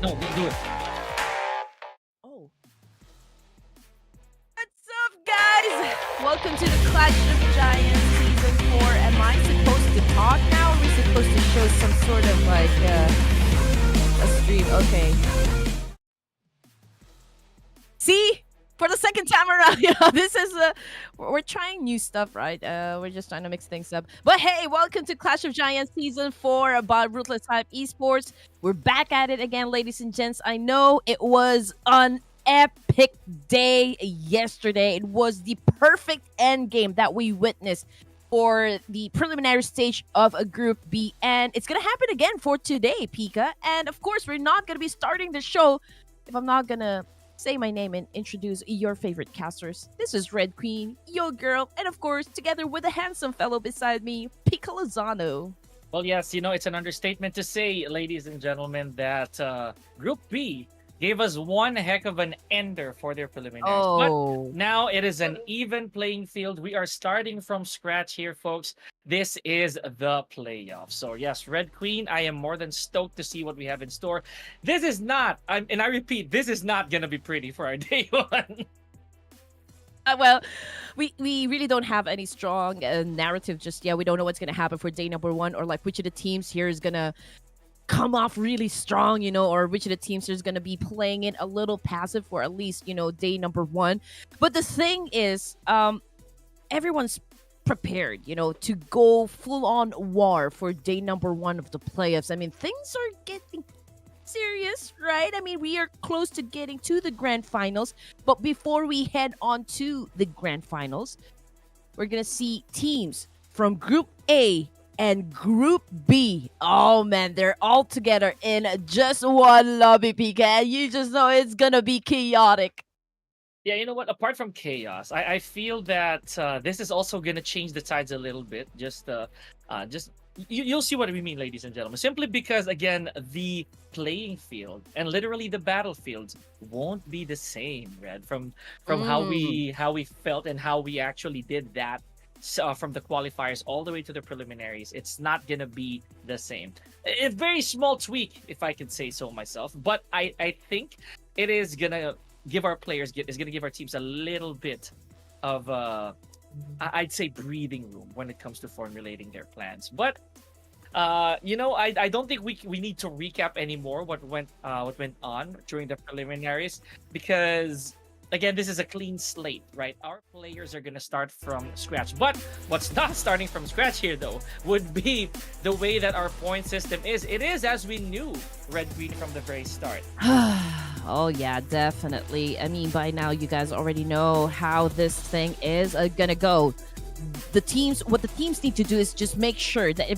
No, do it. Oh. What's up, guys? Welcome to the Clash of Giants Season 4. Am I supposed to talk now? Or are we supposed to show some sort of like a stream? Okay. See? For the second time around, this is we're trying new stuff, right? We're just trying to mix things up. But hey, welcome to Clash of Giants Season 4 about Ruthless Hype Esports. We're back at it again, ladies and gents. I know it was an epic day yesterday. It was the perfect end game that we witnessed for the preliminary stage of a Group B. And it's going to happen again for today, Pika. And of course, we're not going to be starting the show if I'm not going to say my name and introduce your favorite casters. This is Red Queen, Yo Girl, and of course, together with a handsome fellow beside me, Pika Lozano. Well, yes, it's an understatement to say, ladies and gentlemen, that Group B gave us one heck of an ender for their preliminaries. But now it is an even playing field. We are starting from scratch here, folks. This is the playoffs. So yes, Red Queen, I am more than stoked to see what we have in store. This is not, and I repeat, this is not going to be pretty for our day one. Well, we really don't have any strong narrative just yet. We don't know what's going to happen for day number 1 or like which of the teams here is going to come off really strong, or which of the teams is going to be playing it a little passive for at least, day number 1. But the thing is, everyone's prepared, to go full-on war for day number 1 of the playoffs. I mean, things are getting serious, right? I mean, we are close to getting to the grand finals. But before we head on to the grand finals, we're going to see teams from Group A and Group B. Oh man, they're all together in just one lobby, PK. And you just know it's gonna be chaotic. Yeah, you know what? Apart from chaos, I feel that this is also gonna change the tides a little bit. You'll see what we mean, ladies and gentlemen. Simply because, again, the playing field and literally the battlefields won't be the same, Red, from how we felt and how we actually did that. From the qualifiers all the way to the preliminaries, it's not gonna be the same. A very small tweak, if I could say so myself, but I think it is gonna give our players, is gonna give our teams a little bit of I'd say breathing room when it comes to formulating their plans. But I don't think we need to recap anymore what went on during the preliminaries, because again, this is a clean slate, right? Our players are going to start from scratch. But what's not starting from scratch here, though, would be the way that our point system is. It is as we knew, Red Queen, from the very start. Oh, yeah, definitely. I mean, by now, you guys already know how this thing is going to go. What the teams need to do is just make sure that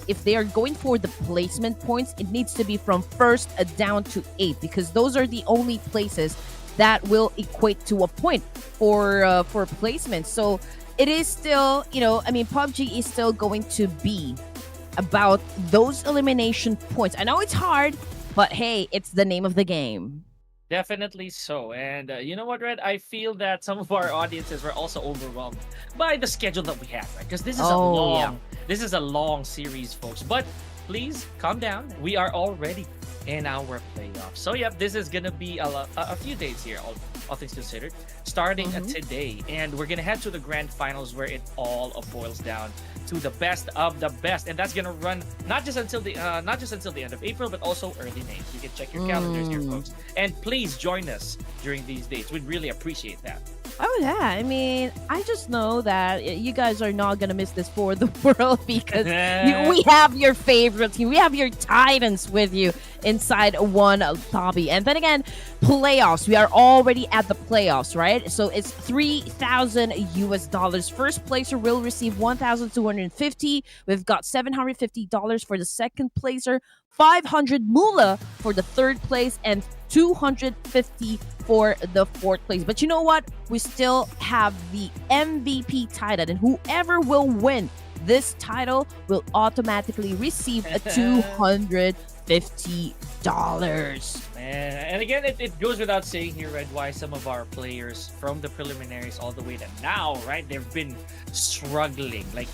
if they are going for the placement points, it needs to be from 1st down to 8, because those are the only places that will equate to a point for placement. So it is still, PUBG is still going to be about those elimination points. I know it's hard, but hey, it's the name of the game. Definitely so. And you know what, Red? I feel that some of our audiences were also overwhelmed by the schedule that we have, right? Because this is a long series, folks. But please calm down. We are already in our playoffs. So yeah, this is gonna be a few days here, all things considered, starting today, and we're gonna head to the grand finals where it all boils down to the best of the best, and that's gonna run not just until the end of April, but also early May. You can check your calendars here, folks, and please join us during these dates. We'd really appreciate that. Oh yeah, I mean, I just know that you guys are not gonna miss this for the world, because we have your favorite team. We have your Titans with you inside one lobby. And then again, playoffs. We are already at the playoffs, right? So it's $3,000 US. First placer will receive 1,250. We've got $750 for the second placer, 500 moolah for the third place, and 250 for the fourth place. But you know what? We still have the MVP title, and whoever will win this title will automatically receive a $250. And again, it goes without saying here, Red, why some of our players from the preliminaries all the way to now, right, they've been struggling, like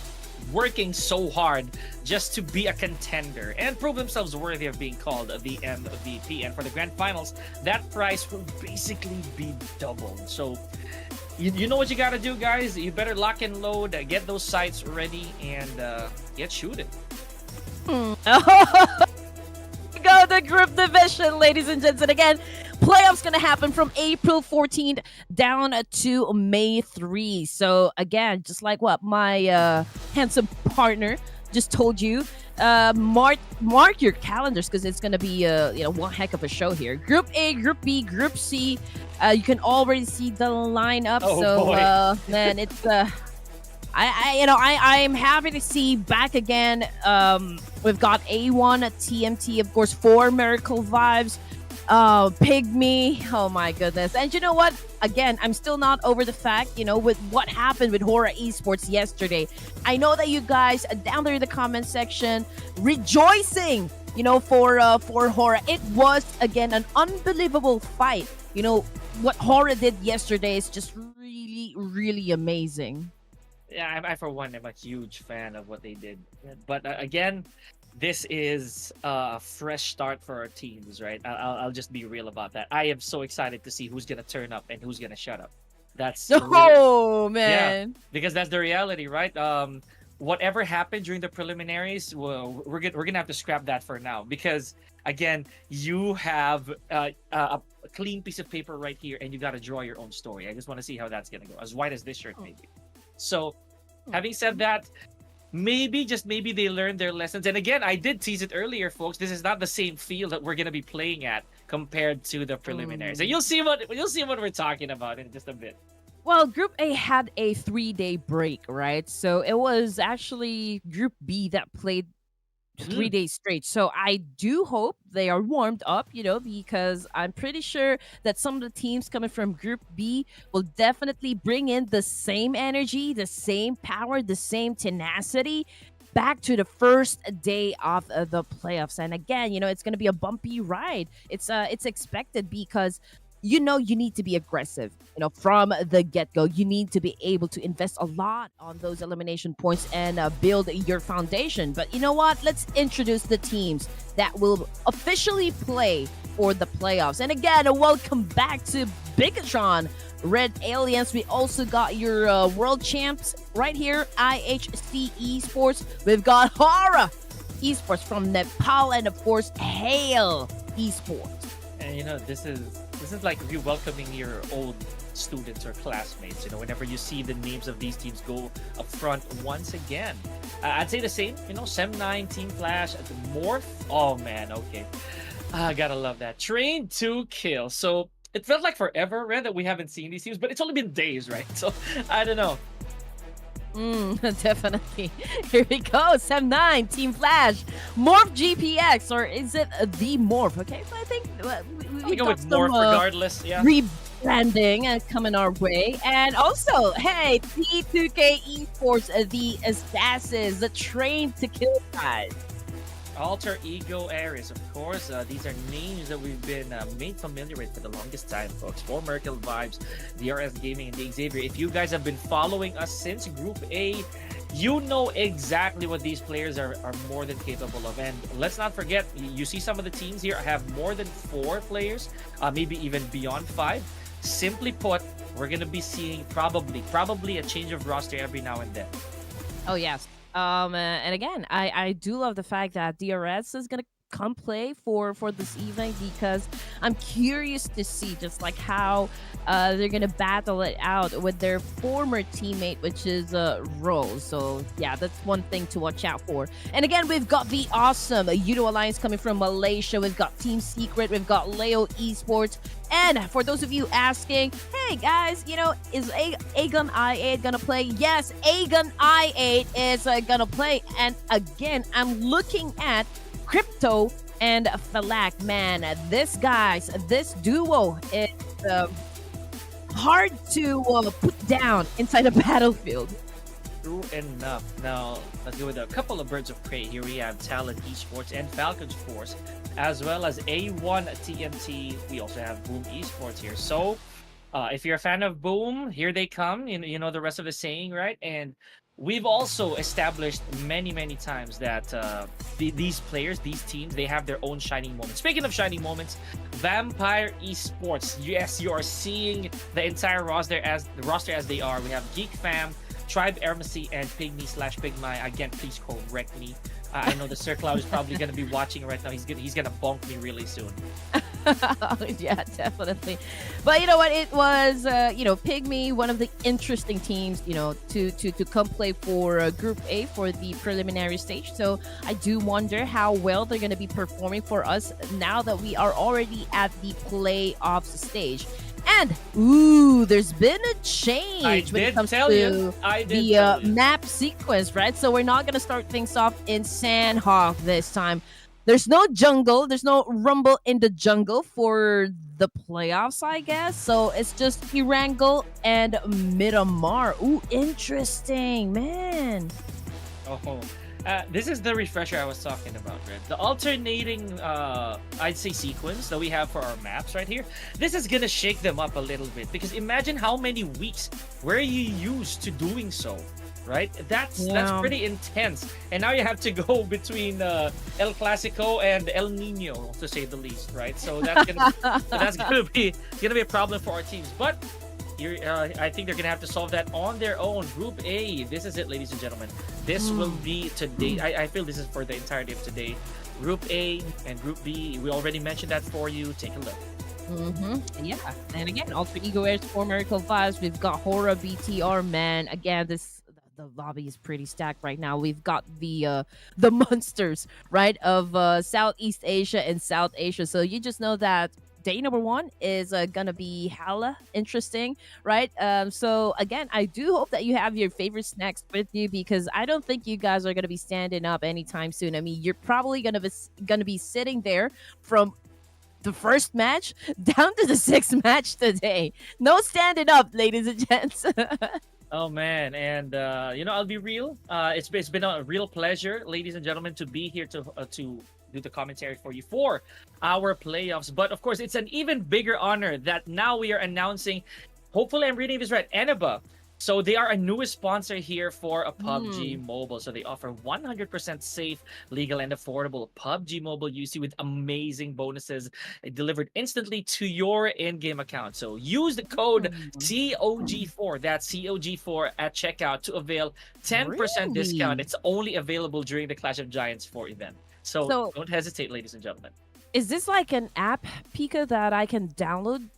working so hard just to be a contender and prove themselves worthy of being called the MVP. And for the grand finals, that price will basically be doubled. So you know what you gotta do, guys. You better lock and load, get those sites ready, and get shooting. Go the group division, ladies and gents. And again, playoffs gonna happen from April 14th down to May 3. So again, just like what my handsome partner just told you, mark your calendars because it's gonna be one heck of a show here. Group A, Group B, Group C. You can already see the lineup. Oh, so boy. man, it's I'm happy to see back again. We've got A1 TMT, of course, 4 Miracle Vibes, Pygmy. Oh my goodness! And you know what? Again, I'm still not over the fact, with what happened with HORAA Esports yesterday. I know that you guys down there in the comment section rejoicing, for HORAA. It was again an unbelievable fight. What HORAA did yesterday is just really, really amazing. Yeah, I for one am a huge fan of what they did. But again, this is a fresh start for our teams, right? I'll just be real about that. I am so excited to see who's gonna turn up and who's gonna shut up. That's Oh man, because that's the reality, right? Whatever happened during the preliminaries, well, we're gonna have to scrap that for now because again, you have a clean piece of paper right here, and you got to draw your own story. I just want to see how that's gonna go. As white as this shirt, maybe. So, having said that, just maybe they learned their lessons. And again, I did tease it earlier, folks. This is not the same field that we're gonna be playing at compared to the preliminaries. And you'll see what we're talking about in just a bit. Well, Group A had a 3-day break, right? So it was actually Group B that played 3 days straight. So I do hope they are warmed up, because I'm pretty sure that some of the teams coming from Group B will definitely bring in the same energy, the same power, the same tenacity back to the first day of the playoffs. And again, it's going to be a bumpy ride. It's expected because you need to be aggressive, from the get-go. You need to be able to invest a lot on those elimination points and build your foundation. But you know what? Let's introduce the teams that will officially play for the playoffs. And again, welcome back to BIGETRON, Red Aliens. We also got your world champs right here, IHC Esports. We've got HORAA Esports from Nepal, and of course, Hail Esports. And this is like you welcoming your old students or classmates. Whenever you see the names of these teams go up front once again, I'd say the same. Sem9, Team Flash, the MORPH. Oh man, okay, I gotta love that. Train to Kill. So it felt like forever, Red, that we haven't seen these teams, but it's only been days, right? So I don't know. Definitely. Here we go. Sem9, Team Flash, MORPH GPX, or is it the MORPH? Okay, so I think we go got with some MORPH regardless. Yeah. rebranding coming our way. And also, hey, P2K Esports, the Assassins, the Train to Kill guys. Alter Ego Ares, of course. These are names that we've been made familiar with for the longest time, folks. 4 Miracle Vibes, DRS Gaming, and the Xavier. If you guys have been following us since Group A, you know exactly what these players are more than capable of. And let's not forget, you see some of the teams here have more than 4 players, maybe even beyond 5. Simply put, we're going to be seeing probably a change of roster every now and then. Oh, yes. And again, I do love the fact that DRS is gonna come play for this evening because I'm curious to see just like how they're gonna battle it out with their former teammate, which is Rose. So yeah, that's one thing to watch out for. And again, we've got the awesome YOODO Alliance coming from Malaysia. We've got Team Secret, we've got Leo Esports. And for those of you asking, hey guys, is Aegon I8 gonna play? Yes, Aegon I8 is gonna play. And again, I'm looking at Crypto and Falak. Man, this duo is hard to put down inside a battlefield. True enough. Now, let's go with a couple of birds of prey. Here we have Talent Esports and Falcons Force, as well as A1 TMT. We also have Boom Esports here. So, if you're a fan of Boom, here they come. You know the rest of the saying, right? And we've also established many times that these players, these teams, they have their own shining moments. Speaking of shining moments, Vampire Esports, yes, you are seeing the entire roster as they are. We have Geek Fam, Tribe Ermacy, and Pygmy/Pygmy. Again, please correct me. I know the Sir Cloud is probably going to be watching right now. He's gonna bonk me really soon. Yeah, definitely. But you know what? It was, Pygmy, one of the interesting teams, to come play for Group A for the preliminary stage. So I do wonder how well they're going to be performing for us now that we are already at the playoffs stage. And there's been a change when it comes to the map sequence, right? So we're not gonna start things off in Sandhawk this time. There's no jungle. There's no rumble in the jungle for the playoffs, I guess. So it's just ERANGEL and Miramar. Ooh, interesting, man. Oh, this is the refresher I was talking about, Red. The alternating, I'd say, sequence that we have for our maps right here. This is gonna shake them up a little bit because imagine how many weeks were you used to doing so, right? That's pretty intense. And now you have to go between El Clasico and El Nino, to say the least, right? So that's gonna be a problem for our teams, but. I think they're gonna have to solve that on their own. Group A, this is it, ladies and gentlemen. This will be today. I feel this is for the entirety of today. Group A and Group B. We already mentioned that for you. Take a look. Yeah, and again, Alter Ego Airs for Miracle Vibes. We've got HORAA BTR, man. Again, the lobby is pretty stacked right now. We've got the monsters, right, of Southeast Asia and South Asia. So you just know that day number one is gonna be hella interesting, right? So again, I do hope that you have your favorite snacks with you because I don't think you guys are gonna be standing up anytime soon. I mean, you're probably gonna be sitting there from the first match down to the sixth match today. No standing up, ladies and gents. Oh man, and I'll be real. It's been a real pleasure, ladies and gentlemen, to be here to do the commentary for you for our playoffs. But of course, it's an even bigger honor that now we are announcing. Hopefully, I'm reading this right. Eneba. So they are a newest sponsor here for a PUBG Mobile. So they offer 100% safe, legal, and affordable PUBG Mobile UC with amazing bonuses delivered instantly to your in-game account. So use the code COG4, that's COG4 at checkout to avail 10% discount. It's only available during the Clash of Giants 4 event. So don't hesitate, ladies and gentlemen. Is this like an app, Pika, that I can download,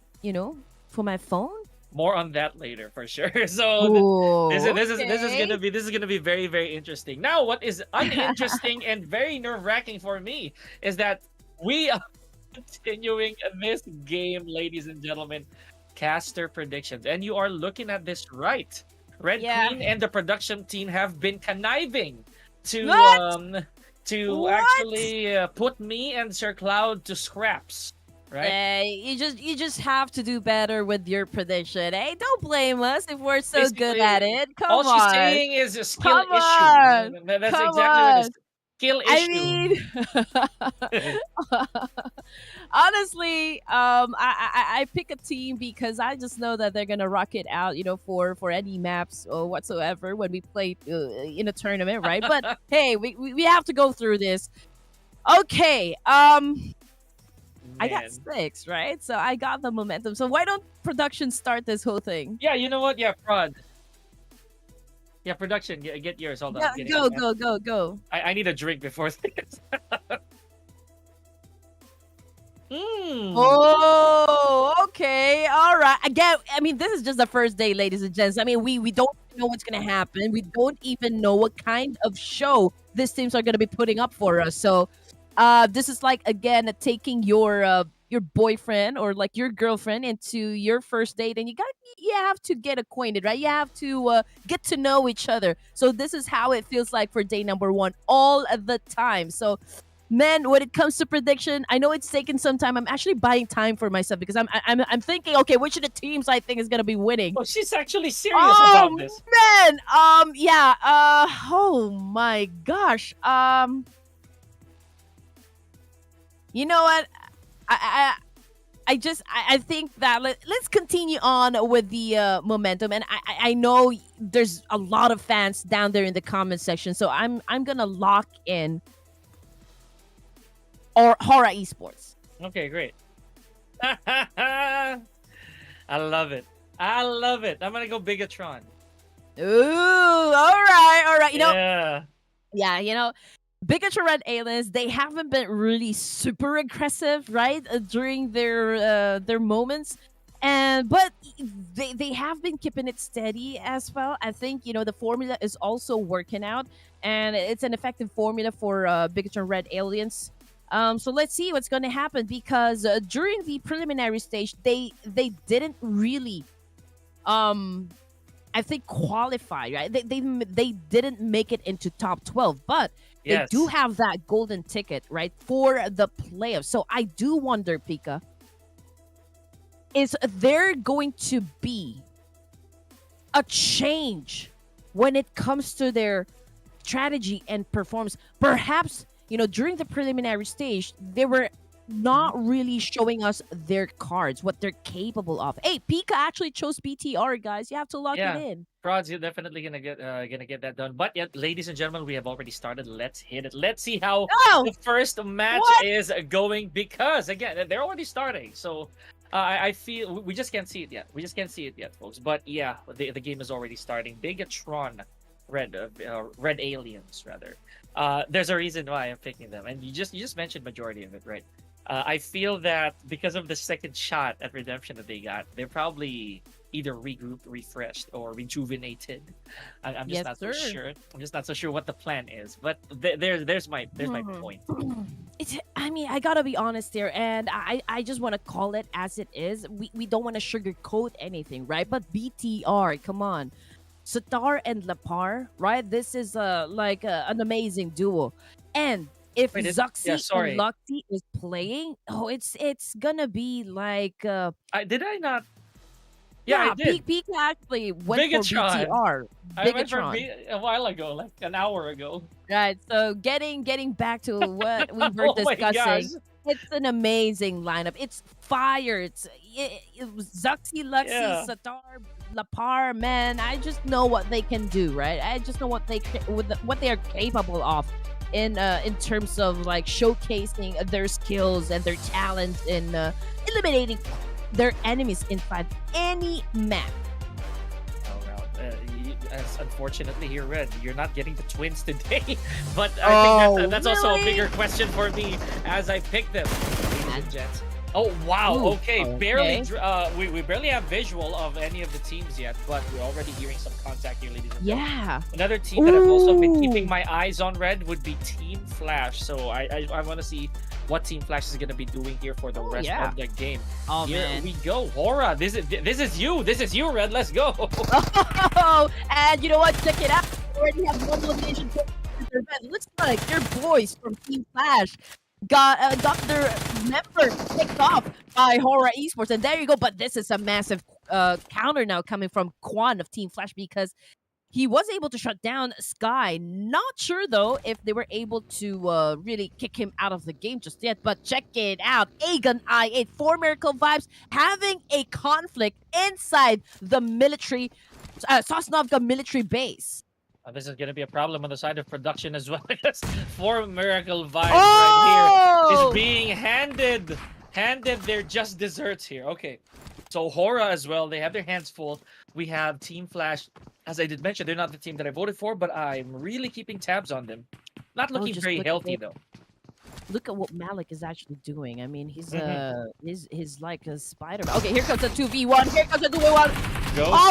for my phone? More on that later for sure. So this is gonna be very, very interesting. Now, what is uninteresting and very nerve-wracking for me is that we are continuing this game, ladies and gentlemen. Caster predictions, and you are looking at this right. Red Queen and the production team have been conniving to actually put me and Sir Cloud to scraps. Right? You just have to do better with your prediction. Hey, don't blame us if we're so good at it. Come on. All she's saying is a skill issue. That's exactly what it is. Skill issue. I mean, honestly, I pick a team because I just know that they're gonna rock it out, for any maps or whatsoever when we play in a tournament, right? But hey, we have to go through this. Okay, I got 6, right? So I got the momentum. So why don't production start this whole thing? Yeah, you know what? Yeah, prod. Yeah, production. Get yours. Hold on. Go. I need a drink before this. Oh, okay. All right. Again, I mean, this is just the first day, ladies and gents. I mean, we don't know what's going to happen. We don't even know what kind of show these teams are going to be putting up for us. So this is like, again, taking your boyfriend or like your girlfriend into your first date, and you have to get acquainted, right? You have to get to know each other. So this is how it feels like for day number 1 all the time. So man, when it comes to prediction, I know it's taken some time. I'm actually buying time for myself because I'm thinking, okay, which of the teams I think is gonna be winning? Oh, she's actually serious about this. Man, yeah, oh my gosh, you know what? I think that let's continue on with the momentum, and I know there's a lot of fans down there in the comment section, so I'm gonna lock in or HORAA Esports. Okay, great. I love it. I love it. I'm gonna go BIGETRON. Ooh, all right. Yeah. BIGETRON Red Aliens, they haven't been really super aggressive, right, during their moments, but they have been keeping it steady as well. I think the formula is also working out, and it's an effective formula for BIGETRON Red Aliens. So let's see what's going to happen, because during the preliminary stage, they didn't really I think qualify, right? They didn't make it into top 12, but they do have that golden ticket, right, for the playoffs. So I do wonder, Pika, is there going to be a change when it comes to their strategy and performance? Perhaps, during the preliminary stage, they were not really showing us their cards, what they're capable of. Hey, Pika actually chose BTR, guys. You have to lock it in. Frauds, you're definitely gonna get that done. But yet, ladies and gentlemen, we have already started. Let's hit it. Let's see how the first match is going, because again, they're already starting. So I feel we just can't see it yet. We just can't see it yet, folks. But yeah, the game is already starting. BIGETRON Red Aliens, rather. There's a reason why I'm picking them, and you just mentioned majority of it, right? I feel that because of the second shot at redemption that they got, they're probably either regrouped, refreshed, or rejuvenated. I'm just not so sure. I'm just not so sure what the plan is. But there's my point. I gotta be honest here, and I just want to call it as it is. We don't want to sugarcoat anything, right? But BTR, come on. Satar and Lapar, right? This is an amazing duo. And if Zuxi and Luxy is playing, it's gonna be like did I not? Yeah, I did. Peak actually went for BTR. I went for a while ago, like an hour ago. Right. So getting back to what we were discussing, it's an amazing lineup. It's fire. It was Zuxi, Luxy, Satar, Lapar. Man, I just know what they can do, right? I just know what they are capable of in terms of like showcasing their skills and their talents in eliminating their enemies inside any map. Unfortunately, here, Red, you're not getting the twins today. But I think that's also a bigger question for me as I pick them, ladies and gents. Oh wow! Okay. Barely. We barely have visual of any of the teams yet, but we're already hearing some contact here, ladies and gentlemen. Another team that I've also been keeping my eyes on, Red, would be Team Flash. So I want to see what Team Flash is going to be doing here for the rest of the game. Here we go. HORAA, this is you. This is you, Red. Let's go. And you know what? Check it out. We already have one elimination. Looks like your boys from Team Flash got their member picked off by HORAA Esports, and there you go. But this is a massive counter now coming from Quan of Team Flash, because he was able to shut down Sky. Not sure though if they were able to really kick him out of the game just yet. But check it out. Aegon I8, 4 Miracle Vibes having a conflict inside the military Sosnovka military base. This is going to be a problem on the side of production as well, because 4 Miracle Vibes right here is being handed their just desserts here. Okay, so HORAA as well, they have their hands full. We have Team Flash. As I did mention, they're not the team that I voted for, but I'm really keeping tabs on them. Not looking very healthy though. Look at what Malik is actually doing. I mean, he's like a spider. Okay, here comes a 2v1. Here comes a 2v1.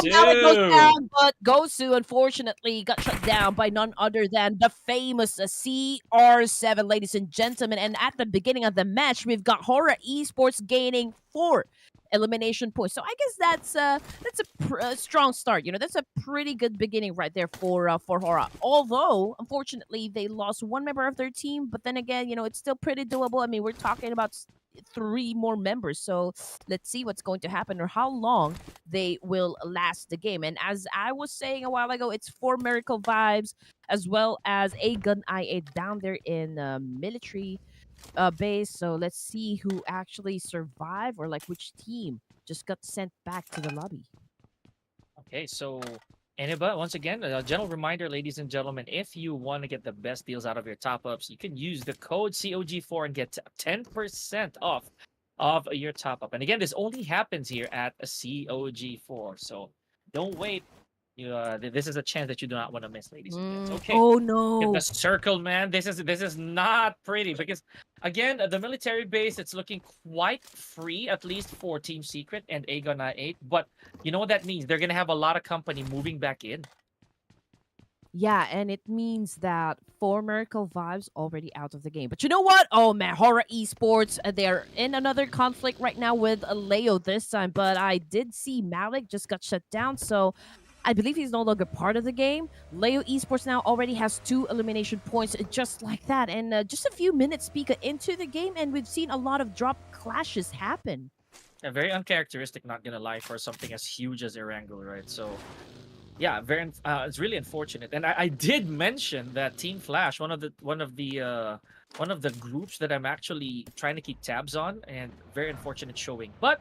Malik goes down, but Gosu unfortunately got shut down by none other than the famous CR7, ladies and gentlemen. And at the beginning of the match, we've got HORAA Esports gaining 4 elimination points. So I guess that's a strong start. That's a pretty good beginning right there for HORAA. Although unfortunately they lost one member of their team, but then again, it's still pretty doable. I mean, we're talking about 3 more members, so let's see what's going to happen or how long they will last the game. And as I was saying a while ago, it's 4 Miracle Vibes as well as Aegon I8 down there in military base. So let's see who actually survived, or like which team just got sent back to the lobby. Okay, so anybody, once again, a gentle reminder, ladies and gentlemen, if you want to get the best deals out of your top ups, you can use the code COG4 and get 10% off of your top up. And again, this only happens here at a COG4. So don't wait. This is a chance that you do not want to miss, ladies and gents. Okay, Oh get the no. circle, man. This is not pretty because again, the military base, it's looking quite free, at least for Team Secret and Aegon I8. But you know what that means? They're gonna have a lot of company moving back in. Yeah, and it means that for Miracle Vibes already out of the game. But you know what? Oh man, HORAA Esports, they're in another conflict right now with Leo this time. But I did see Malik just got shut down, so I believe he's no longer part of the game. Leo Esports now already has 2 elimination points just like that. And just a few minutes Pika into the game, and we've seen a lot of drop clashes happen. Very uncharacteristic, not gonna lie, for something as huge as Erangel, right? So yeah, it's really unfortunate. And I did mention that Team Flash, one of the groups that I'm actually trying to keep tabs on, and very unfortunate showing. But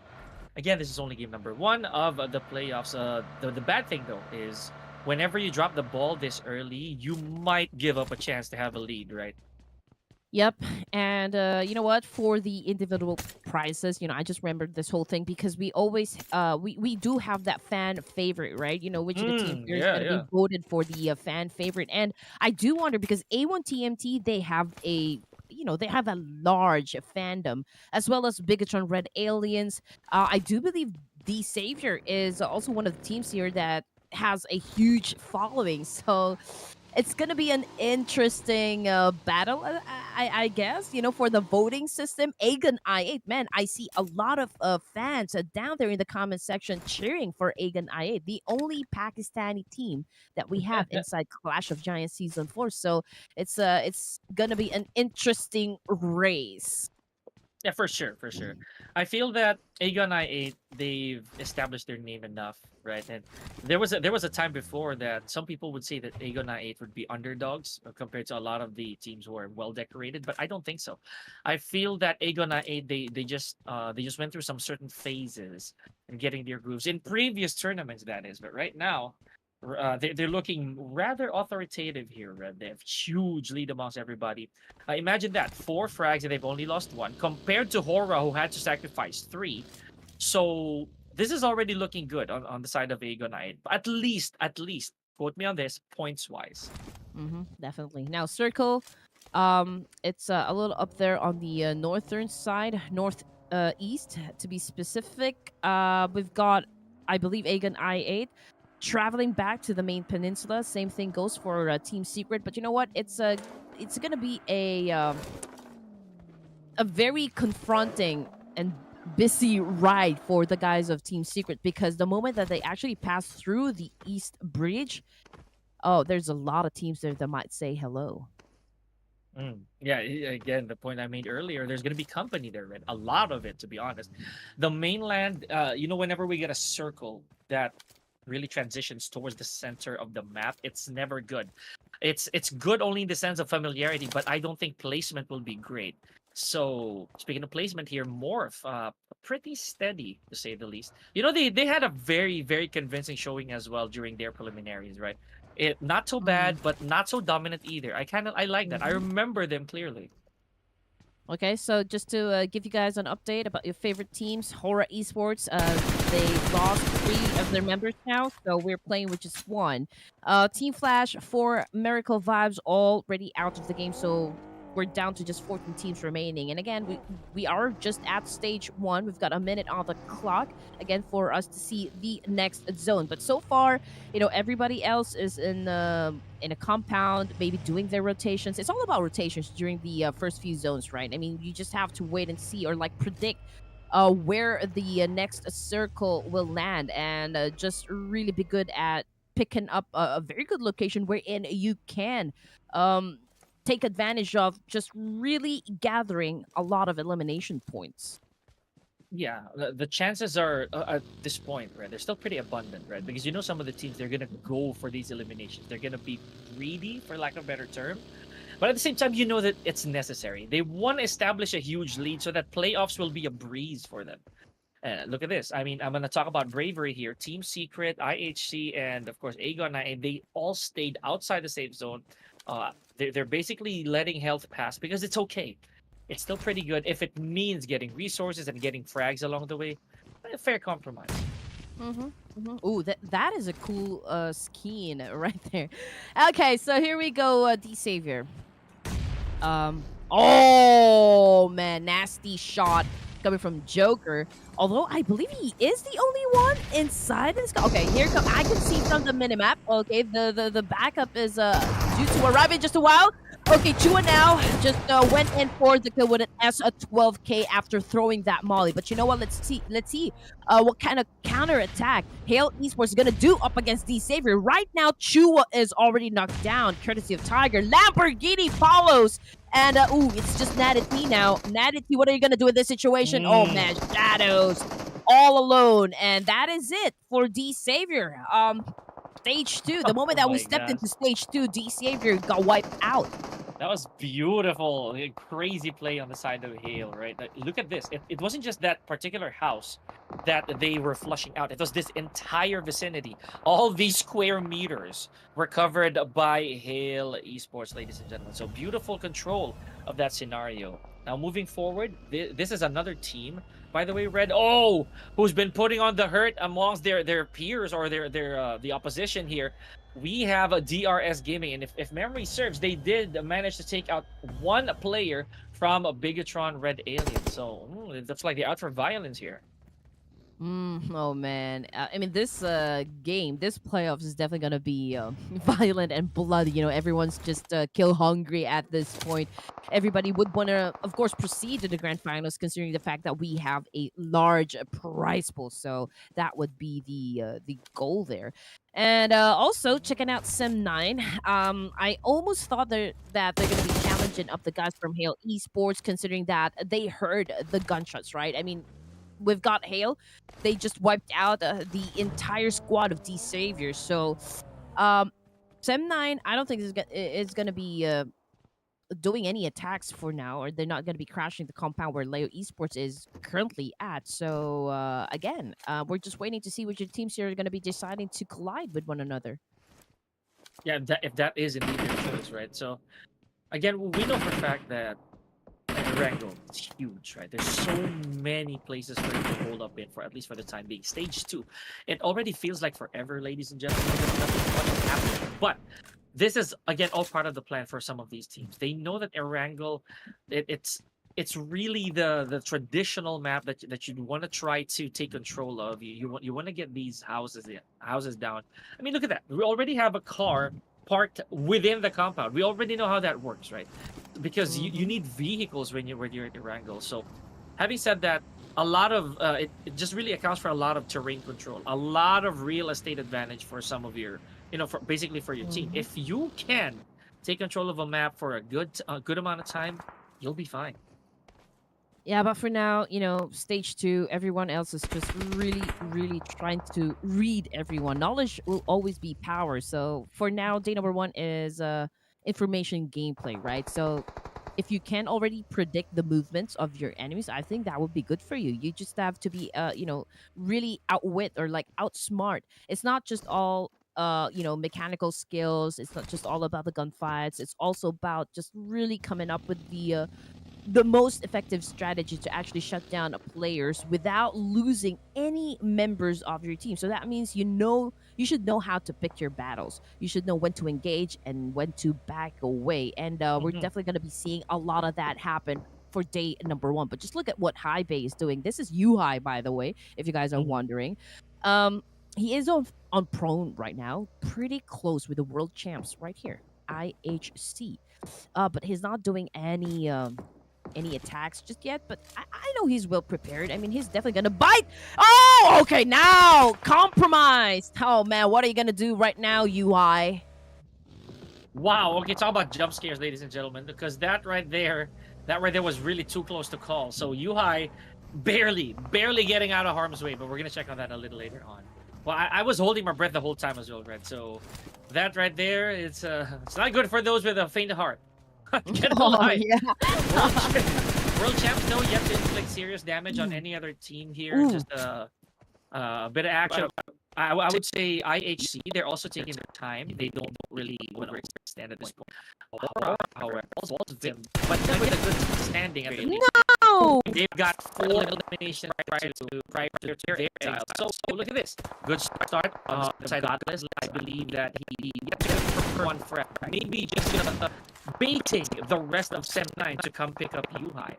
again, this is only game number 1 of the playoffs. The bad thing though is whenever you drop the ball this early, you might give up a chance to have a lead, right? Yep. And you know what? For the individual prizes, I just remembered this whole thing because we always we do have that fan favorite, right? Which of the team here is Yeah, going to be yeah. voted for the fan favorite. And I do wonder because A1 TMT, they have a large fandom, as well as Bigetron Red Aliens. I do believe the Savior is also one of the teams here that has a huge following. So it's gonna be an interesting battle, I guess. For the voting system, Aegon I8. Man, I see a lot of fans down there in the comment section cheering for Aegon I8, the only Pakistani team that we have inside Clash of Giants Season 4. So it's gonna be an interesting race. Yeah, for sure, for sure. I feel that Aegon I8, they've established their name enough, right? And there was a time before that some people would say that Aegon I8 would be underdogs compared to a lot of the teams who are well decorated, but I don't think so. I feel that Aegon I8, they just went through some certain phases in getting their grooves in previous tournaments, that is. But right now, they're looking rather authoritative here. Right? They have huge lead amongst everybody. Imagine that, 4 frags and they've only lost 1, compared to HORAA, who had to sacrifice 3. So this is already looking good on the side of Aegonite. At least, quote me on this, points wise. Definitely. Now, Circle, it's a little up there on the northern side, north east to be specific. We've got, I believe, Aegon I8 traveling back to the main peninsula. Same thing goes for Team Secret. But you know what? It's gonna be a very confronting and busy ride for the guys of Team Secret, because the moment that they actually pass through the East Bridge, oh, there's a lot of teams there that might say hello. Yeah, again, the point I made earlier, there's going to be company there, right? A lot of it, to be honest. The mainland, whenever we get a circle that really transitions towards the center of the map, it's never good. It's good only in the sense of familiarity, but I don't think placement will be great. So speaking of placement here, MORPH, pretty steady to say the least. They had a very, very convincing showing as well during their preliminaries, right? It not so bad, but not so dominant either. I like that. I Mhm. remember them clearly. Okay, so just to give you guys an update about your favorite teams, HORAA Esports, they lost 3 of their members now, so we're playing with just 1. Team Flash, 4 Miracle Vibes already out of the game, so we're down to just 14 teams remaining. And again, we are just at stage 1. We've got a minute on the clock again for us to see the next zone. But so far, everybody else is in a compound, maybe doing their rotations. It's all about rotations during the first few zones, right? I mean, you just have to wait and see, or like predict where the next circle will land, and just really be good at picking up a very good location wherein you can um, take advantage of just really gathering a lot of elimination points. Yeah, the chances are at this point, right? They're still pretty abundant, right? Because some of the teams, they're gonna go for these eliminations. They're gonna be greedy, for lack of a better term. But at the same time, you know that it's necessary. They want to establish a huge lead so that playoffs will be a breeze for them. Look at this. I mean, I'm going to talk about bravery here. Team Secret, IHC, and of course, Aegon 9, they all stayed outside the safe zone. They're basically letting health pass because it's okay. It's still pretty good if it means getting resources and getting frags along the way. A fair compromise. Ooh, that is a cool skin right there. Okay, so here we go, D Savior. Oh man, nasty shot coming from Joker. Although I believe he is the only one inside this. Okay, here come. I can see from the minimap. Okay, the backup is due to arrive in just a while. Okay, Chua now just went in for the kill with an S12K after throwing that molly. But you know what? Let's see what kind of counter attack Hale Esports is gonna do up against D Savior. Right now, Chua is already knocked down, courtesy of Tiger. Lamborghini follows. And, ooh, it's just Natty now. Natty, what are you going to do in this situation? Oh, man, Shadows all alone. And that is it for D Savior. Stage 2. The moment that we stepped into Stage 2, D Savior got wiped out. That was beautiful. A crazy play on the side of Hale, right? Look at this. It wasn't just that particular house that they were flushing out. It was this entire vicinity. All these square meters were covered by Hale Esports, ladies and gentlemen. So beautiful control of that scenario. Now moving forward, this is another team, by the way, Red. Oh, who's been putting on the hurt amongst their peers or the opposition here. We have a DRS Gaming, and if memory serves, they did manage to take out one player from a BIGETRON Red Alien. So it looks like they're out for violence here. Oh man, I mean this game, this playoffs is definitely gonna be violent and bloody. You know, everyone's just kill hungry at this point. Everybody would want to, of course, proceed to the grand finals, considering the fact that we have a large prize pool. So that would be the goal there. And also checking out Sim9. I almost thought that they're gonna be challenging up the guys from Hale Esports, considering that they heard the gunshots, right? I mean, we've got Hale. They just wiped out the entire squad of D Savior. So, Sem9, I don't think is going to be doing any attacks for now, or they're not going to be crashing the compound where Leo Esports is currently at. So, again, we're just waiting to see which teams here are going to be deciding to collide with one another. Yeah, if that is indeed their choice, right? So, again, we know for a fact that ERANGEL is huge, right? There's so many places for you to hold up in for, at least for the time being. Stage 2, it already feels like forever, ladies and gentlemen. There's nothing much happening. But this is, again, all part of the plan for some of these teams. They know that ERANGEL, it's really the traditional map that you want to try to take control of. You want to get these houses down. I mean, look at that. We already have a car parked within the compound. We already know how that works, right? Because you need vehicles when you're at ERANGEL. So having said that, a lot of it just really accounts for a lot of terrain control, a lot of real estate advantage for some of your, basically for your team. If you can take control of a map for a good amount of time, you'll be fine. Yeah, but for now, Stage 2, everyone else is just really, really trying to read everyone. Knowledge will always be power. So for now, day number 1 is information gameplay, right? So if you can already predict the movements of your enemies, I think that would be good for you. You just have to be, really outwit or like outsmart. It's not just all mechanical skills. It's not just all about the gunfights. It's also about just really coming up with the most effective strategy to actually shut down players without losing any members of your team. So that means you should know how to pick your battles. You should know when to engage and when to back away. And we're definitely going to be seeing a lot of that happen for day number 1. But just look at what High Bay is doing. This is High, by the way, if you guys are wondering. He is on prone right now, pretty close with the world champs right here, IHC. But he's not doing any attacks just yet, but I know he's well prepared. I mean, he's definitely gonna bite. Oh, okay, now compromised. Oh man, what are you gonna do right now, UI? Wow. Okay, talk about jump scares, ladies and gentlemen, because that right there was really too close to call. So UI barely getting out of harm's way, but we're gonna check on that a little later on. Well, I was holding my breath the whole time as well, Red. So that right there, it's not good for those with a faint heart. Not gonna Oh lie. yeah. World champs though yet to inflict serious damage on any other team here. Ooh. Just a bit of action. I would say IHC. They're also taking their time. They don't really overextend at this point. HORAA, however, also them, but they're with a good standing at the least. No. They've got 4 eliminations prior to their exile. So look at this. Good start. Beside Ruthless, I believe that he took for one frag. Maybe just baiting the rest of Sem9 to come pick up Yuhai.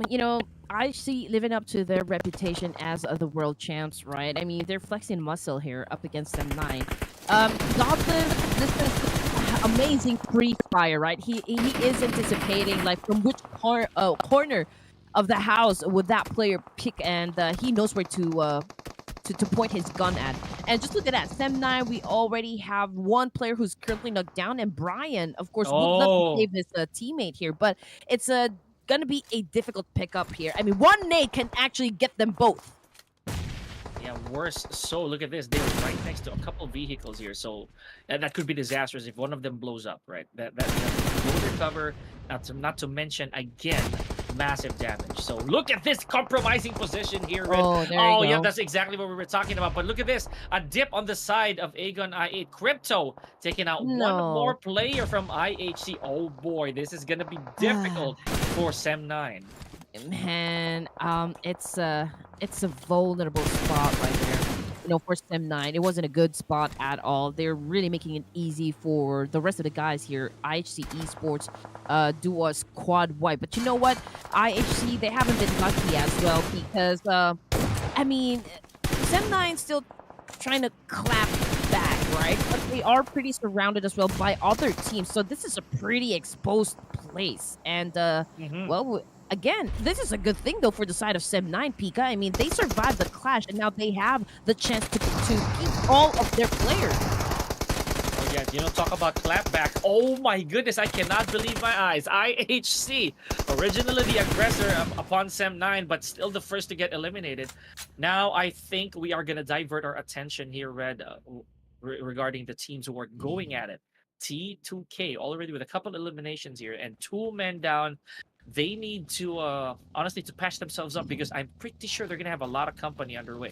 You know, I see living up to their reputation as the world champs, right? I mean, they're flexing muscle here up against them 9. Godless, this is amazing free fire, right? He is anticipating like from which corner of the house would that player pick, and he knows where to point his gun at. And just look at that, Sem9, we already have one player who's currently knocked down, and Brian, of course, would love to save his teammate here, but it's gonna be a difficult pickup here. I mean, one nade can actually get them both. Yeah, worse. So look at this. They're right next to a couple vehicles here. So that could be disastrous if one of them blows up, right? That loader cover. Not to mention again massive damage. So look at this compromising position here. Red. Oh, there you go. Yeah, that's exactly what we were talking about. But look at this. A dip on the side of Aegon I8. Crypto taking out one more player from IHC. Oh boy, this is gonna be difficult for Sem9. Man, it's a vulnerable spot right there. You know, for Sem9, it wasn't a good spot at all. They're really making it easy for the rest of the guys here. IHC Esports do a squad wipe. But you know what? IHC, they haven't been lucky as well because, I mean, Sem9 still trying to clap back, right? But they are pretty surrounded as well by other teams. So this is a pretty exposed place. And, well, again, this is a good thing, though, for the side of Sem9, Pika. I mean, they survived the clash, and now they have the chance to keep all of their players. Oh, yeah, you know, talk about clapback. Oh, my goodness, I cannot believe my eyes. IHC, originally the aggressor upon Sem9, but still the first to get eliminated. Now, I think we are going to divert our attention here, Red, regarding the teams who are going at it. T2K, already with a couple eliminations here, and 2 men down. They need to honestly to patch themselves up because I'm pretty sure they're gonna have a lot of company underway.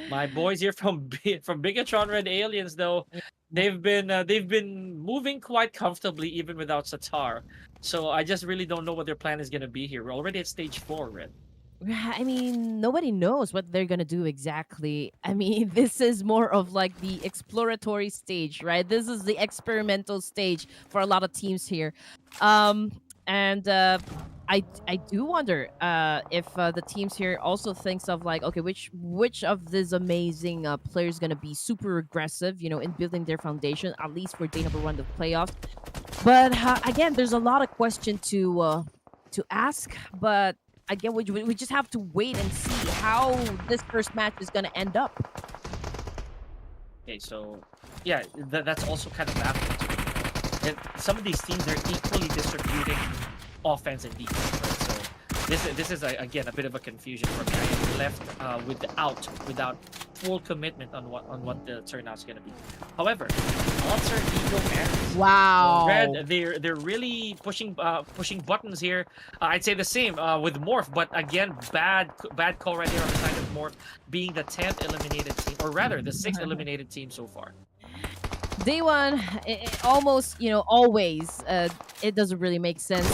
My boys here from BIGETRON Red Aliens, though, they've been moving quite comfortably even without Satar. So I just really don't know what their plan is gonna be here. We're already at stage 4, Red. I mean, nobody knows what they're gonna do exactly. I mean, this is more of like the exploratory stage, right? This is the experimental stage for a lot of teams here. I do wonder if the teams here also thinks of like, okay, which of these amazing players gonna be super aggressive, you know, in building their foundation, at least for day number 1 of the playoffs. But again, there's a lot of question to ask. But again, we just have to wait and see how this first match is gonna end up. Okay, so yeah, that's also kind of baffling to me. And some of these teams are equally distributing offense and defense, right? So this is again a bit of a confusion for me. I am left without full commitment on what the turnout's gonna be. However, Alter Ego and Wow, Red, they're really pushing buttons here. I'd say the same with MORPH, but again, bad call right there on the side of MORPH being the 10th eliminated team, or rather the 6th eliminated team so far. Day 1, it almost, you know, always, it doesn't really make sense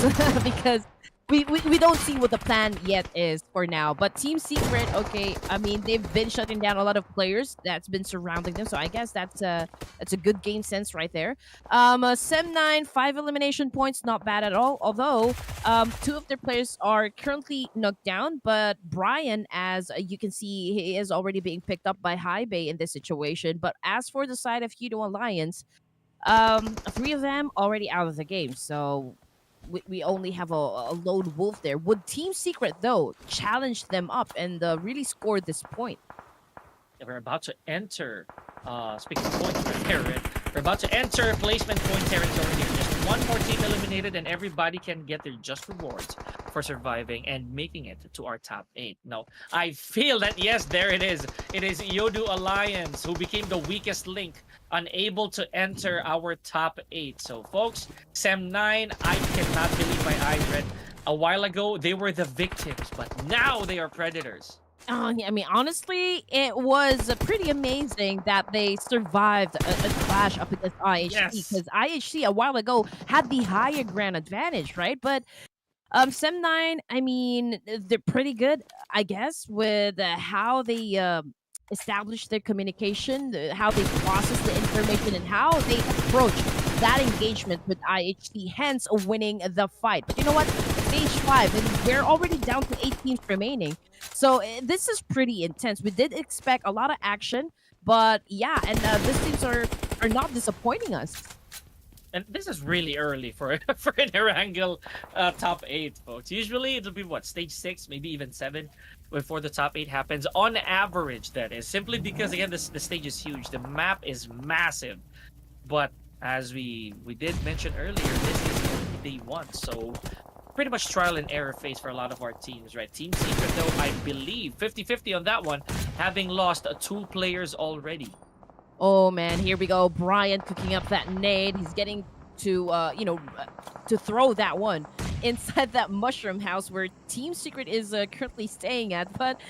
because we don't see what the plan yet is for now. But Team Secret, okay, I mean, they've been shutting down a lot of players that's been surrounding them, so I guess that's a good game sense right there. Sem9, 5 elimination points, not bad at all, although 2 of their players are currently knocked down, but Brian, as you can see, he is already being picked up by High Bay in this situation. But as for the side of YOODO Alliance, 3 of them already out of the game, so we only have a lone wolf there. Would Team Secret, though, challenge them up and really score this point? Yeah, we're about to enter, speaking of points right there, Red, we're about to enter placement point territory here. Just one more team eliminated and everybody can get their just rewards for surviving and making it to our top 8. Now, I feel that, yes, there it is. It is YOODO Alliance who became the weakest link, unable to enter our top 8. So, folks, Sem9, I cannot believe my eyes, Red. A while ago, they were the victims, but now they are predators. Yeah, I mean, honestly, it was pretty amazing that they survived a clash up against IHC Yes. because IHC a while ago had the higher ground advantage, right? But Sem9, I mean, they're pretty good, I guess, with how they establish their communication, how they process the information, and how they approach that engagement with IHC, hence winning the fight. But you know what? Stage 5, and we're already down to 18 remaining. So this is pretty intense. We did expect a lot of action, but yeah, and these teams are not disappointing us. And this is really early for for an ERANGEL top 8, folks. Usually it'll be what, stage 6, maybe even 7 before the top 8 happens. On average, that is. Simply because, again, the stage is huge. The map is massive. But as we did mention earlier, this is only day 1. So pretty much trial and error phase for a lot of our teams, right? Team Secret, though, I believe 50-50 on that one, having lost 2 players already. Oh man, here we go. Brian cooking up that nade. He's getting to, to throw that one inside that mushroom house where Team Secret is currently staying at. But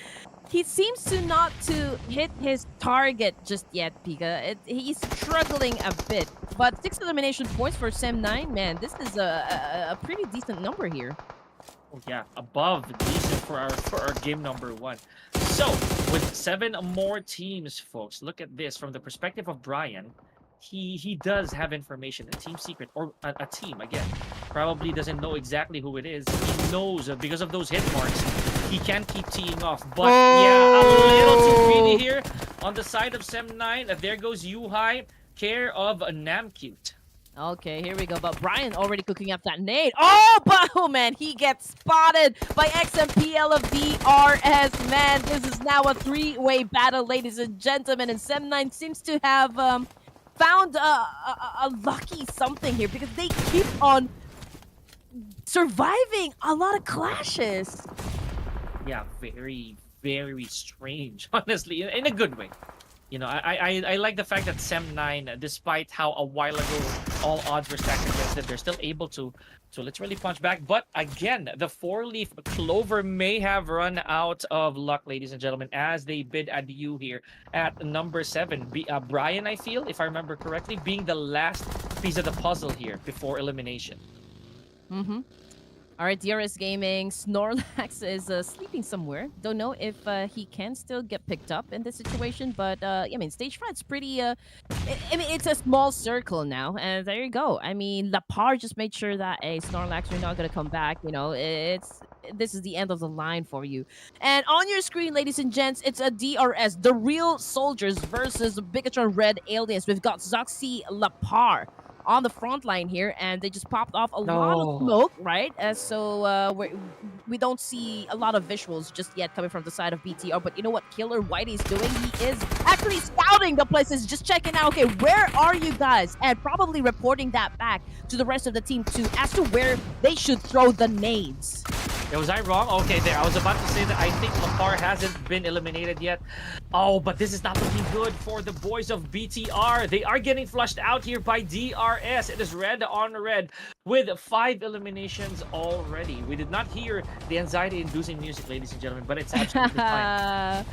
he seems to not to hit his target just yet, Pika. He's struggling a bit. But 6 elimination points for Sem9, man. This is a pretty decent number here. Oh yeah, above decent for our game number 1. So with 7 more teams, folks, look at this from the perspective of Brian. He does have information, a team secret, or a team again. Probably doesn't know exactly who it is. He knows because of those hit marks, he can keep teeing off. But yeah, a little too greedy here on the side of Sem9. There goes Yuhai, care of Namcute. Okay, here we go. But Brian already cooking up that nade. Oh, but oh man, he gets spotted by XMPL of DRS. Man, this is now a 3-way battle, ladies and gentlemen. And Sem9 seems to have found a lucky something here because they keep on surviving a lot of clashes. Yeah, very, very strange, honestly, in a good way. You know, I like the fact that Sem9, despite how a while ago all odds were stacked against them, they're still able to literally punch back. But again, the 4-leaf clover may have run out of luck, ladies and gentlemen, as they bid adieu here at number 7. Brian, I feel, if I remember correctly, being the last piece of the puzzle here before elimination. Mm-hmm. All right, DRS Gaming, Snorlax is sleeping somewhere. Don't know if he can still get picked up in this situation, but I mean, stage 5 is pretty. I mean, it's a small circle now, and there you go. I mean, Lapar just made sure that a Snorlax, you're not gonna come back. You know, this is the end of the line for you. And on your screen, ladies and gents, it's a DRS, the real soldiers versus BIGETRON Red Aliens. We've got Zoxy, Lapar on the front line here, and they just popped off a lot of smoke, right? So we don't see a lot of visuals just yet coming from the side of BTR. But you know what Killer Whitey is doing? He is actually scouting the places, just checking out, okay, where are you guys? And probably reporting that back to the rest of the team too, as to where they should throw the nades. Yeah, was I wrong? Okay, there. I was about to say that I think Lapar hasn't been eliminated yet. Oh, but this is not looking good for the boys of BTR. They are getting flushed out here by DRS. It is red on red with 5 eliminations already. We did not hear the anxiety-inducing music, ladies and gentlemen, but it's absolutely fine.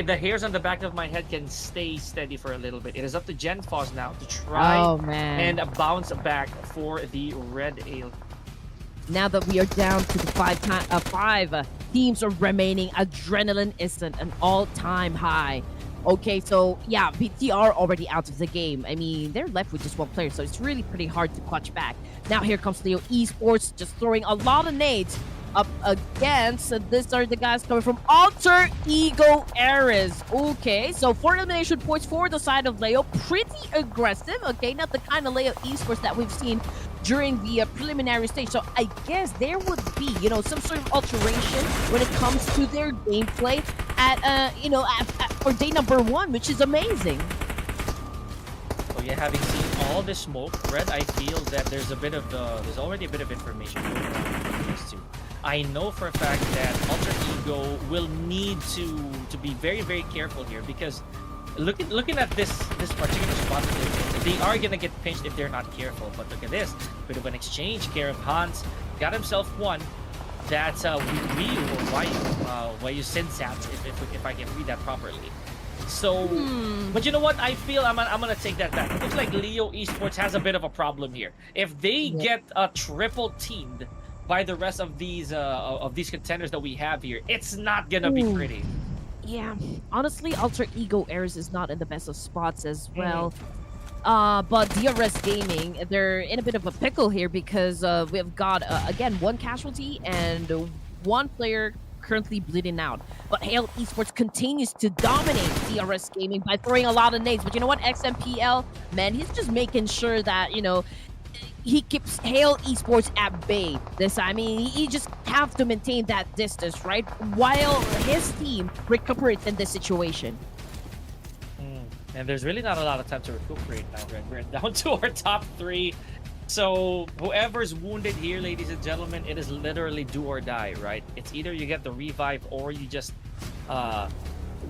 The hairs on the back of my head can stay steady for a little bit. It is up to GenFoz now to try and bounce back for the Red Ale. Now that we are down to the 5 teams are remaining, adrenaline is at an all-time high. Okay, so yeah, BTR already out of the game. I mean, they're left with just 1 player, so it's really pretty hard to clutch back. Now here comes Leo Esports, just throwing a lot of nades up against. These are the guys coming from Alter Ego Eras. Okay, so 4 elimination points for the side of Leo. Pretty aggressive. Okay, not the kind of Leo Esports that we've seen during the preliminary stage. So I guess there would be, you know, some sort of alteration when it comes to their gameplay at, for day number 1, which is amazing. So yeah, having seen all the smoke, Red, I feel that there's already a bit of information going on between these two. I know for a fact that Alter Ego will need to be very, very careful here, because looking at this particular spot that they are gonna get pinched if they're not careful. But look at this, bit of an exchange. Care of Hans got himself one. That's Ryu or Wayu Sinsat, if I can read that properly. So, but you know what? I feel I'm gonna take that back. It looks like Leo Esports has a bit of a problem here. If they get triple teamed by the rest of these contenders that we have here, it's not gonna be pretty. Yeah, honestly, Alter Ego Airs is not in the best of spots as well. But DRS Gaming, they're in a bit of a pickle here because we've got, again, one casualty and one player currently bleeding out. But Hale Esports continues to dominate DRS Gaming by throwing a lot of nades. But you know what, XMPL, man, he's just making sure that, you know, he keeps Hale Esports at bay. I mean, he just have to maintain that distance, right? While his team recuperates in this situation. And there's really not a lot of time to recuperate now, Red. We're down to our top 3. So whoever's wounded here, ladies and gentlemen, it is literally do or die, right? It's either you get the revive or you just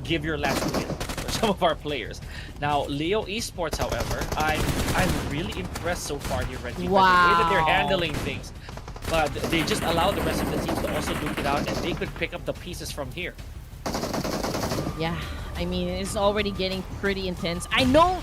give your last win for some of our players. Now, Leo Esports, however, I'm really impressed so far here, Red, because the way that they're handling things. But they just allow the rest of the teams to also duke it out, and they could pick up the pieces from here. Yeah, I mean, it's already getting pretty intense. I know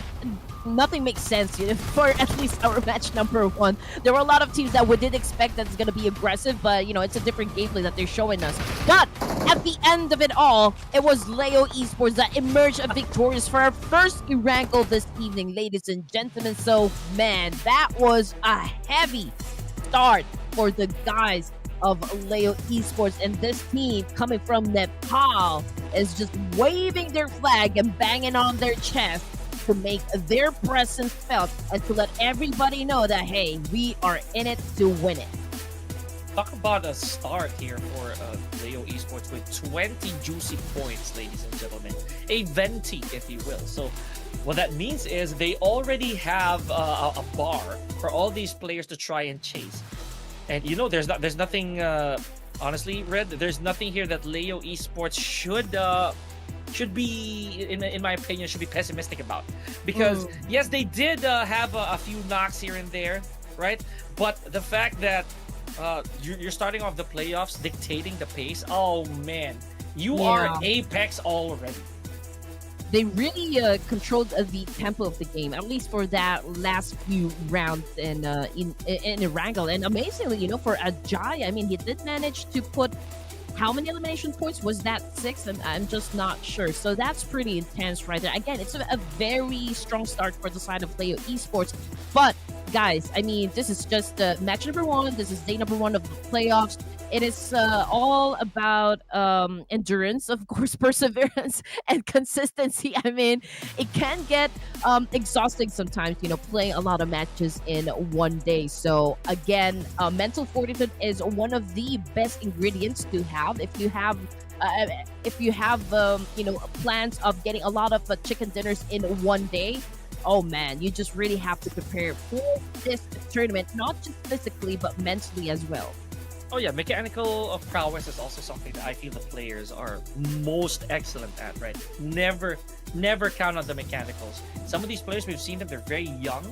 nothing makes sense, you know, for at least our match number 1. There were a lot of teams that we did expect that it's going to be aggressive, but, you know, it's a different gameplay that they're showing us. But at the end of it all, it was Leo Esports that emerged victorious for our first ERANGEL this evening, ladies and gentlemen. So, man, that was a heavy start for the guys of Leo Esports, and this team coming from Nepal is just waving their flag and banging on their chest to make their presence felt and to let everybody know that, hey, we are in it to win it. Talk about a start here for Leo Esports with 20 juicy points, ladies and gentlemen. A venti, if you will. So what that means is they already have a bar for all these players to try and chase. And you know, there's nothing, honestly, Red, there's nothing here that Leo Esports should be, in my opinion, should be pessimistic about. Because, yes, they did have a few knocks here and there, right? But the fact that you're starting off the playoffs dictating the pace, oh, man, you are Apex already. They really controlled the tempo of the game, at least for that last few rounds in ERANGEL. And amazingly, you know, for Ajay, I mean, he did manage to put how many elimination points? Was that 6? And I'm just not sure. So that's pretty intense right there. Again, it's a very strong start for the side of Leo Esports. But guys, I mean, this is just match number 1. This is day number 1 of the playoffs. It is all about endurance, of course, perseverance and consistency. I mean, it can get exhausting sometimes, you know, playing a lot of matches in one day. So again, mental fortitude is one of the best ingredients to have if you have you know, plans of getting a lot of chicken dinners in one day. Oh man, you just really have to prepare for this tournament, not just physically but mentally as well. Oh yeah, mechanical prowess is also something that I feel the players are most excellent at, right? Never count on the mechanicals. Some of these players, we've seen them, they're very young,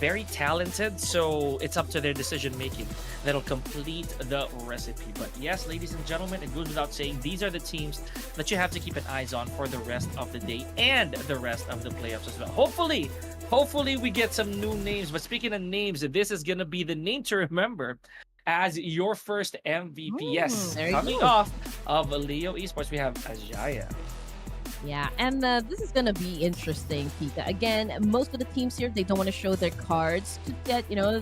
very talented, so it's up to their decision making that'll complete the recipe. But yes, ladies and gentlemen, it goes without saying, these are the teams that you have to keep an eyes on for the rest of the day and the rest of the playoffs as well. Hopefully we get some new names. But speaking of names, this is gonna be the name to remember as your first MVP. Yes, coming off of Leo Esports, we have Ajaya. Yeah, and this is gonna be interesting, Pika. Again, most of the teams here, they don't want to show their cards to get, you know,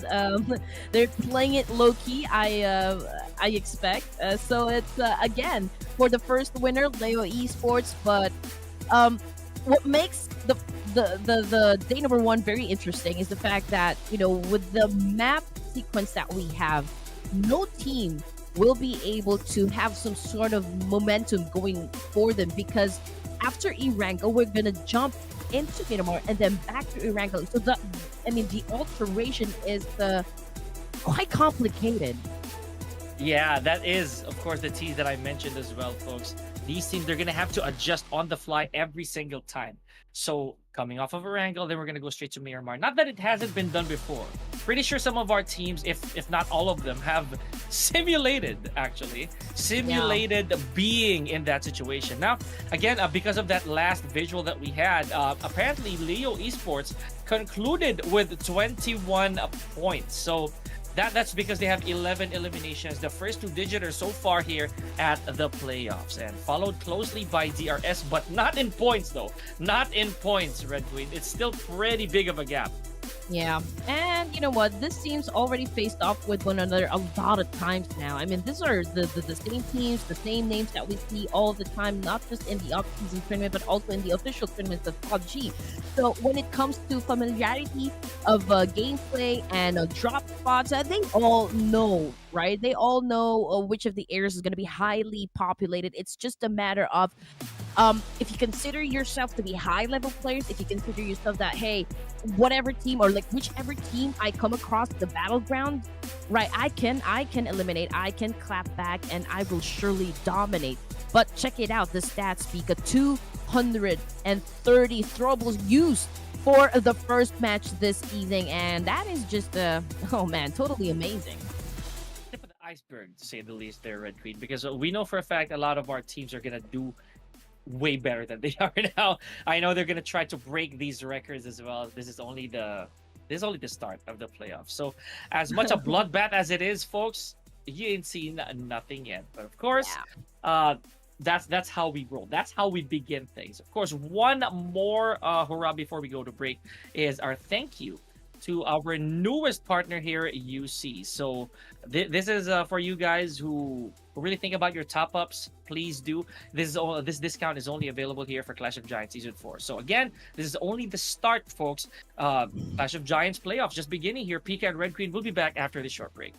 they're playing it low key. I expect. So it's again for the first winner, Leo Esports. But what makes the day number 1 very interesting is the fact that, you know, with the map sequence that we have, no team will be able to have some sort of momentum going for them, because after ERANGEL, we're gonna jump into Miramar and then back to ERANGEL. So the alteration is quite complicated. Yeah, that is, of course, the tease that I mentioned as well, folks. These teams, they're going to have to adjust on the fly every single time. So, coming off of Erangel, then we're going to go straight to Miramar. Not that it hasn't been done before. Pretty sure some of our teams, if not all of them, have simulated, actually, simulated being in that situation. Now, again, because of that last visual that we had, apparently Leo Esports concluded with 21 points. So, that's because they have 11 eliminations, the first two digiters so far here at the playoffs, and followed closely by DRS, but not in points though. Not in points, Red Queen. It's still pretty big of a gap. Yeah, and you know what? This team's already faced off with one another a lot of times now. I mean, these are the same teams, the same names that we see all the time, not just in the off-season tournament, but also in the official tournaments of PUBG. So when it comes to familiarity of gameplay and drop spots, they all know, right? They all know which of the areas is going to be highly populated. It's just a matter of if you consider yourself to be high-level players, if you consider yourself that, hey, whatever team or like whichever team I come across the battleground, right, I can eliminate, I can clap back, and I will surely dominate. But check it out, the stats speak. 230 throwables used for the first match this evening, and that is just oh man, totally amazing. Tip of the iceberg, to say the least, there, Red Queen, because we know for a fact a lot of our teams are gonna do way better than they are now. I know they're gonna try to break these records as well. This is only the start of the playoffs. So as much a bloodbath as it is, folks, you ain't seen nothing yet. But of course, that's how we roll. That's how we begin things. Of course, one more hurrah before we go to break is our thank you to our newest partner here, UC. So this is for you guys who really think about your top-ups. Please do. This discount is only available here for Clash of Giants Season 4. So again, this is only the start, folks. Clash of Giants playoffs just beginning here. Pika and Red Queen will be back after this short break.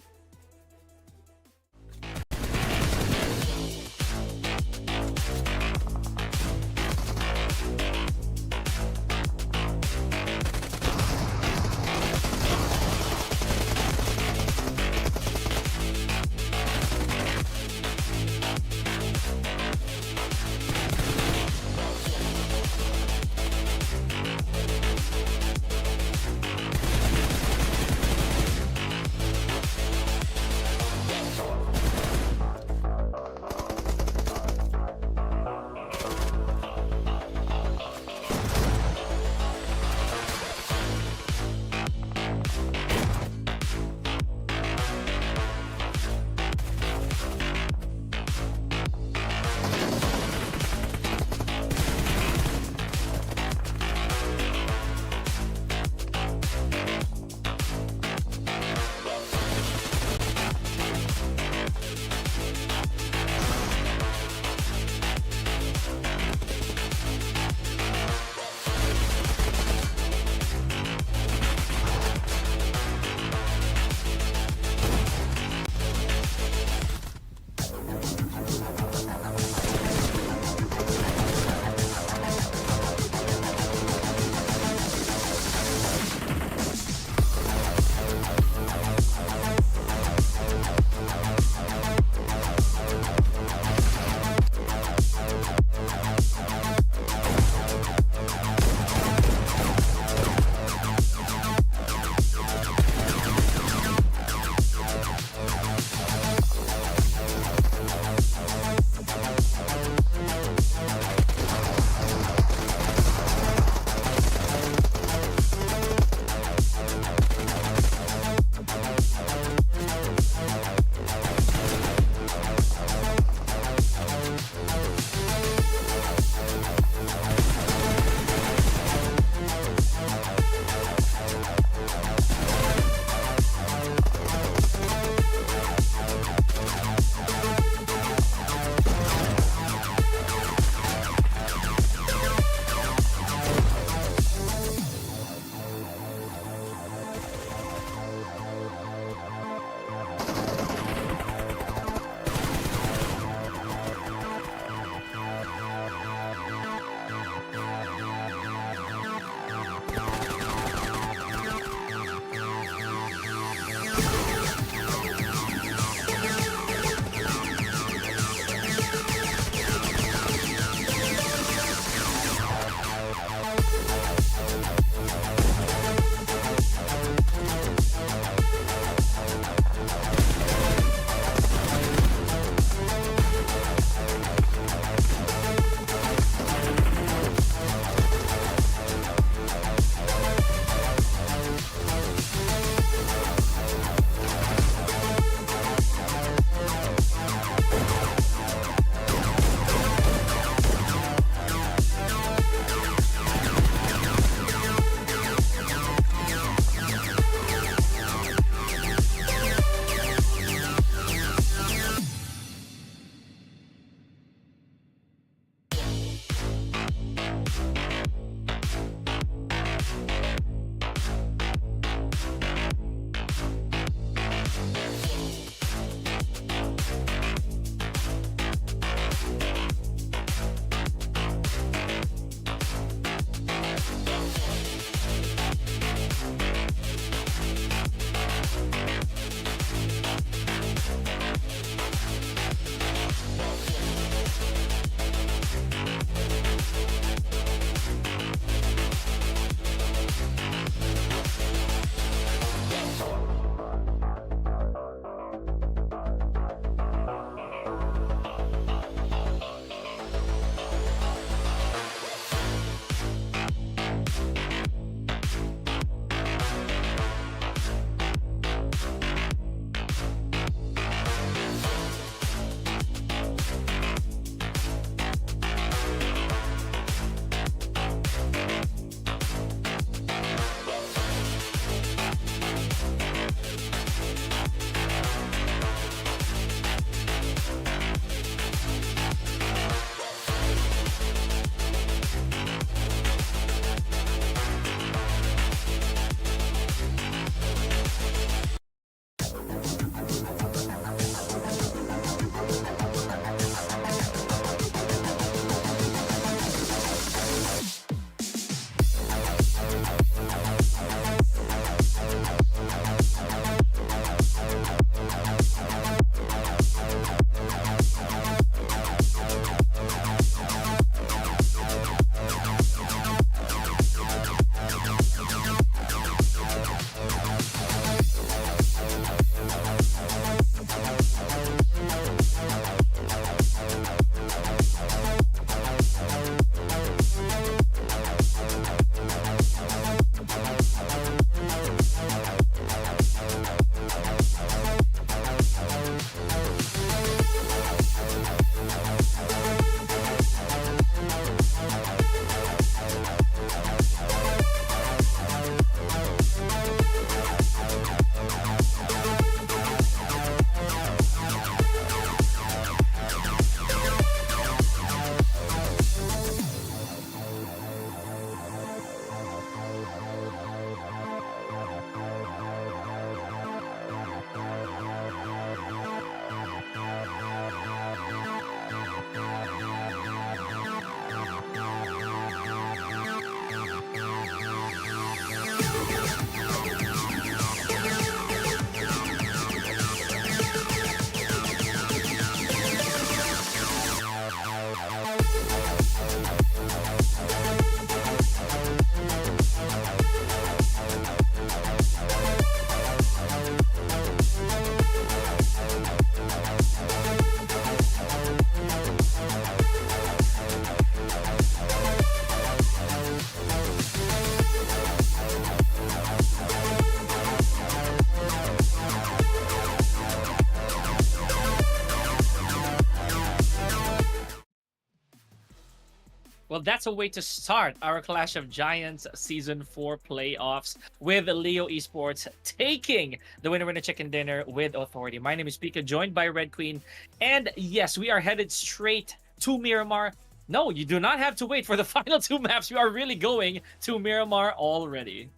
Well, that's a way to start our Clash of Giants Season 4 playoffs with Leo Esports taking the winner chicken dinner with authority. My name is Pika, joined by Red Queen. And yes, we are headed straight to Miramar. No, you do not have to wait for the final 2 maps. We are really going to Miramar already.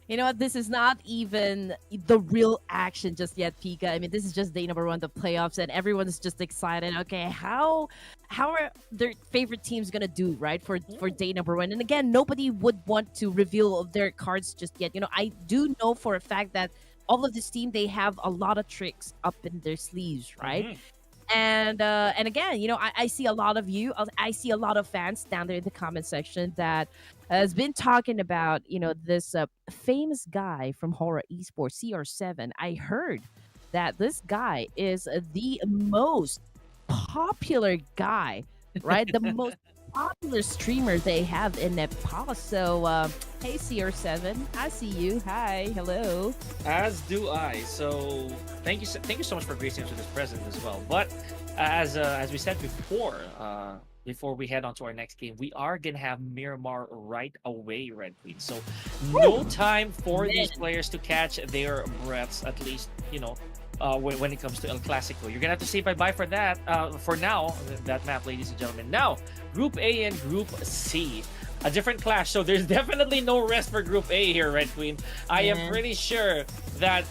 You know what? This is not even the real action just yet, Pika. I mean, this is just day number 1, the playoffs, and everyone's just excited. Okay, how are their favorite teams gonna do, right? For day number 1. And again, nobody would want to reveal their cards just yet. You know, I do know for a fact that all of this team, they have a lot of tricks up in their sleeves, right? Mhm. And again, you know, I see a lot of you, I see a lot of fans down there in the comment section that has been talking about, you know, this famous guy from HORAA Esports, CR7. I heard that this guy is the most popular guy, right? The most popular streamer they have in Nepal. So, hey CR7, I see you. Hi, hello. As do I. So thank you so much for gracing us with this present as well. But as we said before we head on to our next game, we are gonna have Miramar right away, Red Queen. So no time for these players to catch their breaths. At least when it comes to El Clasico, you're gonna have to say bye-bye for that. For now, that map, ladies and gentlemen. Now, Group A and Group C. A different clash, so there's definitely no rest for Group A here, Red Queen. I am pretty sure that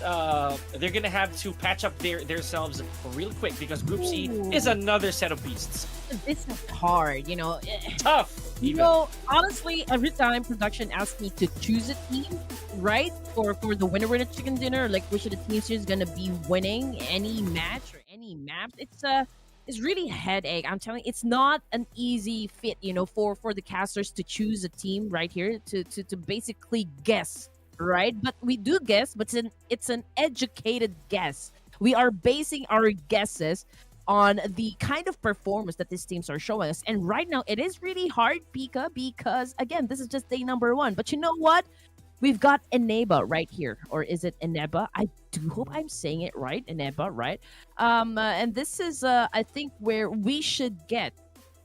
they're gonna have to patch up themselves real quick because Group C is another set of beasts. This is hard, you know. Tough. You know, honestly, every time production asks me to choose a team, right, for the winner chicken dinner, like which of the teams is gonna be winning any match or any map, it's really a headache. I'm telling you, it's not an easy fit, you know, for the casters to choose a team right here to basically guess, right? But we do guess, but it's an educated guess. We are basing our guesses on the kind of performance that these teams are showing us. And right now, it is really hard, Pika, because again, this is just day number 1. But you know what? We've got Eneba right here, or is it Eneba? I do hope I'm saying it right, Eneba, right? And this is, I think, where we should get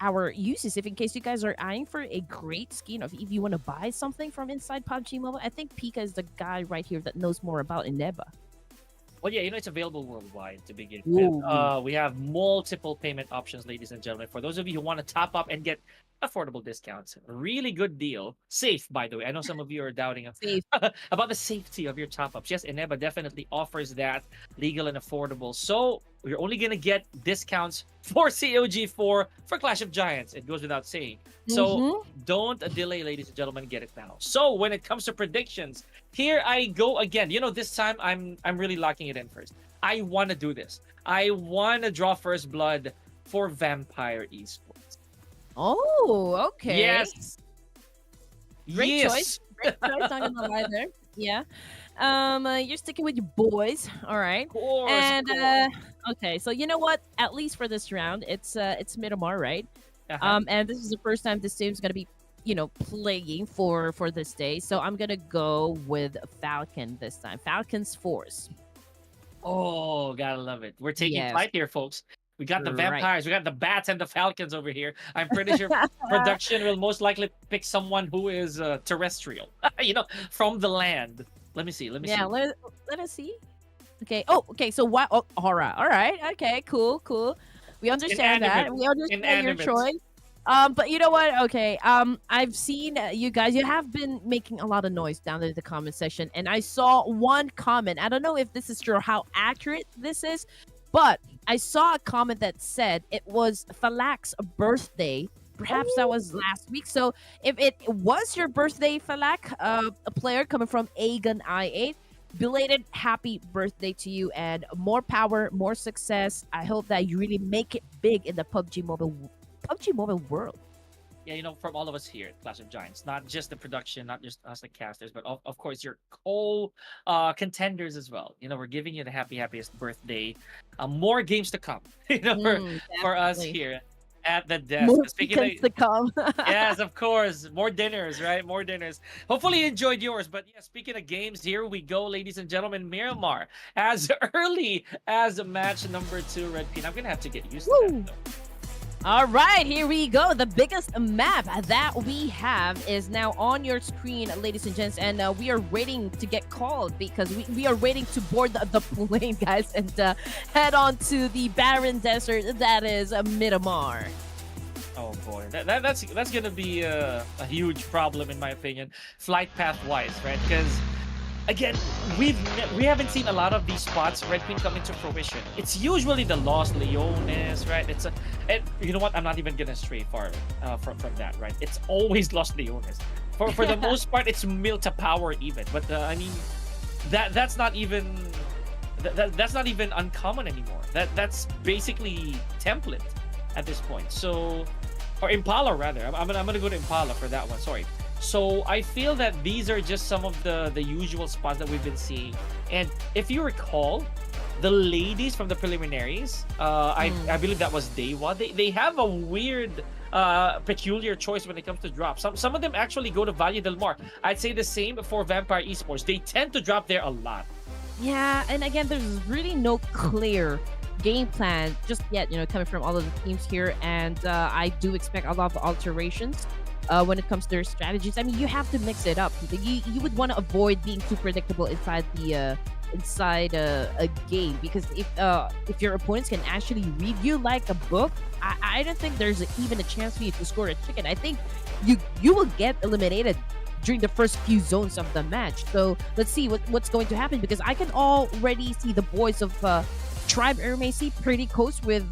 our uses. If in case you guys are eyeing for a great skin, of if you want to buy something from inside PUBG Mobile, I think Pika is the guy right here that knows more about Eneba. Well, yeah, it's available worldwide to begin with. We have multiple payment options, ladies and gentlemen. For those of you who want to top up and get affordable discounts, really good deal. Safe, by the way. I know some of you are doubting about the safety of your top-ups. Yes, Eneba definitely offers that, legal and affordable. So you're only going to get discounts for COG4 for Clash of Giants. It goes without saying. So don't delay, ladies and gentlemen. Get it now. So when it comes to predictions, here I go again. You know, this time I'm really locking it in first. I want to do this. I want to draw first blood for Vampire Esports. Oh, okay. Yes. Great choice. Great choice. Not gonna lie there. Yeah. You're sticking with your boys. All right. Course, and okay, so you know what? At least for this round, it's Miramar, right? And this is the first time this team's gonna be, you know, playing for this day. So I'm gonna go with Falcon this time. Falcon's Force. Oh, gotta love it. We're taking flight here, folks. We got the vampires, we got the bats and the falcons over here. I'm pretty sure production will most likely pick someone who is terrestrial, from the land. Let me see. Yeah, let us see. Okay. Oh, okay. So what? Oh, HORAA. All right. Okay. Cool. We understand that. We understand your choice. But you know what? Okay. I've seen you guys. You have been making a lot of noise down there in the comment section, and I saw one comment. I don't know if this is true or how accurate this is, but I saw a comment that said it was Falak's birthday. Perhaps that was last week. So if it was your birthday, Falak, a player coming from Aegon I8, belated happy birthday to you, and more power, more success. I hope that you really make it big in the PUBG Mobile world. Yeah, from all of us here at Clash of Giants, not just the production, not just us the casters, but of course your contenders as well. We're giving you the happiest birthday. More games to come, for us here at the desk. More games to come. Yes, of course. More dinners, right? More dinners. Hopefully you enjoyed yours. But yeah, speaking of games, here we go, ladies and gentlemen. Miramar, as early as match number 2, Red Queen. I'm going to have to get used to that, though. All right, here we go. The biggest map that we have is now on your screen, ladies and gents, and we are waiting to get called because we are waiting to board the plane, guys, and head on to the barren desert that is Miramar. Oh boy, that's gonna be a huge problem in my opinion, flight path wise, right? Because again, we haven't seen a lot of these spots Red Queen come into fruition. It's usually the Lost Leones, right? And you know what? I'm not even gonna stray far from that, right? It's always Lost Leones. For the most part, it's Milta Power even. But I mean, that's not even that's not even uncommon anymore. That's basically template at this point. So, or Impala rather. I'm gonna go to Impala for that one. Sorry. So I feel that these are just some of the usual spots that we've been seeing. And if you recall, the ladies from the preliminaries, I believe that was Dewa. They have a weird, peculiar choice when it comes to drops. Some of them actually go to Valle del Mar. I'd say the same for Vampire Esports. They tend to drop there a lot. Yeah, and again, there's really no clear game plan just yet, coming from all of the teams here. And I do expect a lot of alterations when it comes to their strategies. I mean, you have to mix it up. You would want to avoid being too predictable inside a game, because if your opponents can actually read you like a book, I don't think there's even a chance for you to score a chicken. I think you will get eliminated during the first few zones of the match. So let's see what's going to happen, because I can already see the boys of Tribe RMAC pretty close with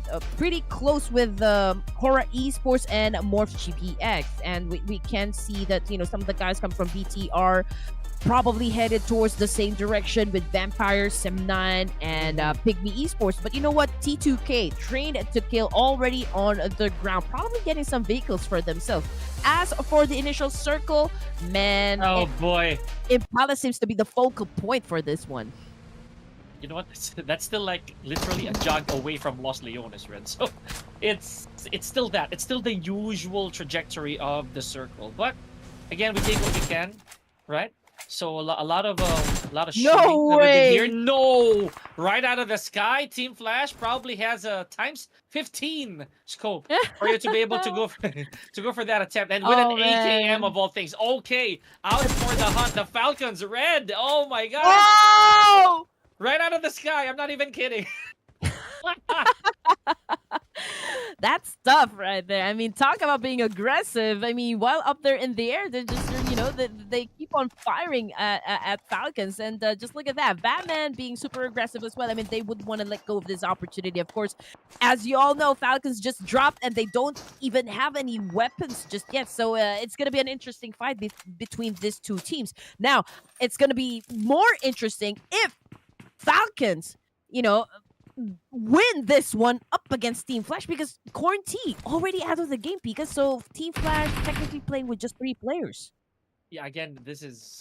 HORAA Esports and MORPH GPX, and we can see that some of the guys come from BTR probably headed towards the same direction with Vampire, Sim9, and Pygmy Esports. But you know what? T2K, trained to kill, already on the ground, probably getting some vehicles for themselves. As for the initial circle, man, Oh boy. Impala seems to be the focal point for this one. You know what? That's still like literally a jog away from Los Leones, Red. So it's still that. It's still the usual trajectory of the circle. But again, we take what we can, right? So a lot of No way! here. No, right out of the sky. Team Flash probably has a times 15 scope for you to be able to go for that attempt, and with an AKM of all things. Okay, out for the hunt. The Falcons, Red. Oh my God! Oh! Right out of the sky. I'm not even kidding. That's tough right there. I mean, talk about being aggressive. I mean, while up there in the air, they're just, they keep on firing at Falcons. And just look at that. Batman being super aggressive as well. I mean, they would want to let go of this opportunity. Of course, as you all know, Falcons just dropped and they don't even have any weapons just yet. So it's going to be an interesting fight between these two teams. Now, it's going to be more interesting if Falcons, win this one up against Team Flash, because Corn T already out of the game, Pika. So Team Flash technically playing with just 3 players. Yeah, again, this is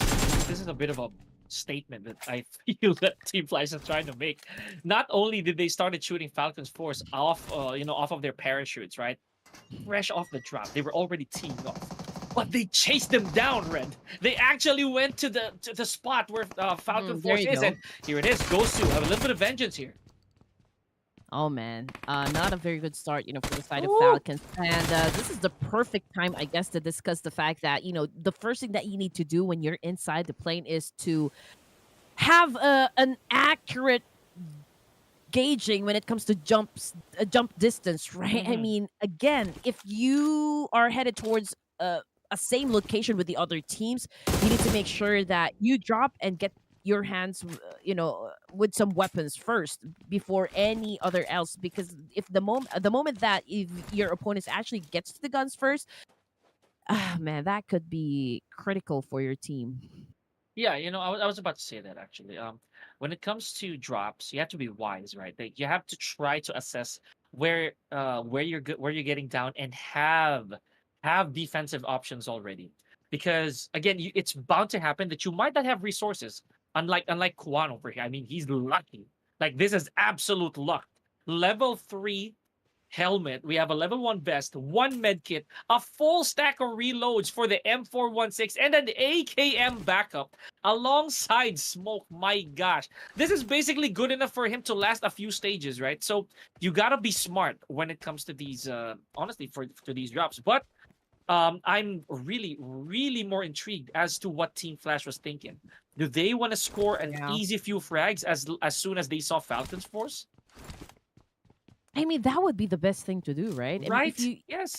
a bit of a statement that I feel that Team Flash is trying to make. Not only did they started shooting Falcon's force off, off of their parachutes, right? Fresh off the drop, they were already teamed off. But they chased them down, Red. They actually went to the spot where Falcon force is, and here it is. Gosu have a little bit of vengeance here. Oh man, not a very good start, for the side of Falcons. And this is the perfect time, I guess, to discuss the fact that, the first thing that you need to do when you're inside the plane is to have an accurate gauging when it comes to jump distance, right? I mean, again, if you are headed towards a same location with the other teams, you need to make sure that you drop and get your hands, with some weapons first before any other else. Because if the moment that if your opponent actually gets to the guns first, man, that could be critical for your team. Yeah, I was about to say that actually. When it comes to drops, you have to be wise, right? Like you have to try to assess where you're where you're getting down, and have defensive options already. Because again, it's bound to happen that you might not have resources. Unlike Kuan over here. I mean, he's lucky. Like this is absolute luck. Level 3 helmet. We have a level 1 vest, 1 med kit, a full stack of reloads for the M416, and an AKM backup alongside smoke. My gosh. This is basically good enough for him to last a few stages, right? So you gotta be smart when it comes to these, honestly, for these drops. But I'm really more intrigued as to what Team Flash was thinking. Do they want to score an Yeah. easy few frags as soon as they saw Falcon's force? I mean, that would be the best thing to do, right? I mean, Right? if you Yes.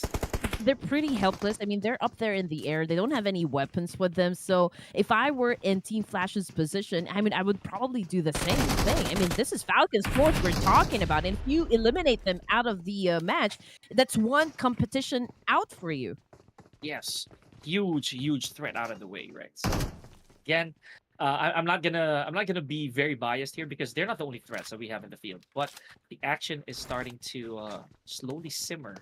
they're pretty helpless. I mean, they're up there in the air. They don't have any weapons with them. So if I were in Team Flash's position, I mean, I would probably do the same thing. I mean, this is Falcon's force we're talking about. And if you eliminate them out of the match, that's one competition out for you. Yes. Huge threat out of the way, right? So again, I'm not gonna be very biased here because they're not the only threats that we have in the field, but the action is starting to slowly simmer.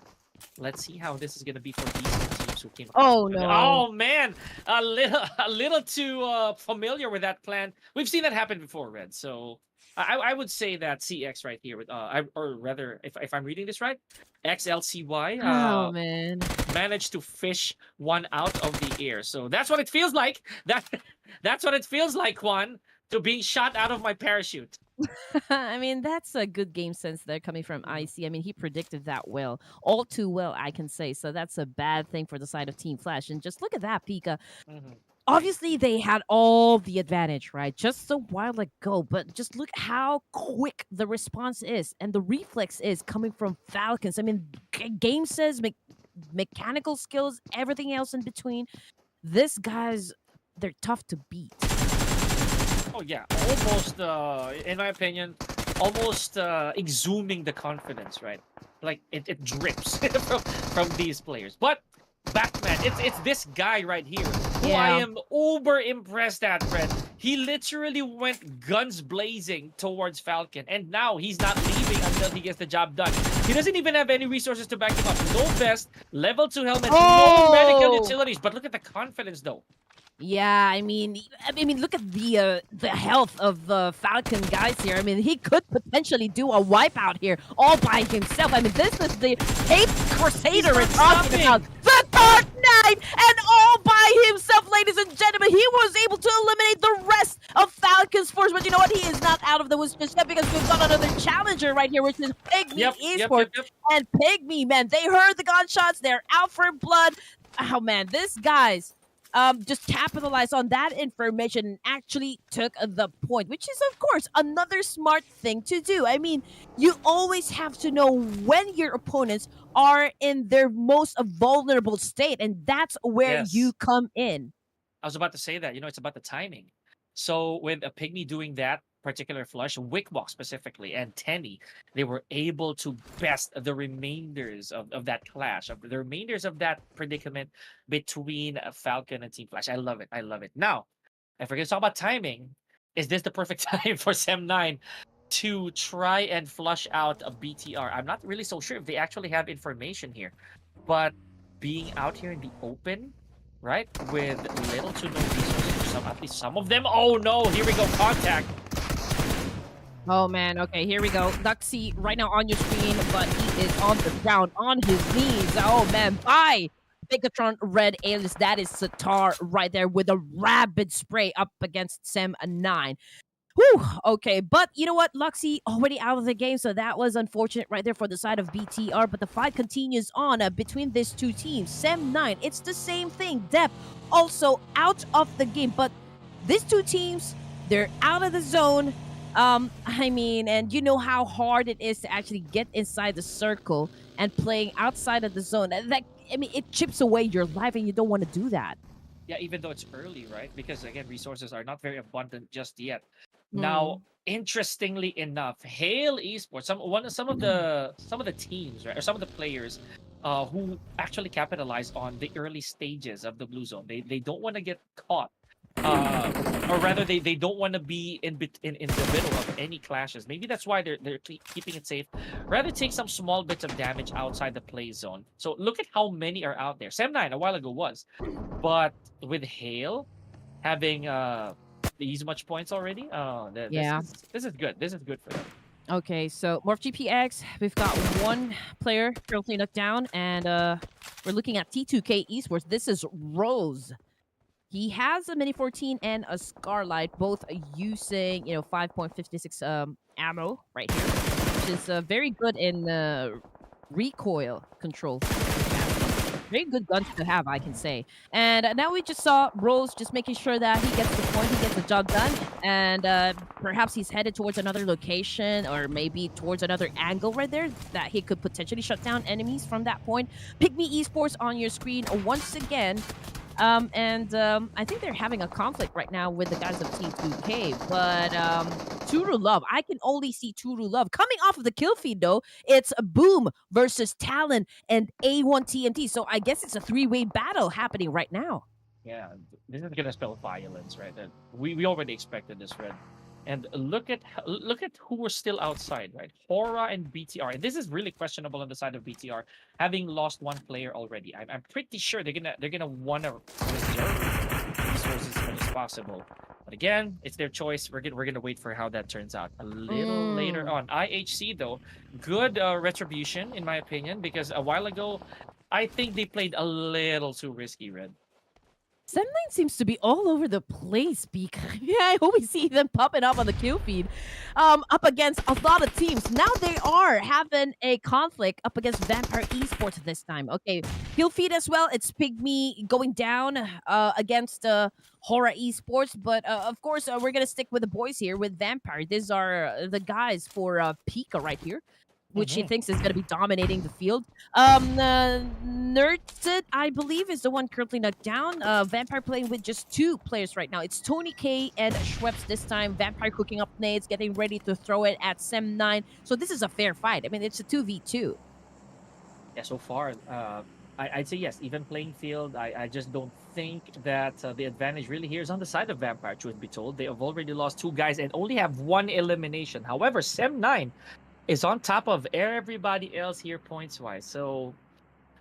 Let's see how this is gonna be for these teams who came. Oh no! Oh man, a little too familiar with that plan. We've seen that happen before, Red. So I would say that CX right here with or rather, if I'm reading this right, XLCY Oh man! managed to fish one out of the air. So that's what it feels like. That's what it feels like, Juan, to being shot out of my parachute. I mean, that's a good game sense there coming from IC. I mean, he predicted that well, all too well, I can say. So that's a bad thing for the side of Team Flash. And just look at that, Pika. Mhm. Obviously, they had all the advantage, right? Just a while ago, but just look how quick the response is and the reflex is coming from Falcons. I mean, game says mechanical skills, everything else in between. This guys, they're tough to beat. Oh yeah, almost. In my opinion, almost exhuming the confidence, right? Like it drips from these players. But Batman, it's this guy right here who I Yeah. am uber impressed at, Fred. He literally went guns blazing towards Falcon, and now he's not leaving until he gets the job done. He doesn't even have any resources to back him up. No vest, level 2 helmet, no medical utilities. But look at the confidence, though. Yeah, I mean, look at the health of the Falcon guys here. I mean, he could potentially do a wipeout here all by himself. I mean, this is the Cape Crusader we're talking about. The Dark Knight, and all by himself, ladies and gentlemen. He was able to eliminate the rest of Falcon's force. But you know what? He is not out of the woods just yet because we've got another challenger right here, which is Pygmy Esports. And Pygmy, man, they heard the gunshots. They're out for blood. Oh, man, this guy's just capitalized on that information and actually took the point, which is, of course, another smart thing to do. I mean, you always have to know when your opponents are in their most vulnerable state, and that's where you come in. I was about to say that. It's about the timing. So with a Pygmy doing that particular flush, Wickwalk specifically, and Tenny, they were able to best the remainders of that clash, of the remainders of that predicament between Falcon and Team Flash. I love it. I love it. Now, if we're going to talk about timing, is this the perfect time for Sem9 to try and flush out a BTR? I'm not really so sure if they actually have information here, but being out here in the open, right, with little to no resources, at least some of them. Oh no, here we go, contact. Oh man, okay, here we go. Duxie right now on your screen, but he is on the ground, on his knees. Oh man, bye! BIGETRON Red Alias, that is Satar right there with a rapid spray up against Sem9. Whew, okay, but you know what? Luxie already out of the game, so that was unfortunate right there for the side of BTR, but the fight continues on between these two teams. Sem9, it's the same thing. Dep also out of the game, but these two teams, they're out of the zone. I mean, and you know how hard it is to actually get inside the circle and playing outside of the zone. It chips away your life, and you don't want to do that. Yeah, even though it's early, right? Because again, resources are not very abundant just yet. Now, interestingly enough, Hail Esports, some of the teams, right, or some of the players, who actually capitalize on the early stages of the blue zone. They don't want to get caught. Or rather, they don't want to be in the middle of any clashes. Maybe that's why they're keeping it safe. Rather take some small bits of damage outside the play zone. So look at how many are out there. Sem9 a while ago was, but with Hail having these much points already, this is good. This is good for them. Okay, so Morph GPX, we've got one player currently knocked down, and we're looking at T2K Esports. This is Rose. He has a Mini 14 and a Scarlight, both using 5.56 ammo right here, which is very good in recoil control. Very good guns to have, I can say. And now we just saw Rose just making sure that he gets the point, he gets the job done, and perhaps he's headed towards another location or maybe towards another angle right there that he could potentially shut down enemies from that point. Pygmy Esports on your screen once again. I think they're having a conflict right now with the guys of Team 2K. But Turu Love, I can only see Turu Love coming off of the kill feed though. It's Boom versus Talon and A1 TNT. So I guess it's a three-way battle happening right now. Yeah, this is gonna spell violence, right? And we already expected this, Red. And look at who were still outside, right? HORAA and BTR. And this is really questionable on the side of BTR, having lost one player already. I'm pretty sure they're gonna wanna reserve resources as much as possible. But again, it's their choice. We're gonna wait for how that turns out a little later on. IHC though, good retribution in my opinion, because a while ago, I think they played a little too risky, Red. Sem9 seems to be all over the place because I always see them popping up on the kill feed up against a lot of teams. Now they are having a conflict up against Vampire Esports this time. Okay, kill feed as well. It's Pygmy going down against HORAA Esports. But of course, we're going to stick with the boys here with Vampire. These are the guys for Pika right here, which he thinks is going to be dominating the field. Nerdsit, I believe, is the one currently knocked down. Vampire playing with just two players right now. It's Tony K and Schweppes this time. Vampire cooking up nades, getting ready to throw it at Sem9. So this is a fair fight. I mean, it's a 2v2. Yeah, so far, I'd say yes, even playing field. I just don't think that the advantage really here is on the side of Vampire, truth be told. They have already lost two guys and only have one elimination. However, Sem9 is on top of everybody else here points-wise. So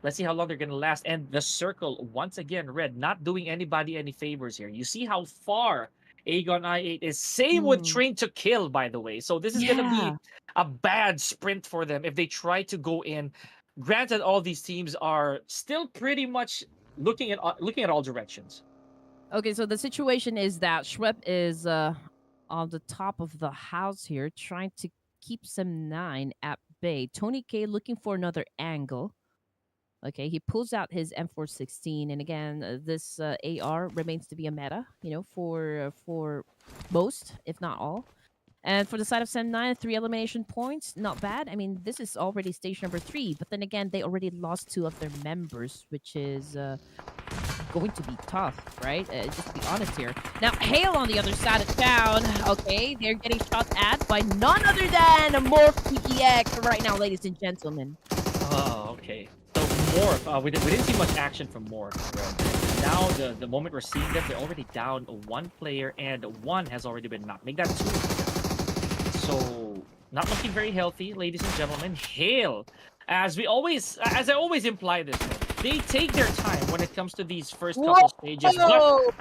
let's see how long they're going to last. And the circle, once again, Red, not doing anybody any favors here. You see how far Aegon I8 is. Same with Train to Kill, by the way. So this is going to be a bad sprint for them if they try to go in. Granted, all these teams are still pretty much looking at all directions. Okay, so the situation is that Schwepp is on the top of the house here, trying to keep Sem9 at bay. Tony K looking for another angle. Okay, he pulls out his M416, and again, this AR remains to be a meta, for most, if not all. And for the side of Sem9, 3 elimination points, not bad. I mean, this is already stage number 3, but then again, they already lost 2 of their members, which is going to be tough, right? Just to be honest here. Now, Hale on the other side of town. Okay, they're getting shot at by none other than MORPH PPX right now, ladies and gentlemen. Oh, okay. So MORPH, we didn't see much action from MORPH. Right? Now, the moment we're seeing them, they're already down 1 player, and 1 has already been knocked. Make that 2. So, not looking very healthy, ladies and gentlemen. Hale, as I always imply this, they take their time when it comes to these first couple stages. But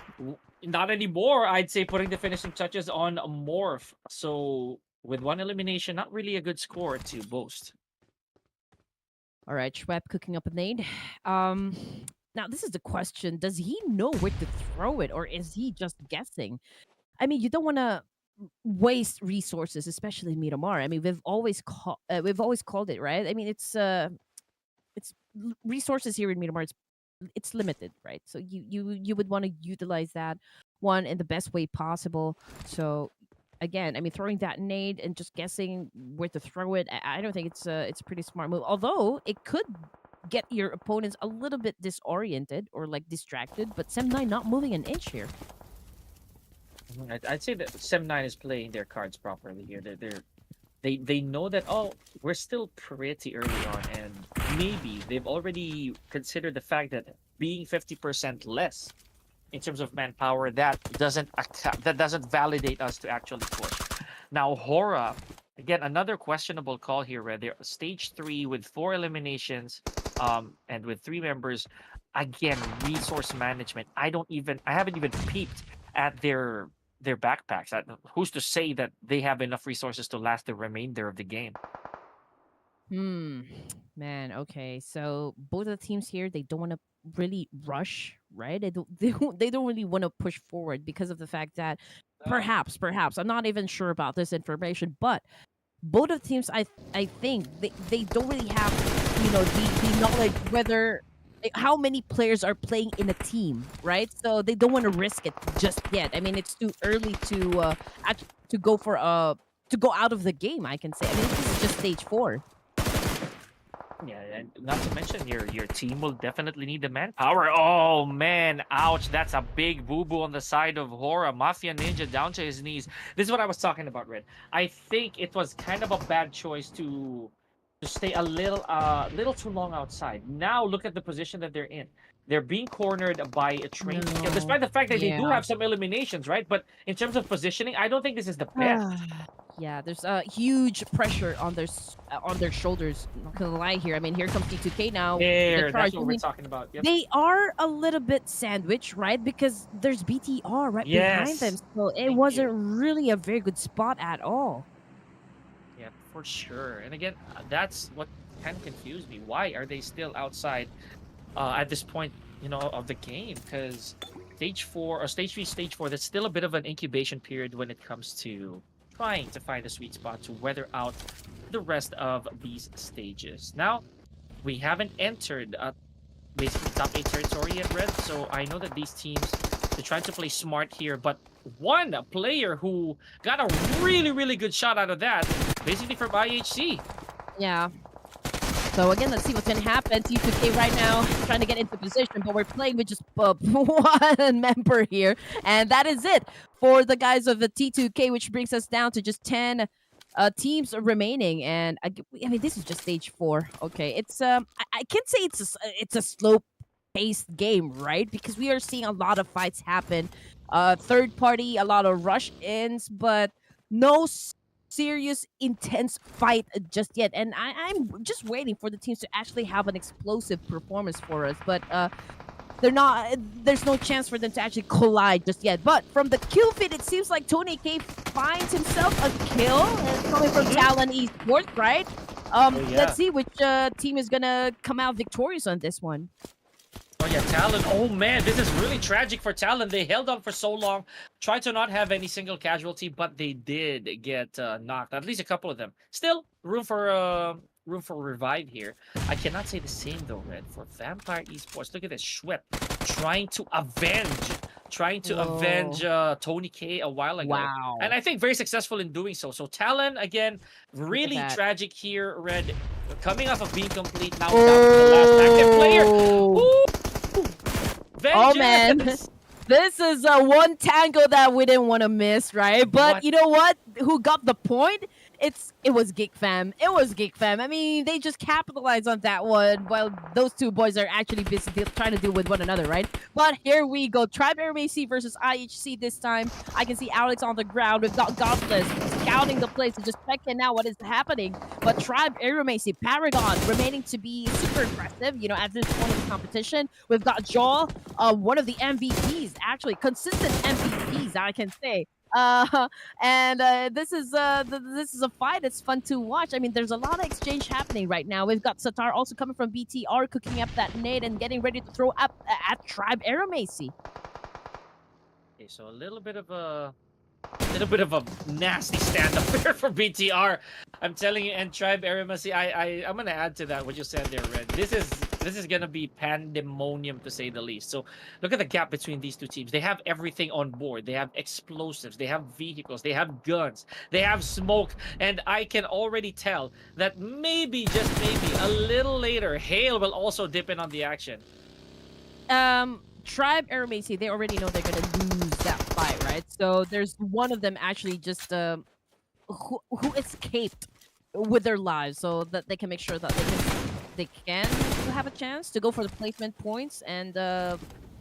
not anymore. I'd say putting the finishing touches on MORPH. So, with 1 elimination, not really a good score to boast. All right, Schwepp cooking up a nade. Now, this is the question. Does he know where to throw it, or is he just guessing? I mean, you don't want to waste resources, especially Miramar. I mean, we've always called it, right? I mean, it's resources here in Miramar. It's limited, right? So you would want to utilize that one in the best way possible. So again, I mean, throwing that nade and just guessing where to throw it, I don't think it's a pretty smart move. Although it could get your opponents a little bit disoriented or like distracted, but Sem9 not moving an inch here. I'd say that Sem9 is playing their cards properly here. They know that, oh, we're still pretty early on, and maybe they've already considered the fact that being 50% less in terms of manpower, that doesn't validate us to actually push. Now HORAA, again, another questionable call here, where they're stage 3 with 4 eliminations, and with 3 members. Again, resource management. I haven't even peeped at their their backpacks. Who's to say that they have enough resources to last the remainder of the game? Hmm. Man, okay. So both of the teams here, they don't want to really rush, right? They don't really want to push forward because of the fact that No. perhaps I'm not even sure about this information, but both of the teams I think they don't really have, the knowledge whether how many players are playing in a team, right? So they don't want to risk it just yet. I mean, it's too early to go for to go out of the game, I can say. I mean, this is just stage 4. Yeah, and not to mention your team will definitely need the manpower. Oh man, ouch! That's a big boo boo on the side of HORAA. Mafia Ninja down to his knees. This is what I was talking about, Red. I think it was kind of a bad choice to stay a little too long outside. Now look at the position that they're in. They're being cornered by a train. No. Despite the fact that they do Yeah. have some eliminations, right? But in terms of positioning, I don't think this is the best. Yeah, there's a huge pressure on their shoulders. Not gonna lie here. I mean, here comes T2K now. The There, charge. that's what we're talking about. Yep. They are a little bit sandwiched, right? Because there's BTR right behind them, Yes. so it Thank wasn't you. really a very good spot at all. Yeah, for sure. And again, that's what kind of confused me. Why are they still outside at this point, of the game? Because stage 4 or stage 3, stage 4, there's still a bit of an incubation period when it comes to trying to find a sweet spot to weather out the rest of these stages. Now, we haven't entered basically top 8 territory yet, Red. So I know that these teams, they're trying to play smart here, but one player who got a really, really good shot out of that, basically from IHC. Yeah. So again, let's see what's gonna happen. T2K right now trying to get into position, but we're playing with just one member here, and that is it for the guys of the T2K, which brings us down to just 10 teams remaining. And I mean, this is just stage 4. Okay, it's I can't say it's a slow paced game, right? Because we are seeing a lot of fights happen, third party, a lot of rush ins, but no serious intense fight just yet. And I'm just waiting for the teams to actually have an explosive performance for us, but they're not. There's no chance for them to actually collide just yet. But from the kill feed, it seems like Tony K finds himself a kill coming from Talon Esports, right? Oh, yeah. Let's see which team is gonna come out victorious on this one. Oh yeah, Talon. Oh man, this is really tragic for Talon. They held on for so long, tried to not have any single casualty, but they did get knocked. At least a couple of them. Still, room for revive here. I cannot say the same though, Red, for Vampire Esports. Look at this, Schwep trying to avenge Tony K a while ago. Wow. And I think very successful in doing so. So Talon, again, really tragic here, Red. Coming off of being complete, now down to the last active player. Ooh! Oh man, this is one tango that we didn't want to miss, right? But you know what? Who got the point? It was Geek Fam. It was Geek Fam. I mean, they just capitalized on that one while those two boys are actually busy trying to deal with one another, right? But here we go. Tribe Aeramacy versus IHC this time. I can see Alex on the ground. We've got Godless scouting the place and just checking out what is happening. But Tribe Aeramacy, Paragon remaining to be super impressive, at this point of the competition. We've got Jaw, one of the MVPs, actually consistent MVPs, I can say. This is a fight. It's fun to watch. I mean, there's a lot of exchange happening right now. We've got Satar also coming from BTR, cooking up that nade and getting ready to throw up at Tribe Aeramacy. Okay, so a little bit of a nasty stand up there for BTR. I'm telling you, and Tribe Aeramacy, I'm gonna add to that what you said there, Red. This is gonna be pandemonium to say the least. So look at the gap between these two teams. They have everything on board. They have explosives, they have vehicles, they have guns, they have smoke, and I can already tell that maybe, just maybe, a little later, Hale will also dip in on the action. Tribe Aeramacy, they already know they're gonna lose that fight, right? So there's one of them actually just who escaped with their lives, so that they can make sure that they can have a chance to go for the placement points and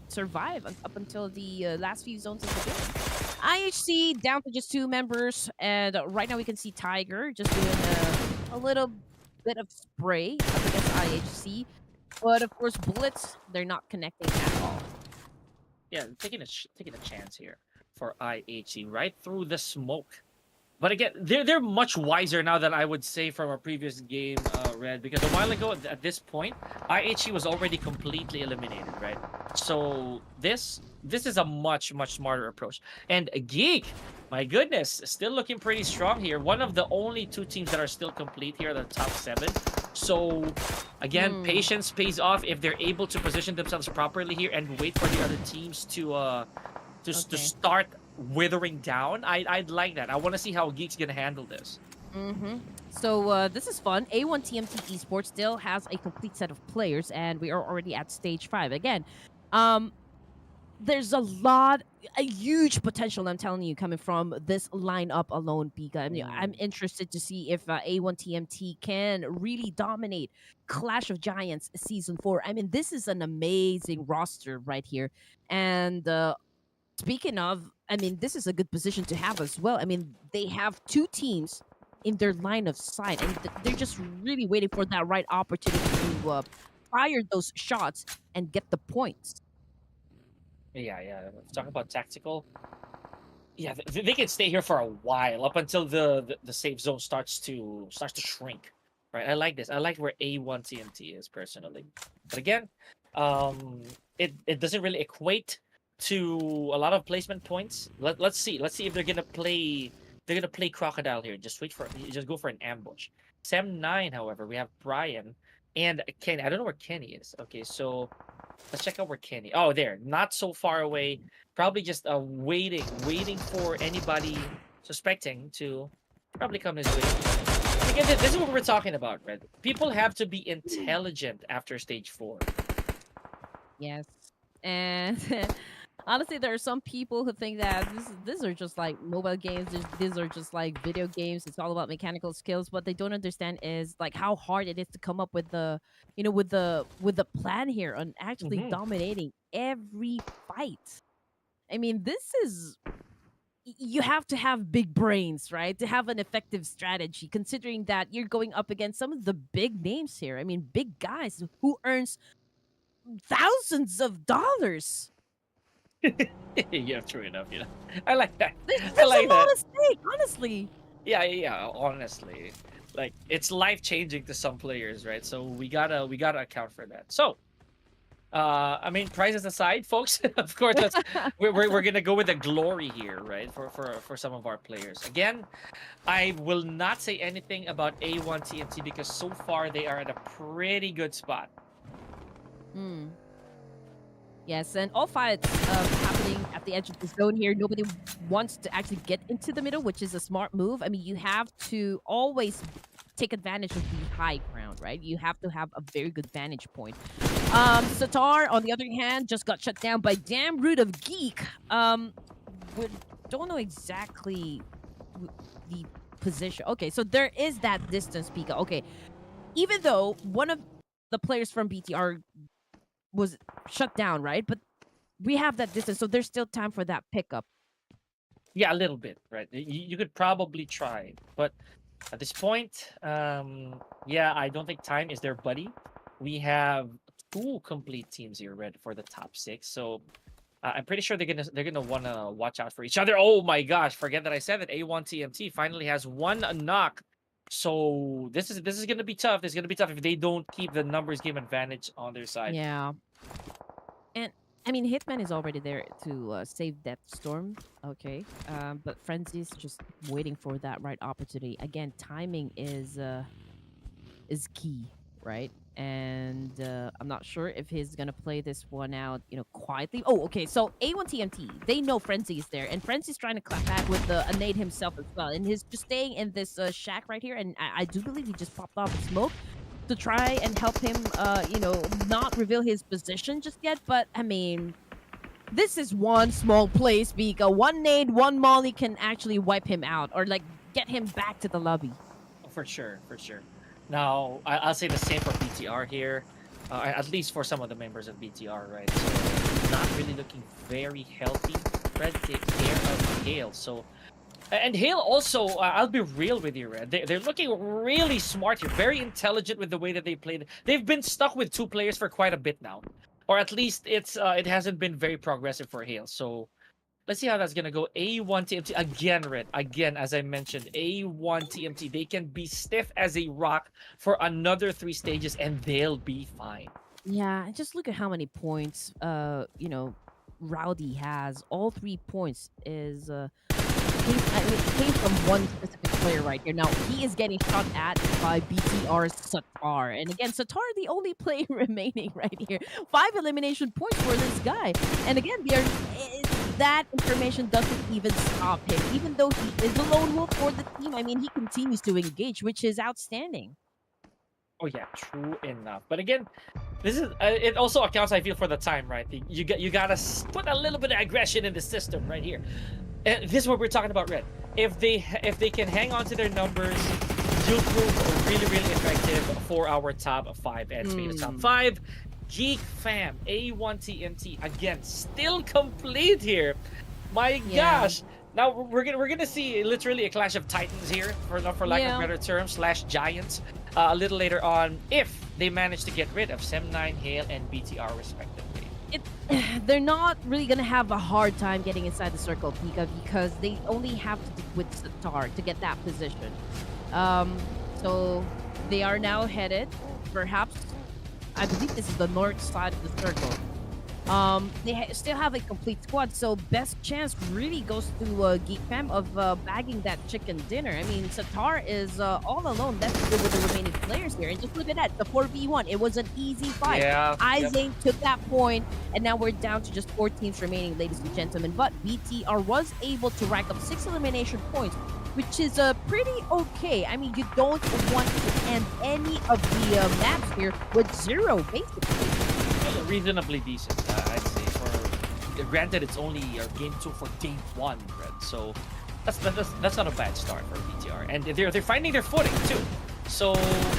survive up until the last few zones of the game. IHC down to just 2 members, and right now we can see Tiger just doing a little bit of spray up against IHC. But of course, bullets, they're not connecting at all. Yeah, taking a chance here. for IHE right through the smoke. But again, they're much wiser now than I would say from a previous game, Red, because a while ago at this point, IHE was already completely eliminated, right? So this is a much smarter approach. And Geek, my goodness, still looking pretty strong here. One of the only two teams that are still complete here, the top 7. So again, patience pays off if they're able to position themselves properly here and wait for the other teams to start withering down. I'd like that. I want to see how Geek's gonna handle this. So this is fun. A1 TMT Esports still has a complete set of players, and we are already at stage 5. Again, there's a huge potential, I'm telling you, coming from this lineup alone, Pika. I mean, I'm interested to see if A1 TMT can really dominate Clash of Giants Season 4. I mean, this is an amazing roster right here. And speaking of, I mean, this is a good position to have as well. I mean, they have 2 teams in their line of sight, and they're just really waiting for that right opportunity to fire those shots and get the points. Yeah. Let's talk about tactical. Yeah, they can stay here for a while up until the safe zone starts to shrink. Right, I like this. I like where A1 TMT is personally, but again, it doesn't really equate to a lot of placement points. Let's see if they're gonna play. They're gonna play crocodile here. Just go for an ambush. Sem 9, however, we have Brian and Kenny. I don't know where Kenny is. Okay, so let's check out where Kenny. Oh, there, not so far away. Probably just waiting for anybody suspecting to probably come his way. Again, this is what we're talking about, Red. People have to be intelligent after stage 4. Yes, and honestly, there are some people who think that these are just like mobile games. These are just like video games. It's all about mechanical skills. What they don't understand is like how hard it is to come up with the, with the plan here on actually dominating every fight. I mean, you have to have big brains, right, to have an effective strategy. Considering that you're going up against some of the big names here. I mean, big guys who earns thousands of dollars. Yeah, true enough. I like that. There's I like a lot that. at stake, honestly. Yeah. Honestly, like it's life changing to some players, right? So we gotta account for that. So, I mean, prizes aside, folks. Of course, we're gonna go with the glory here, right? For some of our players. Again, I will not say anything about A1 TMT because so far they are at a pretty good spot. Yes, and all fights happening at the edge of the zone here. Nobody wants to actually get into the middle, which is a smart move. I mean, you have to always take advantage of the high ground, right? You have to have a very good vantage point. Satar, on the other hand, just got shut down by damn root of Geek. We don't know exactly the position. Okay, so there is that distance, Pika. Okay, even though one of the players from BTR was shut down, right? But we have that distance, so there's still time for that pickup. Yeah, a little bit, right? You could probably try, but at this point, yeah, I don't think time is their buddy. We have 2 complete teams here, Red, for the top 6. So I'm pretty sure they're gonna wanna watch out for each other. Oh my gosh, forget that I said that. A1 TMT finally has 1 knock. So this is gonna be tough. This is gonna be tough if they don't keep the numbers game advantage on their side. Yeah. And I mean, Hitman is already there to save that storm. Okay. But Frenzy's just waiting for that right opportunity. Again, timing is key, right? And I'm not sure if he's gonna play this one out, quietly. Oh, okay. So A1 TMT, they know Frenzy is there, and Frenzy's trying to clap back with the nade himself as well, and he's just staying in this shack right here. And I do believe he just popped off the smoke to try and help him, not reveal his position just yet. But I mean, this is one small place. Bika, one nade, one molly can actually wipe him out or like get him back to the lobby. For sure. Now, I'll say the same for BTR here, at least for some of the members of BTR, right? So, not really looking very healthy. Red take care of Hale. So, and Hale also, I'll be real with you, Red. They're looking really smart here, very intelligent with the way that they played. They've been stuck with 2 players for quite a bit now, or at least it hasn't been very progressive for Hale. So, Let's see how that's gonna go. A1 TMT again, Red. Again, as I mentioned, A1 TMT. They can be stiff as a rock for another 3 stages, and they'll be fine. Yeah, and just look at how many points Rowdy has. All 3 points is came from one specific player right here. Now he is getting shot at by BTR's Satar. And again, Satar the only player remaining right here. 5 elimination points for this guy. And again, that information doesn't even stop him. Even though he is a lone wolf for the team, I mean, he continues to engage, which is outstanding. Oh yeah, true enough. But again, this is it also accounts, I feel, for the time, right? You gotta put a little bit of aggression in the system right here. And this is what we're talking about, Red. If they can hang on to their numbers, you'll prove really effective for our top 5. And speaking of top 5, Geek Fam A1 TMT again still complete here. My gosh. Now we're gonna see literally a clash of titans here, for lack of better term, / giants, a little later on, if they manage to get rid of Sem9, Hale, and BTR respectively. They're not really gonna have a hard time getting inside the circle, Pika, because they only have to deal with Satar to get that position. So they are now headed, perhaps, I believe this is the north side of the circle. They still have a complete squad, so best chance really goes to Geek Fam of bagging that chicken dinner. I mean, Satar is all alone left to go with the remaining players here, and just look at that, the 4v1. It was an easy fight. Izane took that point, and now we're down to just 4 teams remaining, ladies and gentlemen. But BTR was able to rack up 6 elimination points, which is pretty okay. I mean, you don't want to end any of the maps here with 0, basically. Reasonably decent, I'd say. For granted, it's only game 2 for game 1, Red. So that's not a bad start for BTR, and they're finding their footing too. So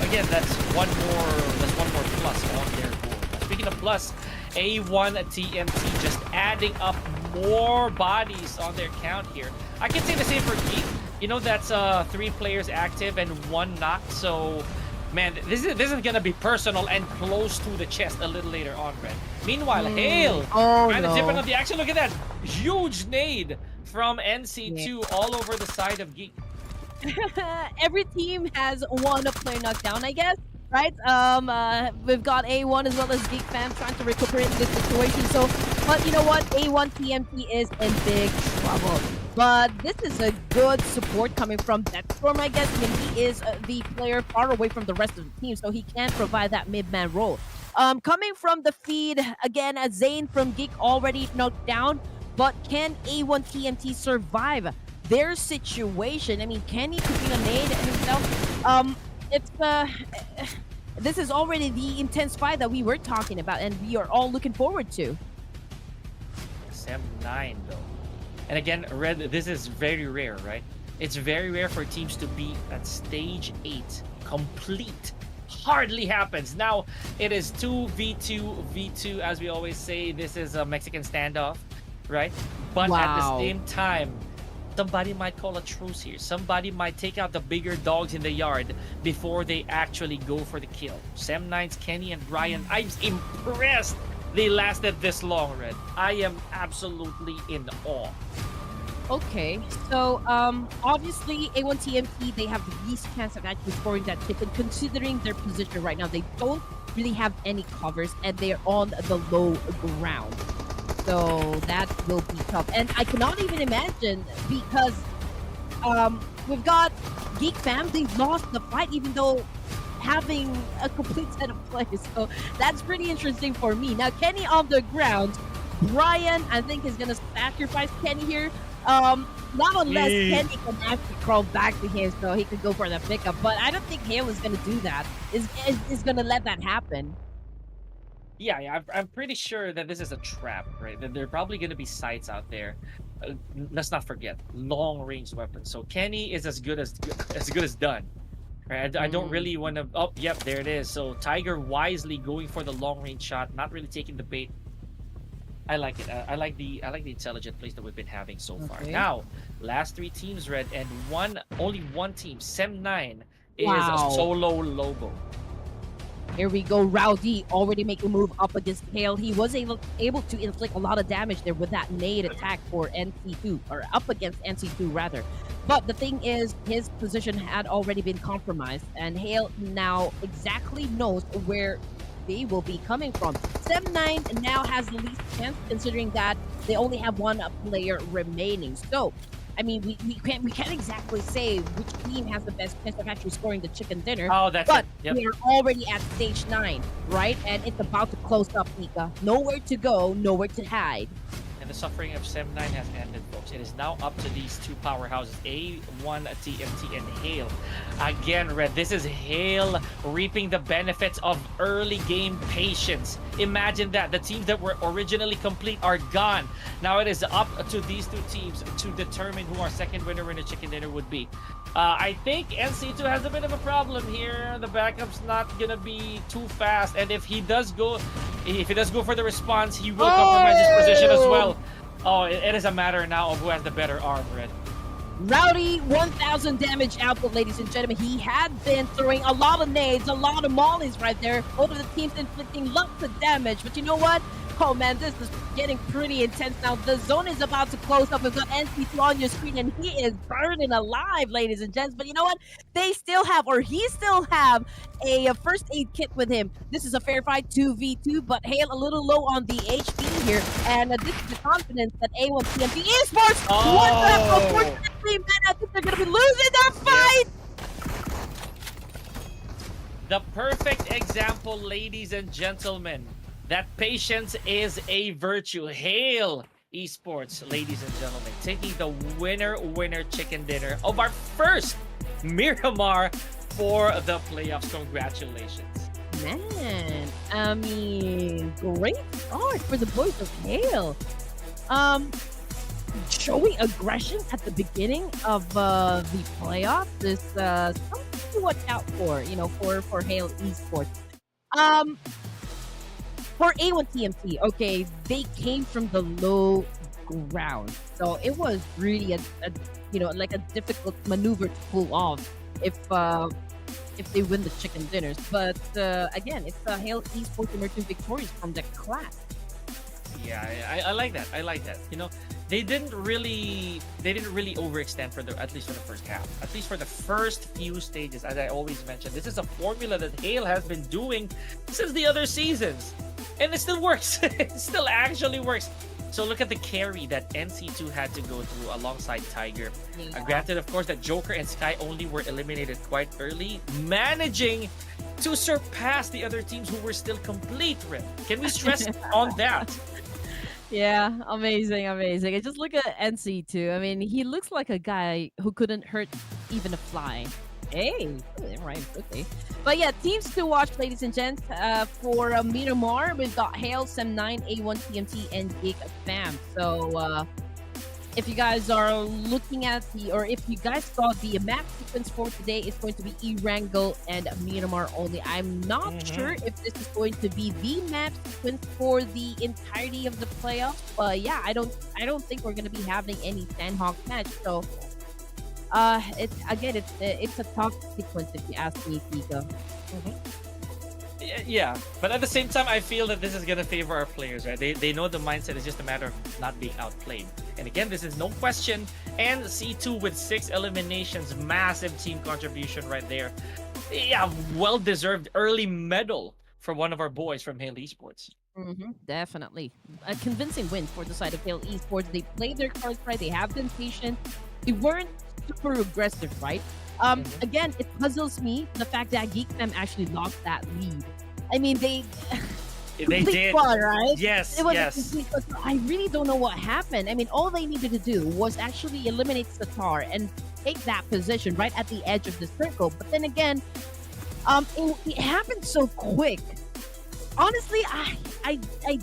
again, that's one more plus on their board. Speaking of plus, A1 TMT just adding up more bodies on their count here. I can say the same for Geek. You know, that's 3 players active and 1 knocked. So man, this is gonna be personal and close to the chest a little later on, Red. Meanwhile, Hale kind of dipping on the action. Look at that huge nade from NC2 all over the side of Geek. Every team has one player knocked down, I guess. Right? We've got A1 as well as Geek Fam trying to recuperate this situation. So, but you know what? A1 TMT is in big trouble. But this is a good support coming from BIGETRON, I guess. I mean, he is the player far away from the rest of the team, so he can provide that mid-man role. Coming from the feed, again, Zane from Geek already knocked down, but can A1 TMT survive their situation? I mean, can he cooking a nade himself? This is already the intense fight that we were talking about, and we are all looking forward to. Sem9, though. And again, Red, this is very rare, right? It's very rare for teams to be at stage 8 complete. Hardly happens. Now, it is 2v2, as we always say. This is a Mexican standoff, right? But at the same time, somebody might call a truce here. Somebody might take out the bigger dogs in the yard before they actually go for the kill. Sem9's Kenny and Brian, I'm impressed they lasted this long, Red. I am absolutely in awe. Okay, so obviously A1 TMT, they have the least chance of actually scoring that chicken considering their position right now. They don't really have any covers and they're on the low ground. So that will be tough. And I cannot even imagine because we've got Geek Fam, they lost the fight even though having a complete set of players. So that's pretty interesting for me. Now, Kenny on the ground. Brian, I think, is going to sacrifice Kenny here. Not unless Kenny can actually crawl back to him so he could go for the pickup. But I don't think Hale is going to do that. Is going to let that happen. Yeah, I'm pretty sure that this is a trap, right? That there are probably going to be sights out there. Let's not forget, long-range weapons. So Kenny is as good as done. Right? I don't really want to... Oh, yep, there it is. So Tiger wisely going for the long-range shot, not really taking the bait. I like it. I like the intelligent plays that we've been having so far. Now, last 3 teams, Red, and only one team, Sem9, is a solo logo. Here we go. Rowdy already making a move up against Hale. He was able to inflict a lot of damage there with that nade attack for NC2, or up against NC2 rather. But the thing is, his position had already been compromised, and Hale now exactly knows where they will be coming from. 7-9 now has the least chance, considering that they only have one player remaining. So, I mean, we can't exactly say which team has the best chance of actually scoring the chicken dinner. Oh, that's but it. Yep. we are already at stage 9, right? And it's about to close up, Nika. Nowhere to go, nowhere to hide. And the suffering of 7-9 has ended, folks. It is now up to these two powerhouses, A1 TMT and Hale. Again, Red, this is Hale reaping the benefits of early game patience. Imagine that. The teams that were originally complete are gone. Now it is up to these two teams to determine who our second winner in the chicken dinner would be. I think NC2 has a bit of a problem here. The backup's not gonna be too fast, and if he does go for the response, he will compromise his position as well. Oh, it is a matter now of who has the better arm, Red. Rowdy, 1,000 damage output, ladies and gentlemen. He had been throwing a lot of nades, a lot of mollies right there. Both of the teams inflicting lots of damage, but you know what? Oh man, this is getting pretty intense now. The zone is about to close up. We've got NC2 on your screen, and he is burning alive, ladies and gents. But you know what? They still have, or he still have, a first aid kit with him. This is a fair fight, 2v2, but Hale a little low on the HP here. And this is the confidence that A1 TMT Esports wants up. Unfortunately, man, I think they're going to be losing that fight. The perfect example, ladies and gentlemen, that patience is a virtue. Hale Esports, ladies and gentlemen, taking the winner chicken dinner of our first Miramar for the playoffs. Congratulations. Man, I mean, great start for the boys of Hale. Showing aggression at the beginning of the playoffs is something to watch out for, you know, for Hale Esports. For A1 TMT, okay, they came from the low ground, so it was really a you know, like a difficult maneuver to pull off if they win the chicken dinners. But again, it's Hale Esports emerging victorious from the class. Yeah, I like that. I like that. You know, they didn't really overextend for at least for the first half. At least for the first few stages, as I always mention, this is a formula that Hale has been doing since the other seasons. And it still works. It still actually works. So look at the carry that NC2 had to go through alongside Tiger. Yeah. Granted, of course, that Joker and Sky only were eliminated quite early, managing to surpass the other teams who were still complete, Red. Can we stress on that? Yeah, amazing, amazing. And just look at NC2. I mean, he looks like a guy who couldn't hurt even a fly. Hey, right, okay. But yeah, teams to watch, ladies and gents. For Miramar, we've got Hale, Sem9, A1 TMT, and Gig Fam. So if you guys are looking at or if you guys saw the map sequence for today, it's going to be ERANGEL and Miramar only. I'm not sure if this is going to be the map sequence for the entirety of the playoffs. But yeah, I don't think we're going to be having any Sandhawk match. So it's a tough sequence if you ask me, Tico. Yeah, but at the same time, I feel that this is gonna favor our players, right? They know the mindset is just a matter of not being outplayed. And again, this is no question. And C2 with 6 eliminations, massive team contribution right there. Yeah, well-deserved early medal for one of our boys from Hale Esports. Definitely. A convincing win for the side of Hale Esports. They played their cards right. They have been patient. They weren't super aggressive, right? Again, it puzzles me the fact that GeekFam actually lost that lead. I mean, they did, fun, right? Yes, it was yes. A complete fun. I really don't know what happened. I mean, all they needed to do was actually eliminate Satar and take that position right at the edge of the circle. But then again, it happened so quick. Honestly, I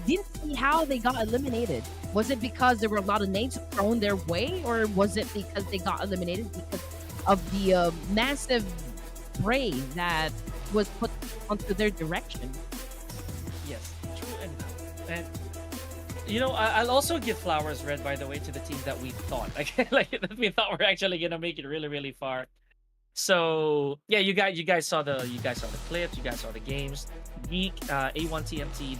didn't see how they got eliminated. Was it because there were a lot of nades thrown their way, or was it because they got eliminated because of the massive spray that was put onto their direction? Yes, true enough. And you know, I'll also give flowers, Red, by the way, to the teams that we thought that we thought were actually gonna make it really, really far. So yeah, you guys saw the clips, you guys saw the games. Geek, A1 TMT,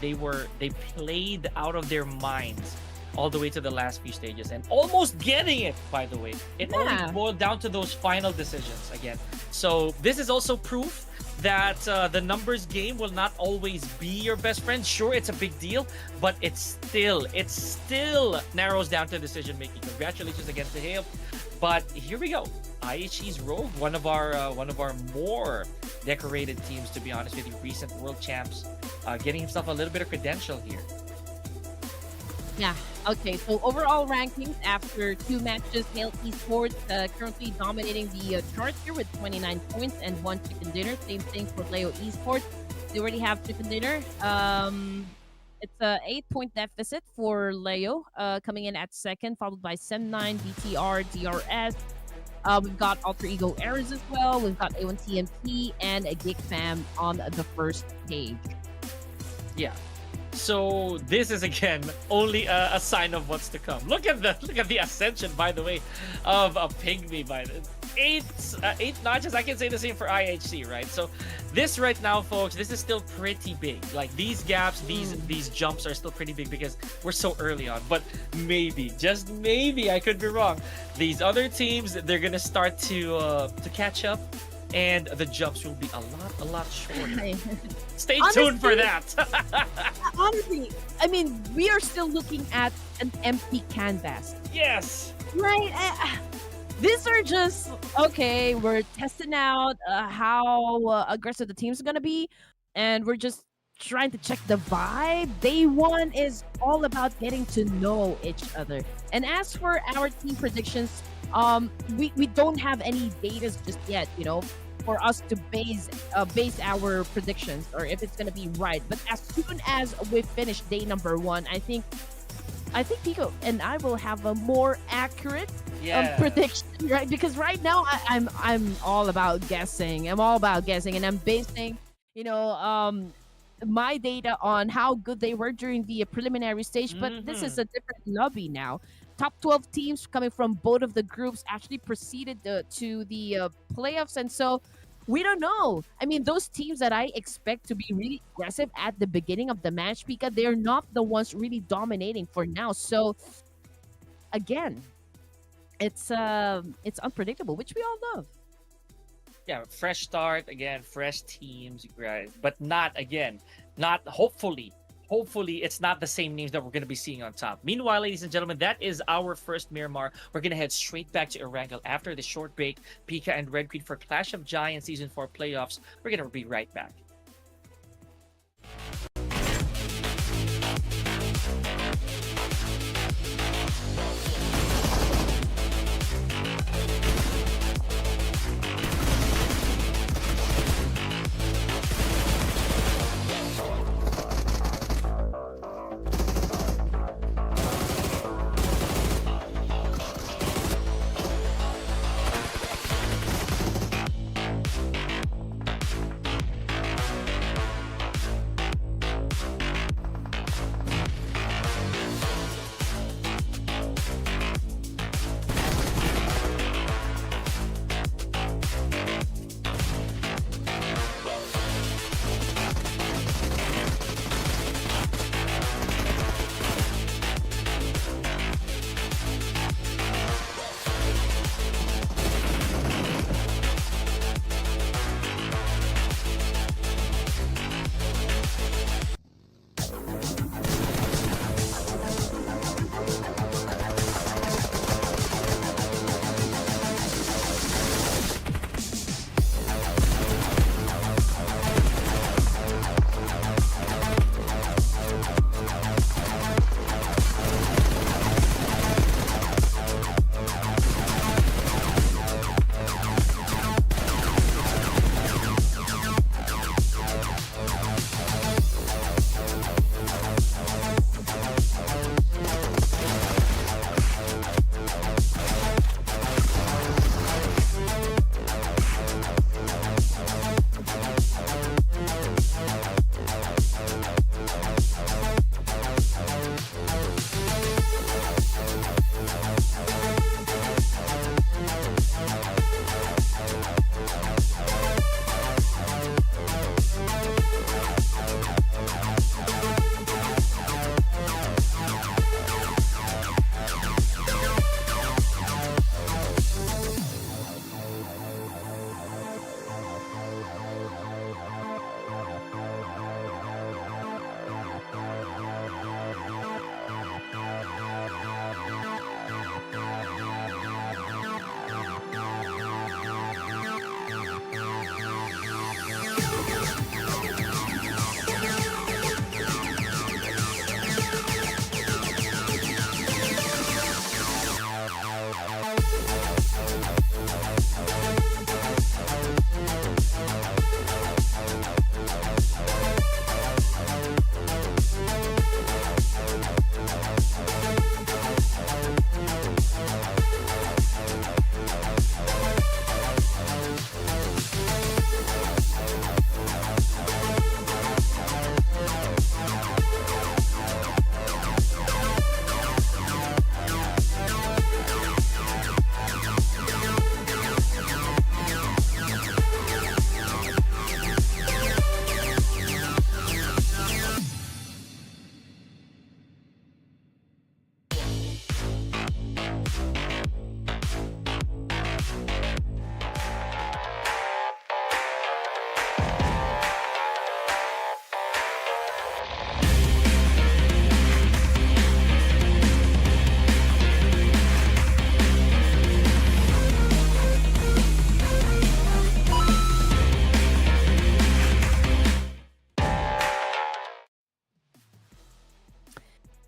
they played out of their minds all the way to the last few stages and almost getting it. By the way, it only Yeah. boiled down to those final decisions again. So this is also proof that the numbers game will not always be your best friend. Sure, it's a big deal, but it still narrows down to decision making. Congratulations again to him. But here we go. IHE's Rogue, one of our more decorated teams, to be honest with you, recent world champs, getting himself a little bit of credential here. Yeah. Okay. So overall rankings after 2 matches, Hail Esports currently dominating the chart here with 29 points and 1 chicken dinner. Same thing for Leo Esports. They already have chicken dinner. It's a 8 point deficit for Leo, coming in at second, followed by Sem9, BTR, DRS. We've got Alter Ego Errors as well. We've got A1TMT and a Geek Fam on the first page. Yeah. So this is again only a sign of what's to come. Look at the ascension, by the way, of a Pygmy by the eight notches. I can say the same for IHC, right? So this right now, folks, this is still pretty big. Like these gaps, these jumps are still pretty big because we're so early on. But maybe, just maybe, I could be wrong. These other teams, they're gonna start to catch up, and the jumps will be a lot shorter. Stay tuned for that. Honestly, I mean, we are still looking at an empty canvas. Yes. Right? These are just, okay, we're testing out how aggressive the team's going to be, and we're just trying to check the vibe. Day one is all about getting to know each other. And as for our team predictions, we don't have any data just yet, for us to base our predictions or if it's gonna be right. But as soon as we finish day number 1, I think Pico and I will have a more accurate prediction, right? Because right now I'm all about guessing. I'm all about guessing, and I'm basing my data on how good they were during the preliminary stage. But this is a different lobby now. Top 12 teams coming from both of the groups actually proceeded to the playoffs, and so we don't know. I mean, those teams that I expect to be really aggressive at the beginning of the match, because they're not the ones really dominating for now. So again, it's unpredictable, which we all love. Yeah, fresh start again, fresh teams, right? But not hopefully. Hopefully, it's not the same names that we're going to be seeing on top. Meanwhile, ladies and gentlemen, that is our first Miramar. We're going to head straight back to ERANGEL after the short break. Pika and Red Queen for Clash of Giants Season 4 playoffs. We're going to be right back.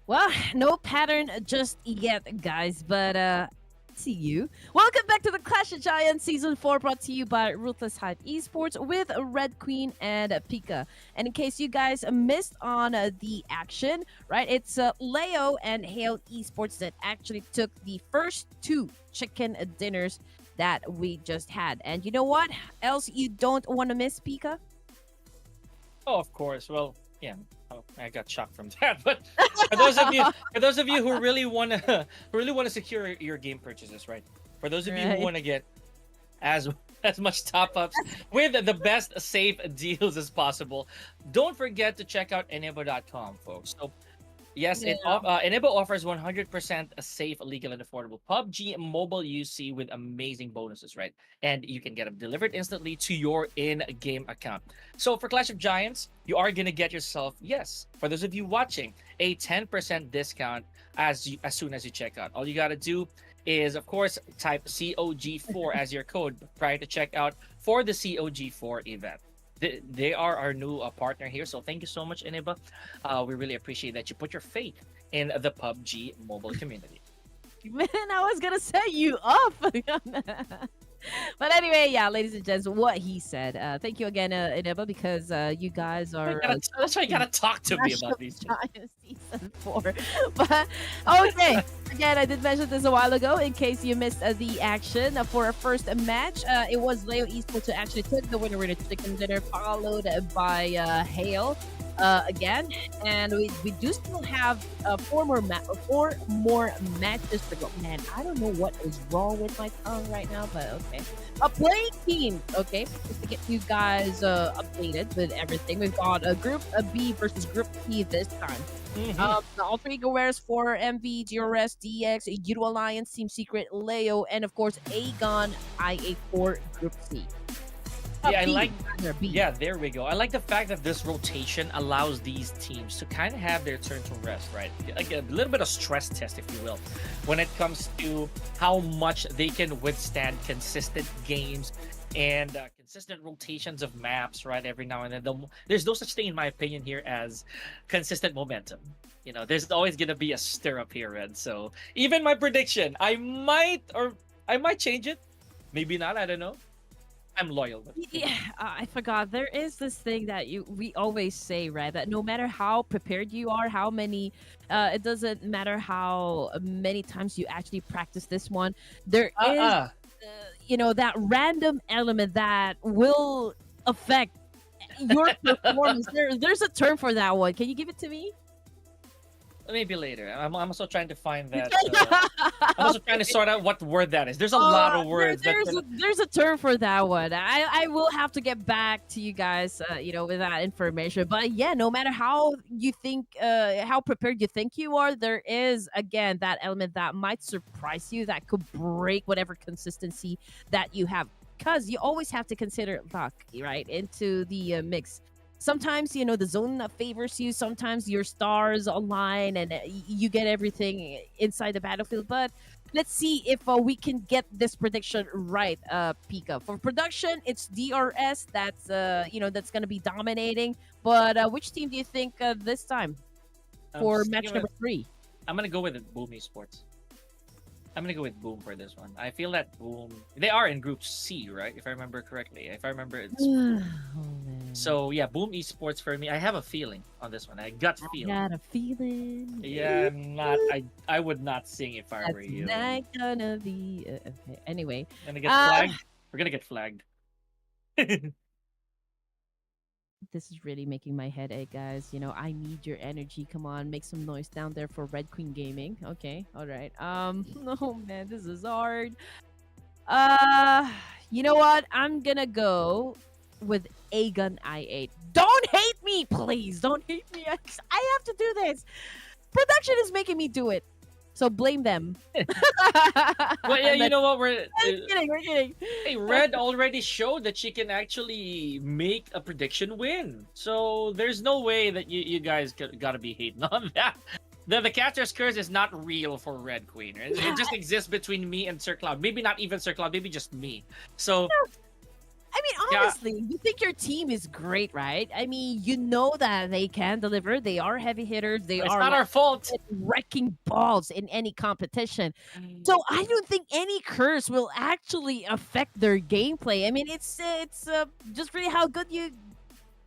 Well, no pattern just yet, guys, but see you. Welcome back to the Clash of Giants Season 4, brought to you by Ruthless Esports with Red Queen and Pika. And in case you guys missed on the action, right, it's Leo and Hale Esports that actually took the first two chicken dinners that we just had. And you know what else you don't want to miss, Pika? Oh, of course. Well, yeah. Oh, I got shocked from that. But for those of you who really want to, secure your game purchases, right? For those of you who want to get as much top ups with the best safe deals as possible, don't forget to check out enebo.com, folks. So yes, Enebo offers 100% a safe, legal, and affordable PUBG Mobile UC with amazing bonuses, right? And you can get them delivered instantly to your in-game account. So for Clash of Giants, you are gonna get yourself, yes, for those of you watching, a 10% discount as soon as you check out. All you gotta do is, of course, type COG4 as your code prior to checkout for the COG4 event. They are our new partner here, so thank you so much, Eniba. We really appreciate that you put your faith in the PUBG mobile community. Man, I was gonna set you up. But anyway, yeah, ladies and gents, what he said. Thank you again, Ineba, because you guys are. That's why you gotta talk to me about these things. Season 4. But okay, again, I did mention this a while ago. In case you missed the action for our first match, it was Leo Esports who actually took the winner chicken dinner, followed by Hale. Again, and we do still have four more matches to go. Man, I don't know what is wrong with my tongue right now, but okay. Playing team, okay, just to get you guys updated with everything. We've got Group B versus Group C this time. All three wears for MV, GRS, DX, YOODO Alliance, Team Secret, Leo, and of course Aegon IA4 Group C. Yeah, there we go. I like the fact that this rotation allows these teams to kind of have their turn to rest, right? Like a little bit of stress test, if you will, when it comes to how much they can withstand consistent games and consistent rotations of maps, right? Every now and then. There's no such thing, in my opinion, here as consistent momentum. You know, there's always going to be a stir-up here, Red. So even my prediction, I might change it. Maybe not, I don't know. I'm loyal. Yeah, I forgot. There is this thing that we always say, right? That no matter how prepared you are, how many, it doesn't matter how many times you actually practice this one. There is, that random element that will affect your performance. There's a term for that one. Can you give it to me? Maybe later. I'm also trying to find that. I'm also trying to sort out what word that is. There's a lot of words. There's a term for that one. I will have to get back to you guys, with that information. But yeah, no matter how you think, how prepared you think you are, there is again that element that might surprise you, that could break whatever consistency that you have. Because you always have to consider luck, right, into the mix. Sometimes, the zone favors you. Sometimes your stars align and you get everything inside the battlefield. But let's see if we can get this prediction right, Pika. For production, it's DRS that's that's going to be dominating. But which team do you think this time for match number 3? I'm going to go with Boom Esports. I'm going to go with Boom for this one. I feel that Boom... They are in Group C, right? If I remember correctly. If I remember... So, yeah, Boom Esports for me. I have a feeling on this one. I got feeling. Got a feeling. Yeah, I would not sing if I were you. That's not gonna be... okay, anyway. Gonna get flagged? We're gonna get flagged. This is really making my head ache, guys. I need your energy. Come on, make some noise down there for Red Queen Gaming. Okay, all right. Oh man, this is hard. You know what? I'm gonna go with Aegon I8. Don't hate me, please. Don't hate me. I have to do this. Production is making me do it. So blame them. Well, yeah, you know what? We're kidding. Hey, Red already showed that she can actually make a prediction win. So there's no way that you guys gotta be hating on that. The catcher's curse is not real for Red Queen. It just exists between me and Sir Cloud. Maybe not even Sir Cloud. Maybe just me. So I mean, Yeah, honestly, you think your team is great, right? I mean, you know that they can deliver. They are heavy hitters. They it's are not like our fault. wrecking balls in any competition. So I don't think any curse will actually affect their gameplay. I mean, it's just really how good you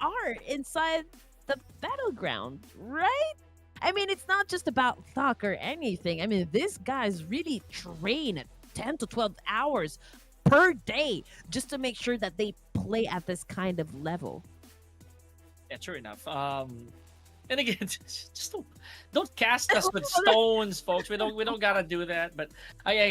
are inside the battleground, right? I mean, it's not just about luck or anything. I mean, these guys really train 10 to 12 hours per day just to make sure that they play at this kind of level. Yeah, true enough. And again, just don't cast us with stones, folks. We don't gotta do that. But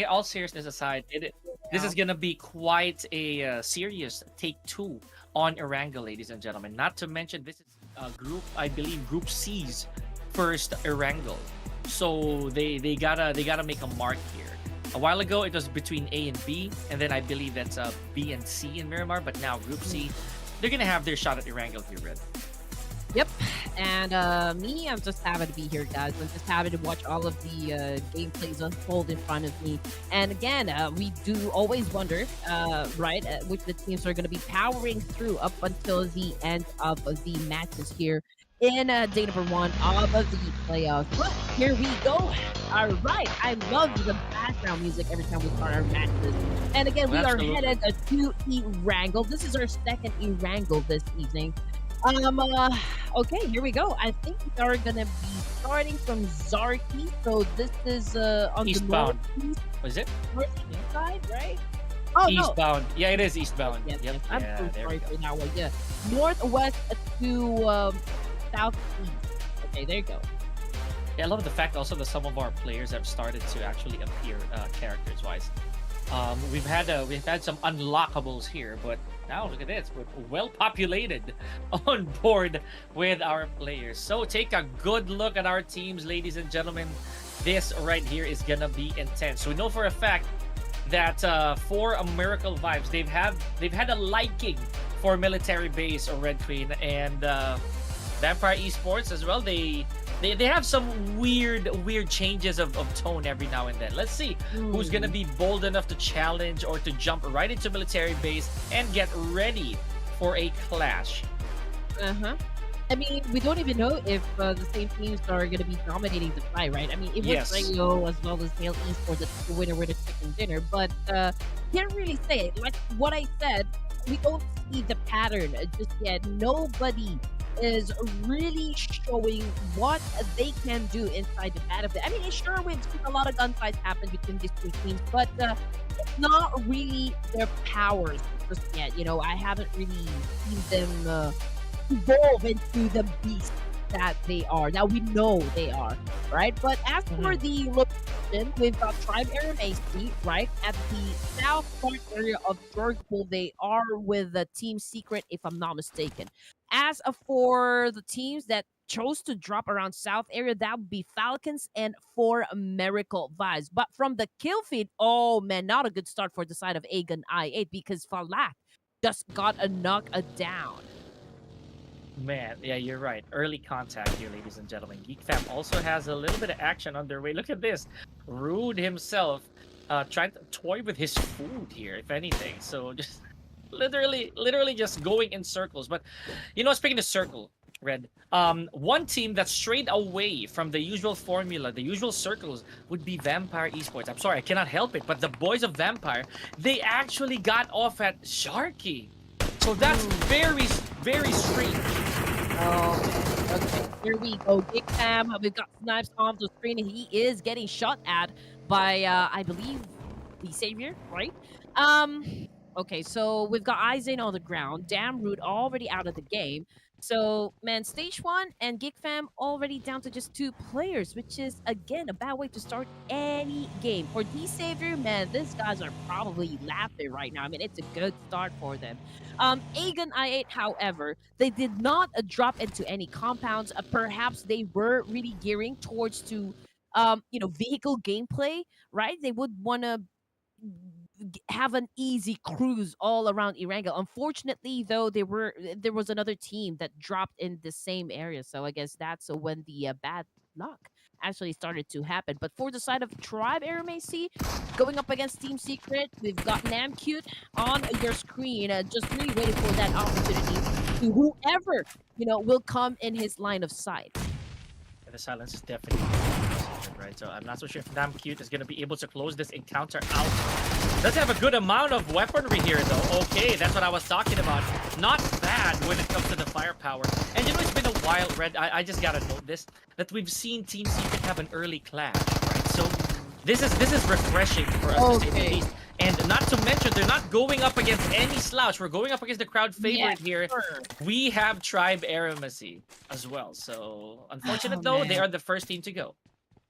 all seriousness aside, this Yeah. is gonna be quite a serious take two on Erangel, ladies and gentlemen. Not to mention, this is group, I believe, Group C's first Erangel. So they gotta make a mark here. A while ago, it was between A and B, and then I believe that's B and C in Miramar. But now Group C, they're gonna have their shot at Erangel here, Red. Yep. And me, I'm just happy to be here, guys. I'm just happy to watch all of the gameplays unfold in front of me. And again, we do always wonder, right, which the teams are going to be powering through up until the end of the matches here in day number one of the playoffs. But here we go. All right. I love the background music every time we start our matches. And again, we are Absolutely. headed to Erangel. This is our second Erangel this evening. Okay, here we go. I think we are gonna be starting from Zarki. So this is on the Eastbound. Was it? northeast side, right? Oh no. Eastbound. Yeah, it is eastbound. Yes, Yep. yes. I'm Yeah, so there we sorry go. for that one. Yeah. Northwest to southeast. Okay, there you go. Yeah, I love the fact also that some of our players have started to actually appear characters wise. We've had some unlockables here, but now look at this. We're well populated on board with our players. So take a good look at our teams, ladies and gentlemen. This right here is gonna be intense. We know for a fact that for a Miracle Vibes, they've had a liking for military base or Red Queen and Vampire Esports as well. They have some weird changes of tone every now and then. Let's see who's gonna be bold enough to challenge or to jump right into military base and get ready for a clash. Uh-huh. I mean, we don't even know if the same teams are going to be dominating the fight, right? I mean, it was Yes. Rayo as well as Male Esports that's the winner with a chicken dinner, but can't really say it. Like what I said, we don't see the pattern just yet. Nobody is really showing what they can do inside the battlefield. I mean, sure, we've seen a lot of gunfights happen between these two teams, but it's not really their powers just yet. You know, I haven't really seen them evolve into the beast that they are. Now we know they are, right? But as for Mhm. the location, we've got Tribe Area Macy, right? At the south part area of Georgetown, they are with the Team Secret, if I'm not mistaken. As for the teams that chose to drop around south area, that would be Falcons and for Miracle Vibes. But from the kill feed, oh man, not a good start for the side of Aegon I8 because Falak just got a knock down. Man, yeah, you're right. Early contact here, ladies and gentlemen. Geek Fam also has a little bit of action underway. Look at this. Rude himself trying to toy with his food here, if anything. So just literally just going in circles. But speaking of circle, Red, one team that strayed away from the usual formula, the usual circles, would be Vampire Esports. I'm sorry, I cannot help it, but the boys of Vampire, they actually got off at Sharky. So that's very strange. Oh, okay. Here we go. Big Cam. We've got Snipes on the screen. He is getting shot at by, I believe, the Savior, right? Um. Okay, so we've got Izane on the ground. Damn Rude already out of the game. So, man, stage one and Geek Fam already down to just two players, which is, again, a bad way to start any game. For the Savior, man, these guys are probably laughing right now. I mean, it's a good start for them. Aegon I8, however, they did not drop into any compounds. Perhaps they were really gearing towards to, vehicle gameplay, right? They would want to have an easy cruise all around Erangel. Unfortunately, though, there was another team that dropped in the same area. So I guess that's when the bad luck actually started to happen. But for the side of Tribe Aramasi, going up against Team Secret, we've got Namcute on your screen, just really waiting for that opportunity to whoever, will come in his line of sight. And the silence is definitely right. So I'm not so sure if Namcute is going to be able to close this encounter out. Does have a good amount of weaponry here, though. Okay, that's what I was talking about. Not bad when it comes to the firepower. And it's been a while, Red. I just gotta note this, that we've seen Team Secret have an early clash, right? So this is refreshing for us to say the least. And not to mention, they're not going up against any slouch. We're going up against the crowd favorite here. Sure. We have Tribe Aramasi as well. So unfortunate though, they are the first team to go.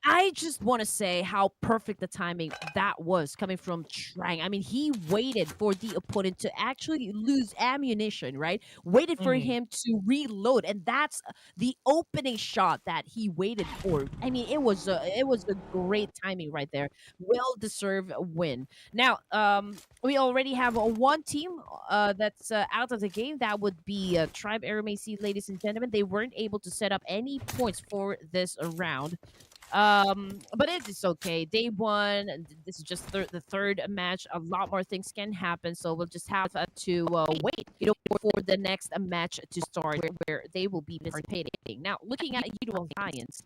I just want to say how perfect the timing that was coming from Trang. I mean, he waited for the opponent to actually lose ammunition, right? Waited for him to reload, and that's the opening shot that he waited for. I mean, it was a great timing right there. Well deserved win. Now, we already have one team that's out of the game. That would be Tribe Aramasi, ladies and gentlemen. They weren't able to set up any points for this round. But it is okay. Day one. This is just the third match. A lot more things can happen, so we'll just have to wait, for the next match to start, where they will be participating. Now, looking at YOODO Alliance,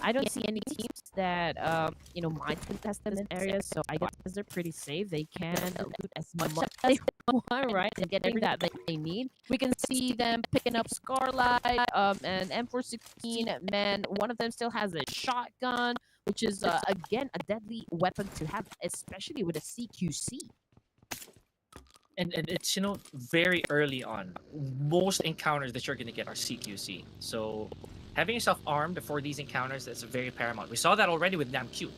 I don't see any teams that might contest in this area, so I guess they're pretty safe. They can loot as much as they want, right, and get everything that they need. We can see them picking up Scarlight, and M416. Man, one of them still has a shotgun, which is again a deadly weapon to have, especially with a CQC. And it's very early on. Most encounters that you're gonna get are CQC. So having yourself armed for these encounters is very paramount. We saw that already with Namcute,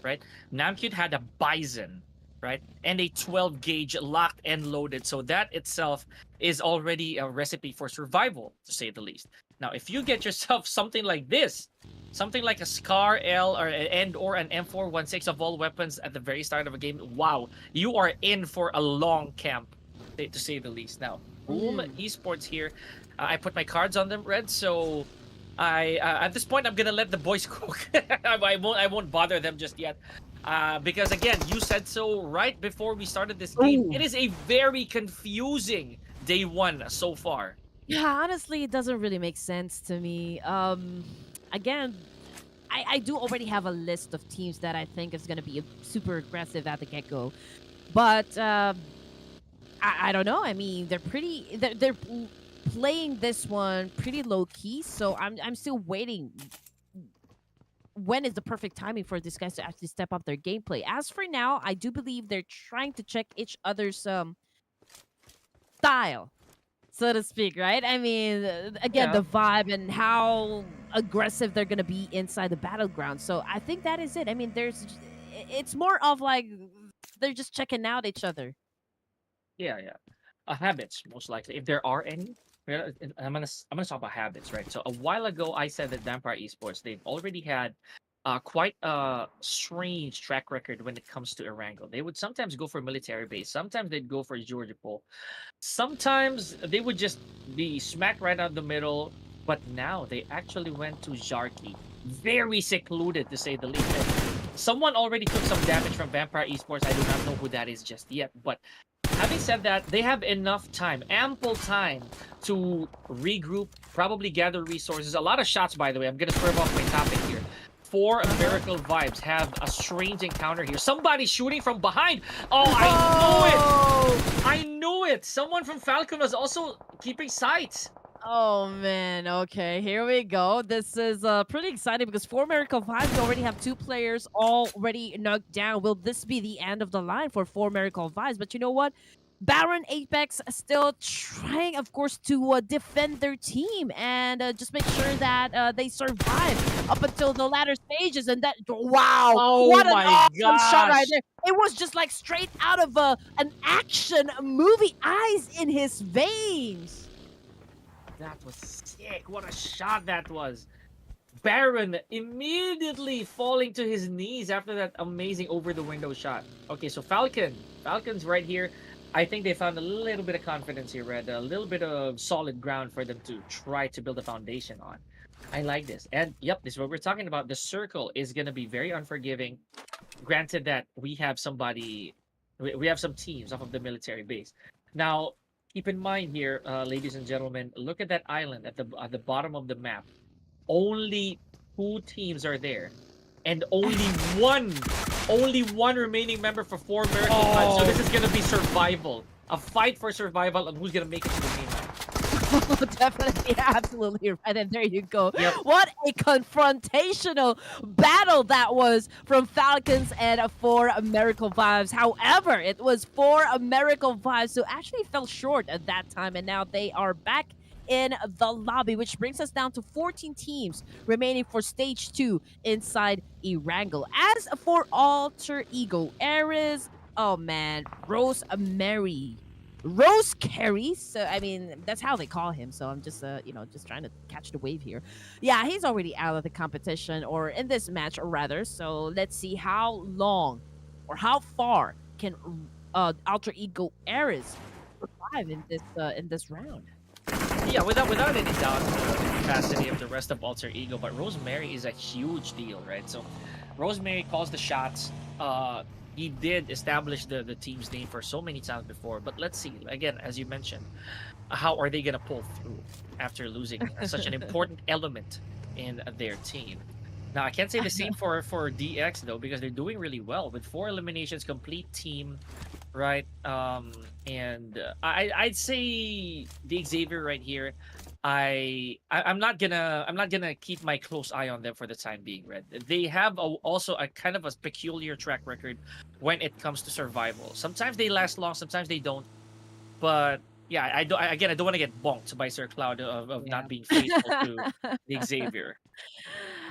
right? Namcute had a Bison, right? And a 12 gauge locked and loaded. So that itself is already a recipe for survival, to say the least. Now, if you get yourself something like this, something like a Scar L or an M416 of all weapons at the very start of a game, wow, you are in for a long camp, to say the least. Now, Boom Esports here, I put my cards on them, Red, so I at this point I'm gonna let the boys cook. I won't bother them just yet, because again, you said so right before we started this game. It is a very confusing day one so far. Yeah, honestly, it doesn't really make sense to me. Again, I do already have a list of teams that I think is going to be super aggressive at the get-go. But I don't know. I mean, they're playing this one pretty low-key, so I'm still waiting. When is the perfect timing for these guys to actually step up their gameplay? As for now, I do believe they're trying to check each other's style, so to speak, right? I mean, again, the vibe and how aggressive they're gonna be inside the battleground. So I think that is it. I mean, it's more of like they're just checking out each other. Yeah. Habits, most likely, if there are any. I'm gonna talk about habits, right? So a while ago, I said that Vampire Esports, they've already had quite a strange track record when it comes to ERANGEL. They would sometimes go for military base, sometimes they'd go for Georgia Pole, sometimes they would just be smack right out the middle. But now they actually went to Jarki, very secluded to say the least. And someone already took some damage from Vampire Esports. I do not know who that is just yet, but having said that, they have enough time, ample time, to regroup, probably gather resources. A lot of shots, by the way. I'm going to swerve off my topic here. 4 Miracle Vibes have a strange encounter here. Somebody shooting from behind. Oh, I knew it. Someone from Falcon was also keeping sights. Oh man, okay, here we go. This is pretty exciting because for Miracle Vibes, we already have 2 players already knocked down. Will this be the end of the line for Miracle Vibes? But you know what? Baron Apex still trying, of course, to defend their team and just make sure that they survive up until the latter stages. And that, wow, what an awesome shot right there. It was just like straight out of an action movie, eyes in his veins. That was sick. What a shot that was. Baron immediately falling to his knees after that amazing over-the-window shot. Okay, so Falcon's right here. I think they found a little bit of confidence here, Red. A little bit of solid ground for them to try to build a foundation on. I like this. And yep, this is what we're talking about. The circle is gonna be very unforgiving. Granted that we have somebody, we have some teams off of the military base. Now, keep in mind here, ladies and gentlemen, look at that island at the bottom of the map. Only two teams are there, and only one remaining member for 4 American lives. So this is gonna be survival, a fight for survival, and who's gonna make it to the mainland. Definitely, absolutely right. And there you go. Yep. What a confrontational battle that was from Falcons and for Miracle Vibes. However, it was for Miracle Vibes who actually fell short at that time, and now they are back in the lobby, which brings us down to 14 teams remaining for stage 2 inside ERANGEL. As for Alter Ego, Ares, oh man, Rosemary. Rose Carey. So I mean, that's how they call him. So I'm just just trying to catch the wave here. Yeah, he's already out of the competition or in this match, or rather. So let's see how long or how far can Alter Ego Ares survive in this round. Yeah, without any doubt, the capacity of the rest of Alter Ego, but Rosemary is a huge deal, right? So, Rosemary calls the shots. He did establish the team's name for so many times before, but let's see again, as you mentioned, how are they gonna pull through after losing such an important element in their team? Now, I can't say the same for DX though, because they're doing really well with 4 eliminations, complete team, right? And I'd say the Xavier right here. I'm not gonna keep my close eye on them for the time being. Red. They have also a kind of a peculiar track record when it comes to survival. Sometimes they last long, sometimes they don't. But yeah, again, I don't want to get bonked by Sir Cloud of Yeah. not being faithful to the Xavier.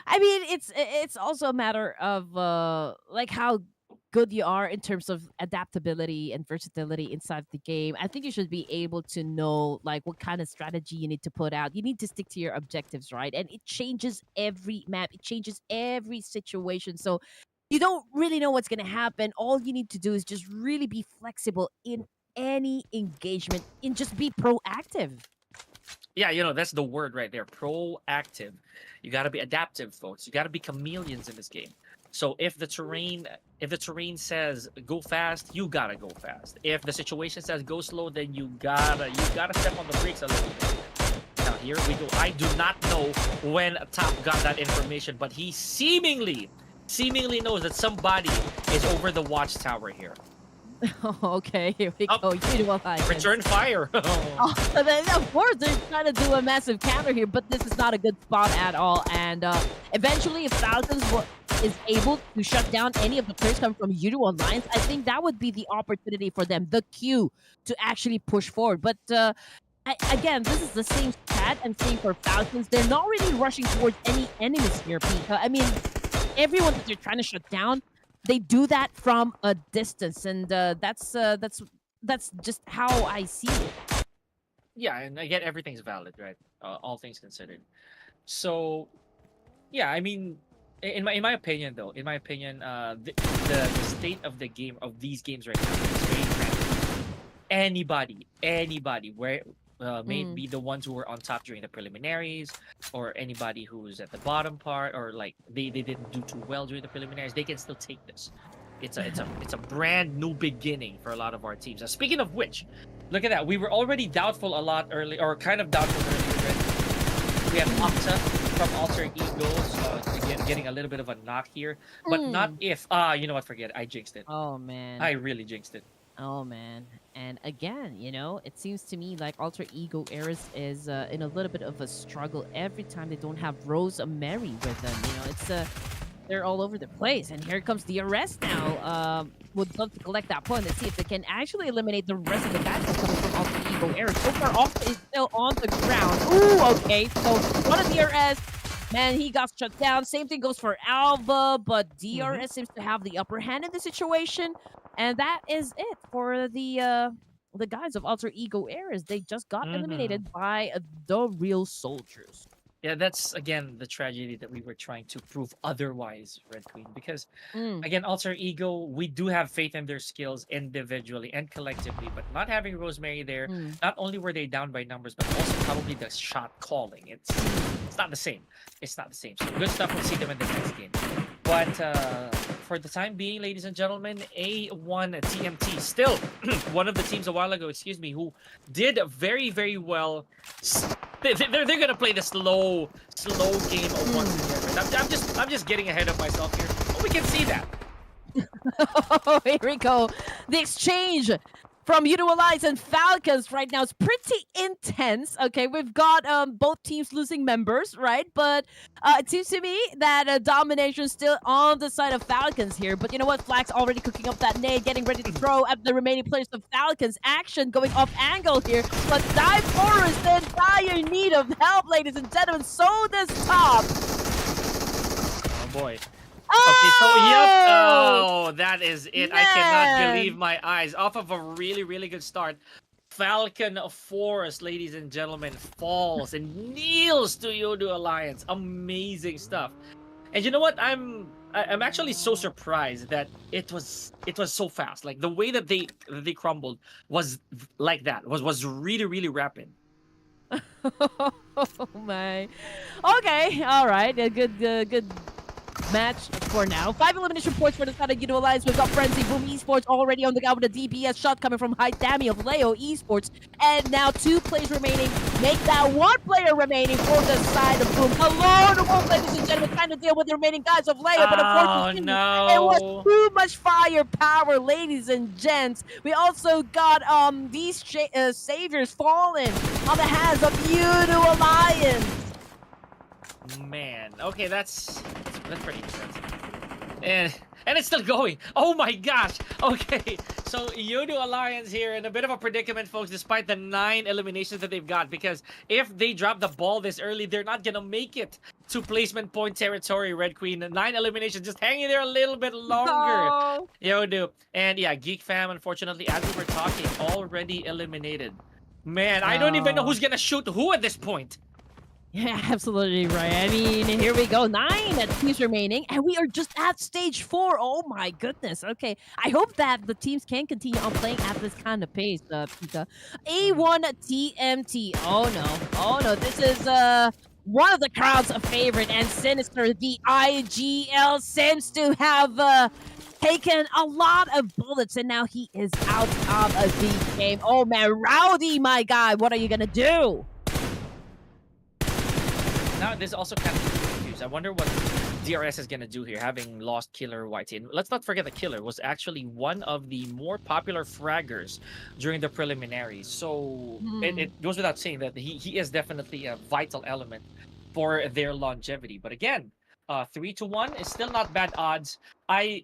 I mean, it's also a matter of like how good you are in terms of adaptability and versatility inside the game. I think you should be able to know like what kind of strategy you need to put out. You need to stick to your objectives, right? And it changes every map. It changes every situation. So you don't really know what's going to happen. All you need to do is just really be flexible in any engagement and just be proactive. Yeah, that's the word right there. Proactive. You got to be adaptive, folks. You got to be chameleons in this game. So if the terrain says go fast, you gotta go fast. If the situation says go slow, then you gotta step on the brakes a little bit. Now here we go. I do not know when Top got that information, but he seemingly knows that somebody is over the watchtower here. Okay, here we Oh, go. You know what? return fire. Oh, and then of course they're trying to do a massive counter here, but this is not a good spot at all. And eventually, if Falcons is able to shut down any of the players coming from YOODO Alliance, I think that would be the opportunity for them, the cue to actually push forward. But again, this is the same stat and same for Falcons. They're not really rushing towards any enemies here, Pika. I mean, everyone that they're trying to shut down, they do that from a distance, and that's just how I see it. Yeah, and again, everything's valid, right? All things considered. So, yeah, I mean, in my opinion, though, the state of the game of these games right now is very random. Anybody, where may it Mm. be the ones who were on top during the preliminaries, or anybody who's at the bottom part, or like they didn't do too well during the preliminaries, they can still take this. It's a brand new beginning for a lot of our teams. Now, speaking of which, look at that. We were already doubtful a lot early, or kind of doubtful earlier. Right? We have Octa from Alter Egos, getting a little bit of a knock here, but not Mm. if. You know what? Forget it. I jinxed it. Oh man. I really jinxed it. Oh man. And again, it seems to me like Alter Ego Eris is in a little bit of a struggle every time they don't have Rosemary with them. It's they're all over the place. And here comes the arrest now. Would love to collect that point and see if they can actually eliminate the rest of the guys that are coming from Alter Ego Eris. So far, Alpha is still on the ground. Ooh, okay. So one of the arrests. Man, he got shut down. Same thing goes for Alva, but DRS seems to have the upper hand in the situation. And that is it for the guys of Alter Ego Eras. They just got Mhm. eliminated by the real soldiers. Yeah, that's again the tragedy that we were trying to prove otherwise, Red Queen. Because Mm, again, Alter Ego, we do have faith in their skills individually and collectively, but not having Rosemary there, mm. not only were they down by numbers, but also probably the shot calling. It's not the same. It's not the same. So good stuff. We'll see them in the next game. But for the time being, ladies and gentlemen, A1 TMT still one of the teams a while ago, excuse me, who did very, very well. They're gonna play the slow game once again. Right? I'm just getting ahead of myself here. But we can see that. Here we go. The exchange from YOODO Alliance and Falcons right now is pretty intense. Okay, we've got both teams losing members, right? But it seems to me that domination still on the side of Falcons here. But you know what? Flag's already cooking up that nade, getting ready to throw at the remaining players of Falcons. Action going off angle here. But Dive Forest in dire need of help, ladies and gentlemen. So this top. Oh boy. Oh! Okay, so yep. Oh, that is it. I cannot Man. believe my eyes. Off of a really, really good start. Falcon Forest, ladies and gentlemen, falls and kneels to YOODO Alliance. Amazing stuff. And you know what? I'm actually so surprised that it was so fast. Like the way that they crumbled was like that. Was really, really rapid. Oh my. Okay, all right. A good match for now. 5 elimination points for the side of YOODO Alliance. We've got Frenzy Boom Esports already on the ground with a DPS shot coming from High Dammy of Leo Esports. And now 2 players remaining. Make that 1 player remaining for the side of Boom. Hello to both, ladies and gentlemen, trying to deal with the remaining guys of Leo, but unfortunately, no. it was too much firepower, ladies and gents. We also got these saviors falling on the hands of YOODO Alliance. Man, okay, that's pretty intense. And it's still going. Oh my gosh. Okay, so YOODO Alliance here in a bit of a predicament, folks, despite the 9 eliminations that they've got. Because if they drop the ball this early, they're not gonna make it to placement point territory, Red Queen. 9 eliminations, just hanging there a little bit longer. Oh. YOODO. And yeah, Geek Fam, unfortunately, as we were talking, already eliminated. Man, I don't even know who's gonna shoot who at this point. Yeah, absolutely right. I mean, here we go. 9 teams remaining, and we are just at stage 4. Oh my goodness. Okay, I hope that the teams can continue on playing at this kind of pace, Pika. A1 TMT. Oh no. This is one of the crowd's favorite and sinister. The IGL seems to have taken a lot of bullets, and now he is out of the game. Oh man, Rowdy, my guy, what are you gonna do? Now, this also kind of confused. I wonder what DRS is going to do here, having lost Killer YT. And let's not forget that Killer was actually one of the more popular fraggers during the preliminaries. So it goes without saying that he is definitely a vital element for their longevity. But again, 3-1 is still not bad odds.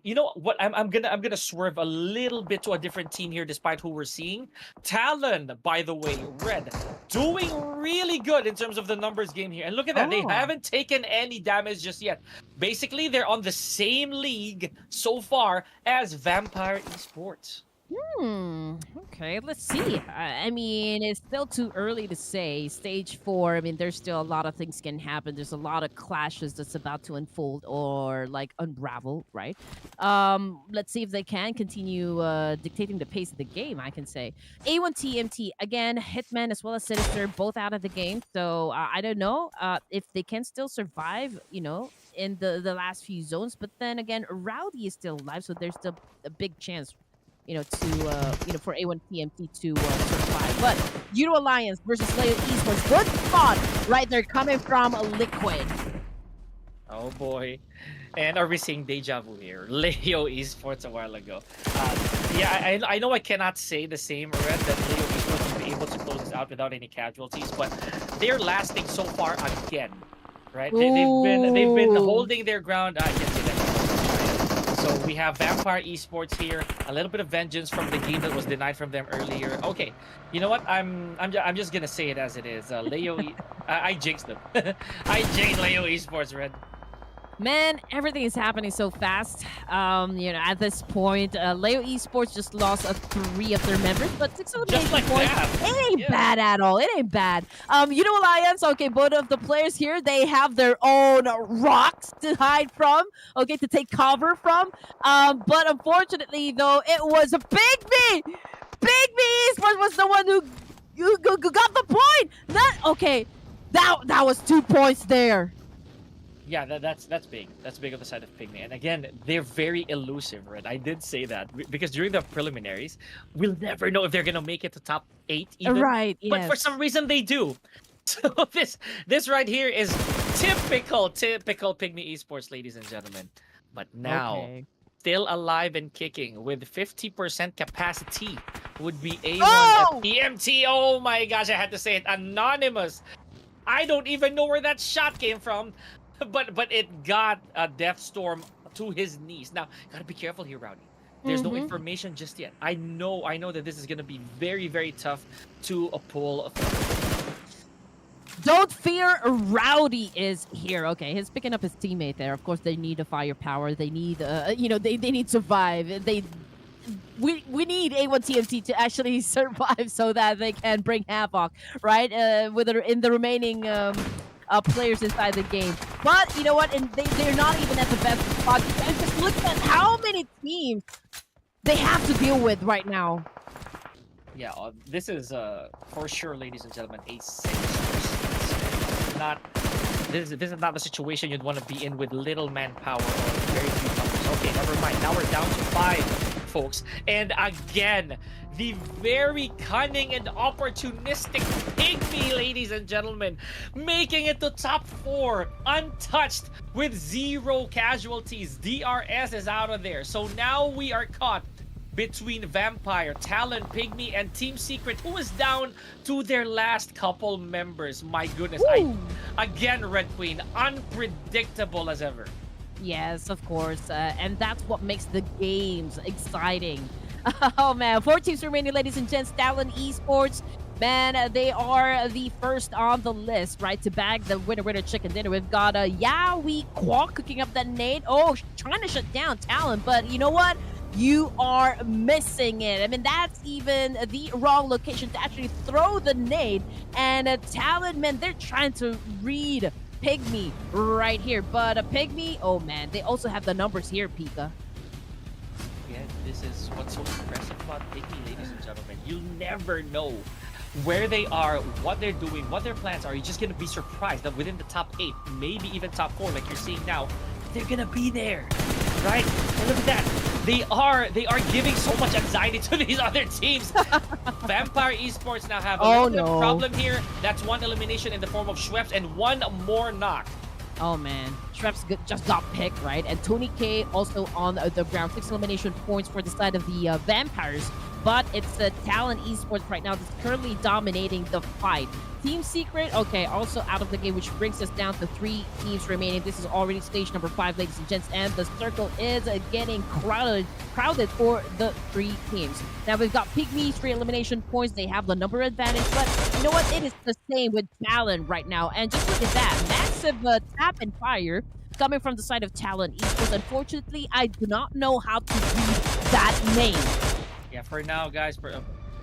You know what? I'm gonna swerve a little bit to a different team here, despite who we're seeing. Talon, by the way, Red, doing really good in terms of the numbers game here. And look at that, they haven't taken any damage just yet. Basically, they're on the same league so far as Vampire Esports. Okay, let's see. I mean, it's still too early to say. Stage 4, I mean, there's still a lot of things can happen. There's a lot of clashes that's about to unfold or, like, unravel, right? Let's see if they can continue dictating the pace of the game, I can say. A1 TMT, again, Hitman as well as Sinister, both out of the game. So, I don't know if they can still survive, you know, in the last few zones. But then again, Rowdy is still alive, so there's still a big chance, you know, to for A1 TMT to survive. But YOODO Alliance versus Leo Esports, good spot right there coming from Liquid. Oh boy. And are we seeing deja vu here? Leo Esports a while ago. Yeah, I know I cannot say the same, Red, that Leo Esports will be able to close this out without any casualties, but they're lasting so far again, right? They've been holding their ground. I can't say that. So we have Vampire Esports here. A little bit of vengeance from the game that was denied from them earlier. Okay, you know what? I'm just gonna say it as it is. Leo, I jinxed them. I jinxed Leo Esports, Red. Man, everything is happening so fast. At this point, Leo Esports just lost 3 of their members, but 6 Just elimination like points. that. It ain't Yeah. bad at all. It ain't bad. Alliance, okay, both of the players here, they have their own rocks to hide from, okay, to take cover from. But unfortunately, though, it was a Big B! Big B Esports was the one who got the point! Okay, that was 2 points there. Yeah, that's big. That's big on the side of Pygmy. And again, they're very elusive, right? I did say that because during the preliminaries, we'll never know if they're gonna make it to top 8 even. Right, But for yes. some reason they do. So this right here is typical Pygmy Esports, ladies and gentlemen. But now, Okay. still alive and kicking with 50% capacity would be A1 Oh! TMT. Oh my gosh, I had to say it. Anonymous. I don't even know where that shot came from. But it got a Death Storm to his knees. Now, gotta be careful here, Rowdy. There's no information just yet. I know that this is gonna be very, very tough to pull. Don't fear, Rowdy is here. Okay, he's picking up his teammate there. Of course, they need a firepower. They need, they need survive. We need A1 TMT to actually survive so that they can bring havoc, right? In the remaining players inside the game. But you know what? And they're not even at the best spot. And just look at how many teams they have to deal with right now. Yeah, this is for sure, ladies and gentlemen, a 6%. This is not the situation you'd want to be in with little manpower or very few numbers. Okay, never mind. Now we're down to 5, folks. And again, the very cunning and opportunistic Pygmy, ladies and gentlemen, making it to top 4 untouched with 0 casualties. DRS is out of there. So now we are caught between Vampire, Talon, Pygmy, and Team Secret, who is down to their last couple members. My goodness. Again, Red Queen, unpredictable as ever. Yes, of course. And that's what makes the games exciting. Oh, man. 4 teams remaining, ladies and gents. Talon Esports, man, they are the first on the list, right, to bag the winner chicken dinner. We've got Yawi Quack cooking up that nade. Oh, trying to shut down Talon, but you know what? You are missing it. I mean, that's even the wrong location to actually throw the nade. And Talon, man, they're trying to read Pygmy right here. But Pygmy, oh man, they also have the numbers here, Pika. Yeah, this is what's so impressive about Pygmy, ladies and gentlemen. You never know where they are, what they're doing, what their plans are. You're just gonna be surprised that within the top 8, maybe even top 4, like you're seeing now, they're gonna be there, right? And look at that. They are giving so much anxiety to these other teams. Vampire Esports now have a little bit of problem here. That's 1 elimination in the form of Schweppes and 1 more knock. Oh man, Schweppes just got picked, right? And Tony K also on the ground. 6 elimination points for the side of the Vampires. But it's Talon Esports right now that's currently dominating the fight. Team Secret, okay, also out of the game, which brings us down to 3 teams remaining. This is already stage number 5, ladies and gents, and the circle is getting crowded for the 3 teams. Now we've got Pygmy, 3 elimination points. They have the number advantage, but you know what? It is the same with Talon right now. And just look at that, massive tap and fire coming from the side of Talon Esports. Unfortunately, I do not know how to read that name. Yeah, for now, guys,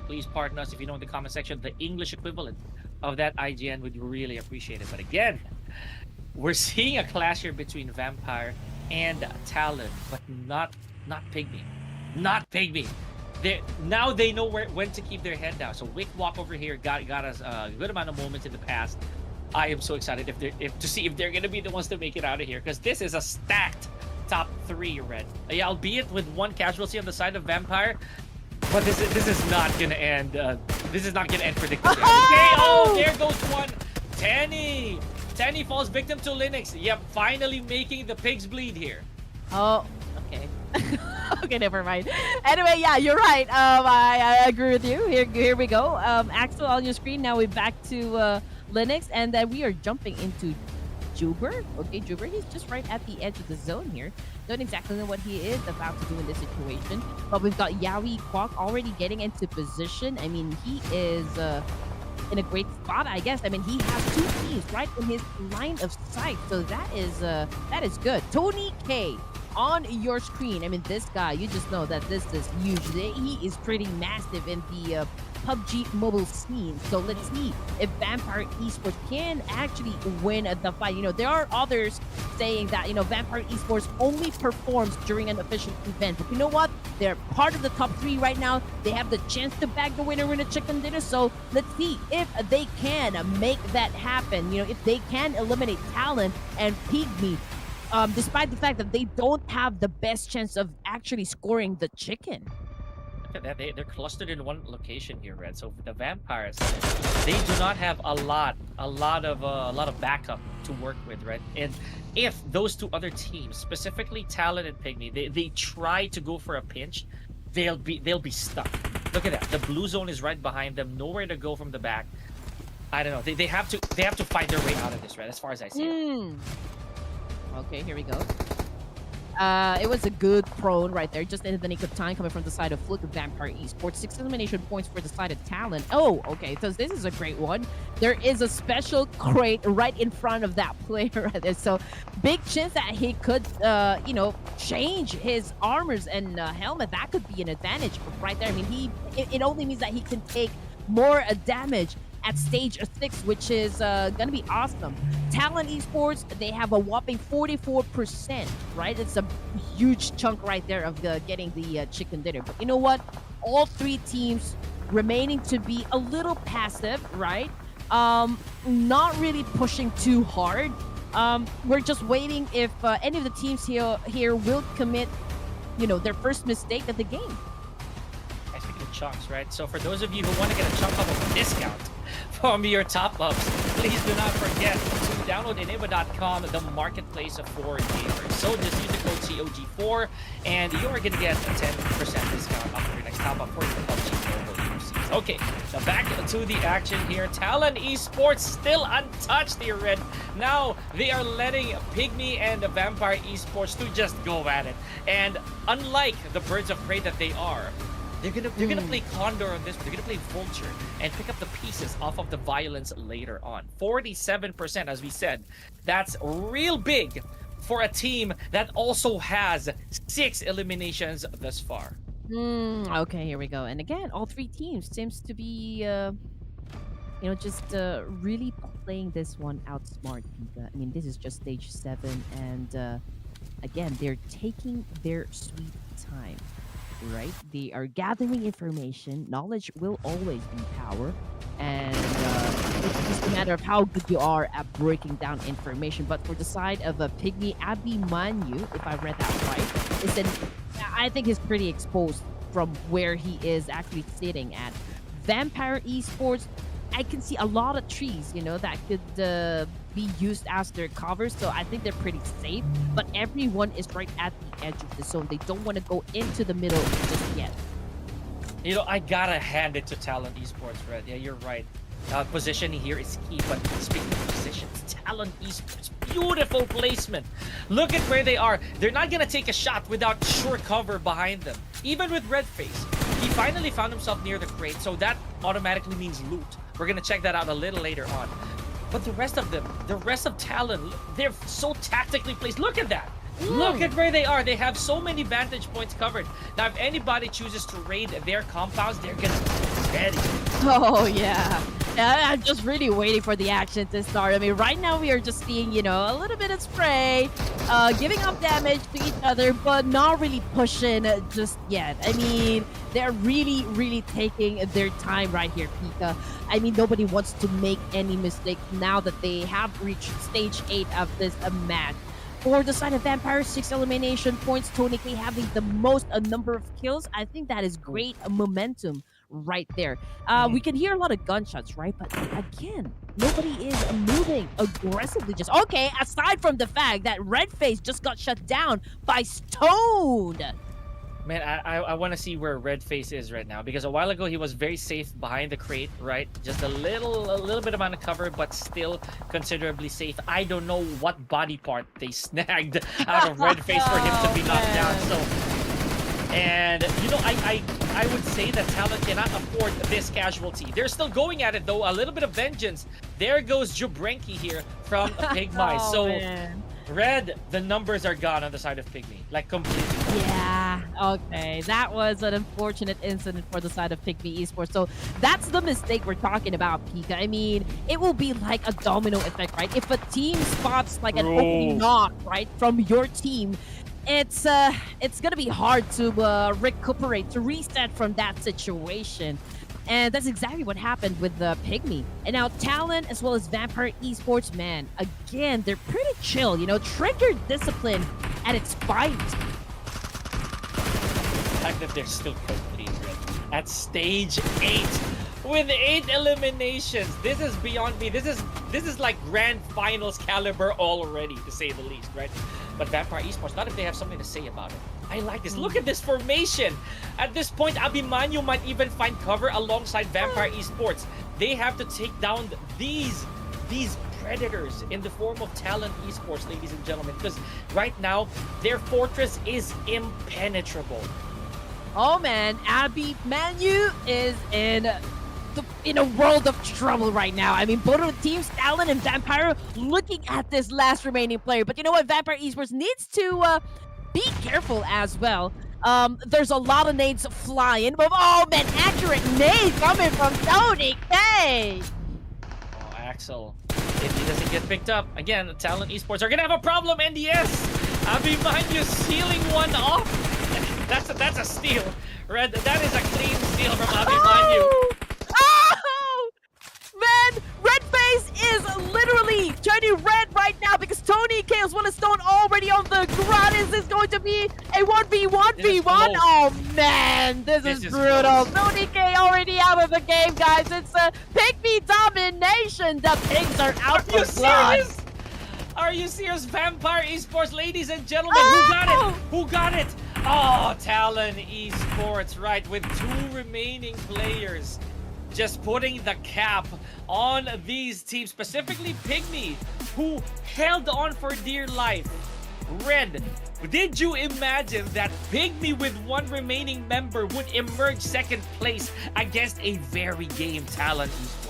please pardon us if you know in the comment section the English equivalent of that IGN, would really appreciate it. But again, we're seeing a clash here between Vampire and Talon, but not Pygmy. Not Pygmy. Now they know when to keep their head down. So Wick Walk over here got us a good amount of moments in the past. I am so excited to see if they're gonna be the ones to make it out of here, because this is a stacked top 3, Red. Yeah, albeit with 1 casualty on the side of Vampire. But this is not gonna end. This is not gonna end predictably. Okay, oh, there goes 1. Tenny falls victim to Linux. Yep, finally making the pigs bleed here. Oh, okay. Okay, never mind. Anyway, yeah, you're right. I agree with you. Here we go. Axel on your screen. Now we're back to Linux, and then we are jumping into Juber. Okay, Juber, he's just right at the edge of the zone here. Don't exactly know what he is about to do in this situation. But we've got Yawi Kwok already getting into position. I mean, he is in a great spot, I guess. I mean, he has two teams right in his line of sight, so that is good. Tony K on your screen. I mean, this guy, you just know that this is huge. He is pretty massive in the PUBG Mobile scene. So let's see if Vampire Esports can actually win the fight. You know, there are others saying that, you know, Vampire Esports only performs during an official event. But you know what? They're part of the top 3 right now. They have the chance to bag the winner in a chicken dinner. So let's see if they can make that happen. You know, if they can eliminate Talon and Pygmy, despite the fact that they don't have the best chance of actually scoring the chicken. Look at that. They're clustered in one location here, Red. So the vampires, they do not have a lot of backup to work with, right? And if those two other teams, specifically Talon and Pygmy, they try to go for a pinch, they'll be stuck. Look at that. The blue zone is right behind them, nowhere to go from the back. I don't know. They have to find their way out of this, right? As far as I see it. Okay, here we go. It was a good prone right there, just in the nick of time, coming from the side of Fluke of Vampire Esports. 6 elimination points for the side of Talon. Oh, okay, so this is a great one. There is a special crate right in front of that player right there. So big chance that he could, you know, change his armors and helmet. That could be an advantage right there. I mean, it only means that he can take more damage at stage 6, which is gonna be awesome. Talon Esports, they have a whopping 44%, right? It's a huge chunk right there of getting the chicken dinner. But you know what? All 3 teams remaining to be a little passive, right? Not really pushing too hard. We're just waiting if any of the teams here will commit, you know, their first mistake of the game. I think the chunks, right? So for those of you who want to get a chunk of a discount from your top-ups, please do not forget to download eneba.com, the marketplace for gamers. So just use the code COG4 and you are going to get a 10% discount off your next top-up for your PUBG Mobile UCs. Okay, now back to the action here. Talon Esports still untouched here, Red. Now they are letting Pygmy and the Vampire Esports to just go at it. And unlike the birds of prey that they are, they're gonna play Condor on this. They're gonna play Vulture and pick up the pieces off of the violence later on. 47%, as we said, that's real big for a team that also has 6 eliminations thus far. Okay, here we go. And again, all 3 teams seems to be, you know, just really playing this one out smart. I mean, this is just stage 7, and again, they're taking their sweet time. Right? They are gathering information. Knowledge will always be power. And it's just a matter of how good you are at breaking down information. But for the side of a Pygmy, Abimanu, if I read that right, is I think he's pretty exposed from where he is actually sitting at. Vampire Esports, I can see a lot of trees, you know, that could be used as their cover, so I think they're pretty safe. But everyone is right at the edge of the zone. They don't want to go into the middle just yet. You know, I gotta hand it to Talon Esports, Red. Yeah, you're right. Positioning here is key, but speaking of positions, Talon Esports, beautiful placement. Look at where they are. They're not gonna take a shot without sure cover behind them. Even with Redface, he finally found himself near the crate, so that automatically means loot. We're gonna check that out a little later on. But the rest of them, the rest of Talon, they're so tactically placed. Look at that. Look at where they are. They have so many vantage points covered. Now, if anybody chooses to raid their compounds, they're gonna be ready. Oh, yeah. I'm just really waiting for the action to start. I mean, right now we are just seeing, you know, a little bit of spray, giving up damage to each other, but not really pushing just yet. I mean, they're really, really taking their time right here, Pika. I mean, nobody wants to make any mistakes now that they have reached stage 8 of this match. For the side of Vampire, 6 elimination points, Tony K having the most number of kills. I think that is great momentum right there. We can hear a lot of gunshots, right? But again, nobody is moving aggressively. Just okay, aside from the fact that Redface just got shut down by Stone. Man, I want to see where Redface is right now, because a while ago he was very safe behind the crate, right? Just a little bit amount of cover, but still considerably safe. I don't know what body part they snagged out of Redface for him to be knocked down. So, and you know, I I would say that Talon cannot afford this casualty. They're still going at it though, a little bit of vengeance. There goes Jubrenki here from Pigmy. Oh, So man. Red, the numbers are gone on the side of Pygmy. Like, completely gone. Yeah, okay. That was an unfortunate incident for the side of Pigmy Esports. So that's the mistake we're talking about, Pika. I mean, it will be like a domino effect, right? If a team spots like an opening knock, right, from your team, it's gonna be hard to recuperate, to reset from that situation. And that's exactly what happened with the Pygmy. And now Talon as well as Vampire Esports, man, again, they're pretty chill, you know, trigger discipline at its finest. The fact that they're still complete, Red. At stage 8, with 8 eliminations. This is beyond me. This is like grand finals caliber already, to say the least, right? But Vampire Esports, not if they have something to say about it. I like this. Look at this formation. At this point, Abimanyu might even find cover alongside Vampire Esports. They have to take down these predators in the form of Talon Esports, ladies and gentlemen, because right now their fortress is impenetrable. Oh man, Abimanyu is in a world of trouble right now. I mean, both of the teams, Talon and Vampire, looking at this last remaining player. But you know what? Vampire Esports needs to be careful as well. There's a lot of nades flying. But, oh man, accurate nade coming from Tony K. Oh, Axel. If he doesn't get picked up, again, Talon Esports are gonna have a problem. And yes, Abimanyu sealing one off. That's a steal. Red, that is a clean steal from Abimanyu. Oh! Man, Redface is literally turning red right now because Tony K as well as Stone already on the ground. Is this going to be a 1v1v1? Oh man, this is brutal. Close. Tony K already out of the game, guys. It's a Pygmy domination. The pigs are out for blood. Are you serious? Vampire Esports, ladies and gentlemen, who got it? Who got it? Oh, Talon Esports, right, with 2 remaining players. Just putting the cap on these teams, specifically Pygmy, who held on for dear life. Red, did you imagine that Pygmy with 1 remaining member would emerge second place against a very game Talon Esports?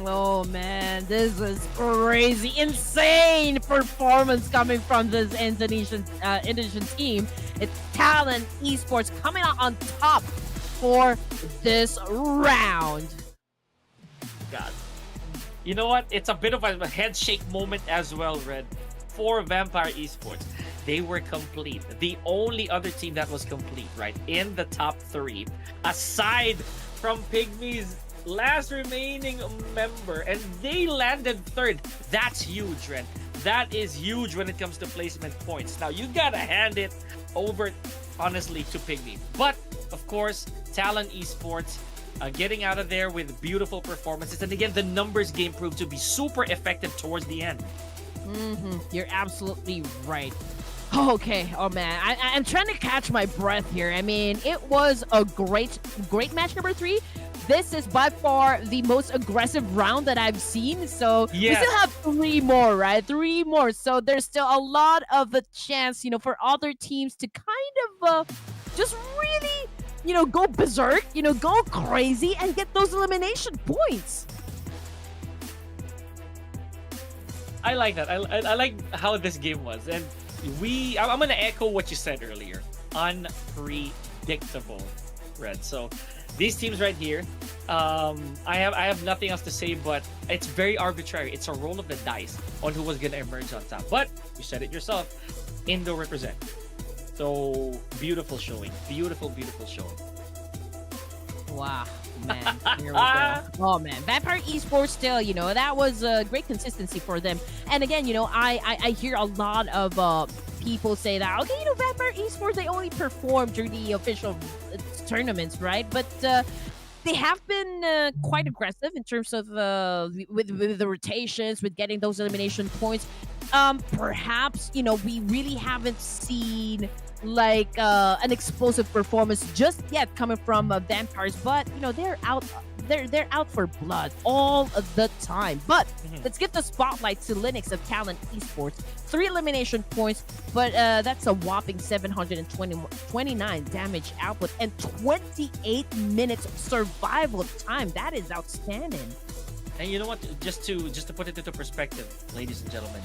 Oh man, this is crazy, insane performance coming from this Indonesian team. It's Talon Esports coming out on top for this round. God. You know what? It's a bit of a head shake moment as well, Red. For Vampire Esports. They were complete. The only other team that was complete, right? In the top 3. Aside from Pygmy's last remaining member. And they landed 3rd. That's huge, Red. That is huge when it comes to placement points. Now, you gotta hand it over, honestly, to Pygmy. But, of course, Talon Esports getting out of there with beautiful performances. And again, the numbers game proved to be super effective towards the end. You're absolutely right. Okay, oh man, I'm trying to catch my breath here. I mean, it was a great match number 3. This is by far the most aggressive round that I've seen. So we still have 3 more, right? 3 more. So there's still a lot of a chance, you know, for other teams to kind of just really, you know, go berserk, you know, go crazy and get those elimination points. I like that. I like how this game was. And I'm going to echo what you said earlier. Unpredictable, Red. So these teams right here, I have nothing else to say, but it's very arbitrary. It's a roll of the dice on who was going to emerge on top. But you said it yourself. Indo represent. So beautiful showing. Beautiful showing. Wow, man. Here we go. Oh, man. Vampire Esports still, you know, that was a great consistency for them. And again, you know, I hear a lot of people say that, okay, you know, Vampire Esports, they only perform during the official tournaments, right? But they have been quite aggressive in terms of with the rotations, with getting those elimination points. Perhaps, you know, we really haven't seen like an explosive performance just yet coming from vampires, but they're out. They're out for blood all of the time. But let's give the spotlight to Linux of Talent Esports. 3 elimination points, but that's a whopping 729 damage output and 28 minutes survival time. That is outstanding. And you know what? Just to put it into perspective, ladies and gentlemen,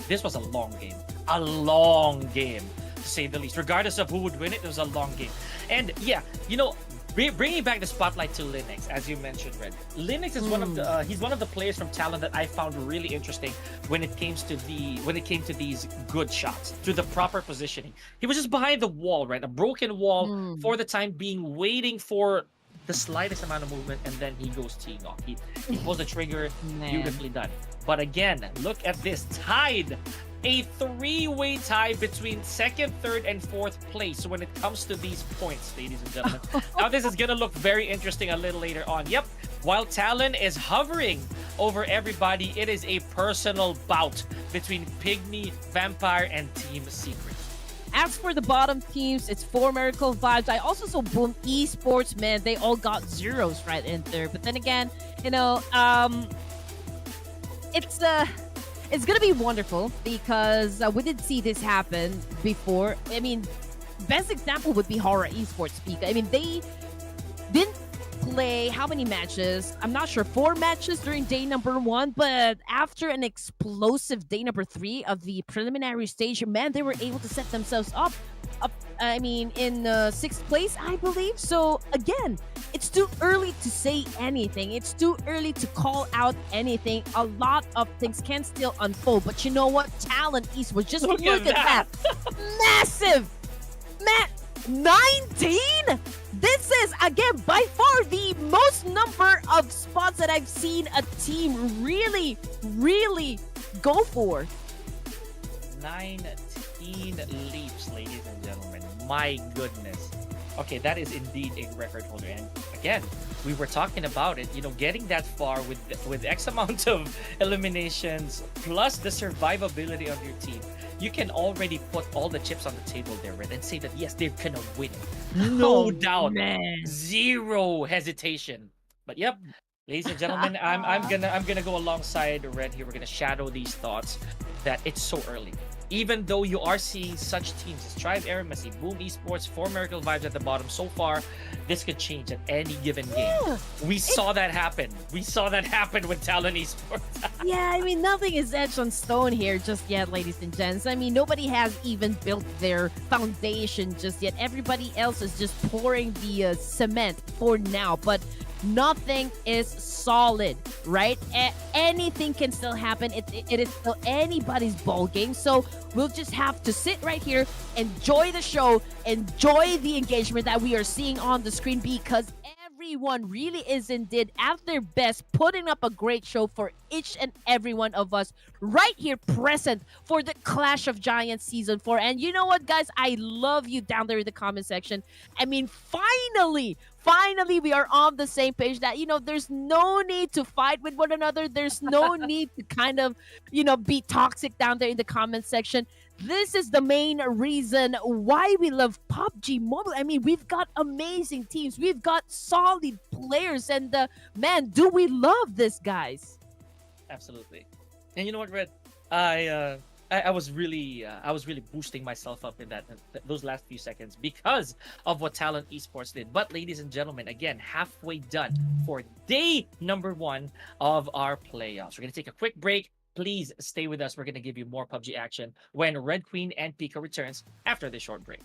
this was a long game. A long game, to say the least. Regardless of who would win it, it was a long game. And yeah, bringing back the spotlight to Linux, as you mentioned, Red. Linux is he's one of the players from Talent that I found really interesting when it came to these good shots, to the proper positioning. He was just behind the wall, right? A broken wall for the time being, waiting for the slightest amount of movement, and then he goes teeing off. He pulls the trigger, beautifully done. But again, look at this, tied. A 3-way tie between 2nd, 3rd, and 4th place when it comes to these points, ladies and gentlemen. Now, this is going to look very interesting a little later on. Yep, while Talon is hovering over everybody, it is a personal bout between Pygmy, Vampire, and Team Secret. As for the bottom teams, it's 4 Miracle Vibes. I also saw Boom Esports, man. They all got zeros right in there. But then again, it's gonna be wonderful because we did see this happen before. I mean, best example would be HORAA Esports Peak. I mean, they didn't play how many matches? I'm not sure. 4 matches during day number 1, but after an explosive day number 3 of the preliminary stage, man, they were able to set themselves up. I mean, in 6th place, I believe. So again, it's too early to say anything. It's too early to call out anything. A lot of things can still unfold. But you know what? Talent Esports, just look at that. Massive! 19? This is, again, by far the most number of spots that I've seen a team really, really go for. 19 leaps, ladies and gentlemen. My goodness. Okay, that is indeed a record holder. And again, we were talking about it, getting that far with X amount of eliminations plus the survivability of your team. You can already put all the chips on the table there, Red, and say that yes, they're gonna win it. No doubt. Man. Zero hesitation. But yep, ladies and gentlemen, I'm gonna go alongside Red here. We're gonna shadow these thoughts that it's so early. Even though you are seeing such teams as Tribe Eremacy, Boom Esports, 4 Miracle Vibes at the bottom so far, this could change at any given game. We saw that happen. We saw that happen with Talon Esports. Yeah, I mean, nothing is etched on stone here just yet, ladies and gents. I mean, nobody has even built their foundation just yet. Everybody else is just pouring the cement for now, but nothing is solid, right? Anything can still happen. It is still anybody's ball game. So we'll just have to sit right here, enjoy the show, enjoy the engagement that we are seeing on the screen, because everyone really is indeed at their best, putting up a great show for each and every one of us right here present for the Clash of Giants Season 4. And you know what, guys? I love you down there in the comment section. I mean, finally, we are on the same page that, there's no need to fight with one another. There's no need to kind of, be toxic down there in the comment section. This is the main reason why we love PUBG Mobile. I mean, we've got amazing teams. We've got solid players. And, man, do we love this, guys? Absolutely. And you know what, Red? I was really boosting myself up in those last few seconds because of what Talent Esports did. But ladies and gentlemen, again, halfway done for day number 1 of our playoffs. We're going to take a quick break. Please stay with us. We're going to give you more PUBG action when Red Queen and Pika returns after this short break.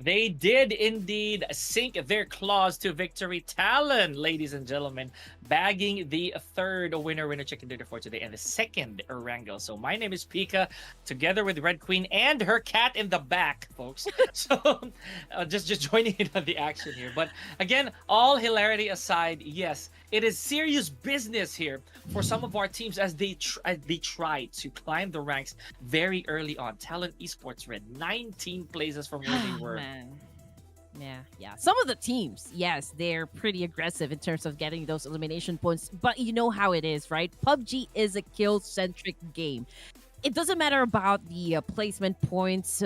They did indeed sink their claws to victory. Talon, ladies and gentlemen, bagging the third winner chicken dinner for today and the second Erangel. So my name is Pika, together with Red Queen and her cat in the back, folks. So just joining in on the action here. But again, all hilarity aside, yes, it is serious business here for some of our teams as they try to climb the ranks very early on. Talon Esports Red, 19 places from where they were. Yeah. Some of the teams, yes, they're pretty aggressive in terms of getting those elimination points. But you know how it is, right? PUBG is a kill-centric game. It doesn't matter about the placement points,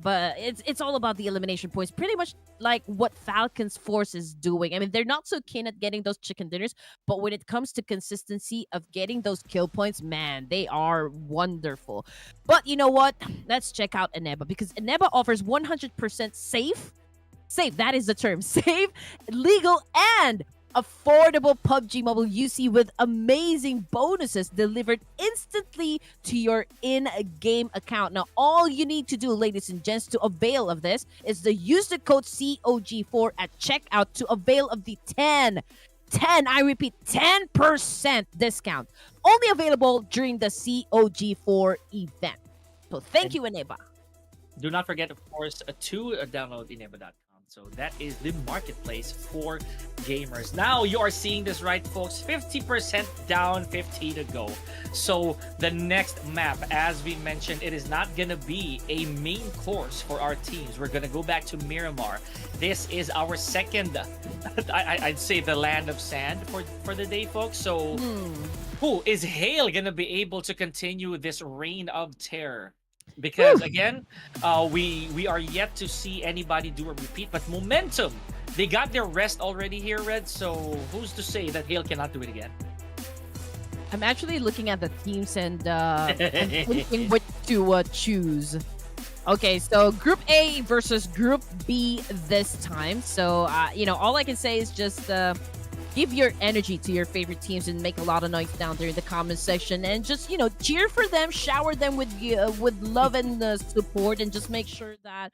but it's all about the elimination points. Pretty much like what Falcon's Force is doing. I mean, they're not so keen at getting those chicken dinners, but when it comes to consistency of getting those kill points, man, they are wonderful. But you know what? Let's check out Eneba, because Eneba offers 100% safe, that is the term, safe, legal, and affordable PUBG Mobile UC with amazing bonuses delivered instantly to your in-game account. Now, all you need to do, ladies and gents, to avail of this is to use the code COG4 at checkout to avail of the 10, I repeat, 10% discount. Only available during the COG4 event. So thank you, Eneba. Do not forget, of course, to download eneba.com. So that is the marketplace for gamers. Now you are seeing this right, folks. 50% down, 50 to go. So the next map, as we mentioned, it is not going to be a main course for our teams. We're going to go back to Miramar. This is our second, I'd say, the land of sand for the day, folks. So who is Hale going to be able to continue this reign of terror? Because again, we are yet to see anybody do a repeat, but momentum, they got their rest already here, Red. So who's to say that Hale cannot do it again? I'm actually looking at the teams and thinking what to choose. Okay, so Group A versus Group B this time. So all I can say is just give your energy to your favorite teams and make a lot of noise down there in the comment section, and just cheer for them, shower them with love and support, and just make sure that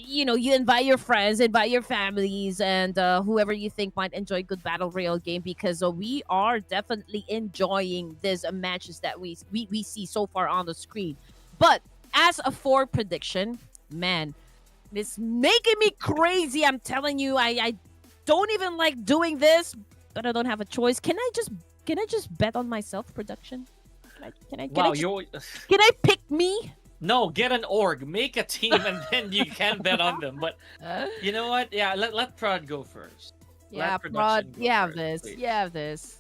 you invite your friends, invite your families, and whoever you think might enjoy a good battle royale game, because we are definitely enjoying these matches that we see so far on the screen. But as a for prediction, man, it's making me crazy. I'm telling you, I don't even like doing this, but I don't have a choice. Can I just bet on myself, production? Can I pick me? No, get an org, make a team, and then you can bet on them. But you know what? Yeah, let Prod go first. Yeah, Prod, you have this. Please. You have this.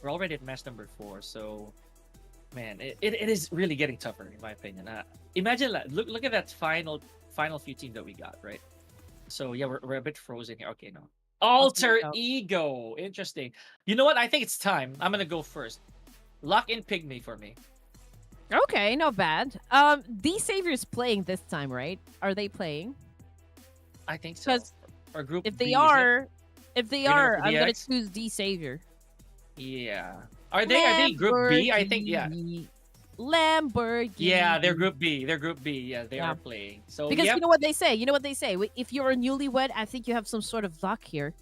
We're already at match number 4, so man, it is really getting tougher in my opinion. Imagine that. Look at that final few teams that we got, right? So yeah, we're a bit frozen here. Okay, no. Alter Ego. Interesting. You know what? I think it's time. I'm gonna go first. Lock in Pygmy for me. Okay, not bad. D Savior's playing this time, right? Are they playing? I think so. Or group if they B, are, I'm gonna choose D Savior. Yeah. Are they group B? I think Lamborghini. Yeah, they're group B. Yeah, they are playing. So because you know what they say. If you're a newlywed, I think you have some sort of luck here.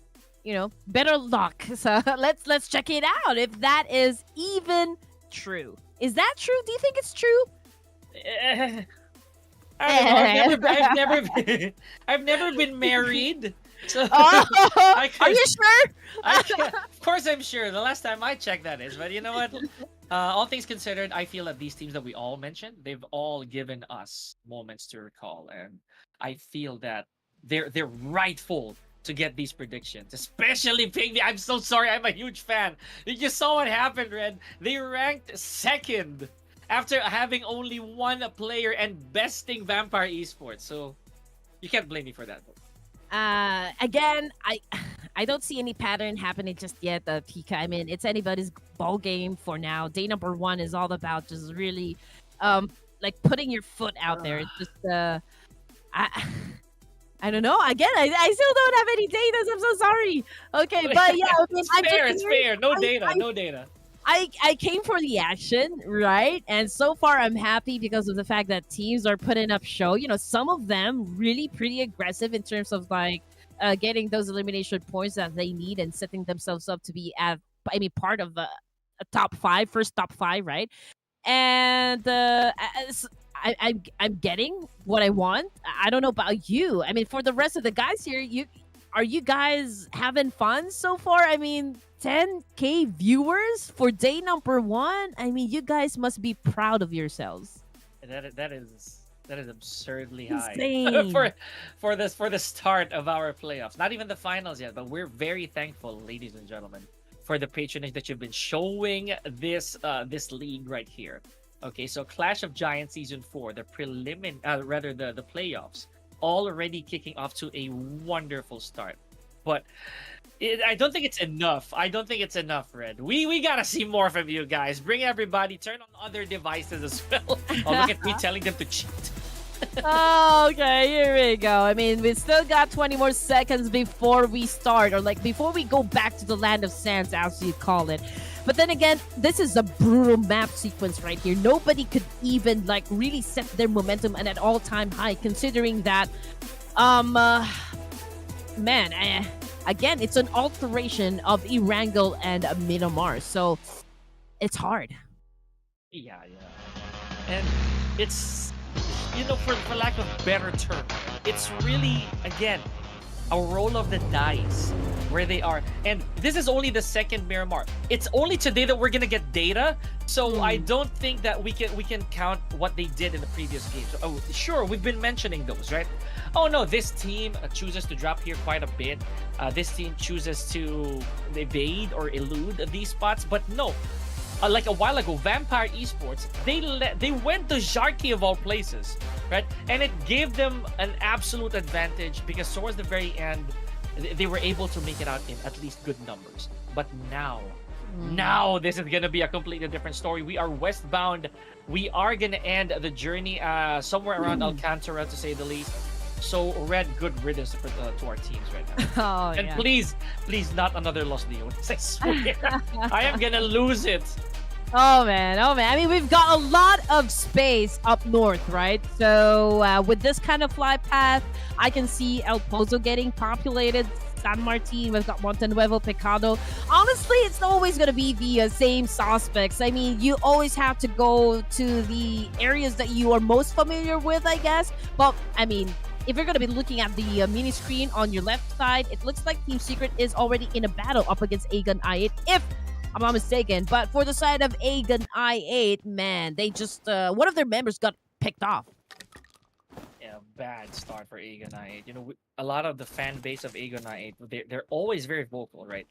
Better luck. So let's check it out. If that is even true, is that true? Do you think it's true? I don't know. I've never been married. So are you sure? Of course I'm sure. The last time I checked, that is. But you know what? All things considered, I feel that these teams that we all mentioned, they've all given us moments to recall, and I feel that they're rightful to get these predictions, especially Pygmy. I'm so sorry. I'm a huge fan. You just saw what happened, Red. They ranked second after having only one player and besting Vampire Esports. So you can't blame me for that. Again, I don't see any pattern happening just yet, Pika. I mean, it's anybody's ball game for now. Day number 1 is all about just really, like putting your foot out there. It's just, I don't know. Again, I still don't have any data. I'm so sorry. Okay, but yeah, it's fair. No data. I came for the action, right? And so far I'm happy because of the fact that teams are putting up show. You know, some of them really pretty aggressive in terms of like getting those elimination points that they need and setting themselves up to be at part of a top five, first top five, right? And I'm getting what I want. I don't know about you. I mean, for the rest of the guys here, you guys having fun so far? I mean, 10K viewers for day number one. I mean, you guys must be proud of yourselves. That is absurdly high Insane. for the start of our playoffs. Not even the finals yet, but we're very thankful, ladies and gentlemen, for the patronage that you've been showing this league right here. Okay, so Clash of Giants season 4, the rather the playoffs already kicking off to a wonderful start. But I don't think it's enough. I don't think it's enough, Red. We gotta see more from you guys. Bring everybody. Turn on other devices as well. Oh, look at me telling them to cheat. Okay, here we go. I mean, we still got 20 more seconds before we start, or like before we go back to the land of sands, as you call it. But then again, this is a brutal map sequence right here. Nobody could even like really set their momentum and at all-time high, considering that, man, again, it's an alteration of ERANGEL and Miramar, so it's hard. Yeah. And it's, for lack of better term, it's really, again, a roll of the dice where they are. And this is only the second Miramar. It's only today that we're gonna get data, so I don't think that we can count what they did in the previous games. Oh, sure, we've been mentioning those, right? Oh no, this team chooses to drop here quite a bit. This team chooses to evade or elude these spots, but no. Like a while ago, Vampire Esports, they went to Jarki of all places, right? And it gave them an absolute advantage because towards the very end, they were able to make it out in at least good numbers. But now this is gonna be a completely different story. We are westbound. We are gonna end the journey somewhere around Alcantara, to say the least. So, Red, good riddance to our teams right now. Oh, And yeah. please not another Los Leones. I swear, I am gonna lose it. Oh man. I mean, we've got a lot of space up north, right? So with this kind of fly path, I can see El Pozo getting populated. San Martin, we've got Monte Nuevo, Pecado. Honestly, it's always going to be the same suspects. I mean, you always have to go to the areas that you are most familiar with, I guess. But I mean, if you're going to be looking at the mini screen on your left side, it looks like Team Secret is already in a battle up against Aegon I8, if I'm not mistaken. But for the side of Aegon I8, man, they just one of their members got picked off. Yeah, bad start for Aegon I8. A lot of the fan base of Aegon I8, they're always very vocal, right?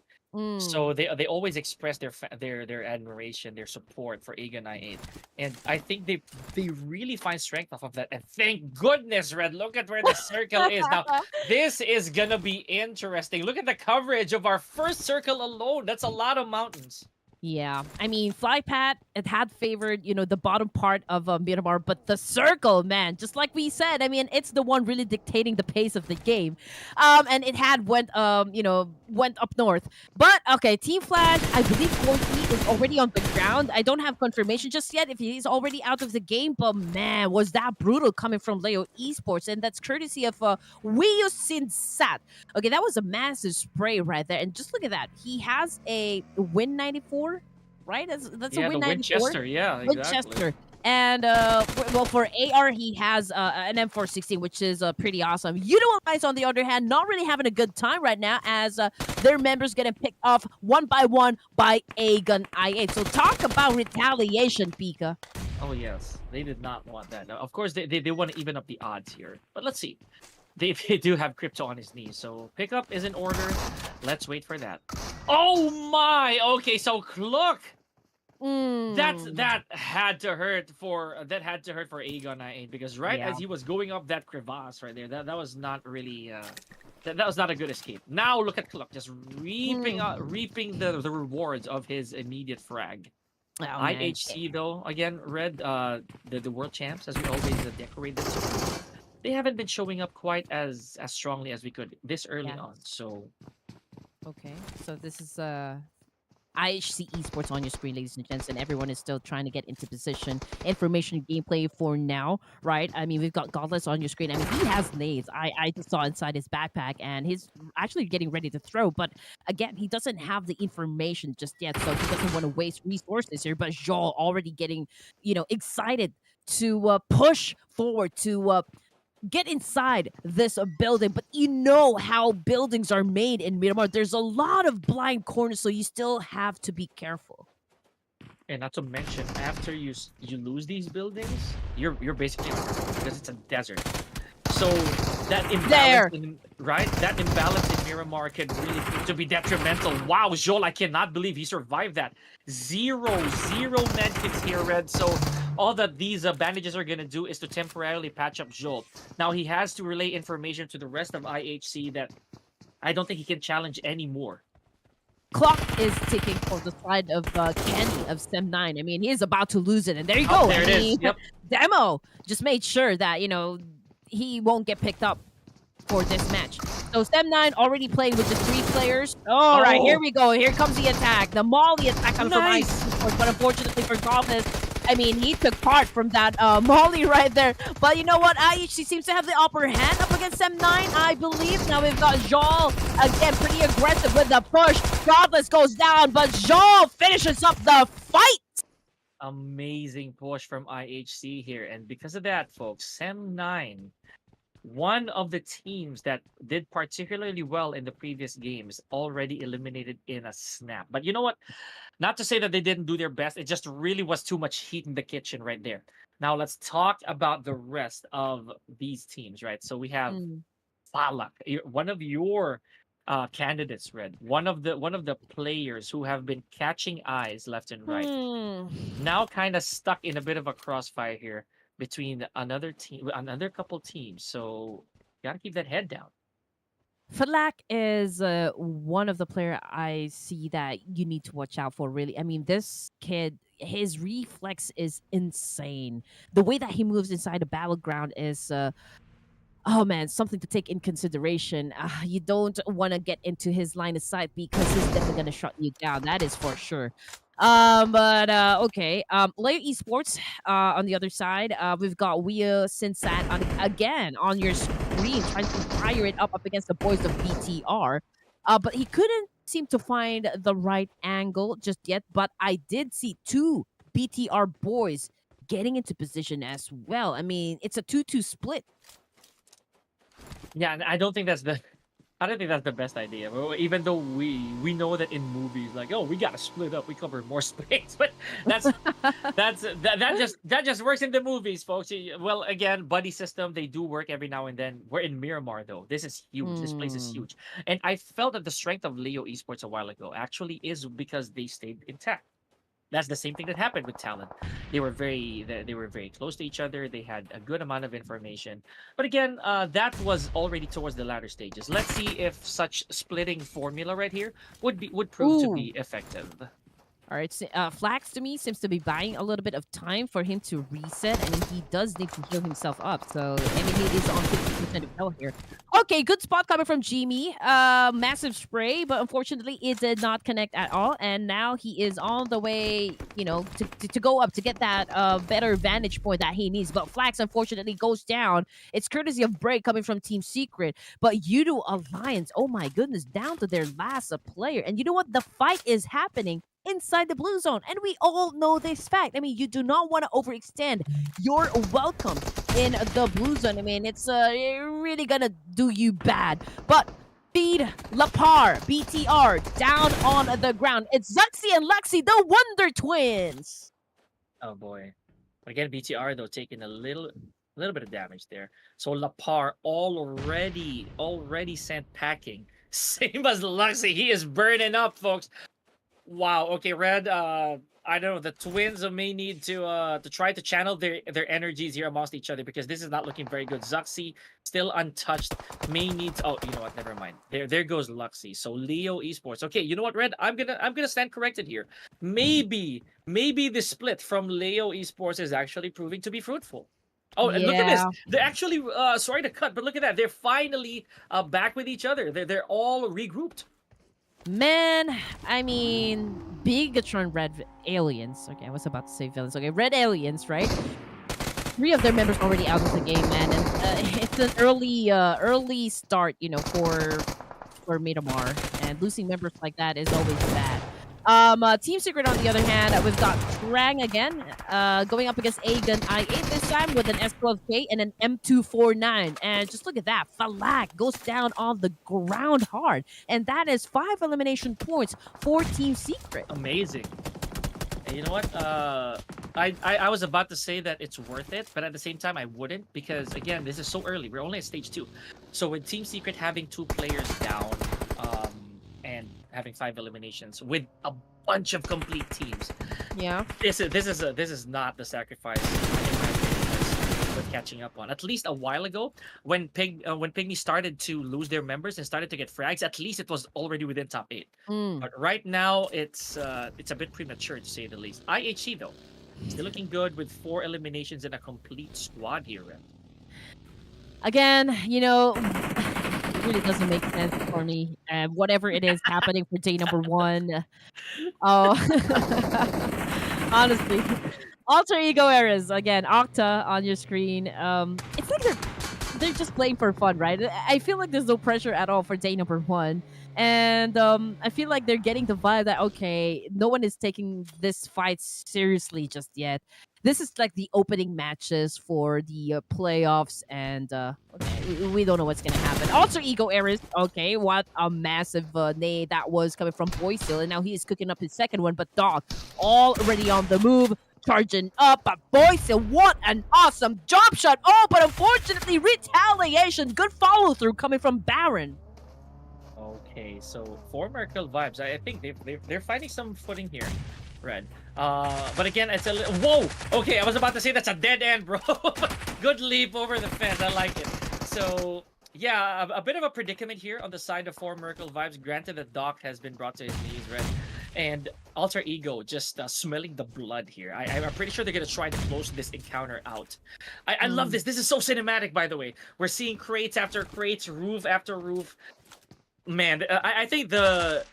So they always express their admiration, their support for Aegon I8, and I think they really find strength off of that. And thank goodness, Red, look at where the circle is now. This is gonna be interesting. Look at the coverage of our first circle alone. That's a lot of mountains. Yeah, I mean, Flypat, it had favored, the bottom part of Miramar, but the circle, man, just like we said, I mean, it's the one really dictating the pace of the game. And it had went up north. But okay, Team Flash, I believe Corky is already on the ground. I don't have confirmation just yet if he's already out of the game, but man, was that brutal coming from Leo Esports, and that's courtesy of Wio Sinsat. Okay, that was a massive spray right there, and just look at that. He has a Win 94. Right? That's a Yeah, Win the 94. Winchester. Yeah, exactly. Winchester. And for AR, he has an M416, which is pretty awesome. YOODO guys, on the other hand, not really having a good time right now, as their members getting picked off one by one by Aegon I8. So talk about retaliation, Pika. Oh yes, they did not want that. Now, of course, they want to even up the odds here. But let's see. They do have Crypto on his knees, so pickup is in order. Let's wait for that. Oh my! Okay, so look, that had to hurt for Aegon I8, because as he was going up that crevasse right there, that was not really that was not a good escape. Now look at Cluck just reaping the rewards of his immediate frag. Oh, IHC though, again, Red, the world champs, as we always decorate them, so they haven't been showing up quite as strongly as we could this early on. So okay, so this is IHC Esports on your screen, ladies and gents, and everyone is still trying to get into position. Information gameplay for now, right? I mean, we've got Godless on your screen. I mean, he has nades. I just saw inside his backpack, and he's actually getting ready to throw. But again, he doesn't have the information just yet, so he doesn't want to waste resources here. But Joel already getting, excited to push forward to get inside this building. But you know how buildings are made in Miramar. There's a lot of blind corners, so you still have to be careful. And not to mention, after you lose these buildings, you're basically because it's a desert. So that imbalance, that imbalance in Miramar can really prove to be detrimental. Wow, Joel, I cannot believe he survived that. Zero medkits here, Red. So all that these bandages are gonna do is to temporarily patch up Joel. Now he has to relay information to the rest of IHC that I don't think he can challenge anymore. Clock is ticking for the side of Candy of Sem 9. I mean, he is about to lose it, and there you go. There it is. Yep. Demo just made sure that, he won't get picked up for this match. So Sem 9 already playing with the 3 players. All right, here we go. Here comes the attack. The Molly attack coming from IHC, but unfortunately for Godless, I mean, he took part from that Molly right there. But you know what? IHC seems to have the upper hand up against Sem 9, I believe. Now we've got Joel, again, pretty aggressive with the push. Godless goes down, but Joel finishes up the fight. Amazing push from IHC here. And because of that, folks, Sem 9, one of the teams that did particularly well in the previous games, already eliminated in a snap. But you know what? Not to say that they didn't do their best. It just really was too much heat in the kitchen right there. Now let's talk about the rest of these teams, right? So we have Falak, one of your candidates, Red. One of the players who have been catching eyes left and right. Now kind of stuck in a bit of a crossfire here between another couple teams. So you gotta keep that head down. Falak is one of the player I see that you need to watch out for, really. I mean, this kid, his reflex is insane. The way that he moves inside the battleground is, oh man, something to take in consideration. You don't want to get into his line of sight because he's definitely going to shut you down. That is for sure. But okay. Leo Esports on the other side. We've got Wia Sinsat again on your screen, trying to fire it up against the boys of BTR. But he couldn't seem to find the right angle just yet. But I did see 2 BTR boys getting into position as well. I mean, it's a 2-2 split. Yeah, and I don't think that's the best idea. Even though we know that in movies, like, oh, we gotta split up, we cover more space, but that just works in the movies, folks. Well, again, buddy system, they do work every now and then. We're in Miramar though. This is huge. This place is huge, and I felt that the strength of Leo Esports a while ago actually is because they stayed intact. That's the same thing that happened with Talon. They were very close to each other. They had a good amount of information. But again, that was already towards the latter stages. Let's see if such splitting formula right here would prove to be effective. All right, Flax to me seems to be buying a little bit of time for him to reset. I mean, he does need to heal himself up. So, I mean, he is on 50% of health here. Okay, good spot coming from Jimmy. Massive spray, but unfortunately, it did not connect at all. And now he is on the way, to go up to get that better vantage point that he needs. But Flax, unfortunately, goes down. It's courtesy of break coming from Team Secret. But YOODO Alliance, oh my goodness, down to their last player. And you know what? The fight is happening inside the blue zone, and we all know this fact. I mean, you do not want to overextend your welcome in the blue zone. I mean, it's really gonna do you bad. But feed Lapar, BTR down on the ground. It's Zuxi and Luxi, the Wonder Twins. Oh boy! Again, BTR though taking a little bit of damage there. So Lapar already sent packing. Same as Luxi, he is burning up, folks. Wow. Okay, Red. I don't know. The twins may need to try to channel their energies here amongst each other, because this is not looking very good. Zuxi still untouched. May need to, oh, you know what? Never mind. There goes Luxi. So Leo Esports. Okay, you know what, Red? I'm gonna stand corrected here. Maybe the split from Leo Esports is actually proving to be fruitful. Oh, and look at this. They're actually sorry to cut, but look at that. They're finally back with each other. They're all regrouped. Man, I mean, Bigetron Red Aliens. Okay, I was about to say villains. Okay, Red Aliens, right? 3 of their members already out of the game, man, and it's an early start, for Miramar, and losing members like that is always bad. Team Secret, on the other hand, we've got Trang again, going up against Aegon I8 this time with an S12K and an M249. And just look at that. Falak goes down on the ground hard. And that is 5 elimination points for Team Secret. Amazing. And you know what? I was about to say that it's worth it, but at the same time, I wouldn't because, again, this is so early. We're only at stage 2. So with Team Secret having 2 players down and having 5 eliminations with a bunch of complete teams, Yeah. this is not the sacrifice in my opinion that's worth catching up on. At least a while ago, when Pygmy started to lose their members and started to get frags, at least it was already within top 8. But right now, it's a bit premature to say the least. IHC though, still looking good with 4 eliminations and a complete squad here. Ren. Again, it really doesn't make sense for me. Whatever it is happening for day number 1. Oh, honestly. Alter Ego Eras, again, Octa on your screen. It's like they're just playing for fun, right? I feel like there's no pressure at all for day number 1. And I feel like they're getting the vibe that, okay, no one is taking this fight seriously just yet. This is like the opening matches for the playoffs, and okay, we don't know what's gonna happen. Alter Ego Eris, okay, what a massive nay that was coming from Boysil, and now he is cooking up his second one. But Dog already on the move, charging up. But Boysil, what an awesome drop shot! Oh, but unfortunately, retaliation. Good follow through coming from Baron. Okay, so for Merkel vibes, I think they're finding some footing here, Red. But again, it's a little... Whoa! Okay, I was about to say that's a dead end, bro. Good leap over the fence. I like it. So, yeah, a bit of a predicament here on the side of 4 Merkel vibes. Granted that Doc has been brought to his knees, Red. And Alter Ego just smelling the blood here. I'm pretty sure they're going to try to close this encounter out. I love this. This is so cinematic, by the way. We're seeing crates after crates, roof after roof. Man, I think the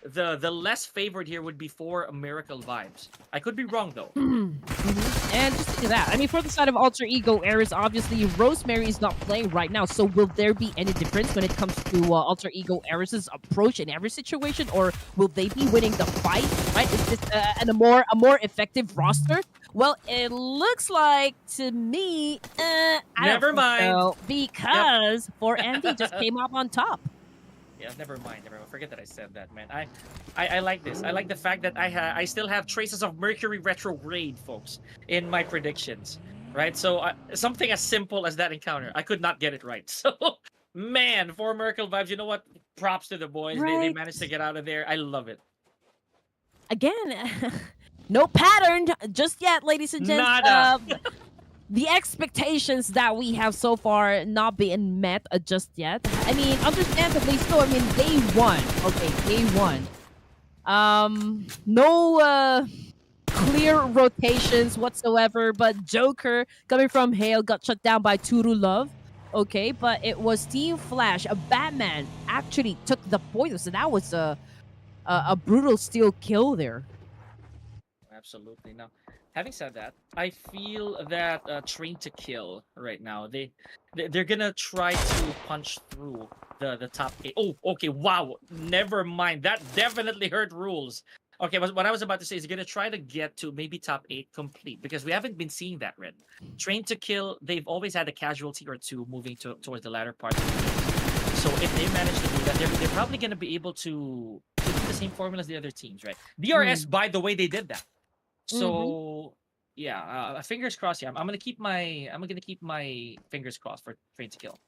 less favored here would be for Miracle Vibes. I could be wrong though. And just look at that. I mean, for the side of Alter Ego Eris, obviously Rosemary is not playing right now. So will there be any difference when it comes to Alter Ego Eris's approach in every situation, or will they be winning the fight? Right? Is this and a more effective roster? Well, it looks like to me. Never mind. So, because 4MD just came up on top. Yeah, never mind. Forget that I said that, man. I like this. I like the fact that I still have traces of Mercury retrograde, folks, in my predictions, right? So something as simple as that encounter, I could not get it right. So, man, for Merkel vibes, you know what? Props to the boys. Right. They managed to get out of there. I love it. Again, no pattern just yet, ladies and gents. Nada. The expectations that we have so far not being met just yet. I mean, understandably so. I mean, they won. Okay, they won. No clear rotations whatsoever, but Joker coming from Hale got shut down by Turu Love. Okay, but it was Team Flash, a Batman, actually took the poison. So that was a brutal steel kill there. Absolutely. Now, having said that, I feel that Train to Kill right now, they're gonna try to punch through the top 8. Oh, okay, wow. Never mind. That definitely hurt rules. Okay, what I was about to say is gonna try to get to maybe top 8 complete because we haven't been seeing that, Red. Train to Kill, they've always had a casualty or two moving towards the latter part of the game. So if they manage to do that, they're probably gonna be able to do the same formula as the other teams, right? DRS, by the way, they did that. So yeah, fingers crossed. Yeah, I'm gonna keep my fingers crossed for Train to Kill.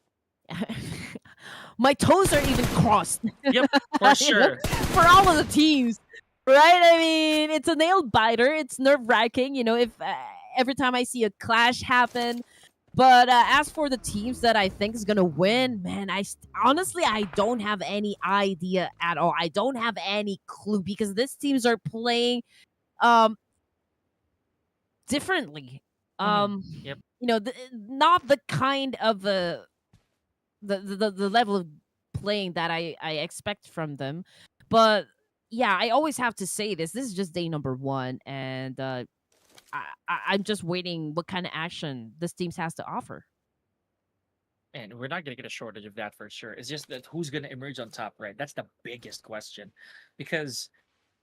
My toes are even crossed. Yep, for sure. For all of the teams, right? I mean, it's a nail biter. It's nerve wracking. If every time I see a clash happen. But as for the teams that I think is gonna win, man, honestly I don't have any idea at all. I don't have any clue because these teams are playing differently. Yep. Not the kind of the level of playing that I expect from them, but yeah, I always have to say this. This is just day number 1, and I'm just waiting what kind of action this teams has to offer. And we're not gonna get a shortage of that for sure. It's just that who's gonna emerge on top, right? That's the biggest question. Because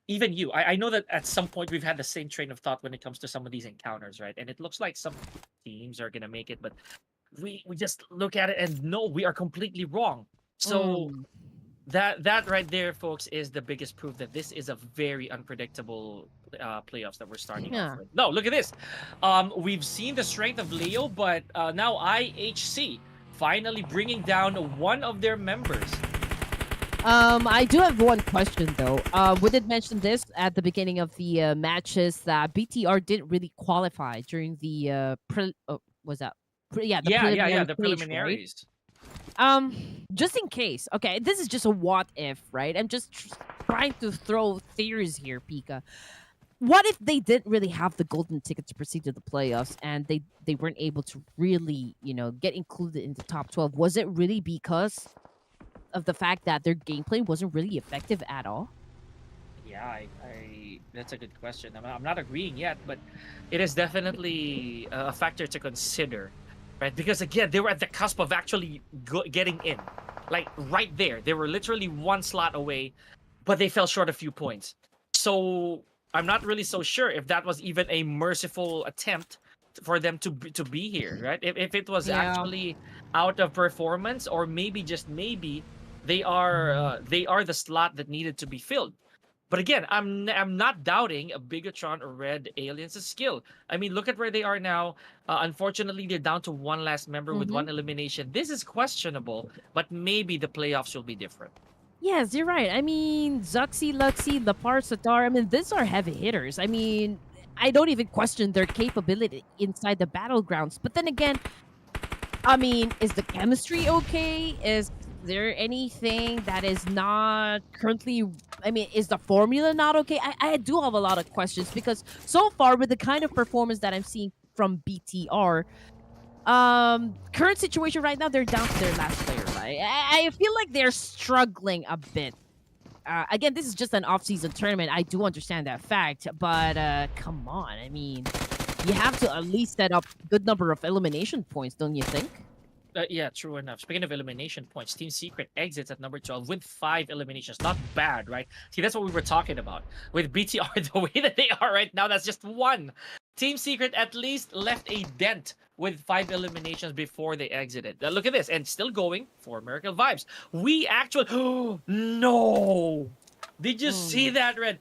even you, I know that at some point we've had the same train of thought when it comes to some of these encounters, right? And it looks like some teams are gonna make it, but we just look at it and no, we are completely wrong. So Mm. that right there, folks, is the biggest proof that this is a very unpredictable playoffs that we're starting off Yeah. with. No, look at this. We've seen the strength of Leo, but now IHC finally bringing down one of their members. I do have one question though. We did mention this at the beginning of the matches that BTR didn't really qualify during the was that the Yeah, preliminary the stage, right? preliminaries. Um, just in case. Okay, this is just a what if, right? I'm just trying to throw theories here, Pika. What if they didn't really have the golden ticket to proceed to the playoffs and they weren't able to really, get included in the top 12? Was it really because of the fact that their gameplay wasn't really effective at all? Yeah, I that's a good question. I'm not agreeing yet, but it is definitely a factor to consider, right? Because again, they were at the cusp of actually getting in, like right there. They were literally one slot away, but they fell short a few points. So I'm not really so sure if that was even a merciful attempt for them to be here, right? If it was Yeah. actually out of performance, or maybe just maybe they are the slot that needed to be filled. But again, I'm not doubting a Bigetron or Red Aliens' skill. I mean, look at where they are now. Unfortunately, they're down to one last member with Mm-hmm. one elimination. This is questionable, but maybe the playoffs will be different. Yes, you're right. I mean, Zuxi, Luxi, Lapar, Satar, I mean, these are heavy hitters. I mean, I don't even question their capability inside the battlegrounds. But then again, I mean, is the chemistry okay? Is there anything that is not currently? I mean, is the formula not okay? I do have a lot of questions because so far, with the kind of performance that I'm seeing from BTR, current situation right now, they're down to their last player, right? I feel like they're struggling a bit. Again, this is just an off-season tournament. I do understand that fact, but come on. I mean, you have to at least set up good number of elimination points, don't you think? Yeah, true enough. Speaking of elimination points, Team Secret exits at number 12 with 5 eliminations. Not bad, right? See, that's what we were talking about. With BTR the way that they are right now, that's just one. Team Secret at least left a dent with 5 eliminations before they exited. Look at this, and still going for Miracle Vibes. We actually... Oh, no! Did you see Mm, that, Red?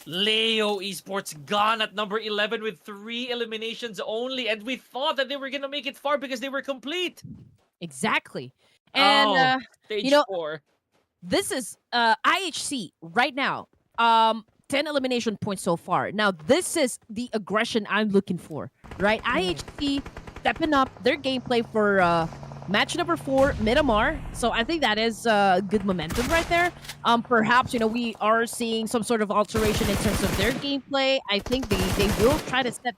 Leo Esports gone at number 11 with 3 eliminations only, and we thought that they were gonna make it far because they were complete. exactly. And Oh, you stage know, 4. this is IHC right now. 10 elimination points so far. Now, this is the aggression I'm looking for, right? IHC stepping up their gameplay for match number 4, Miramar. So I think that is good momentum right there. Perhaps, we are seeing some sort of alteration in terms of their gameplay. I think they will try to set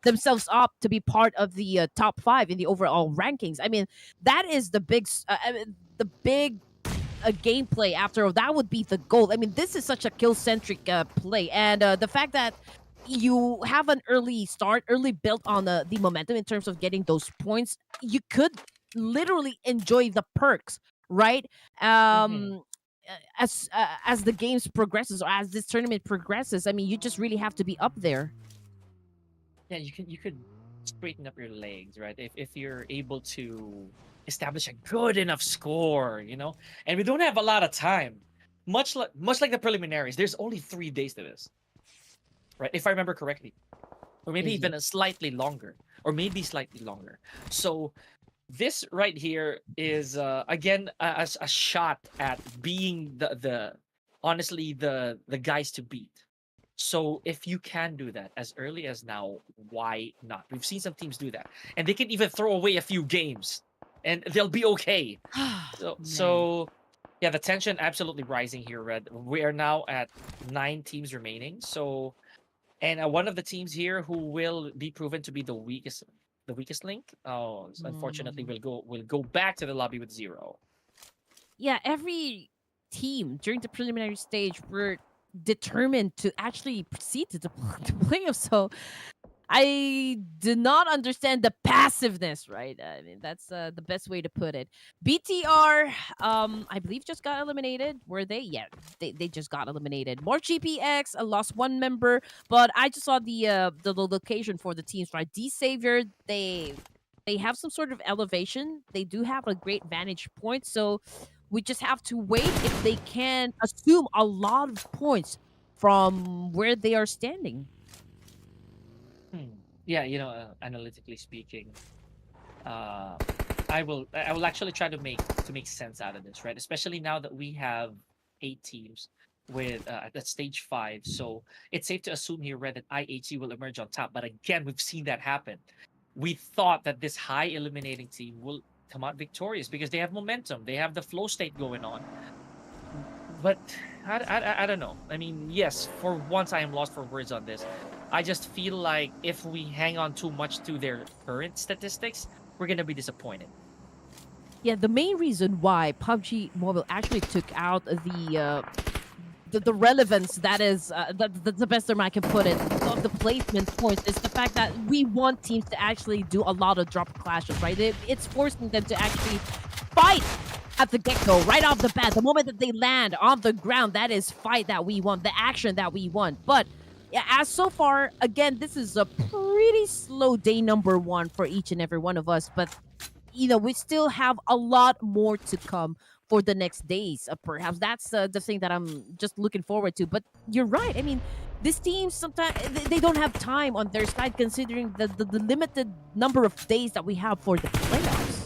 themselves up to be part of the top 5 in the overall rankings. I mean, that is the big a gameplay after all. That would be the goal. I mean, this is such a kill centric play, and the fact that you have an early start, early build on the momentum in terms of getting those points, you could literally enjoy the perks, right? Mm-hmm. As the games progresses or as this tournament progresses, I mean, you just really have to be up there. Yeah, you could straighten up your legs, right? If you're able to establish a good enough score, And we don't have a lot of time. Much like the preliminaries, there's only 3 days to this, right? If I remember correctly. Or maybe Yeah. even a slightly longer, or maybe slightly longer. So this right here is again a shot at being the honestly the guys to beat. So if you can do that as early as now, why not? We've seen some teams do that, and they can even throw away a few games, and they'll be okay. So Man. so yeah, the tension absolutely rising here, Red. We are now at 9 teams remaining. So and one of the teams here who will be proven to be the weakest link. Oh, unfortunately, Mm. will go back to the lobby with 0. Yeah, every team during the preliminary stage were determined to actually proceed to the to playoffs. So I do not understand the passiveness, right? I mean, that's the best way to put it. BTR, I believe just got eliminated. Were they? Yeah, they just got eliminated. More GPX lost one member, but I just saw the location for the teams. Right, D Savior, they have some sort of elevation. They do have a great vantage point, so we just have to wait if they can assume a lot of points from where they are standing. Yeah, analytically speaking, uh, I will actually try to make sense out of this, right? Especially now that we have 8 teams with at stage 5, so it's safe to assume here, Red, that IHC will emerge on top. But again, we've seen that happen. We thought that this high eliminating team will come out victorious because they have momentum, they have the flow state going on. But I don't know. I mean, yes, for once I am lost for words on this. I just feel like if we hang on too much to their current statistics, we're gonna be disappointed. Yeah, the main reason why PUBG Mobile actually took out the relevance that is that's the best term I can put it of the placement points is the fact that we want teams to actually do a lot of drop clashes, right? It's forcing them to actually fight at the get-go, right off the bat. The moment that they land on the ground, that is fight that we want, the action that we want. But yeah, as so far, again, this is a pretty slow day number 1 for each and every one of us. But we still have a lot more to come for the next days. Perhaps that's the thing that I'm just looking forward to. But you're right. I mean, this team sometimes they don't have time on their side, considering the limited number of days that we have for the playoffs.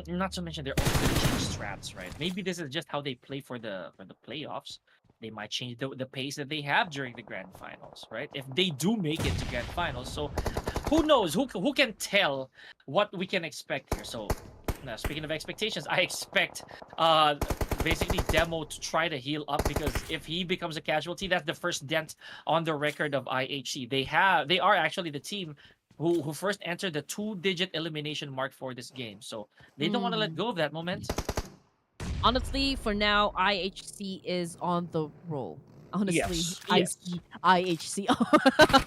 Not to mention they're also going to change strats, right? Maybe this is just how they play for the playoffs. They might change the pace that they have during the grand finals, right? If they do make it to grand finals, so who knows? Who can tell what we can expect here? So now, speaking of expectations, I expect basically Demo to try to heal up, because if he becomes a casualty, that's the first dent on the record of IHC. They are actually the team who first entered the 2-digit elimination mark for this game. So they don't want to let go of that momentum. Honestly, for now, IHC is on the roll. Honestly, Yes. I see IHC.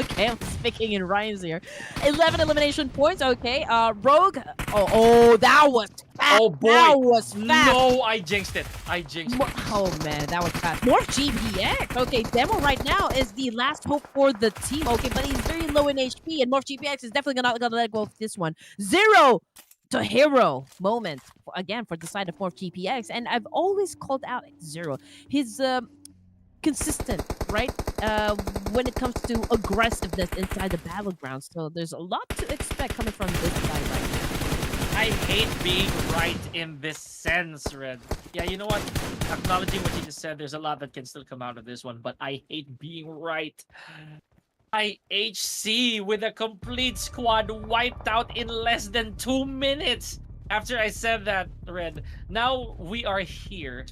Okay, I'm speaking in rhymes here. 11 elimination points. Okay, Rogue. Oh, that was fast. Oh boy, that was fast. No, I jinxed it. Oh man, that was fast. MORPH GPX. Okay, Demo right now is the last hope for the team. Okay, but he's very low in HP, and MORPH GPX is definitely not gonna let go of this one. 0 to hero moment again for the side of MORPH GPX, and I've always called out 0. His consistent, right? When it comes to aggressiveness inside the battleground. So there's a lot to expect coming from this guy right now. I hate being right in this sense, Red. Yeah, you know what? Acknowledging what you just said, there's a lot that can still come out of this one, but I hate being right. IHC with a complete squad wiped out in less than 2 minutes. After I said that, Red, now we are here.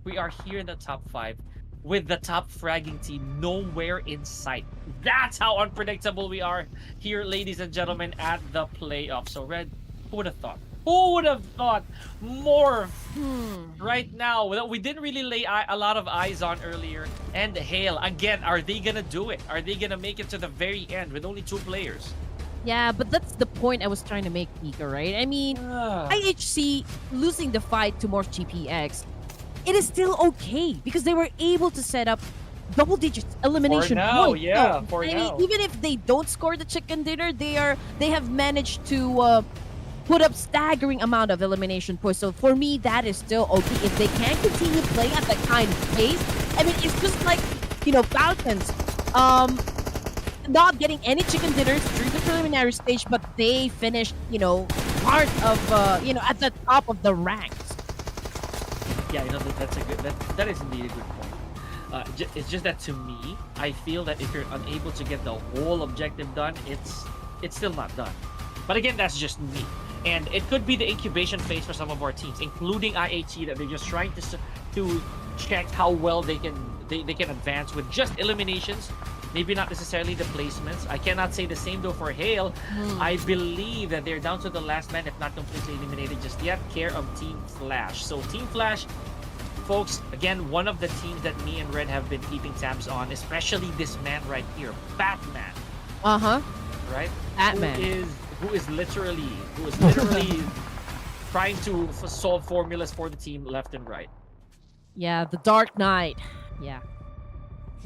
We are here in the top 5 with the top fragging team nowhere in sight. That's how unpredictable we are here, ladies and gentlemen, at the playoffs. So, Red, who would have thought? Who would have thought MORPH right now that we didn't really lay a lot of eyes on earlier? And Hale, again, are they gonna do it? Are they gonna make it to the very end with only 2 players? Yeah, but that's the point I was trying to make, Nika, right? I mean, IHC losing the fight to MORPH GPX, it is still okay because they were able to set up double-digit elimination points. Yeah, so, I mean, even if they don't score the chicken dinner, they have managed to put up staggering amount of elimination points. So for me, that is still okay if they can continue playing at that kind of pace. I mean, it's just like Falcons, not getting any chicken dinners during the preliminary stage, but they finished part of at the top of the ranks. Yeah, that's a good. That is indeed a good point. It's just that to me, I feel that if you're unable to get the whole objective done, it's still not done. But again, that's just me, and it could be the incubation phase for some of our teams, including IHC, that they're just trying to check how well they can advance with just eliminations. Maybe not necessarily the placements. I cannot say the same though for Hale. I believe that they're down to the last man, if not completely eliminated just yet. Care of Team Flash. So Team Flash, folks, again, one of the teams that me and Red have been keeping tabs on, especially this man right here, Batman. Right? Batman. Who is literally trying to solve formulas for the team left and right. Yeah, the Dark Knight. Yeah.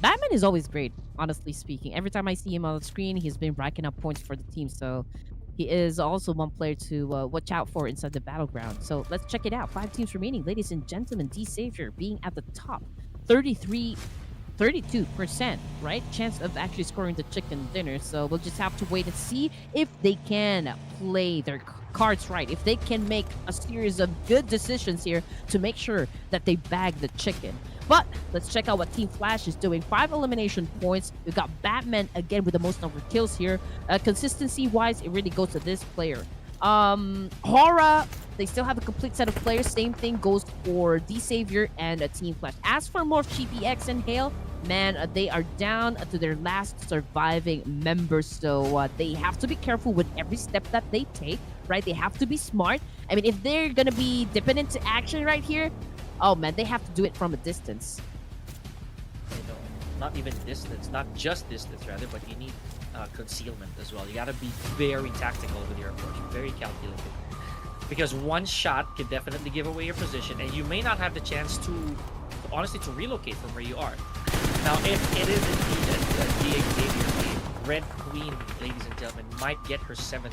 Batman is always great, honestly speaking. Every time I see him on the screen, he's been racking up points for the team. So he is also one player to watch out for inside the battleground. So let's check it out. 5 teams remaining. Ladies and gentlemen, D Savior being at the top. 32%, right? Chance of actually scoring the chicken dinner. So we'll just have to wait and see if they can play their cards right. If they can make a series of good decisions here to make sure that they bag the chicken. But let's check out what Team Flash is doing. 5 elimination points. We've got Batman again with the most number of kills here. Consistency-wise, it really goes to this player. HORAA, they still have a complete set of players. Same thing goes for D Savior and Team Flash. As for MORPH, GPX, and Hale, man, they are down to their last surviving members. So they have to be careful with every step that they take, right? They have to be smart. I mean, if they're going to be dipping into action right here, oh man, they have to do it from a distance. Not even distance, not just distance rather, but you need concealment as well. You gotta be very tactical with your approach, very calculated. Because one shot could definitely give away your position, and you may not have the chance to honestly, to relocate from where you are. Now, if it is indeed a Xavier game, Red Queen, ladies and gentlemen, might get her 7th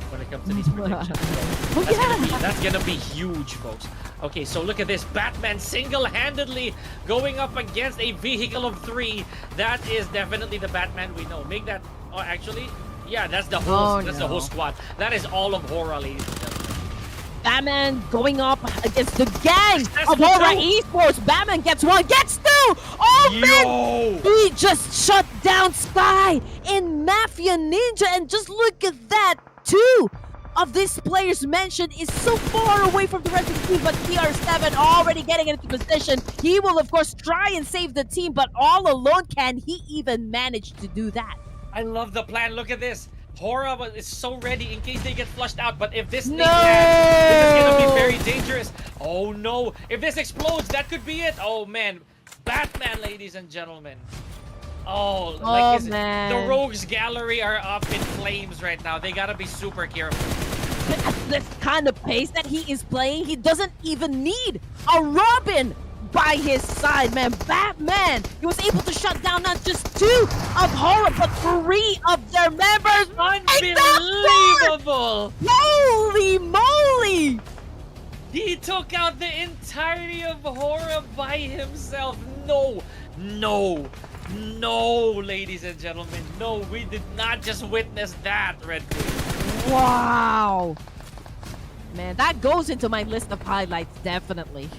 when it comes to these predictions. So that's gonna be huge, folks. Okay, so look at this. Batman single-handedly going up against a vehicle of 3. That is definitely the Batman we know. Make that... Oh, actually, yeah, that's the whole, the whole squad. That is all of HORAA, ladies and gentlemen. Batman going up against the gang of HORAA Esports. Batman gets 1, gets 2! Oh, man! He just shut down Sky in Mafia Ninja, and just look at that, 2 of these players mentioned is so far away from the rest of the team, but TR7 already getting into position. He will, of course, try and save the team, but all alone, can he even manage to do that? I love the plan. Look at this. HORAA is so ready in case they get flushed out, but if this thing lands, this is gonna be very dangerous. Oh no, if this explodes, that could be it. Oh man, Batman, ladies and gentlemen. Oh, like man. The Rogues Gallery are up in flames right now. They gotta be super careful. At this kind of pace that he is playing, he doesn't even need a Robin by his side, man. Batman, he was able to shut down not just 2 of HORAA, but 3 of their members. Unbelievable! Holy moly! He took out the entirety of HORAA by himself. No, no, no, ladies and gentlemen. No, we did not just witness that, Red Queen. Wow. Man, that goes into my list of highlights, definitely.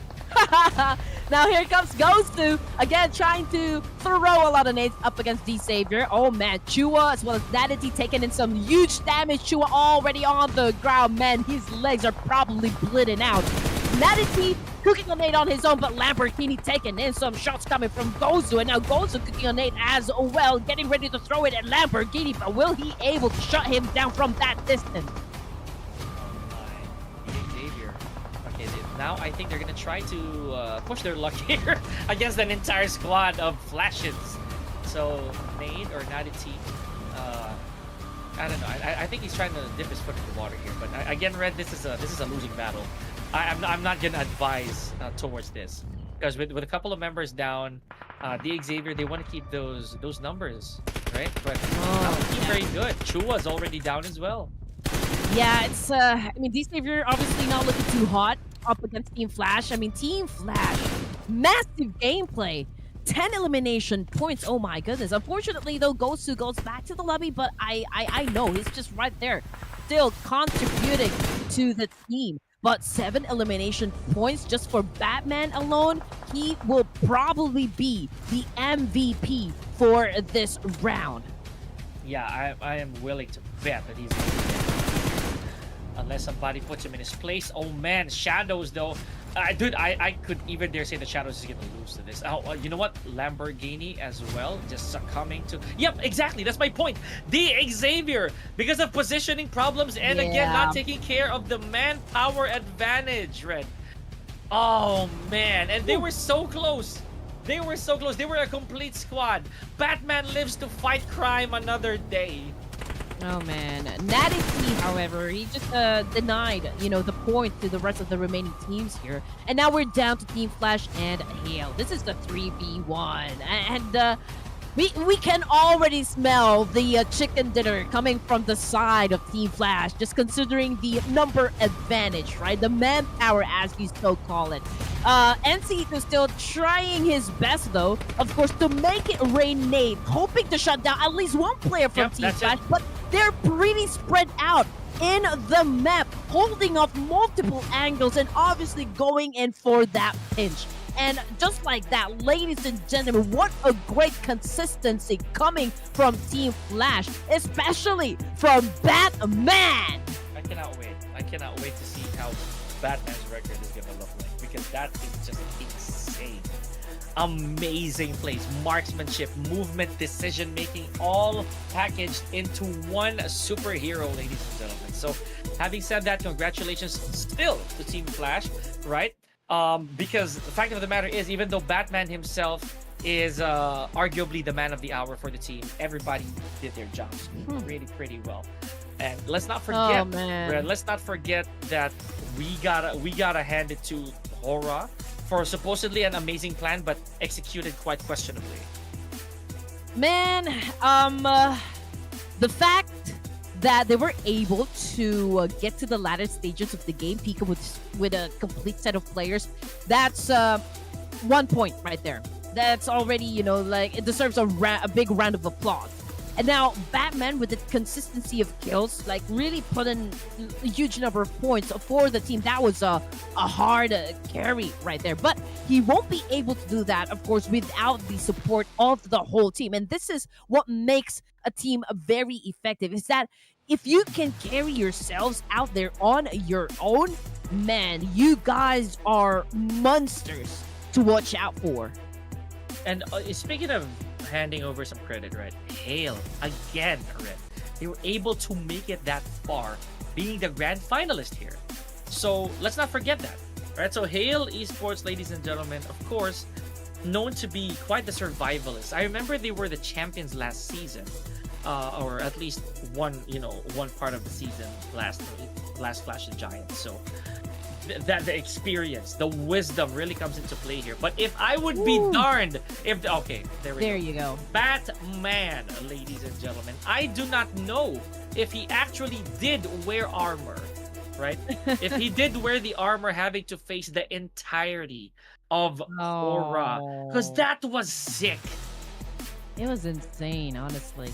Now here comes Ghostu, again trying to throw a lot of nades up against D Savior. Oh man, Chua as well as Nadity taking in some huge damage. Chua already on the ground, man. His legs are probably bleeding out. Nadity cooking a nade on his own, but Lamborghini taking in some shots coming from Ghostu, and now Ghostu cooking a nade as well, getting ready to throw it at Lamborghini, but will he able to shut him down from that distance? Now I think they're gonna try to push their luck here against an entire squad of flashes. So Nade or Nadity, I don't know. I think he's trying to dip his foot in the water here. But again, Red, this is a losing battle. I'm not gonna advise towards this, because with a couple of members down, the Xavier, they want to keep those numbers, right? But not looking very good. Chua's already down as well. Yeah, it's I mean, D Savior obviously not looking too hot up against Team Flash. I mean, Team Flash, massive gameplay, 10 elimination points. Oh my goodness. Unfortunately, though, Ghostu goes back to the lobby, but I know he's just right there, still contributing to the team. But 7 elimination points just for Batman alone. He will probably be the MVP for this round. Yeah, I am willing to bet that he's going to get it. Unless somebody puts him in his place. Oh man, Shadows though. Dude, I could even dare say the Shadows is going to lose to this. Oh, you know what? Lamborghini as well, just succumbing to... Yep, exactly. That's my point. The Xavier, because of positioning problems and again, not taking care of the manpower advantage, Red. Oh man, and they were so close. They were so close. They were a complete squad. Batman lives to fight crime another day. Oh man, Natty, however, he just denied, the point to the rest of the remaining teams here, and now we're down to Team Flash and Hale. This is the 3v1, and we can already smell the chicken dinner coming from the side of Team Flash, just considering the number advantage, right? The manpower, as you so call it. NC is still trying his best, though, of course, to make it rain nade, hoping to shut down at least one player from Team Flash, but they're pretty spread out in the map, holding off multiple angles and obviously going in for that pinch. And just like that, ladies and gentlemen, what a great consistency coming from Team Flash, especially from Batman. I cannot wait. I cannot wait to see how Batman's record is going to look like, because that is just insane. Amazing plays, marksmanship, movement, decision making, all packaged into one superhero, ladies and gentlemen. So, having said that, congratulations still to Team Flash, right? Because the fact of the matter is, even though Batman himself is arguably the man of the hour for the team, everybody did their jobs really pretty well. And let's not forget, let's not forget that we gotta hand it to HORAA for supposedly an amazing plan, but executed quite questionably. Man, the fact that they were able to get to the latter stages of the game, Pika with a complete set of players, that's 1 point right there. That's already, it deserves a big round of applause. And now Batman, with the consistency of kills, really put in a huge number of points for the team. That was a hard carry right there. But he won't be able to do that, of course, without the support of the whole team. And this is what makes a team very effective, is that if you can carry yourselves out there on your own, man, you guys are monsters to watch out for. And speaking of handing over some credit, right? Hale, again, right? They were able to make it that far, being the grand finalist here. So let's not forget that, right? So Hale Esports, ladies and gentlemen, of course, known to be quite the survivalist. I remember they were the champions last season, or at least one part of the season last Clash of Giants. So that the experience, the wisdom really comes into play here. But if I would be darned if there you go. Batman, ladies and gentlemen, I do not know if he actually did wear armor, right? If he did wear the armor, having to face the entirety of HORAA, because that was sick. It was insane, honestly.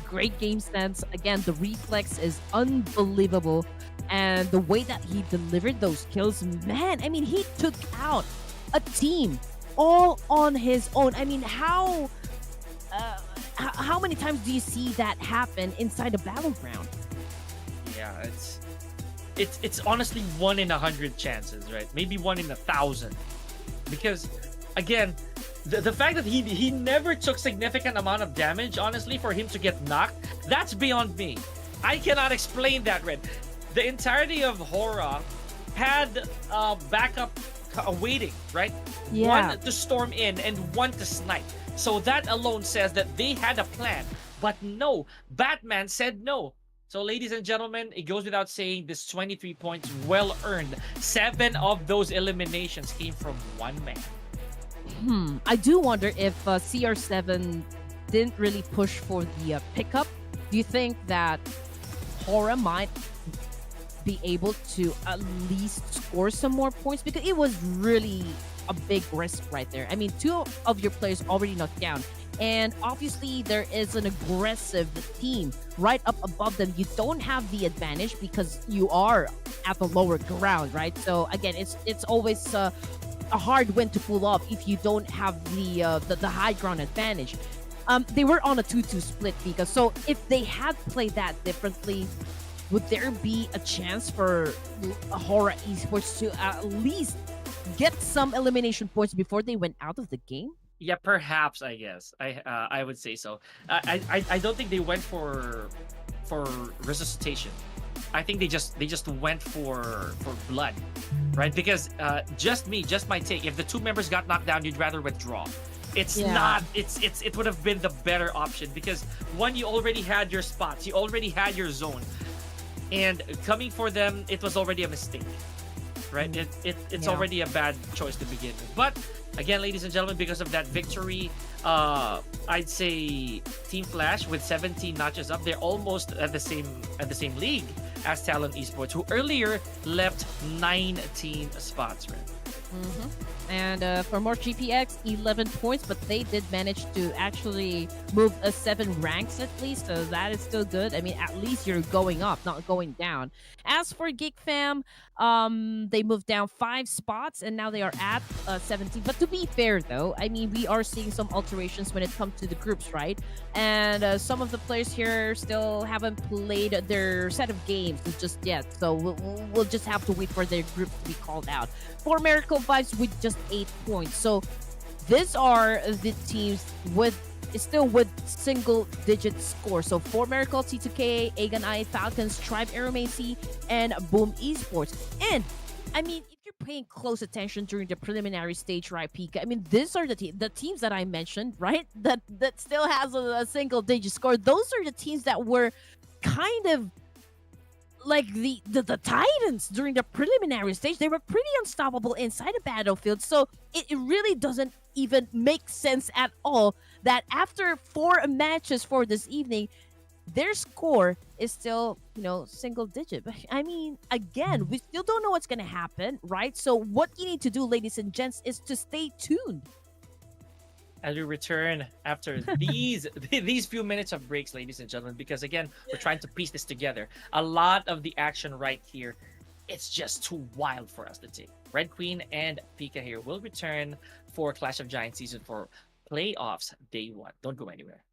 Great game sense. Again, the reflex is unbelievable. And the way that he delivered those kills, man, I mean, he took out a team all on his own. I mean, how many times do you see that happen inside a battleground? Yeah, it's honestly 1 in 100 chances, right? Maybe 1 in 1,000. Because, again, the fact that he never took significant amount of damage, honestly, for him to get knocked, that's beyond me. I cannot explain that, Red. The entirety of HORAA had backup waiting, right? Yeah. One to storm in and one to snipe. So that alone says that they had a plan. But no, Batman said no. So ladies and gentlemen, it goes without saying, this 23 points well earned. 7 of those eliminations came from one man. I do wonder if CR7 didn't really push for the pickup. Do you think that HORAA might be able to at least score some more points? Because it was really a big risk right there. I mean, 2 of your players already knocked down, and obviously there is an aggressive team right up above them. You don't have the advantage because you are at the lower ground, right? So again, it's always a hard win to pull off if you don't have the high ground advantage. They were on a 2-2 split, because so if they had played that differently, would there be a chance for HORAA Esports to at least get some elimination points before they went out of the game? Yeah, perhaps, I guess. I would say so. I don't think they went for resuscitation. I think they just went for blood, right? Because just my take. If the two members got knocked down, you'd rather withdraw. It's Yeah. not. It would have been the better option because one, you already had your spots, you already had your zone, and coming for them, it was already a mistake, right? It's Yeah. already a bad choice to begin with. But again, ladies and gentlemen, because of that victory, I'd say Team Flash with 17 notches up, they're almost at the same league as Talon Esports, who earlier left 19 spots, right? And for more GPX, 11 points, but they did manage to actually move 7 ranks at least, so that is still good. I mean, at least you're going up, not going down. As for Geek Fam, they moved down 5 spots, and now they are at 17. But to be fair, though, I mean, we are seeing some alterations when it comes to the groups, right? And some of the players here still haven't played their set of games just yet, so we'll just have to wait for their group to be called out. For Miracle Vibes with just 8 points. So these are the teams with single digit score. So for Miracle, T2K, Agan I, Falcons, Tribe Aeromacy, and Boom Esports. And I mean, if you're paying close attention during the preliminary stage, right, Pika? I mean, these are the teams that I mentioned, right? That still has a single digit score. Those are the teams that were kind of like the Titans during the preliminary stage. They were pretty unstoppable inside the battlefield, so it really doesn't even make sense at all that after 4 matches for this evening, their score is still, single digit. But I mean, again, we still don't know what's gonna happen, right? So what you need to do, ladies and gents, is to stay tuned. As we return after these few minutes of breaks, ladies and gentlemen, because again, we're trying to piece this together. A lot of the action right here, it's just too wild for us to take. Red Queen and Pika here will return for Clash of Giants Season 4 Playoffs Day 1. Don't go anywhere.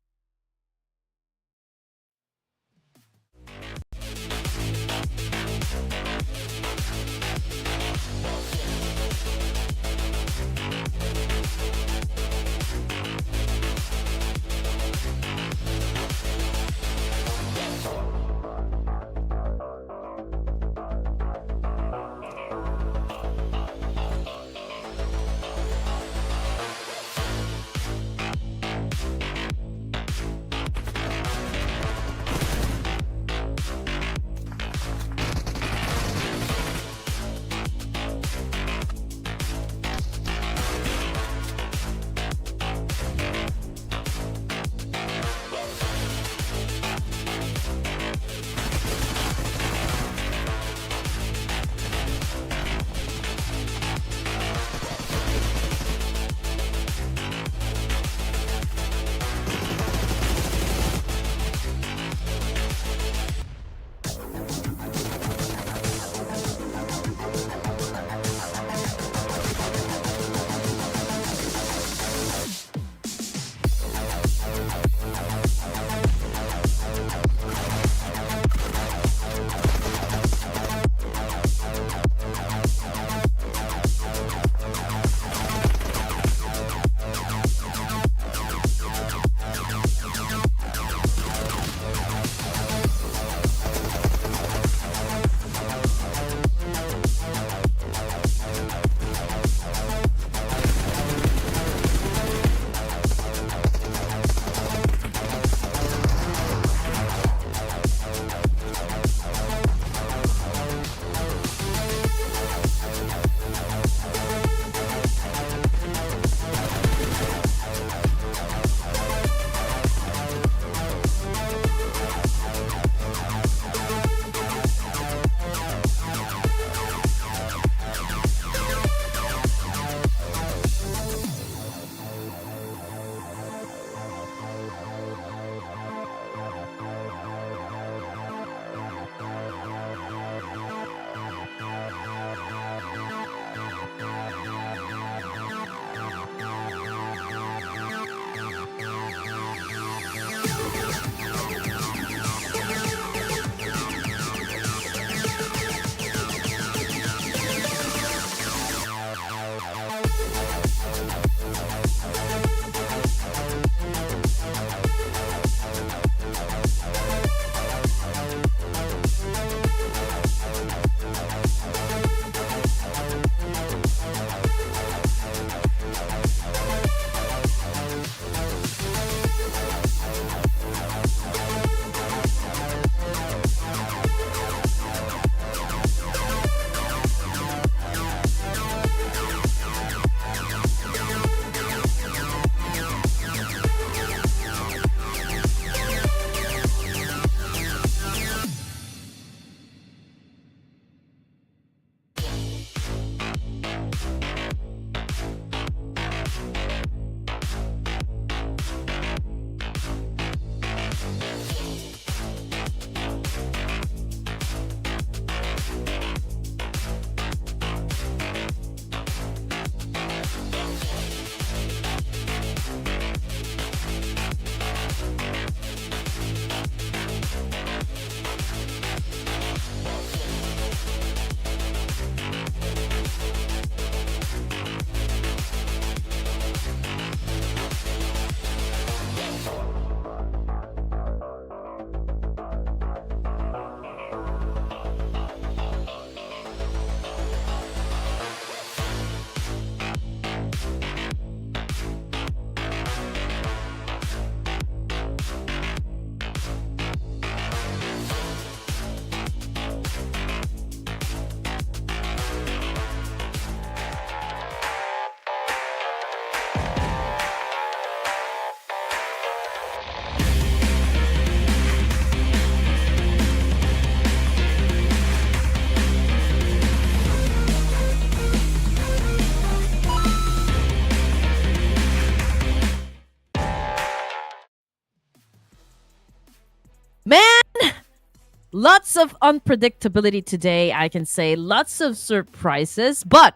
Lots of unpredictability today, I can say. Lots of surprises, but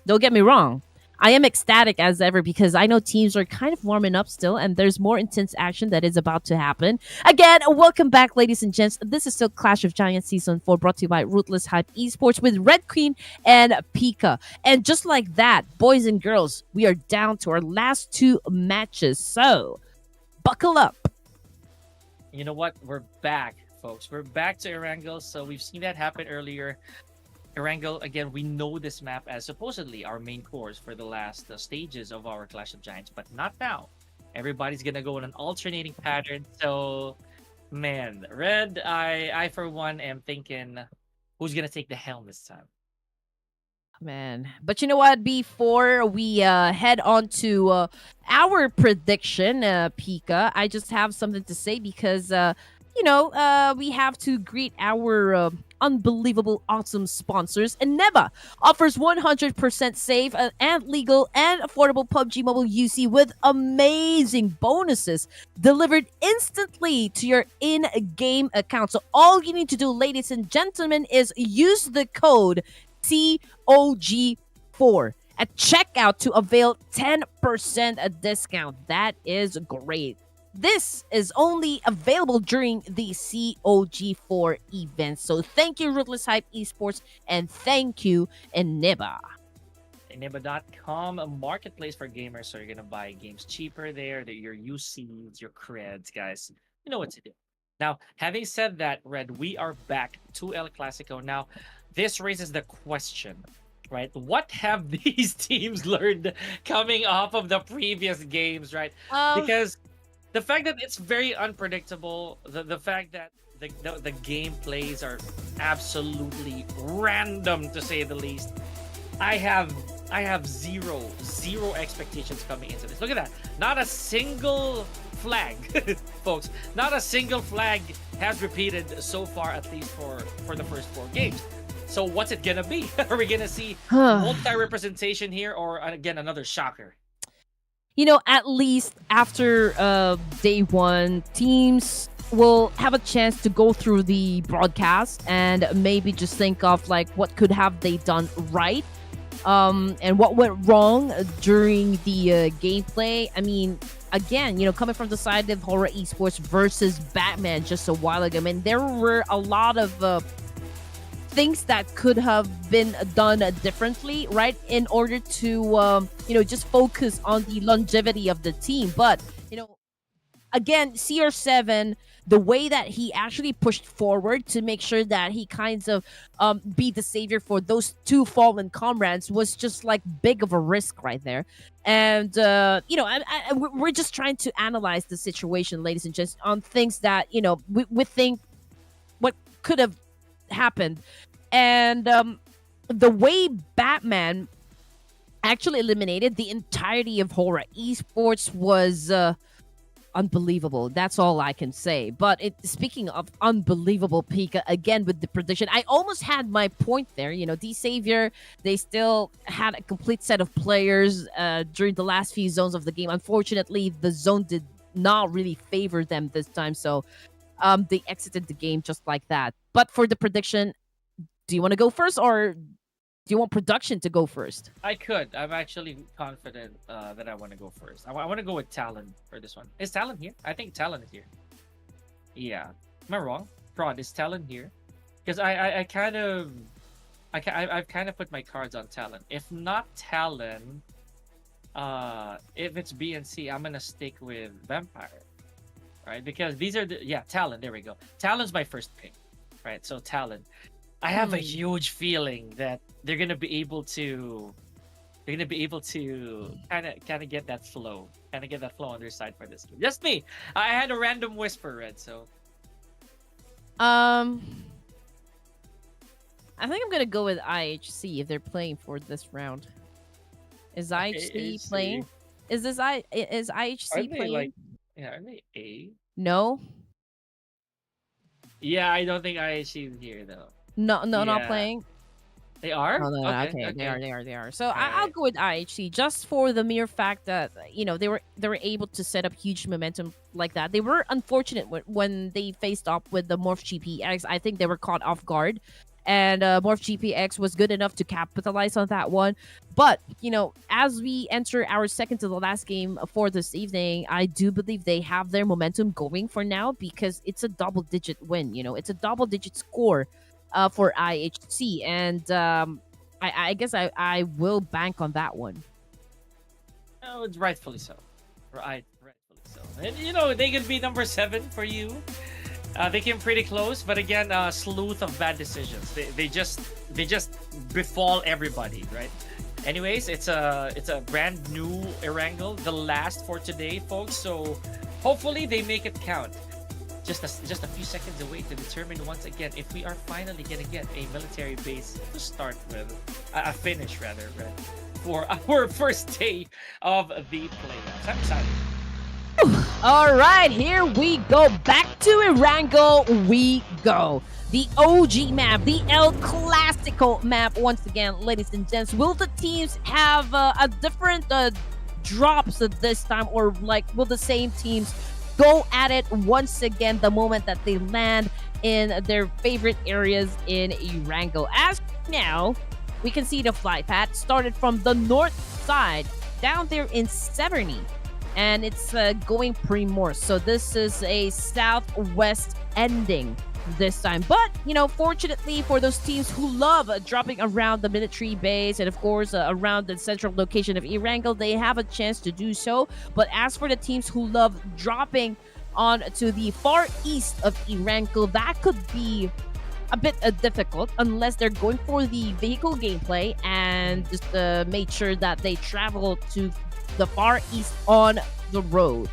don't get me wrong. I am ecstatic as ever because I know teams are kind of warming up still and there's more intense action that is about to happen. Again, welcome back, ladies and gents. This is still Clash of Giants Season 4 brought to you by Ruthless Hype Esports with Red Queen and Pika. And just like that, boys and girls, we are down to our last 2 matches. So, buckle up. You know what? We're back, folks. We're back to ERANGEL. So we've seen that happen earlier. ERANGEL, again, we know this map as supposedly our main course for the last stages of our Clash of Giants, but not now. Everybody's gonna go in an alternating pattern. So, man, Red, I for one am thinking, who's gonna take the helm this time? Man, but you know what? Before we head on to our prediction, Pika, I just have something to say because we have to greet our unbelievable, awesome sponsors. And Neba offers 100% safe and legal and affordable PUBG Mobile UC with amazing bonuses delivered instantly to your in-game account. So all you need to do, ladies and gentlemen, is use the code COG4 at checkout to avail 10% a discount. That is great. This is only available during the COG4 event. So thank you, Ruthless Hype Esports, and thank you, Eniba. Eniba.com, a marketplace for gamers, so you're gonna buy games cheaper there. That your UCs, your creds, guys. You know what to do. Now, having said that, Red, we are back to El Clasico. Now, this raises the question, right? What have these teams learned coming off of the previous games, right? Because the fact that it's very unpredictable, the fact that the gameplays are absolutely random to say the least. I have zero expectations coming into this. Look at that. Not a single flag, folks. Not a single flag has repeated so far, at least for the first 4 games. So what's it gonna be? Are we gonna see multi-representation here, or again another shocker? You know, at least after day 1, teams will have a chance to go through the broadcast and maybe just think of like what could have they done right, and what went wrong during the gameplay. I mean, again, coming from the side of HORAA Esports versus Batman just a while ago, I mean, there were a lot of things that could have been done differently, right, in order to just focus on the longevity of the team. But again, CR7, the way that he actually pushed forward to make sure that he kind of be the savior for those 2 fallen comrades was just like big of a risk right there. And we're just trying to analyze the situation, ladies and gents, on things that we think what could have happened. And the way Batman actually eliminated the entirety of HORAA Esports was unbelievable. That's all I can say. But speaking of unbelievable, Pika, again with the prediction, I almost had my point there. D Savior, they still had a complete set of players during the last few zones of the game. Unfortunately, the zone did not really favor them this time. So they exited the game just like that. But for the prediction, do you want to go first, or do you want production to go first? I could. I'm actually confident that I want to go first. I want to go with Talon for this one. Is Talon here? I think Talon is here. Yeah. Am I wrong? Prod, is Talon here? Because I've kind of put my cards on Talon. If not Talon, if it's B and C, I'm gonna stick with Vampire, right? Because these are Talon. There we go. Talon's my first pick, right? So Talon. I have a huge feeling that they're gonna be able to kind of get that flow on their side for this game. Just me. I had a random whisper, Red. So I think I'm gonna go with IHC if they're playing for this round. Is IHC playing? Is IHC playing? Are they A? No. Yeah, I don't think IHC is here though. No, not playing. They are? Oh, no, no, Okay, okay, okay. they are. So All I'll right. go with IHC just for the mere fact that they were able to set up huge momentum like that. They were unfortunate when they faced up with the Morph GPX. I think they were caught off guard, and Morph GPX was good enough to capitalize on that one. But as we enter our second to the last game for this evening, I do believe they have their momentum going for now because it's a double-digit win. It's a double-digit score for IHC, and I guess I will bank on that one. Oh, it's rightfully so. Rightfully so. And they could be number 7 for you. They came pretty close, but again, sleuth of bad decisions. They just befall everybody, right? Anyways, it's a brand new Erangel, the last for today, folks. So hopefully they make it count. Just a few seconds away to determine once again if we are finally gonna get a military base to start with, a finish rather, right? For our first day of the playoffs. I'm excited. All right, here we go. Back to Erangel we go. The OG map, the El Clasico map once again, ladies and gents. Will the teams have a different drops at this time, or will the same teams go at it once again the moment that they land in their favorite areas in Erangel? As now, we can see the flight path started from the north side down there in Severny, and it's going Primor. So this is a southwest ending this time. But, fortunately for those teams who love dropping around the military base and, of course, around the central location of Erangel, they have a chance to do so. But as for the teams who love dropping on to the far east of Erangel, that could be a bit difficult unless they're going for the vehicle gameplay and just make sure that they travel to the far east on the road.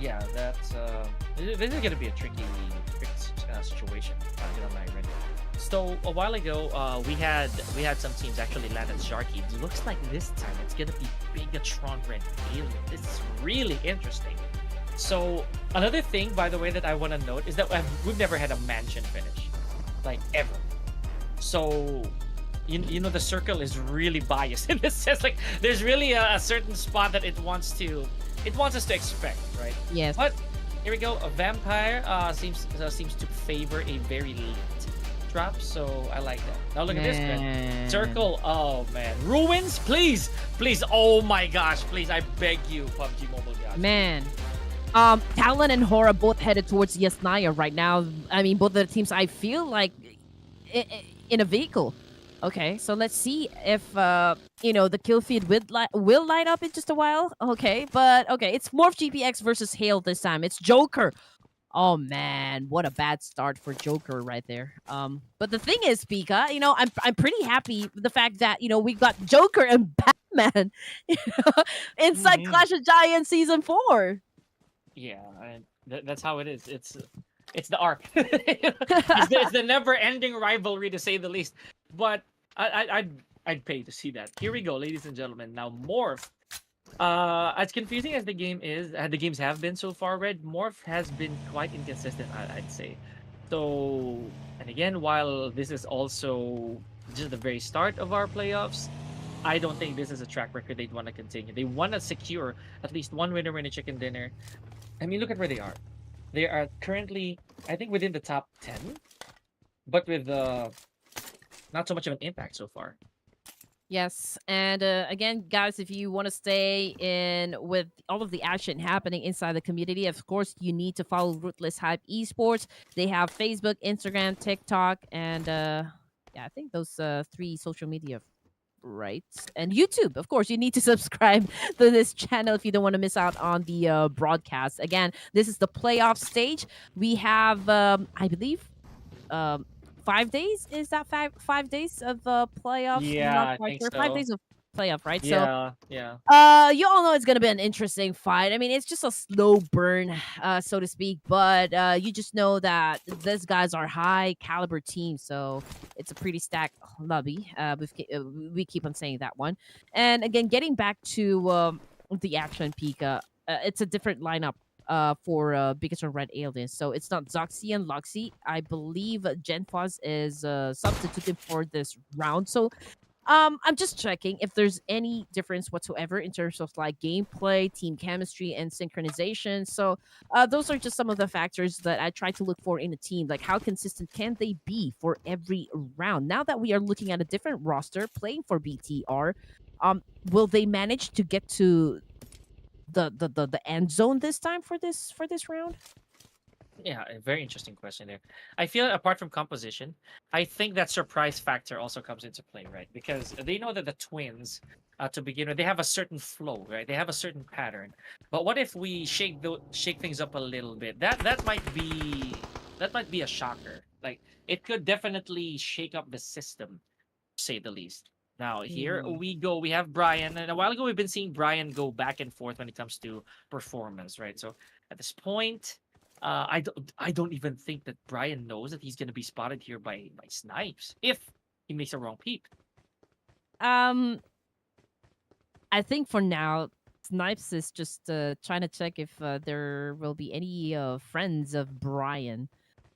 Yeah, that's this is gonna be a tricky situation. So a while ago, we had some teams actually land at Sharky. It looks like this time it's gonna be BIGETRON Red Alien. This is really interesting. So another thing, by the way, that I want to note is that we've never had a mansion finish, like ever. So the circle is really biased in this sense. Like there's really a certain spot that it wants us to expect, right? Yes. But here we go. A vampire seems to favor a very late drop, so I like that. Now look at this, man. Circle. Oh man, ruins, please. Oh my gosh, please. I beg you, PUBG Mobile guys. Man. Talon and HORAA both headed towards Yasnaya right now. I mean, both of the teams, I feel like in a vehicle. Okay, so let's see if the kill feed will light up in just a while. Okay, but okay, it's Morph GPX versus Hale this time. It's Joker. Oh man, what a bad start for Joker right there. But the thing is, Pika, I'm pretty happy with the fact that we got Joker and Batman inside Clash of Giants season 4. Yeah, that's how it is. It's the arc. It's the never-ending rivalry, to say the least. But I'd pay to see that. Here we go, ladies and gentlemen. Now Morph. As confusing as the games have been so far, Red, Morph has been quite inconsistent, I'd say. So, and again, while this is also just the very start of our playoffs, I don't think this is a track record they'd want to continue. They want to secure at least one winner in a chicken dinner. I mean, look at where they are. They are currently, I think, within the top 10, but with not so much of an impact so far. Yes, and again, guys, if you want to stay in with all of the action happening inside the community, of course, you need to follow Ruthless Hype Esports. They have Facebook, Instagram, TikTok, and I think those 3 social media, right? And YouTube, of course. You need to subscribe to this channel if you don't want to miss out on the broadcast. Again, this is the playoff stage. We have, I believe, 5 days. Is that 5 days of playoffs? Yeah, I think so. 5 days of playoff, right? Yeah, so, yeah. you all know it's gonna be an interesting fight. I mean, it's just a slow burn, so to speak. But you just know that these guys are high caliber teams, so it's a pretty stacked lobby. We keep on saying that one. And again, getting back to the action, Pika, it's a different lineup for BIGETRON Red Aliens. So it's not Zoxy and Luxy. I believe Genfaz is substituted for this round. So I'm just checking if there's any difference whatsoever in terms of like gameplay, team chemistry, and synchronization. So those are just some of the factors that I try to look for in a team. Like how consistent can they be for every round? Now that we are looking at a different roster playing for BTR, will they manage to get to the end zone this time for this round? Yeah, a very interesting question there. I feel apart from composition, I think that surprise factor also comes into play, right? Because they know that the twins, to begin with, they have a certain flow, right? They have a certain pattern. But what if we shake things up a little bit? That might be a shocker. Like it could definitely shake up the system, to say the least. Now here Mm. we go. We have Brian, and a while ago we've been seeing Brian go back and forth when it comes to performance, right? So at this point, I don't even think that Brian knows that he's gonna be spotted here by Snipes if he makes a wrong peep. Um, I think for now, Snipes is just trying to check if there will be any friends of Brian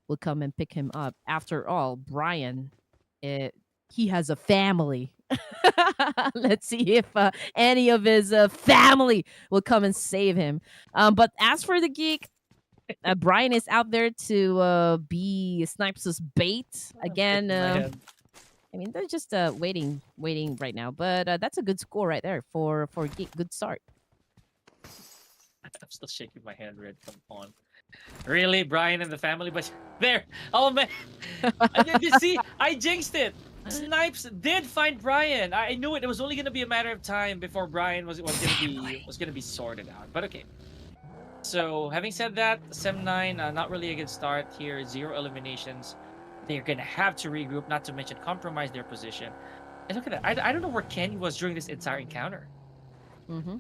will come and pick him up. After all, Brian, he has a family. Let's see if any of his family will come and save him. But as for the geek, Brian is out there to be Snipes' bait again. Shaking my head. I mean, they're just waiting right now. But that's a good score right there for geek. Good start. I'm still shaking my head, Red. Come on. Really, Brian and the family? But there. Oh man. You see, I jinxed it. Snipes did find Brian. I knew it. It was only gonna be a matter of time before Brian was gonna be sorted out. But okay. So having said that, Sem9 not really a good start here. 0 eliminations. They're gonna have to regroup, not to mention compromise their position. And look at that. I don't know where Kenny was during this entire encounter. Mm-hmm.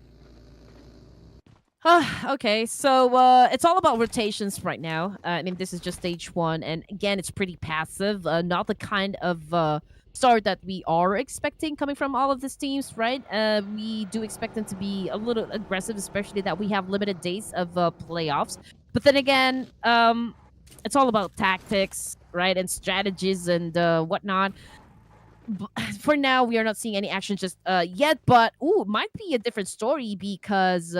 Okay, so it's all about rotations right now. I mean, this is just stage 1, and again, it's pretty passive. Not the kind of start that we are expecting coming from all of these teams, right? We do expect them to be a little aggressive, especially that we have limited days of playoffs. But then again, it's all about tactics, right, and strategies and whatnot. For now, we are not seeing any action just yet, but might be a different story because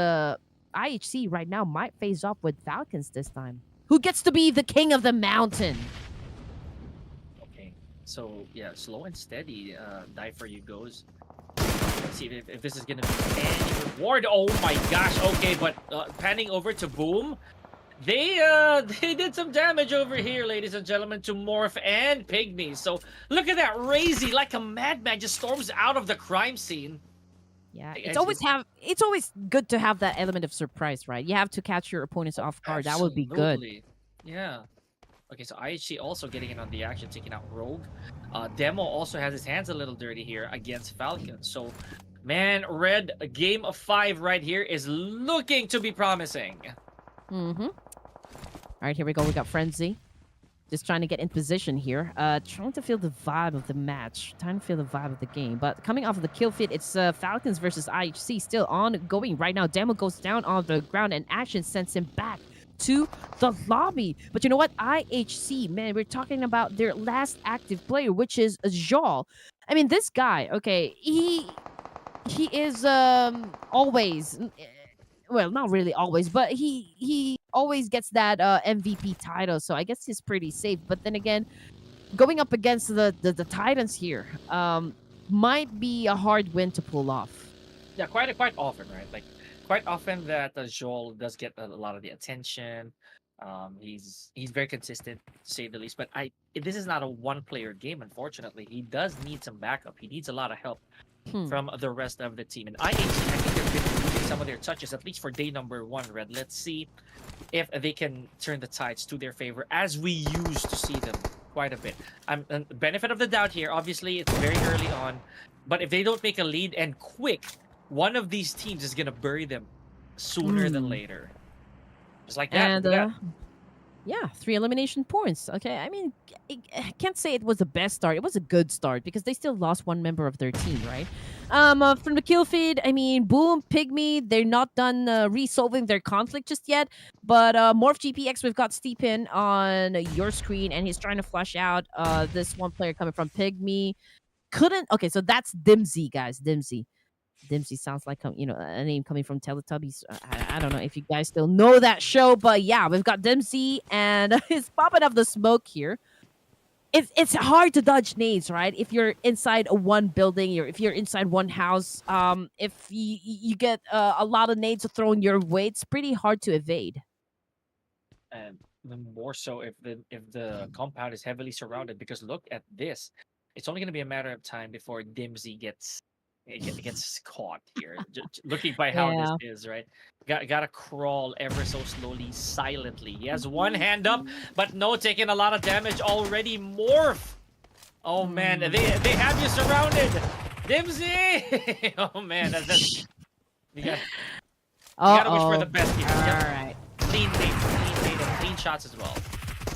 IHC right now might face off with Falcons this time. Who gets to be the king of the mountain? Okay. So yeah, slow and steady. Die for you goes. Let's see if this is gonna be any reward. Oh my gosh. Okay, but panning over to Boom. They did some damage over here, ladies and gentlemen, to Morph and Pygmies. So look at that, Razy, like a madman, just storms out of the crime scene. Yeah, it's always good to have that element of surprise, right? You have to catch your opponents off guard. That would be good. Absolutely. Yeah. Okay, so IHC also getting in on the action, taking out Rogue. Demo also has his hands a little dirty here against Falcon. So, man, Red, a game of 5 right here is looking to be promising. Mm-hmm. All right, here we go. We got Frenzy. Just trying to get in position here. Trying to feel the vibe of the match. Trying to feel the vibe of the game. But coming off of the kill feed, it's Falcons versus IHC still ongoing right now. Demo goes down on the ground and Action sends him back to the lobby. But you know what? IHC, man, we're talking about their last active player, which is Jol. I mean, this guy, okay, he is always... Well, not really always, but he always gets that MVP title, so I guess he's pretty safe. But then again, going up against the Titans here might be a hard win to pull off. Yeah, quite often, right? Like quite often that Joel does get a lot of the attention. He's very consistent, to say the least. But this is not a one-player game, unfortunately. He does need some backup. He needs a lot of help from the rest of the team. And I think they've been losing some of their touches, at least for day number 1, Red. Let's see if they can turn the tides to their favor, as we used to see them quite a bit. Benefit of the doubt here, obviously, it's very early on. But if they don't make a lead and quick, one of these teams is going to bury them sooner than later. Just like that. And Yeah, 3 elimination points. Okay, I mean, I can't say it was the best start. It was a good start because they still lost one member of their team, right? From the kill feed, I mean, Boom, Pygmy, they're not done resolving their conflict just yet. But Morph GPX, we've got Steepin on your screen, and he's trying to flush out this one player coming from Pygmy. Couldn't. Okay, so that's Dimsy, guys. Dimsy. Dempsey sounds like a name coming from Teletubbies. I don't know if you guys still know that show, but yeah, we've got Dempsey and he's popping up the smoke here. It's hard to dodge nades, right? If you're inside a one building, or if you're inside one house, if you get a lot of nades thrown your way, it's pretty hard to evade. And the more so if the compound is heavily surrounded, because look at this. It's only going to be a matter of time before Dimsy gets caught here. Looking by how this Yeah. is, right? Gotta crawl ever so slowly, silently. He has one hand up, but no, taking a lot of damage already. Morph. Oh man, they have you surrounded. Dimsy. Oh man, that's you gotta wish for the best here. All Yep. right. Clean nade, and clean shots as well.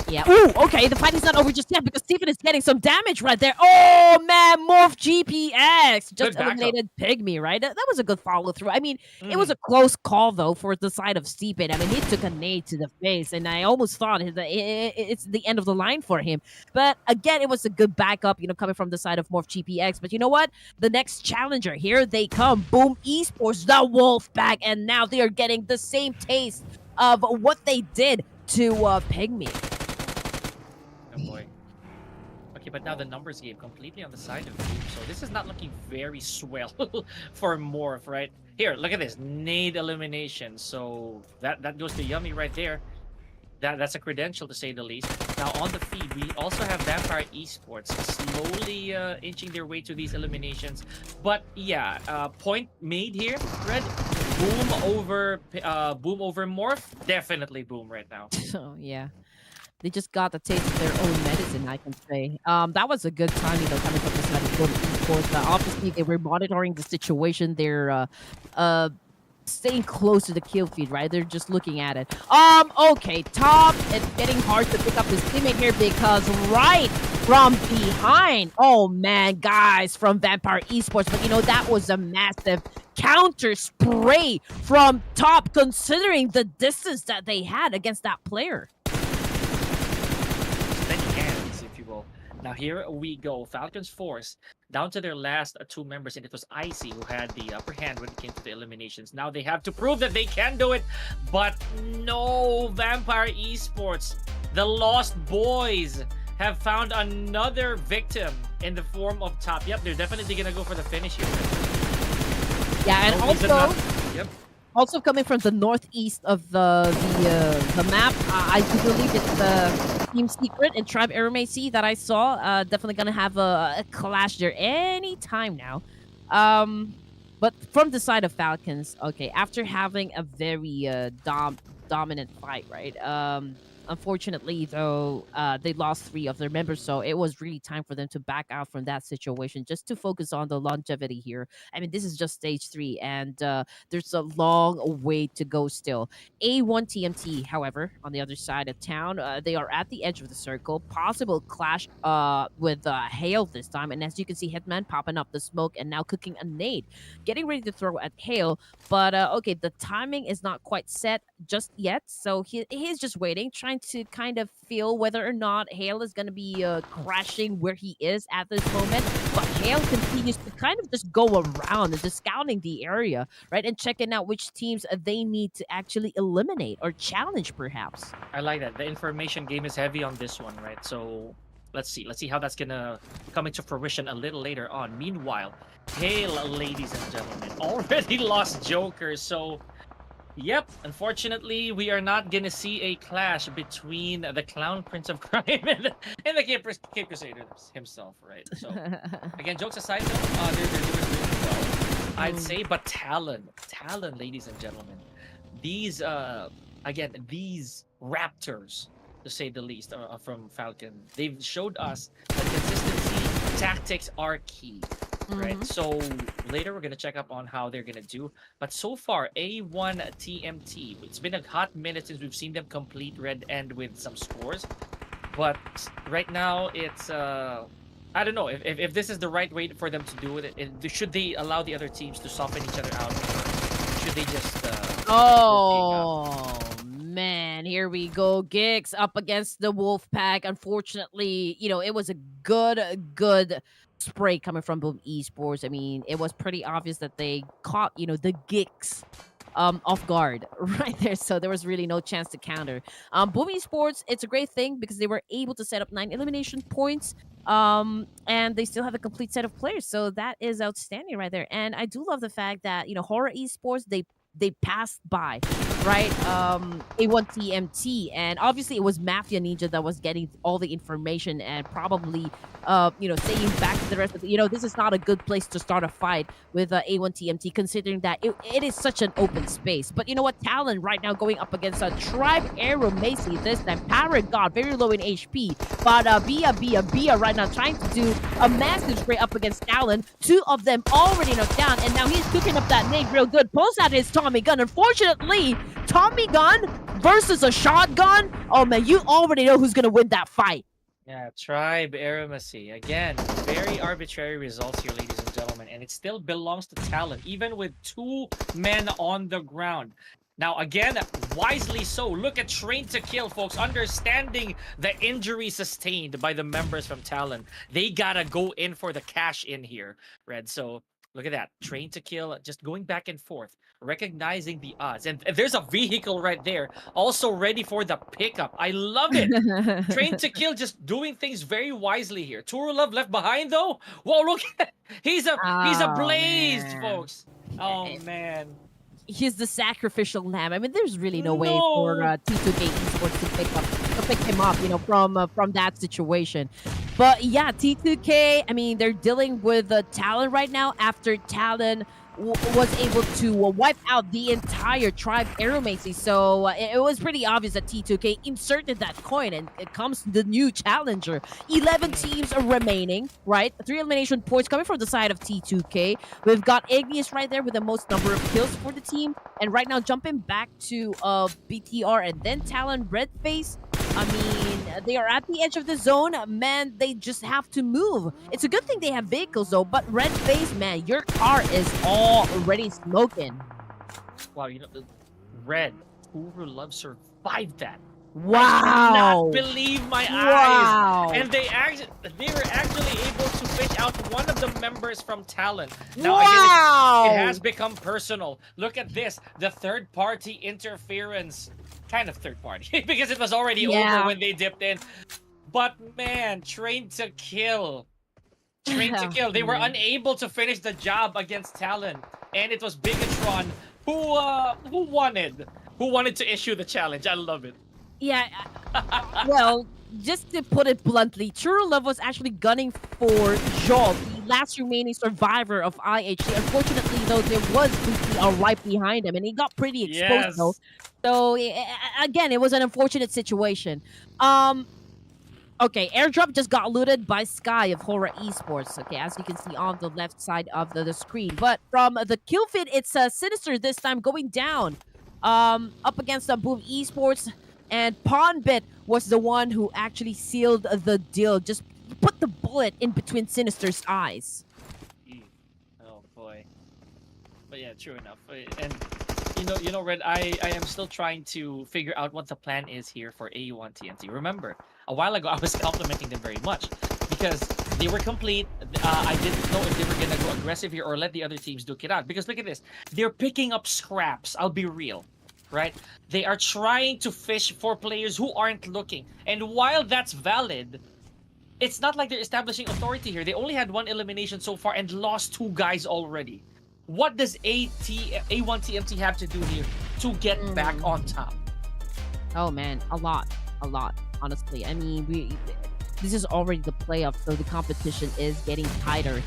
Yeah. Ooh, okay. The fight is not over just yet because Stephen is getting some damage right there. Oh, man. Morph GPX just eliminated Pygmy, right? That was a good follow through. I mean, it was a close call, though, for the side of Stephen. I mean, he took a nade to the face, and I almost thought it's the end of the line for him. But again, it was a good backup, coming from the side of Morph GPX. But you know what? The next challenger, here they come. Boom Esports, the Wolfpack, and now they are getting the same taste of what they did to Pygmy. Oh boy. Okay, but now the numbers game completely on the side of Boom, so this is not looking very swell for Morph, right? Here, look at this. Nade elimination. So that goes to Yummy right there. That's a credential to say the least. Now on the feed, we also have Vampire Esports slowly inching their way to these eliminations. But yeah, point made here, Red. Boom over Morph. Definitely Boom right now. Oh yeah. They just got the taste of their own medicine, I can say. That was a good timing, though, coming from the side of YOODO Esports. Obviously, they were monitoring the situation. They're staying close to the kill feed, right? They're just looking at it. Okay, Top, it's getting hard to pick up his teammate here because right from behind, oh man, guys, from Vampire Esports, but that was a massive counter spray from Top, considering the distance that they had against that player. Now here we go. Falcons Force down to their last two members, and it was Icy who had the upper hand when it came to the eliminations. Now they have to prove that they can do it, but no, Vampire Esports, the Lost Boys, have found another victim in the form of Top. Yep, they're definitely gonna go for the finish here. Yeah, and also coming from the northeast of the map, I do believe it's the Team Secret and Tribe Aramasi that I saw. Definitely gonna have a clash there anytime now. But from the side of Falcons, okay, after having a very dominant fight, right? Unfortunately, though, they lost 3 of their members, so it was really time for them to back out from that situation just to focus on the longevity here. I mean, this is just stage 3, and there's a long way to go still. A1 TMT, however, on the other side of town, they are at the edge of the circle. Possible clash with Hale this time, and as you can see, Hitman popping up the smoke and now cooking a nade, getting ready to throw at Hale. But okay, the timing is not quite set just yet, so he's just waiting, trying to kind of feel whether or not Hale is going to be crashing where he is at this moment. But Hale continues to kind of just go around and just scouting the area, right? And checking out which teams they need to actually eliminate or challenge, perhaps. I like that. The information game is heavy on this one, right? So let's see how that's gonna come into fruition a little later on. Meanwhile, Hale, ladies and gentlemen, already lost Joker, so yep, unfortunately, we are not gonna see a clash between the Clown Prince of Crime and the Cape Crusader himself, right? So, again, jokes aside, though, they're doing really well, I'd say. But talent, ladies and gentlemen. These, again, these Raptors, to say the least, from Falcon, they've showed us that consistency, tactics are key. right? Mm-hmm. So later we're gonna check up on how they're gonna do. But so far, A1 TMT. It's been a hot minute since we've seen them complete Red End with some scores. But right now, it's I don't know if this is the right way for them to do it. Should they allow the other teams to soften each other out, or should they just go big up? Oh man, here we go. Gigs up against the Wolf Pack. Unfortunately, it was a good spray coming from both esports. I mean, it was pretty obvious that they caught, the Gigs off guard right there. So there was really no chance to counter. Boom Esports, it's a great thing because they were able to set up 9 elimination points. And they still have a complete set of players. So that is outstanding right there. And I do love the fact that, HORAA Esports, they passed by, right? A1 TMT, and obviously it was Mafia Ninja that was getting all the information and probably, saying back to the rest of this is not a good place to start a fight with A1 TMT, considering that it is such an open space. But you know what? Talon right now going up against a Tribe Arrow Macy this time. Paragon very low in HP, but Bia right now trying to do a massive spray up against Talon. 2 of them already knocked down, and now he's cooking up that nade real good. Pulls out his Tommy gun. Unfortunately, Tommy gun versus a shotgun. Oh man, you already know who's gonna win that fight. Yeah, Tribe Eremacy. Again, very arbitrary results here, ladies and gentlemen, and it still belongs to Talon, even with 2 men on the ground. Now, again, wisely so. Look at Train to Kill, folks. Understanding the injury sustained by the members from Talon. They gotta go in for the cash in here, Red. So, look at that. Train to Kill, just going back and forth, recognizing the odds. And there's a vehicle right there, also ready for the pickup. I love it. Train to Kill just doing things very wisely here. Turulov left behind, though. Whoa, look at he's ablaze, man. folks. Oh, man. He's the sacrificial lamb. I mean, there's really no way for T2K Esports to pick him up, from that situation. But yeah, T2K, I mean, they're dealing with Talon right now after Talon was able to wipe out the entire Tribe Aeromacy. So it was pretty obvious that T2K inserted that coin, and it comes the new challenger. 11 teams are remaining, right? 3 elimination points coming from the side of T2K. We've got Igneous right there with the most number of kills for the team. And right now, jumping back to BTR and then Talon Redface. I mean, they are at the edge of the zone. Man, they just have to move. It's a good thing they have vehicles, though. But Redface, man, your car is already smoking. Wow, Red, Turulov survived that. Wow. I cannot believe my eyes. And they were actually able to fish out one of the members from Talon. Now, again, it has become personal. Look at this. The third-party interference. Kind of third party because it was already over when they dipped in. But man, Train to Kill. They were unable to finish the job against Talon, and it was Bigetron who wanted to issue the challenge. I love it. Yeah. Well, just to put it bluntly, Turulov was actually gunning for Joel, the last remaining survivor of IHC. Unfortunately, though, there was BTR right behind him, and he got pretty exposed, though. So, again, it was an unfortunate situation. Okay, airdrop just got looted by Sky of HORAA Esports. Okay, as you can see on the left side of the screen. But from the kill feed, it's Sinister this time going down. Up against Boom Esports. And Pawnbit was the one who actually sealed the deal. Just put the bullet in between Sinister's eyes. Oh, boy. But yeah, true enough. And Red, I am still trying to figure out what the plan is here for A1 TNT. Remember, a while ago I was complimenting them very much because they were complete. I didn't know if they were gonna go aggressive here or let the other teams duke it out. Because look at this, they're picking up scraps. I'll be real, right? They are trying to fish for players who aren't looking, and while that's valid, it's not like they're establishing authority here. They only had 1 elimination so far and lost 2 guys already. What does A1 TMT have to do here to get back on top? Oh man, a lot, honestly. I mean, this is already the playoffs, so the competition is getting tighter,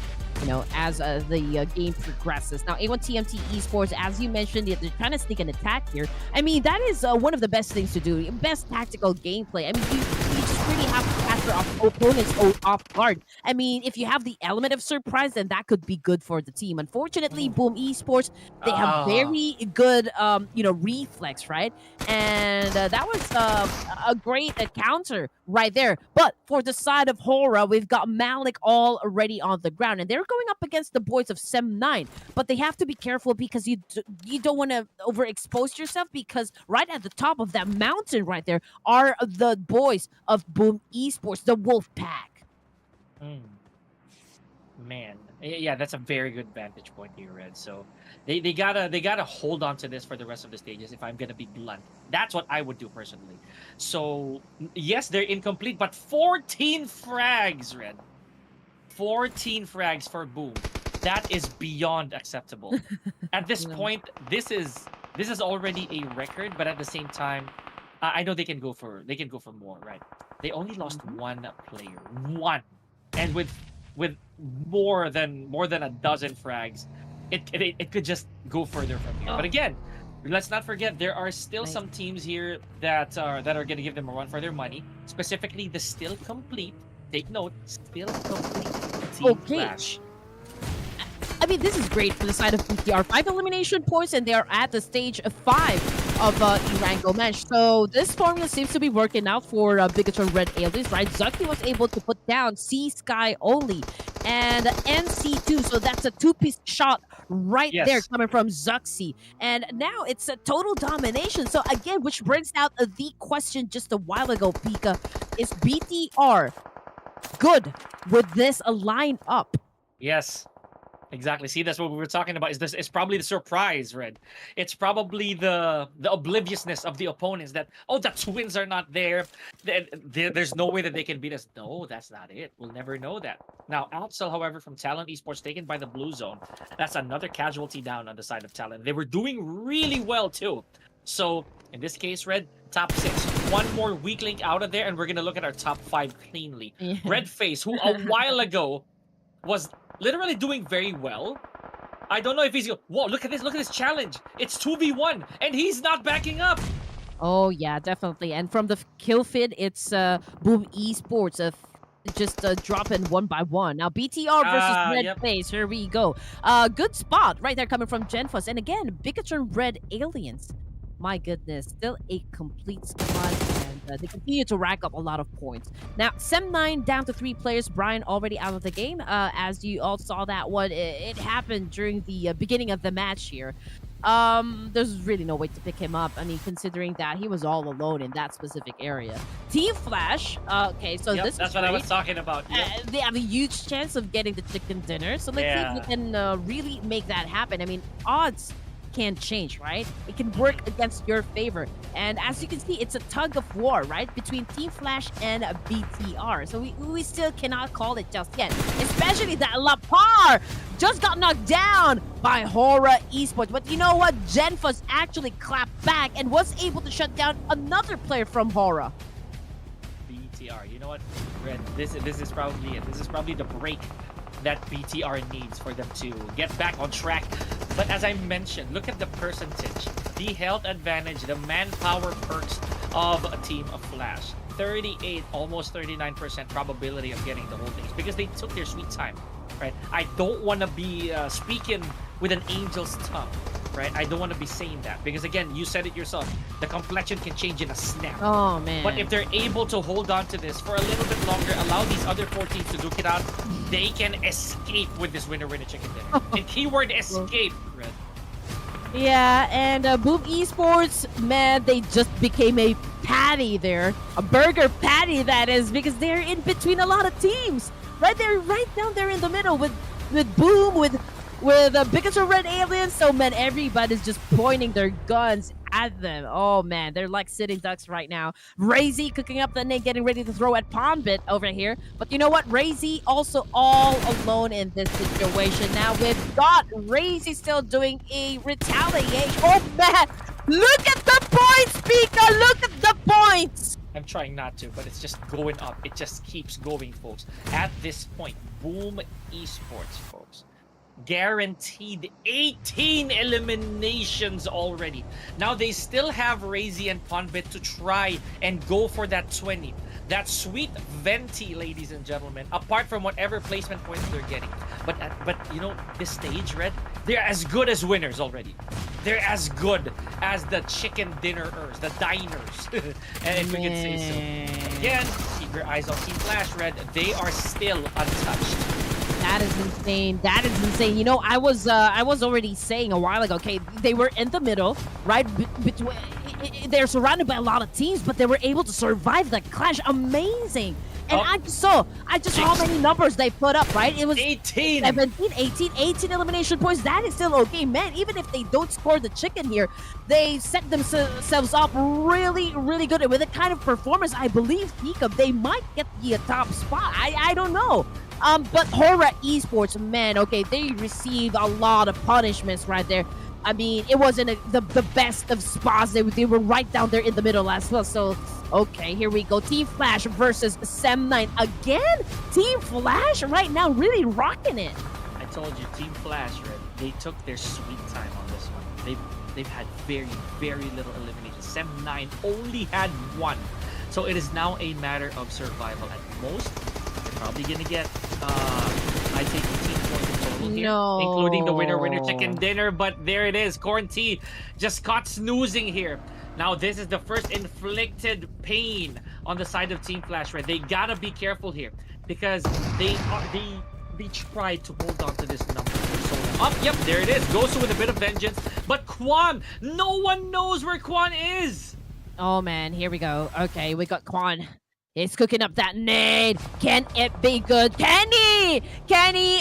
as the game progresses. Now, A1 TMT Esports, as you mentioned, they're trying to sneak an attack here. I mean, that is one of the best things to do. Best tactical gameplay. I mean, you just really have to pass your opponents off guard. I mean, if you have the element of surprise, then that could be good for the team. Unfortunately, Boom Esports, they have Ah, very good, reflex, right? And that was a great counter right there. But for the side of HORAA, we've got Malik already on the ground, and they're going up against the boys of Sem9. But they have to be careful because you don't want to overexpose yourself, because right at the top of that mountain right there are the boys of Boom Esports, the Wolf Pack. mm, man. Yeah, that's a very good vantage point here, Red. So they gotta hold on to this for the rest of the stages. If I'm gonna be blunt, that's what I would do personally. So yes, they're incomplete, but 14 frags, Red. 14 frags for Boom. That is beyond acceptable. At this You know. point, this is already a record, but at the same time, I know they can go for more, right? They only lost Mhm. one player, one, and with more than a dozen frags, it could just go further from here. But Oh, again, let's not forget there are still nice. some teams here that are going to give them a run for their money. Specifically, the still complete. Take note, still complete Team Okay. Flash. I mean, this is great for the side of BTR. 5 elimination points, and they are at the stage of 5 of ERANGEL match. So this formula seems to be working out for BIGETRON Red Aliens, right? Zucky was able to put down C Sky only and NC2. So that's a two-piece shot right there Yes. coming from Zuxi. And now it's a total domination. So again, which brings out the question just a while ago, Pika. Is BTR good with this lineup? Yes. Exactly. See, that's what we were talking about. Is this? It's probably the surprise, Red. It's probably the obliviousness of the opponents that, oh, the twins are not there. There's no way that they can beat us. No, that's not it. We'll never know that. Now, Outsell, however, from Talent Esports, taken by the blue zone. That's another casualty down on the side of Talent. They were doing really well too. So in this case, Red, top 6. One more weak link out of there, and we're gonna look at our top 5 cleanly. Yeah. Red Face, who a while ago was literally doing very well. I don't know if he's. Whoa! Look at this! Look at this challenge! It's 2v1, and he's not backing up. Oh yeah, definitely. And from the kill feed, it's Boom Esports just dropping one by one. Now BTR versus Red Yep. Face. Here we go. Good spot right there coming from Genfus. And again, BIGETRON Red Aliens. My goodness, still a complete squad, and they continue to rack up a lot of points. Now, Sem9 down to 3 players. Brian already out of the game. As you all saw that one, it happened during the beginning of the match here. There's really no way to pick him up. I mean, considering that he was all alone in that specific area. Team Flash. Okay, so Yep. this That's is what I great. was talking about. Yep. They have a huge chance of getting the chicken dinner. So let's see if Yeah. we can really make that happen. I mean, odds can change, right? It can work against your favor. And as you can see, it's a tug of war, right? Between Team Flash and BTR. So we still cannot call it just yet. Especially that Lapar just got knocked down by HORAA Esports. But you know what? Genfus actually clapped back and was able to shut down another player from HORAA. BTR. You know what, Red? This is probably it. This is probably the break that BTR needs for them to get back on track. But as I mentioned, look at the percentage, the health advantage, the manpower perks of a team of Flash. 38, almost 39% probability of getting the whole thing. It's because they took their sweet time, right? I don't want to be speaking with an angel's tongue, right? I don't want to be saying that because, again, you said it yourself. The complexion can change in a snap. Oh, man. But if they're able to hold on to this for a little bit longer, allow these other 4 teams to duke it out, they can escape with this winner-winner chicken dinner. And keyword escape, Red. Yeah, and Boom Esports, man, they just became a patty there. A burger patty, that is, because they're in between a lot of teams. Right there, right down there in the middle with Boom, with BIGETRON Red Aliens. So, man, everybody's just pointing their guns at them. Oh, man, they're like sitting ducks right now. Razy cooking up the nade, getting ready to throw at Pondbit over here. But you know what? Razy also all alone in this situation. Now, we've got Razy still doing a retaliation. Oh, man, look at the points, Pika. Look at the points. I'm trying not to, but it's just going up. It just keeps going, folks. At this point, Boom Esports, folks, guaranteed 18 eliminations already. Now they still have Razy and Ponbit to try and go for that 20. That sweet venti, ladies and gentlemen, apart from whatever placement points they're getting. But you know, this stage, Red, they're as good as winners already. They're as good as the chicken dinnerers, the diners, and if we can say so. Again, keep your eyes on Team Flash, Red. They are still untouched. That is insane. That is insane. You know, I was already saying a while ago. Okay, they were in the middle, right? Between they're surrounded by a lot of teams, but they were able to survive the clash. Amazing. And I just saw how many numbers they put up, right? It was 18, 17, 18 elimination points. That is still okay, man. Even if they don't score the chicken here, they set themselves up really, really good. And with the kind of performance, I believe Pika, they might get the top spot. I don't know. But HORAA Esports, man, okay, they received a lot of punishments right there. I mean, it wasn't the best of spots. They were right down there in the middle as well. So, okay, here we go. Team Flash versus Sem9. Again, Team Flash right now really rocking it. I told you, Team Flash, Red, they took their sweet time on this one. They've had very, very little elimination. Sem9 only had one. So it is now a matter of survival at most. They're probably going to get, I think, 18 points in total here, including the winner chicken dinner. But there it is. Corn T just caught snoozing here. Now, this is the first inflicted pain on the side of Team Flash, right? They gotta be careful here because they tried to hold on to this number for so long. Yep, there it is. Gosu with a bit of vengeance. But Quan, no one knows where Quan is. Oh, man, here we go. Okay, we got Quan. He's cooking up that nade. Can it be good? Kenny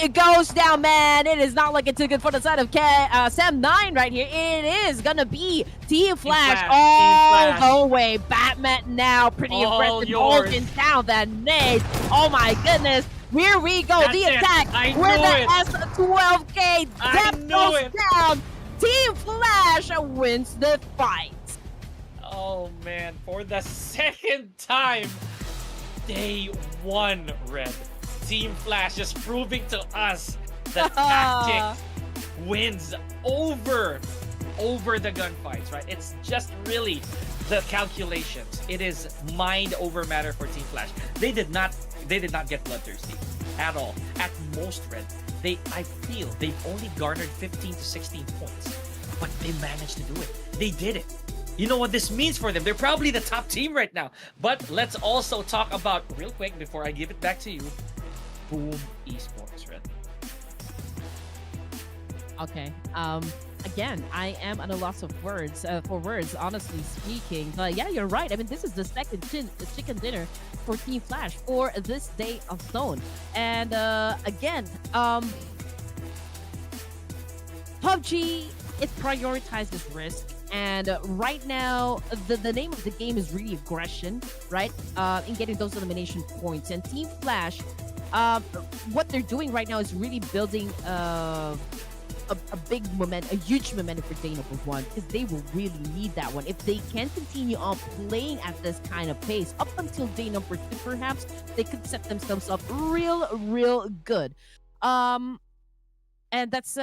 goes down, man. It is not looking too good for the side of Sem9 right here. It is gonna be Team Flash all the way. Batman now pretty aggressive, holding down that nade. Oh my goodness. Here we go. That's the attack with the S12K. Depth goes down. Team Flash wins the fight. Oh man, for the second time, day one, Red. Team Flash just proving to us that tactics wins over the gunfights, right? It's just really the calculations. It is mind over matter for Team Flash. They did not get bloodthirsty at all. At most, Red, I feel they've only garnered 15 to 16 points, but they managed to do it. They did it. You know what this means for them? They're probably the top team right now. But let's also talk about, real quick, before I give it back to you, Boom Esports, Red. Okay. Again, I am at a loss of words, honestly speaking. But yeah, you're right. I mean, this is the second chicken dinner for Team Flash for this day of zone. And again, PUBG, it prioritizes risk. And right now, the name of the game is really aggression, right? In getting those elimination points. And Team Flash, what they're doing right now is really building a big momentum, a huge momentum for day number one, because they will really need that one. If they can continue on playing at this kind of pace up until day number 2, perhaps they could set themselves up real good. And that's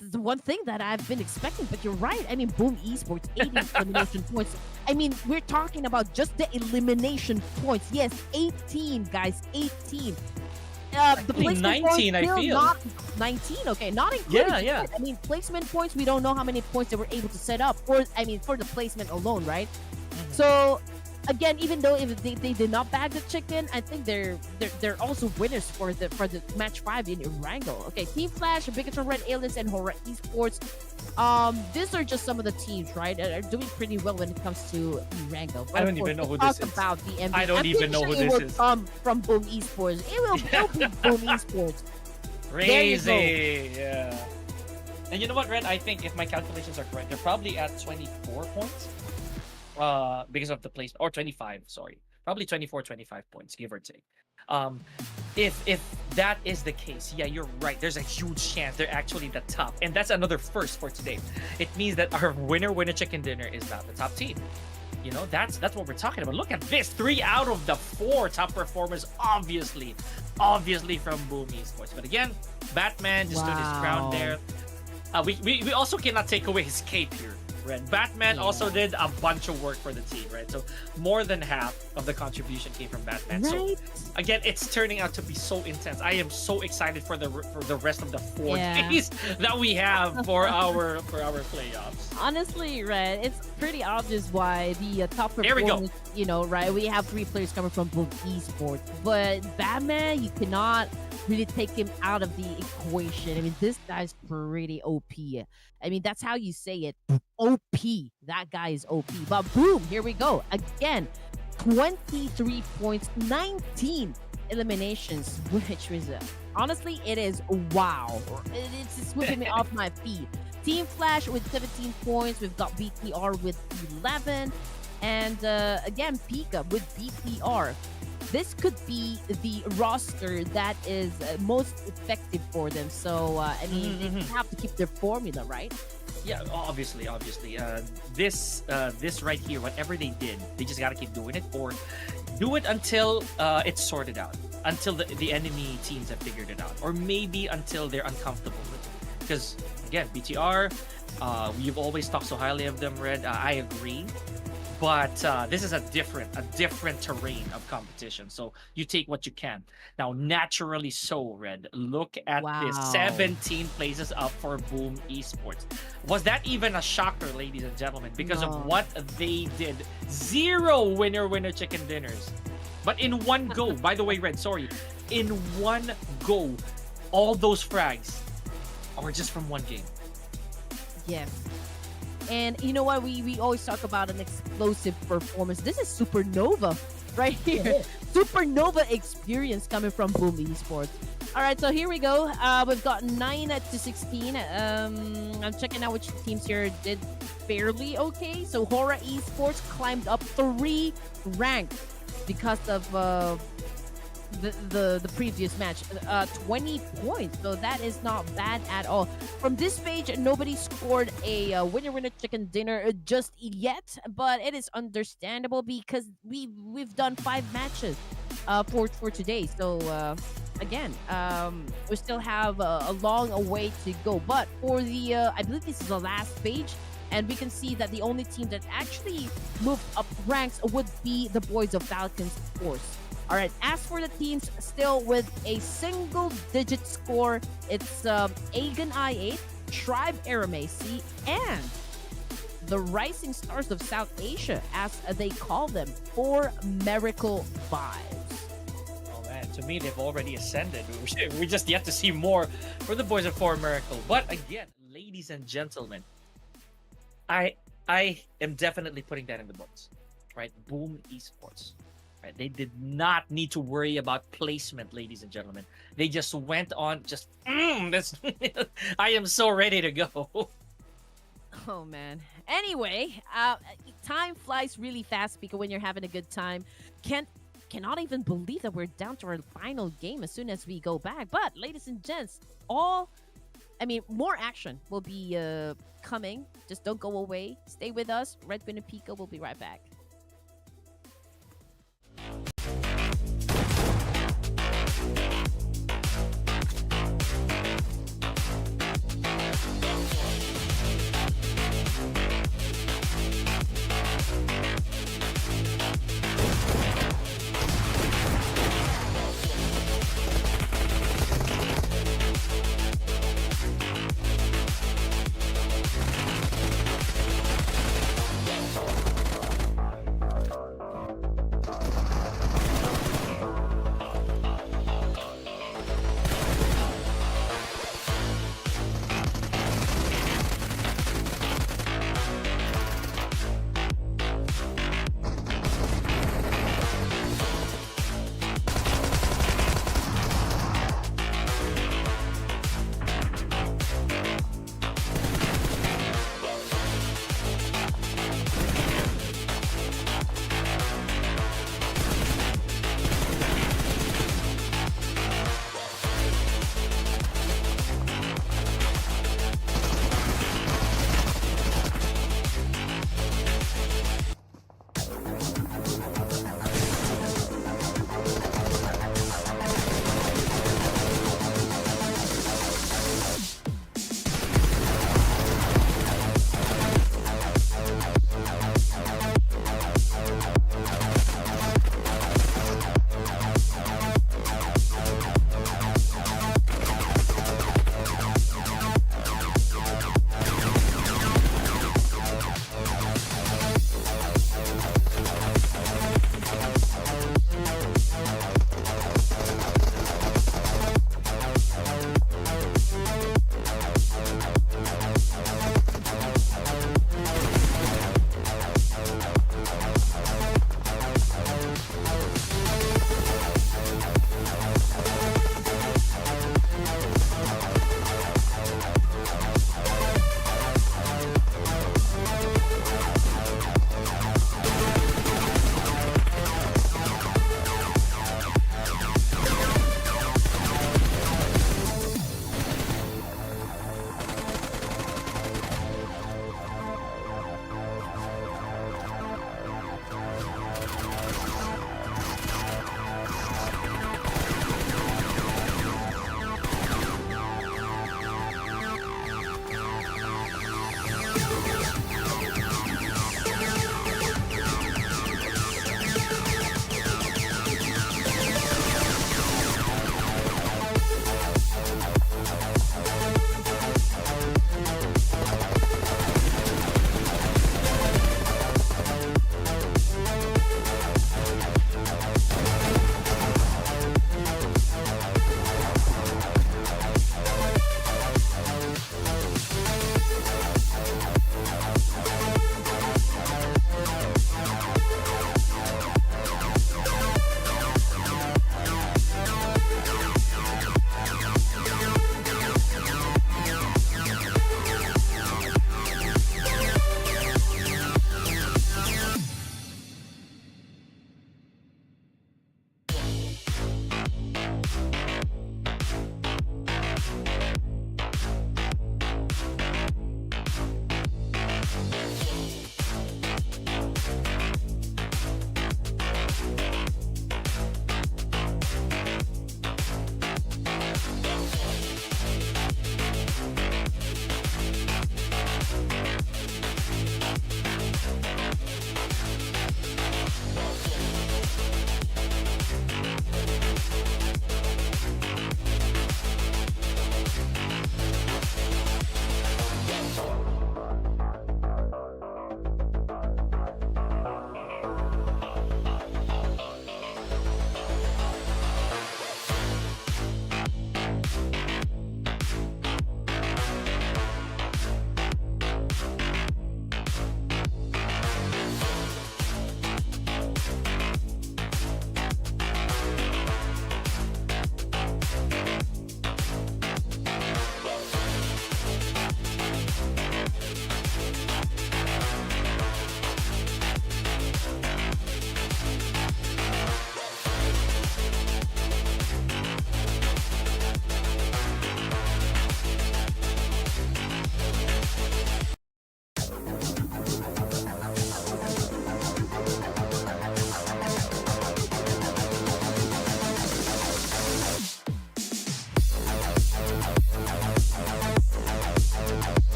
the one thing that I've been expecting. But you're right. I mean, Boom Esports, 80 elimination points. I mean, we're talking about just the elimination points. Yes, 18, guys, 18. The placement 19, points, I feel. not 19. Okay, not including. Yeah. I mean, placement points. We don't know how many points they were able to set up, for the placement alone, right? Mm-hmm. So, again, even though if they did not bag the chicken, I think they're also winners for the match 5 in ERANGEL. Okay, Team Flash, BIGETRON, Red Aliens, and HORAA Esports. These are just some of the teams, right, that are doing pretty well when it comes to ERANGEL. I don't even know who this is. About the MVP. I don't even know who this is. Come from Boom Esports. It will be Boom Esports. Crazy, yeah. And you know what, Red? I think if my calculations are correct, they're probably at 24 points. Because of the place, or 25, sorry, probably 24, 25 points, give or take. If that is the case, yeah, you're right. There's a huge chance they're actually the top, and that's another first for today. It means that our winner chicken dinner is not the top team. You know, that's what we're talking about. Look at this. 3 out of the 4 top performers, obviously from Boom Esports. But again, Batman just stood his ground there. We also cannot take away his cape here, right? Batman also did a bunch of work for the team, right? So more than half of the contribution came from Batman. Right. So again, it's turning out to be so intense. I am so excited for the rest of the 4 days that we have for our playoffs. Honestly, Red, it's pretty obvious why the top performers, you know, right? We have 3 players coming from both esports, but Batman, you cannot really take him out of the equation. I mean, this guy's pretty OP. I mean, that's how you say it. OP. That guy is OP. But boom, here we go. Again, 23 points, 19 eliminations, which was honestly, it is wow. It's sweeping me off my feet. Team Flash with 17 points. We've got BTR with 11. And again, Pika with BTR. This could be the roster that is most effective for them. So, I mean, they have to keep their formula, right? Yeah, obviously. This right here, whatever they did, they just gotta keep doing it, or do it until it's sorted out, until the enemy teams have figured it out, or maybe until they're uncomfortable with it. Because again, BTR, you've always talked so highly of them, Red. I agree. But this is a different terrain of competition. So you take what you can. Now, naturally so, Red. Look at this. 17 places up for Boom Esports. Was that even a shocker, ladies and gentlemen? Because of what they did. 0 winner chicken dinners. But in one go, by the way, Red, sorry. In one go, all those frags are just from one game. Yes. And you know what? We always talk about an explosive performance. This is Supernova right here. Yeah. Supernova experience coming from Boom Esports. All right, so here we go. We've got 9 to 16. I'm checking out which teams here did fairly okay. So HORAA Esports climbed up 3 ranks because of the previous match. 20 points, so that is not bad at all. From this page, nobody scored a winner chicken dinner just yet, but it is understandable because we've done 5 matches for today. So again, we still have a long way to go. But for the I believe this is the last page, and we can see that the only team that actually moved up ranks would be the boys of Falcons, of course. All right, as for the teams still with a single-digit score, it's Aegon I8, Tribe Aramacy, and the Rising Stars of South Asia, as they call them, for Miracle Vibes. Oh man, to me, they've already ascended. We just yet to see more for the boys of 4 Miracle. But again, ladies and gentlemen, I am definitely putting that in the books, right? Boom Esports. Right? They did not need to worry about placement, ladies and gentlemen. They just went on, I am so ready to go. Oh, man. Anyway, time flies really fast because when you're having a good time, cannot even believe that we're down to our final game as soon as we go back. But, ladies and gents, more action will be coming. Just don't go away. Stay with us. Red Queen and Pico will be right back.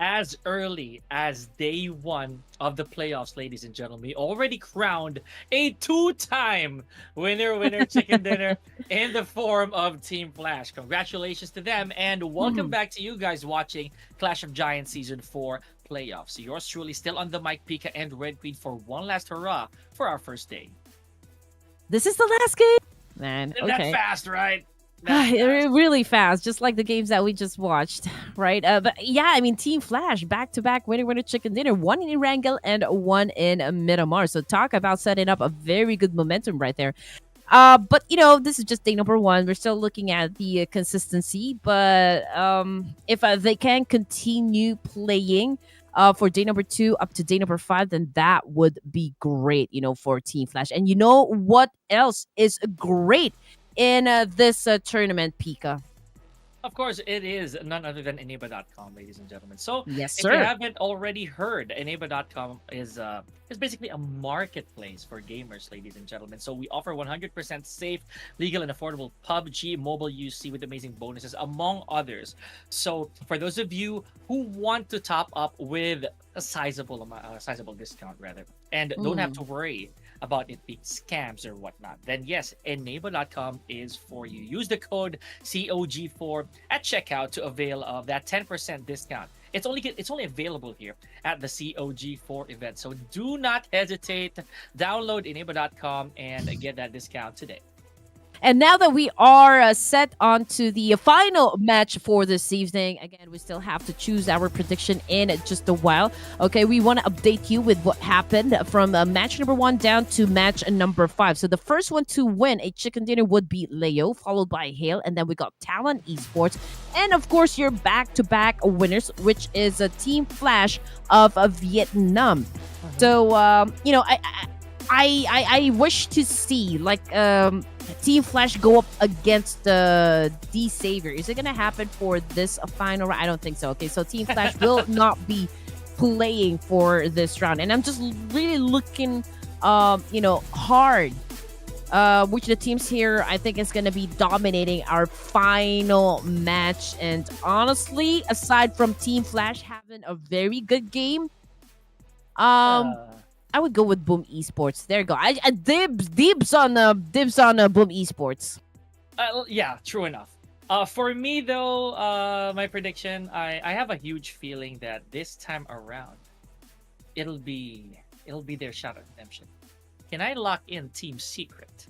as early as day one of the playoffs, ladies and gentlemen, we already crowned a two-time winner chicken dinner in the form of Team Flash. Congratulations to them, and welcome back to you guys watching Clash of Giants Season 4 playoffs. Yours truly still on the mic, Pika and Red Queen, for one last hurrah for our first day. This is the last game, man. Isn't that fast, right? Really fast, just like the games that we just watched, right? But yeah, I mean, Team Flash back-to-back winner chicken dinner, one in ERANGEL and one in Miramar. So talk about setting up a very good momentum right there. But you know, this is just day number one. We're still looking at the consistency, but if they can continue playing for day number 2 up to day number 5, then that would be great, you know, for Team Flash. And you know what else is great in this tournament, Pika? Of course, it is none other than Eneba.com, ladies and gentlemen. So, yes, if sir. you haven't already heard, Eneba.com is basically a marketplace for gamers, ladies and gentlemen. So, we offer 100% safe, legal, and affordable PUBG Mobile UC with amazing bonuses, among others. So, for those of you who want to top up with a sizable discount, rather, and don't have to worry about it being scams or whatnot, then yes, Enable.com is for you. Use the code COG4 at checkout to avail of that 10% discount. It's only available here at the COG4 event. So do not hesitate. Download Enable.com and get that discount today. And now that we are set onto the final match for this evening, again, we still have to choose our prediction in just a while. Okay, we want to update you with what happened from match number 1 down to match number 5. So the first one to win a chicken dinner would be Leo, followed by Hale, and then we got Talon Esports, and of course your back-to-back winners, which is a Team Flash of Vietnam. So you know, I wish to see like Team Flash go up against the D-Savior. Is it going to happen for this final round? I don't think so. Okay, so Team Flash will not be playing for this round. And I'm just really looking, you know, hard. Which of the teams here I think is going to be dominating our final match. And honestly, aside from Team Flash having a very good game, I would go with Boom Esports. There you go. I dibs on Boom Esports. Yeah, true enough. For me though, my prediction, I have a huge feeling that this time around, it'll be their shot at redemption. Can I lock in Team Secret?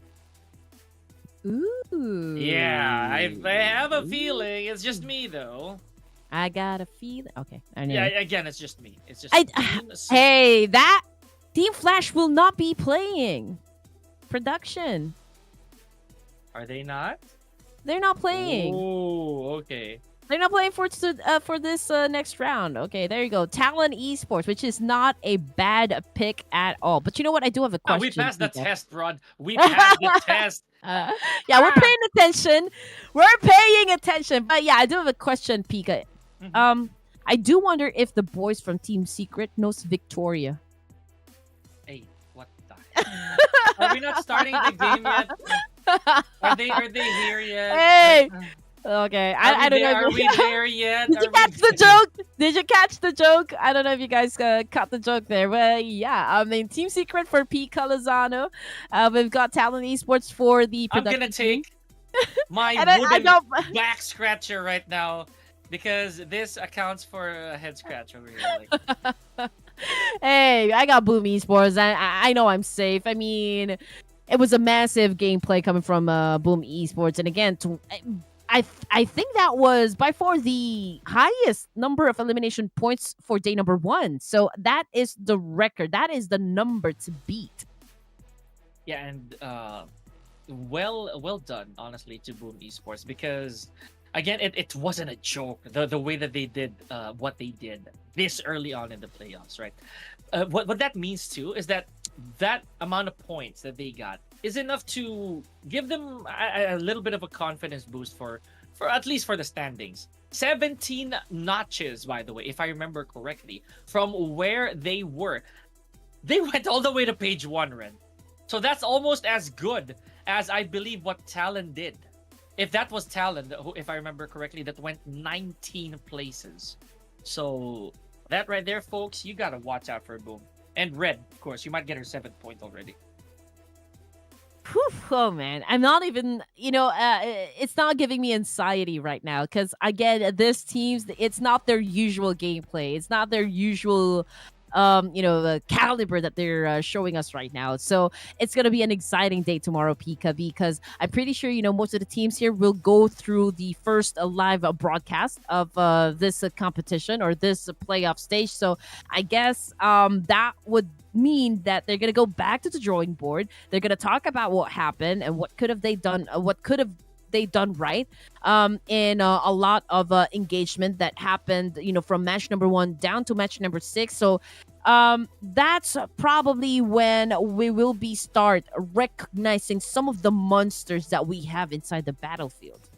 Ooh. Yeah, I have a feeling. It's just me though. I got a feeling. Okay. I know. Yeah, again, it's just me. It's just. Hey, that Team Flash will not be playing production. Are they not? They're not playing. Oh, okay. They're not playing for this next round. Okay, there you go. Talon Esports, which is not a bad pick at all. But you know what? I do have a question. We passed the test, Rod. We passed the test. Yeah, we're paying attention. We're paying attention. But yeah, I do have a question, Pika. I do wonder if the boys from Team Secret knows Victoria. Hey, what the? Are we not starting the game yet? Are they here yet? Hey. Okay, I don't know. Are we there yet? Did you catch the joke? Did you catch the joke? I don't know if you guys caught the joke there, but yeah, I mean, Team Secret for P. Calazano. We've got Talon Esports for the production. I'm gonna take my wooden back scratcher right now because this accounts for a head scratch over here. Like. Hey, I got Boom Esports. I know I'm safe. I mean, it was a massive gameplay coming from Boom Esports, and again, I think that was by far the highest number of elimination points for day number 1. So that is the record. That is the number to beat. Yeah, and well done, honestly, to Boom Esports, because again, it wasn't a joke. The way that they did what they did this early on in the playoffs, right? What that means too is that amount of points that they got is enough to give them a little bit of a confidence boost for at least for the standings. 17 notches, by the way, if I remember correctly, from where they were. They went all the way to page 1, Ren. So that's almost as good as I believe what Talon did. If that was Talon, if I remember correctly, that went 19 places. So That right there, folks, you gotta watch out for Boom. And Red, of course, you might get her 7th point already. Whew, oh man, I'm not even, it's not giving me anxiety right now because again, this team's it's not their usual gameplay. It's not their usual, the caliber that they're showing us right now. So it's gonna be an exciting day tomorrow, Pika, because I'm pretty sure most of the teams here will go through the first live broadcast of this competition or this playoff stage. So I guess that would mean that they're gonna go back to the drawing board. They're gonna talk about what happened and what could have they done. What could have they done right in a lot of engagement that happened, from match number 1 down to match number 6. So that's probably when we will be start recognizing some of the monsters that we have inside the battlefield.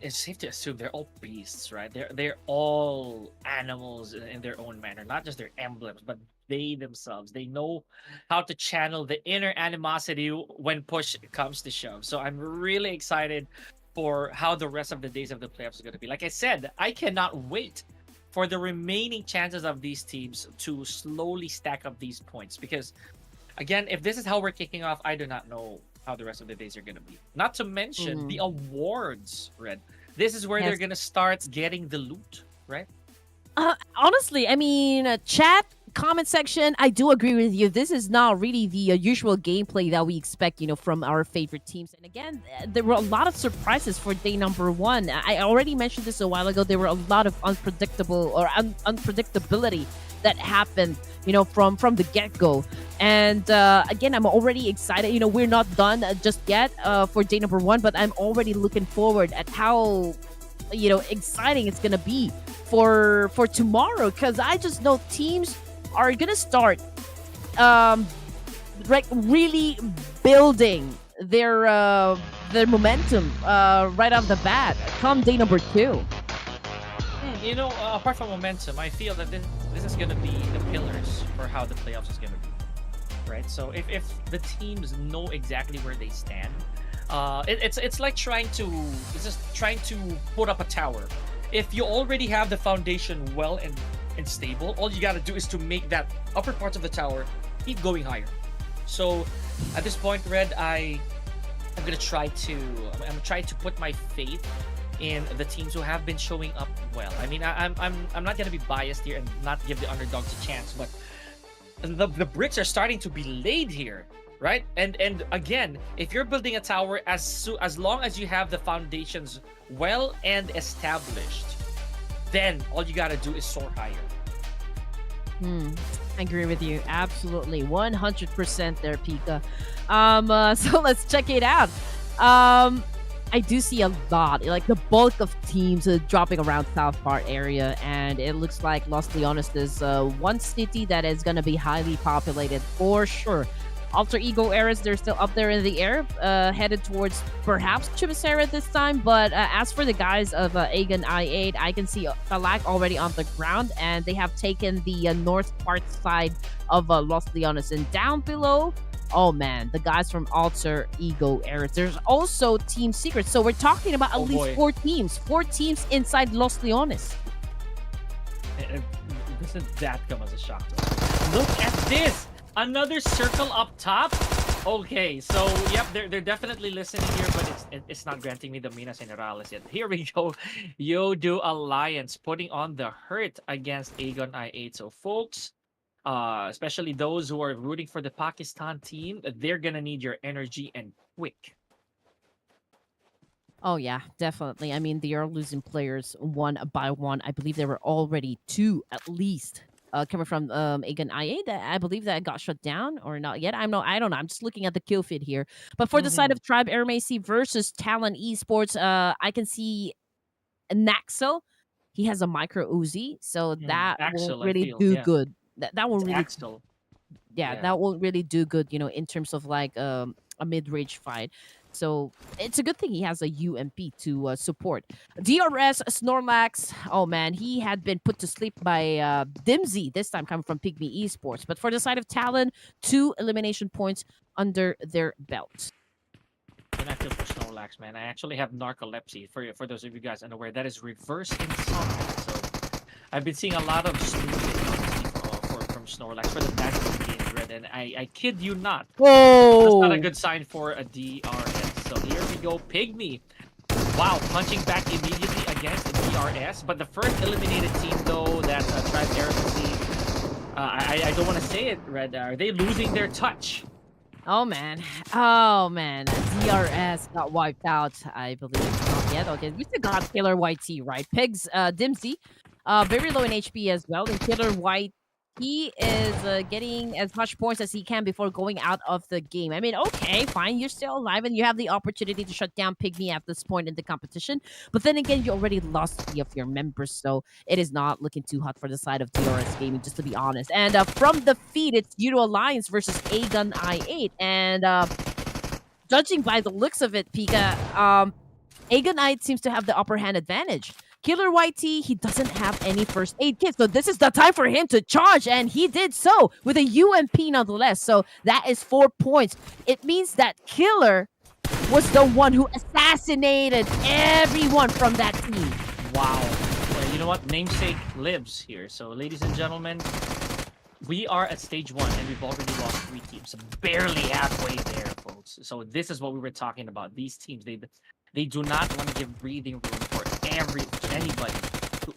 It's safe to assume they're all beasts, right? They're all animals in their own manner, not just their emblems, but they themselves. They know how to channel the inner animosity when push comes to shove. So I'm really excited for how the rest of the days of the playoffs is going to be. Like I said, I cannot wait for the remaining chances of these teams to slowly stack up these points. Because, again, if this is how we're kicking off, I do not know how the rest of the days are going to be. Not to mention the awards, Red. This is where they're going to start getting the loot, right? Honestly, I mean, chat, comment section, I do agree with you. This is not really the usual gameplay that we expect, from our favorite teams. And again, there were a lot of surprises for day number 1. I already mentioned this a while ago. There were a lot of unpredictability that happened, from the get-go. And again, I'm already excited. We're not done just yet for day number 1, but I'm already looking forward at how, exciting it's gonna be for tomorrow, because I just know teams are gonna start really building their momentum right off the bat come day number 2. Apart from momentum, I feel that this is gonna be the pillars for how the playoffs is gonna be, right? So if the teams know exactly where they stand, it's like trying to put up a tower. If you already have the foundation well and stable, all you gotta do is to make that upper parts of the tower keep going higher. So at this point, Red, I'm gonna try to put my faith in the teams who have been showing up well. I mean, I'm not gonna be biased here and not give the underdogs a chance, but the bricks are starting to be laid here, right? And again, if you're building a tower, as long as you have the foundations well and established, then all you gotta do is soar higher. I agree with you. Absolutely. 100% there, Pika. So let's check it out. I do see a lot, like the bulk of teams dropping around South Park area, and it looks like Los Leones is one city that is going to be highly populated for sure. Alter Ego Eras, they're still up there in the air, headed towards perhaps Chibisera this time. But as for the guys of Aegon I8, I can see Falak already on the ground, and they have taken the north part side of Los Leones. And down below, oh man, the guys from Alter Ego Eras. There's also Team Secret. So we're talking about at least 4 teams. 4 teams inside Los Leones. Doesn't that come as a shock to us? Look at this! Another circle up top? Okay, so yep, they're definitely listening here, but it's not granting me the Minas Generales yet. Here we go. YOODO Alliance putting on the hurt against Aegon I8. So folks, especially those who are rooting for the Pakistan team, they're gonna need your energy and quick. Oh yeah, definitely. I mean, they are losing players one by one. I believe there were already 2 at least coming from Aegon I8. I believe that got shut down or not yet. I don't know. I'm just looking at the kill feed here. But for the side of Tribe Airmacy versus Talon Esports, I can see Naxel. He has a micro Uzi, so that Axel, won't really do good. That won't really Axel. Yeah, that won't really do good, in terms of like a mid-range fight. So it's a good thing he has a UMP to support. DRS Snorlax, oh man, he had been put to sleep by Dimsy, this time coming from Pygmy Esports. But for the side of Talon, 2 elimination points under their belt. And I feel for Snorlax, man. I actually have narcolepsy. For those of you guys unaware, that is reverse insomnia. So I've been seeing a lot of snooping, honestly, from Snorlax for the past few games, Red, and I kid you not. That's not a Whoa! good sign for a DRS. So here we go, Pygmy. Wow, punching back immediately against the DRS. But the first eliminated team, though, that tried Heresy, I don't want to say it, Red. Are they losing their touch? Oh man. Oh man. DRS got wiped out, I believe. Not yet. Okay, we still got Killer YT, right? Pigs, Dimsy, very low in HP as well. And Killer White, he is getting as much points as he can before going out of the game. I mean, okay, fine. You're still alive and you have the opportunity to shut down Pygmy at this point in the competition. But then again, you already lost 3 of your members, so it is not looking too hot for the side of DRS Gaming, just to be honest. And from the feed, it's YOODO Alliance versus Aegon I8. And judging by the looks of it, Pika, Aegon I8 seems to have the upper hand advantage. Killer YT, he doesn't have any first aid kit, so this is the time for him to charge, and he did so with a UMP nonetheless. So that is 4 points. It means that Killer was the one who assassinated everyone from that team. Wow. Well, you know what? Namesake lives here. So, ladies and gentlemen, we are at stage 1, and we've already lost 3 teams. Barely halfway there, folks. So this is what we were talking about. These teams, they do not want to give breathing room for anybody.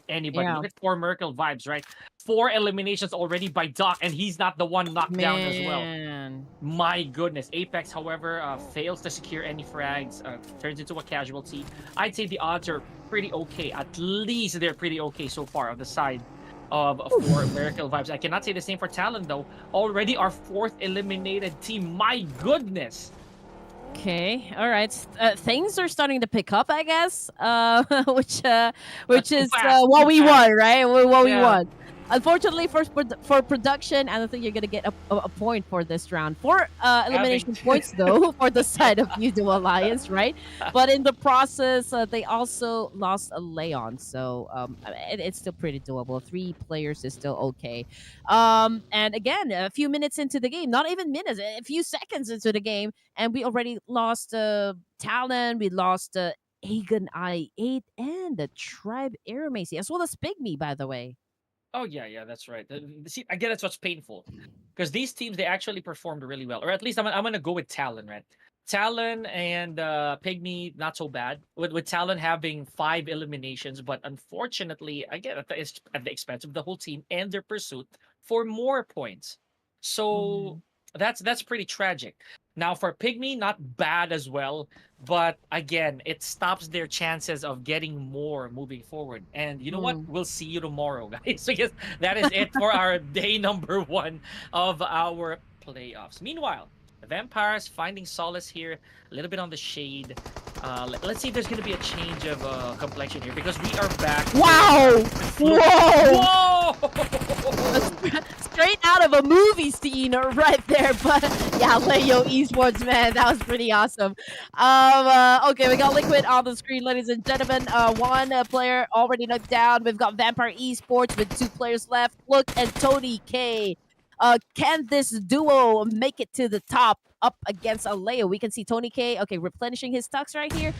Yeah. Look at 4 Merkel vibes, right? 4 eliminations already by Doc, and he's not the one knocked down as well. Man. My goodness. Apex, however, fails to secure any frags, turns into a casualty. I'd say the odds are pretty okay. At least they're pretty okay so far on the side of 4 Miracle vibes. I cannot say the same for Talon, though. Already our 4th eliminated team. My goodness. Okay, all right. Things are starting to pick up, I guess. Which is what we want, right? What we want. Unfortunately, for production, I don't think you're gonna get a point for this round. 4 elimination points though for the side of YOODO Alliance, right? But in the process, they also lost a Leon, so it's still pretty doable. 3 players is still okay. And again, a few minutes into the game, not even minutes, a few seconds into the game, and we already lost Talon. We lost Aegon I8 and the Tribe Aeramacy, as well as Pygmy, by the way. Oh yeah, that's right. See, again, that's what's painful, because these teams, they actually performed really well, or at least I'm gonna go with Talon, right? Talon and Pygmy, not so bad. With Talon having 5 eliminations, but unfortunately, again, at the expense of the whole team and their pursuit for more points. So that's pretty tragic. Now for Pygmy, not bad as well, but again, it stops their chances of getting more moving forward. And you know what? We'll see you tomorrow, guys. So yes, that is it for our day number 1 of our playoffs. Meanwhile, the Vampires finding solace here, a little bit on the shade. Let's see if there's going to be a change of complexion here, because we are back. Wow! Whoa! Whoa! Straight out of a movie scene right there. But yeah, Leo Esports, man, that was pretty awesome. Okay, we got Liquid on the screen, ladies and gentlemen. 1 player already knocked down. We've got Vampire Esports with 2 players left. Look at Tony K. Can this duo make it to the top up against Aleo? We can see Tony K, okay, replenishing his stocks right here,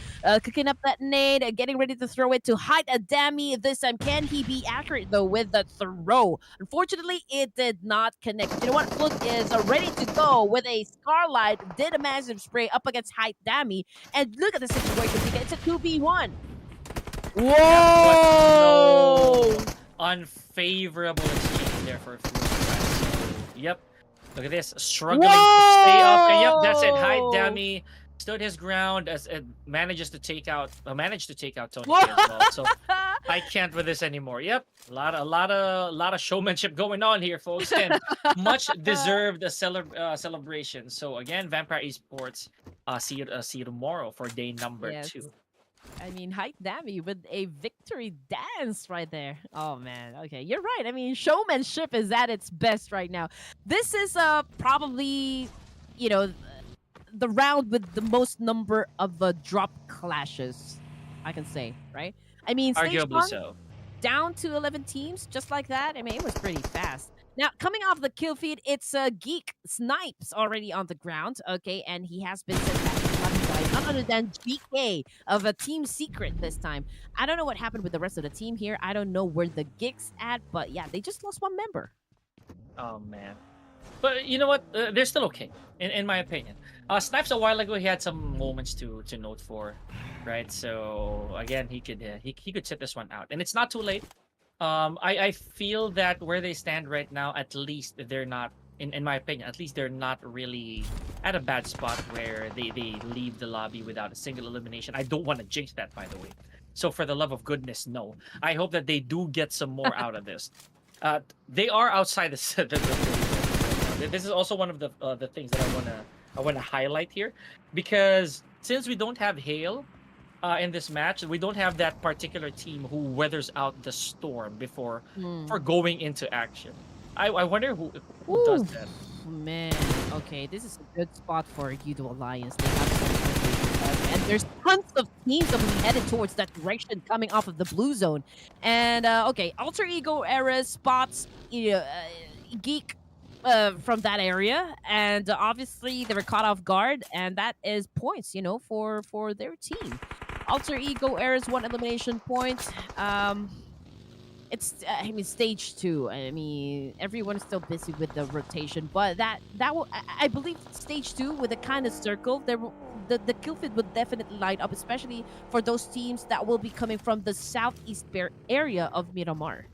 cooking up that nade, getting ready to throw it to hide a Dammy this time. Can he be accurate, though, with the throw? Unfortunately, it did not connect. You know what? Flook is ready to go with a Scarlight, did a massive spray up against Hide Dammy, and look at the situation, because it's a 2v1. Whoa! No unfavorable exchange there for Flook. Yep. Look at this. Struggling to stay up. And yep, that's it. Hide Dammy stood his ground as it managed to take out Tony K as well. So I can't with this anymore. Yep. A lot of showmanship going on here, folks. And much deserved celebration. So again, Vampire Esports, see you tomorrow for day number 2. I mean, Hide Dammy with a victory dance right there. Oh, man. Okay, you're right. I mean, showmanship is at its best right now. This is probably, you know, the round with the most number of drop clashes, I can say, right? I mean, arguably so. Down to 11 teams, just like that. I mean, it was pretty fast. Now, coming off the kill feed, it's Geek Snipes already on the ground, okay? And he has been sent back to none other than GK of a Team Secret this time. I don't know what happened with the rest of the team here. I don't know where the Geeks at, but yeah, they just lost one member. Oh man. But you know what? They're still okay, in my opinion. Snipes a while ago, he had some moments to note for, right? So again, he could sit this one out, and it's not too late. I feel that where they stand right now, at least they're not, in my opinion, at least they're not really at a bad spot where they leave the lobby without a single elimination. I don't want to jinx that, by the way. So for the love of goodness, no. I hope that they do get some more out of this. They are outside this is also one of the things that I wanna highlight here, because since we don't have Hale in this match, we don't have that particular team who weathers out the storm before going into action. I wonder who does that. Man, okay, this is a good spot for YOODO Alliance. They have some good players, and there's tons of teams that will be headed towards that direction coming off of the blue zone. And okay, Alter Ego Era spots Geek from that area, and obviously they were caught off guard, and that is points, for their team. Alter Ego Era's one elimination point. It's stage 2. I mean, everyone's still busy with the rotation, but that will I believe stage 2 with a kind of circle there the kill feed would definitely light up, especially for those teams that will be coming from the southeast area of Miramar.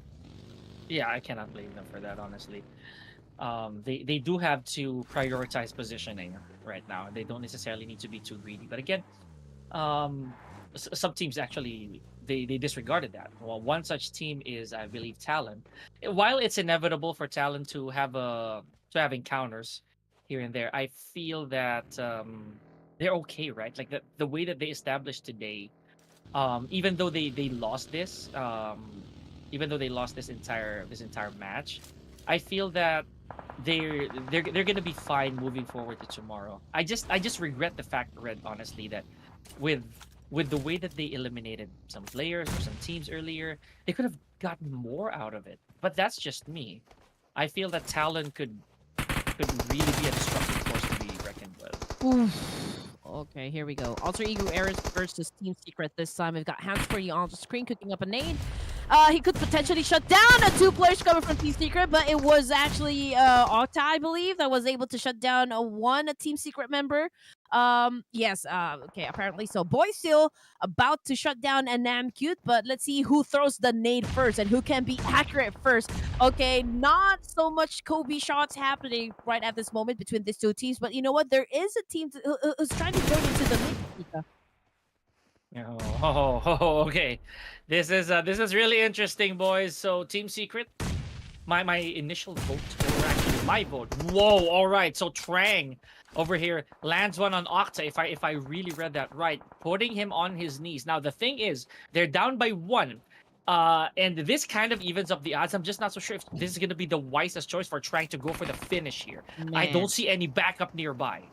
Yeah, I cannot blame them for that, honestly. They do have to prioritize positioning right now. They don't necessarily need to be too greedy, but again, some teams actually they disregarded that. Well, one such team is, I believe, Talon. While it's inevitable for Talon to have encounters here and there, I feel that they're okay, right? Like the way that they established today, even though they lost this, even though they lost this entire match, I feel that they're gonna be fine moving forward to tomorrow. I just regret the fact, Red, honestly, that with the way that they eliminated some players or some teams earlier, they could have gotten more out of it. But that's just me. I feel that Talon could really be a destructive force to be reckoned with. Oof. Okay, here we go. Alter Ego Eras versus Team Secret this time. We've got Hands for you on the screen cooking up a nade. He could potentially shut down the 2 players coming from Team Secret, but it was actually Octa, I believe, that was able to shut down one Team Secret member. Yes, okay, apparently so. Boy still about to shut down a Namcute, but let's see who throws the nade first and who can be accurate first. Okay, not so much Kobe shots happening right at this moment between these two teams, but you know what? There is a team who's trying to join into the nade. Okay. This is really interesting, boys. So Team Secret, my initial vote, or actually my vote. Whoa, all right. So Trang over here lands one on Octa, if I really read that right, putting him on his knees. Now the thing is, they're down by 1. And this kind of evens up the odds. I'm just not so sure if this is gonna be the wisest choice for Trang to go for the finish here. Man. I don't see any backup nearby.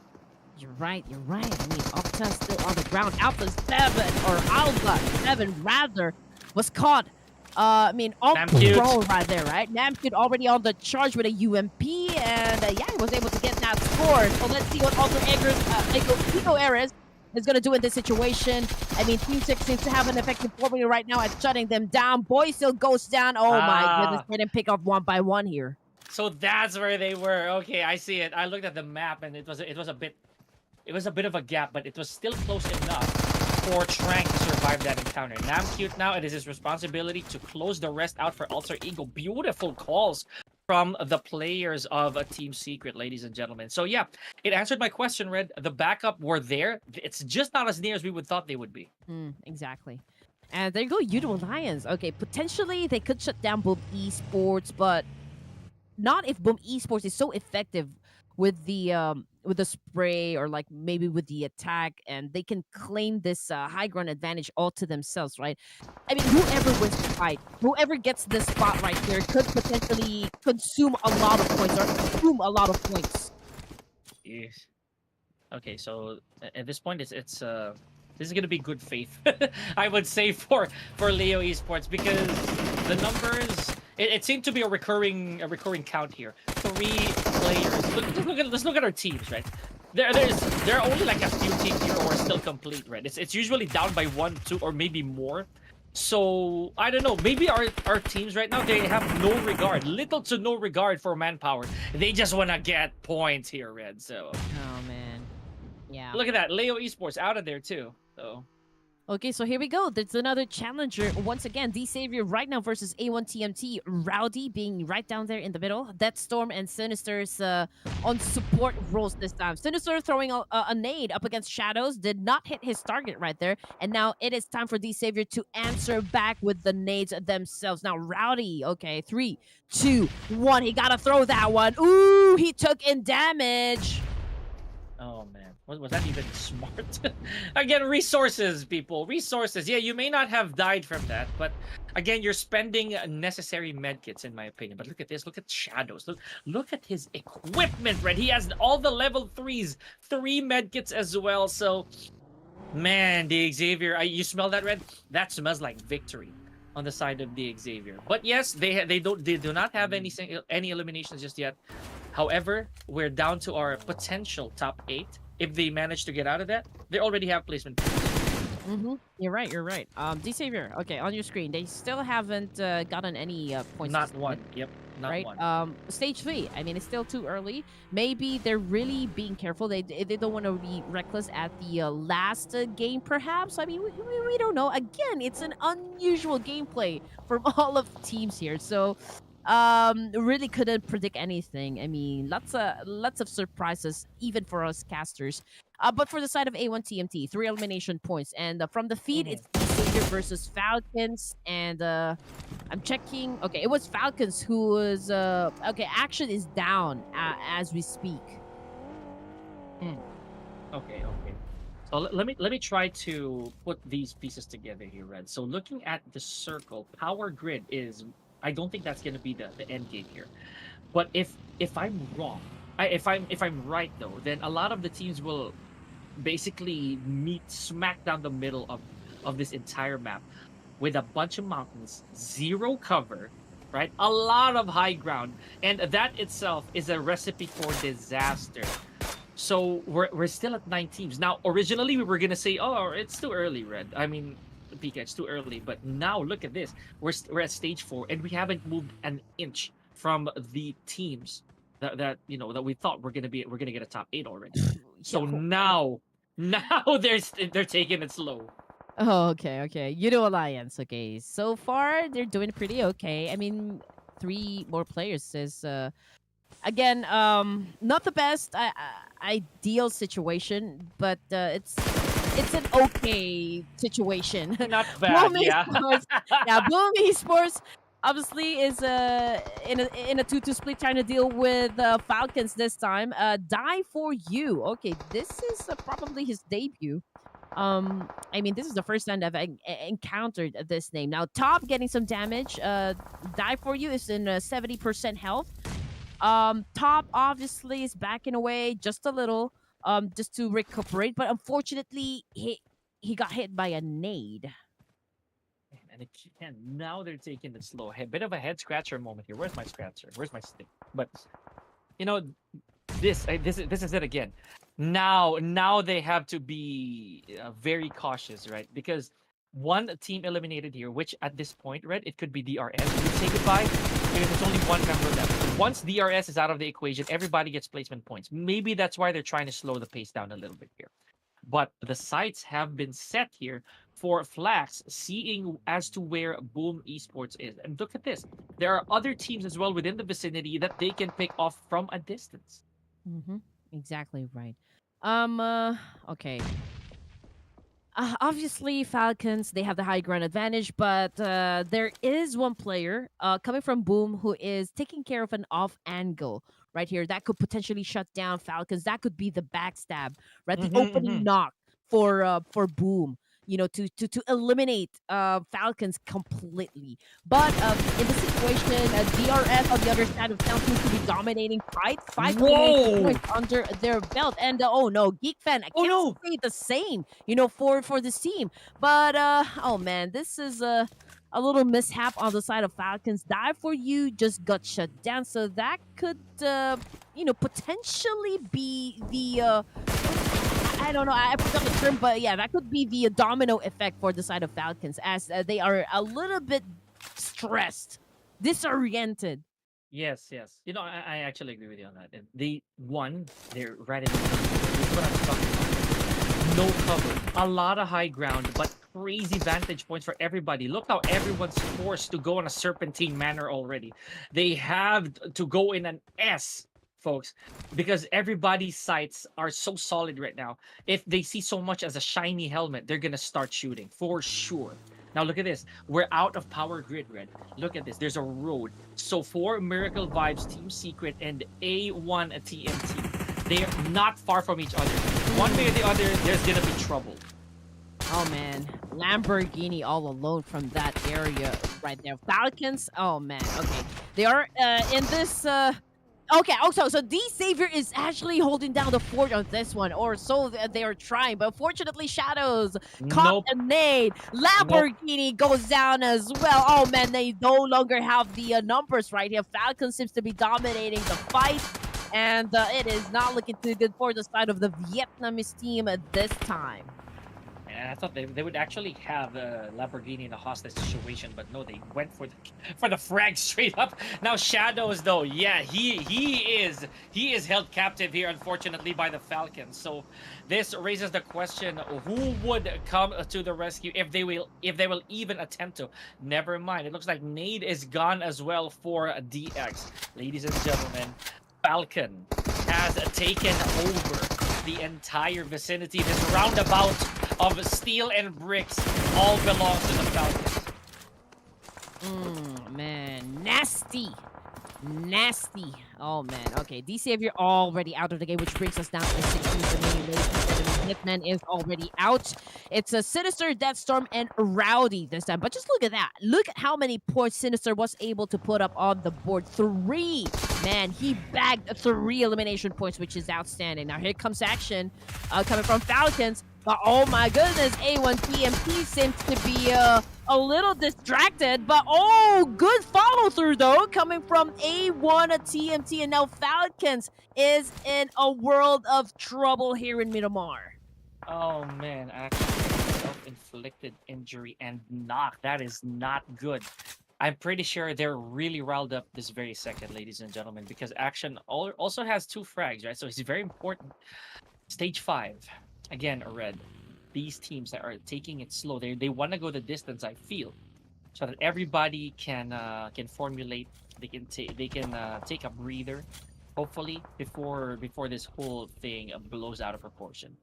You're right. I mean, Octa's still on the ground. Alpha 7, or Alpha 7 rather, was caught. I mean, on the roll right there, right? Namcute already on the charge with a UMP, and yeah, he was able to get that score. So let's see what Alter Ego Eras is going to do in this situation. I mean, Team 6 seems to have an effective formula right now at shutting them down. Boy still goes down. Oh my goodness, they didn't pick up one by one here. So that's where they were. Okay, I see it. I looked at the map, and it was a bit of a gap, but it was still close enough for Trang to survive that encounter. Namcute now, it is his responsibility to close the rest out for Alter Ego. Beautiful calls from the players of a Team Secret, ladies and gentlemen. So yeah, it answered my question, Red. The backup were there. It's just not as near as we would thought they would be. Exactly. And there you go, YOODO Alliance. Okay, potentially they could shut down Boom Esports, but not if Boom Esports is so effective with the spray, or like maybe with the attack, and they can claim this high ground advantage all to themselves, right? I mean, whoever wins the fight, whoever gets this spot right here could potentially consume a lot of points, or consume a lot of points. Yes. Okay, so at this point, it's this is gonna be good faith, I would say, for Leo Esports, because the numbers. It seemed to be a recurring count here. 3 players. Let's look at our teams, right? there are only like a few teams here who are still complete, right? It's usually down by 1, 2, or maybe more. So I don't know. Maybe our teams right now, they have no regard, little to no regard for manpower. They just wanna get points here, Red. So Oh man. Yeah. look at that, Leo Esports out of there too. So Okay, so here we go. There's another challenger. Once again, D Savior right now versus A1 TMT. Rowdy being right down there in the middle. Deathstorm and Sinister's on support roles this time. Sinister throwing a nade up against Shadows. Did not hit his target right there. And now it is time for D Savior to answer back with the nades themselves. Now, Rowdy, okay, 3, 2, 1. He got to throw that one. Ooh, he took in damage. oh man, was that even smart? Again, resources, people, resources. Yeah, you may not have died from that, but again, you're spending necessary medkits, in my opinion. But look at this. Look at Shadows. Look at his equipment, right? He has all the level 3s, 3 medkits as well. So, man, the Xavier, you smell that, Red? That smells like victory on the side of the Xavier. But yes, they do not have any eliminations just yet. However, we're down to our potential top 8. If they manage to get out of that, they already have placement. Mm-hmm. You're right. You're right. D Savior. Okay, on your screen, they still haven't gotten any points. Not one. Yep. Not right. one. Stage 3. I mean, it's still too early. Maybe they're really being careful. They don't want to be reckless at the last game, perhaps. I mean, we don't know. Again, it's an unusual gameplay from all of the teams here. So, really couldn't predict anything. I mean, lots of surprises even for us casters. But for the side of A1 TMT, 3 elimination points, and from the feed, it's Savior versus Falcons, and I'm checking. Okay, it was Falcons who was okay. Action is down as we speak. Okay. So let me try to put these pieces together here, Red. So looking at the circle, power grid is. I don't think that's going to be the end game here. But if I'm wrong, if I'm right though, then a lot of the teams will basically meet smack down the middle of this entire map with a bunch of mountains, 0 cover, right? A lot of high ground, and that itself is a recipe for disaster. So we're still at 9 teams. Now, originally we were going to say, oh, it's too early, Red. I mean, PK, it's too early, but now look at this. We're at stage 4, and we haven't moved an inch from the teams that we thought we're gonna get a top 8 already. So now they're taking it slow. Oh, okay. YOODO Alliance. Okay, so far they're doing pretty okay. I mean, 3 more players is again not the best ideal situation, but it's an okay situation. Not bad, yeah. Esports, yeah, Boom Esports obviously is in a 2-2 split trying to deal with Falcons this time. Die for You. Okay, this is probably his debut. I mean, this is the first time I've encountered this name. Now, Top getting some damage. Die for You is in 70% health. Top obviously is backing away just a little, just to recuperate, but unfortunately he got hit by a nade. And again, now they're taking it slow. A bit of a head scratcher moment here. Where's my scratcher? Where's my stick? But this is it again. Now they have to be very cautious, right? Because one team eliminated here, which at this point, right, it could be DRS. We say goodbye because there's only one member left. Once DRS is out of the equation, everybody gets placement points. Maybe that's why they're trying to slow the pace down a little bit here. But the sights have been set here for Flax, seeing as to where Boom Esports is. And look at this. There are other teams as well within the vicinity that they can pick off from a distance. Exactly right. Okay. Obviously, Falcons, they have the high ground advantage, but there is one player coming from Boom who is taking care of an off angle right here. That could potentially shut down Falcons. That could be the backstab, right? The opening knock for Boom, to eliminate Falcons completely. But in the situation, DRS on the other side of town seems to be dominating five points under their belt. And oh no, Geek Fan, I can't say the same, for this team. But oh man, this is a little mishap on the side of Falcons. Die for You just got shut down, so that could, potentially be the I don't know, I forgot the term, but yeah, that could be the domino effect for the side of Falcons, as they are a little bit stressed, disoriented. Yes, yes. I actually agree with you on that. And they're right in the middle. This is what I'm talking about. No cover, a lot of high ground, but crazy vantage points for everybody. Look how everyone's forced to go in a serpentine manner already. They have to go in an S, folks, because everybody's sights are so solid right now. If they see so much as a shiny helmet, they're gonna start shooting for sure. Now look at this. We're out of power grid, Red. Look at this. There's a road. So for Miracle Vibes, Team Secret, and A1 TMT, they're not far from each other. One way or the other, there's gonna be trouble. Oh man, Lamborghini all alone from that area right there. Falcons, oh man, okay. They are in this okay, also, so D Savior is actually holding down the fort on this one, or so they are trying. But fortunately, Shadows caught Nope. a nade. Nope. Lamborghini goes down as well. Oh man, they no longer have the numbers right here. Falcon seems to be dominating the fight, and it is not looking too good for the side of the Vietnamese team at this time. And I thought they would actually have Lamborghini in a hostage situation, but no, they went for the frag straight up. Now Shadows, though, yeah, he is held captive here, unfortunately, by the Falcons. So this raises the question: who would come to the rescue if they will even attempt to? Never mind. It looks like Nade is gone as well for DX, ladies and gentlemen. Falcon has taken over the entire vicinity. This roundabout of steel and bricks all belongs to the Falcons. Man, nasty. Nasty. Oh man. Okay, D Savior already out of the game, which brings us down to 16 remaining. Hitman is already out. It's a Sinister, Deathstorm, and Rowdy this time. But just look at that. Look at how many points Sinister was able to put up on the board. 3. Man, he bagged 3 elimination points, which is outstanding. Now here comes action coming from Falcons. But oh my goodness, A1 TMT seems to be a little distracted. But oh, good follow through though, coming from A1 TMT. And now Falcons is in a world of trouble here in Miramar. Oh man, actually self-inflicted injury and knock. That is not good. I'm pretty sure they're really riled up this very second, ladies and gentlemen, because Action also has 2 frags, right? So it's very important. Stage 5. Again, Red. These teams that are taking it slow, they want to go the distance, I feel, so that everybody can formulate. They can take a breather, hopefully, before this whole thing blows out of proportion.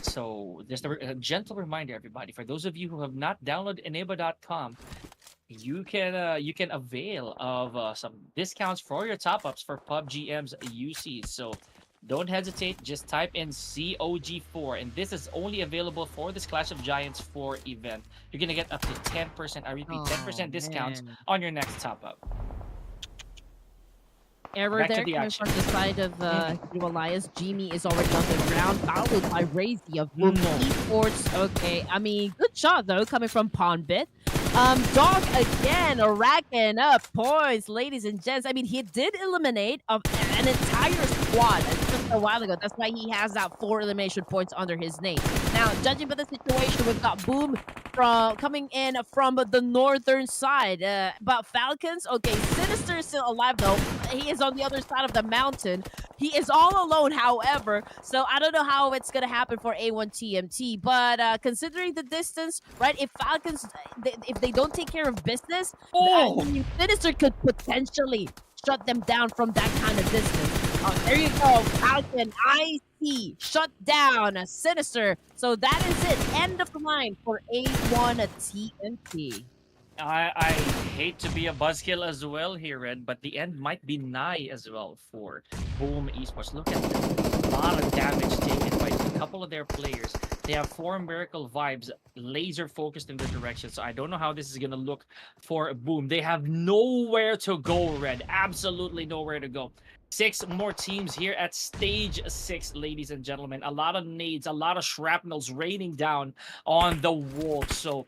So just a gentle reminder, everybody, for those of you who have not downloaded enable.com, you can avail of some discounts for your top-ups for PUBGM's UCs. So don't hesitate, just type in COG4, and this is only available for this Clash of Giants 4 event. You're gonna get up to 10%, I repeat, 10% discounts on your next top-up. Error Back to there the coming action. from the side of Hero Elias. Jimmy is already on the ground, followed by Razy of Boom Esports. Okay, I mean, good shot though, coming from Pondbit. Dog again racking up points, ladies and gents. I mean, he did eliminate an entire squad just a while ago. That's why he has that 4 elimination points under his name. Now, judging by the situation, we've got Boom coming in from the northern side. But Falcons, okay, Sinister is still alive though. He is on the other side of the mountain. He is all alone, however, so I don't know how it's gonna happen for A1 TMT. But considering the distance, right? If Falcons, if they don't take care of business, Sinister could potentially shut them down from that kind of distance. Oh, there you go, Falcon. IC shut down Sinister. So that is it. End of the line for A1 TMT. I hate to be a buzzkill as well here, Red, but the end might be nigh as well for Boom Esports. Look at that. A lot of damage taken by a couple of their players. They have 4 Miracle Vibes laser focused in their direction, so I don't know how this is going to look for Boom. They have nowhere to go, Red. Absolutely nowhere to go. 6 more teams here at stage 6, ladies and gentlemen. A lot of nades, a lot of shrapnels raining down on the Wolves. So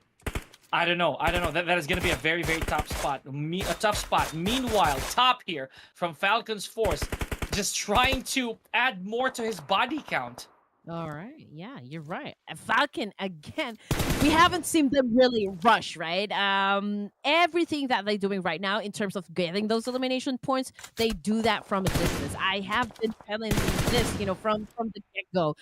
I don't know. I don't know. That is going to be a very, very tough spot. A tough spot. Meanwhile, top here from Falcon's Force, just trying to add more to his body count. All right. Yeah, you're right. Falcon again. We haven't seen them really rush, right? Everything that they're doing right now in terms of getting those elimination points, they do that from a distance. I have been telling you this, from the get go.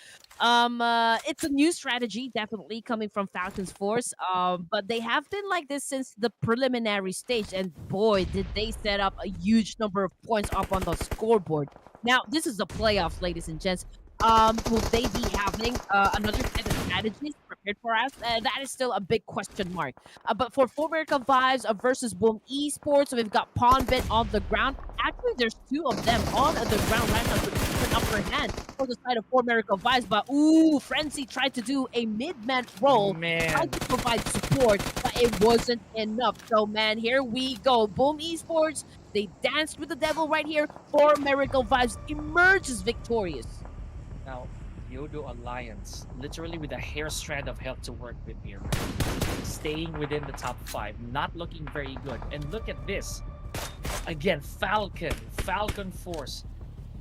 It's a new strategy, definitely coming from Falcon's Force. But they have been like this since the preliminary stage, and boy, did they set up a huge number of points up on the scoreboard. Now, this is the playoffs, ladies and gents. Will they be having another set of strategies prepared for us? That is still a big question mark. But for Full America Vibes versus Boom Esports, we've got Pawnbit on the ground. Actually, there's two of them on the ground right now to keep an upper hand for the side of Full America Vibes. But ooh, Frenzy tried to do a mid-man role, tried to provide support, but it wasn't enough. So man, here we go. Boom Esports, they danced with the devil right here. Full America Vibes emerges victorious. Now, YOODO Alliance, literally with a hair strand of help to work with here. Staying within the top 5, not looking very good. And look at this. Again, Falcon Force,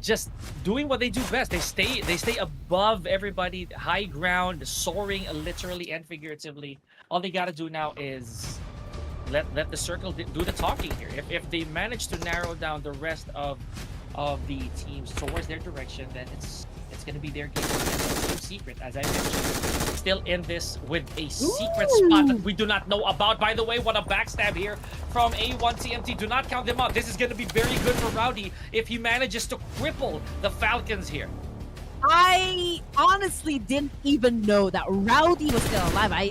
just doing what they do best. They stay above everybody, high ground, soaring literally and figuratively. All they gotta do now is let the circle do the talking here. If they manage to narrow down the rest of the teams towards their direction, then it's going to be their game. Team Secret, as I mentioned, still in this with a secret spot that we do not know about. By the way, what a backstab here from A1TMT. Do not count them out. This is going to be very good for Rowdy if he manages to cripple the Falcons here. I honestly didn't even know that Rowdy was still alive. I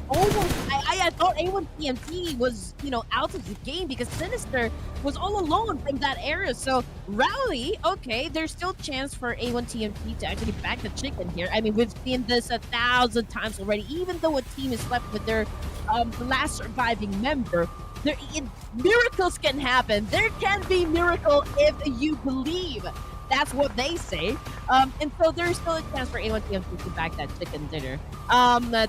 thought A1TMT was, out of the game because Sinister was all alone from that area. So Rowdy, okay, there's still chance for A1TMT to actually back the chicken here. I mean, we've seen this 1,000 times already. Even though a team is left with their last surviving member, miracles can happen. There can be miracle if you believe. That's what they say. And so there's still a chance for A1TMT to back that chicken dinner.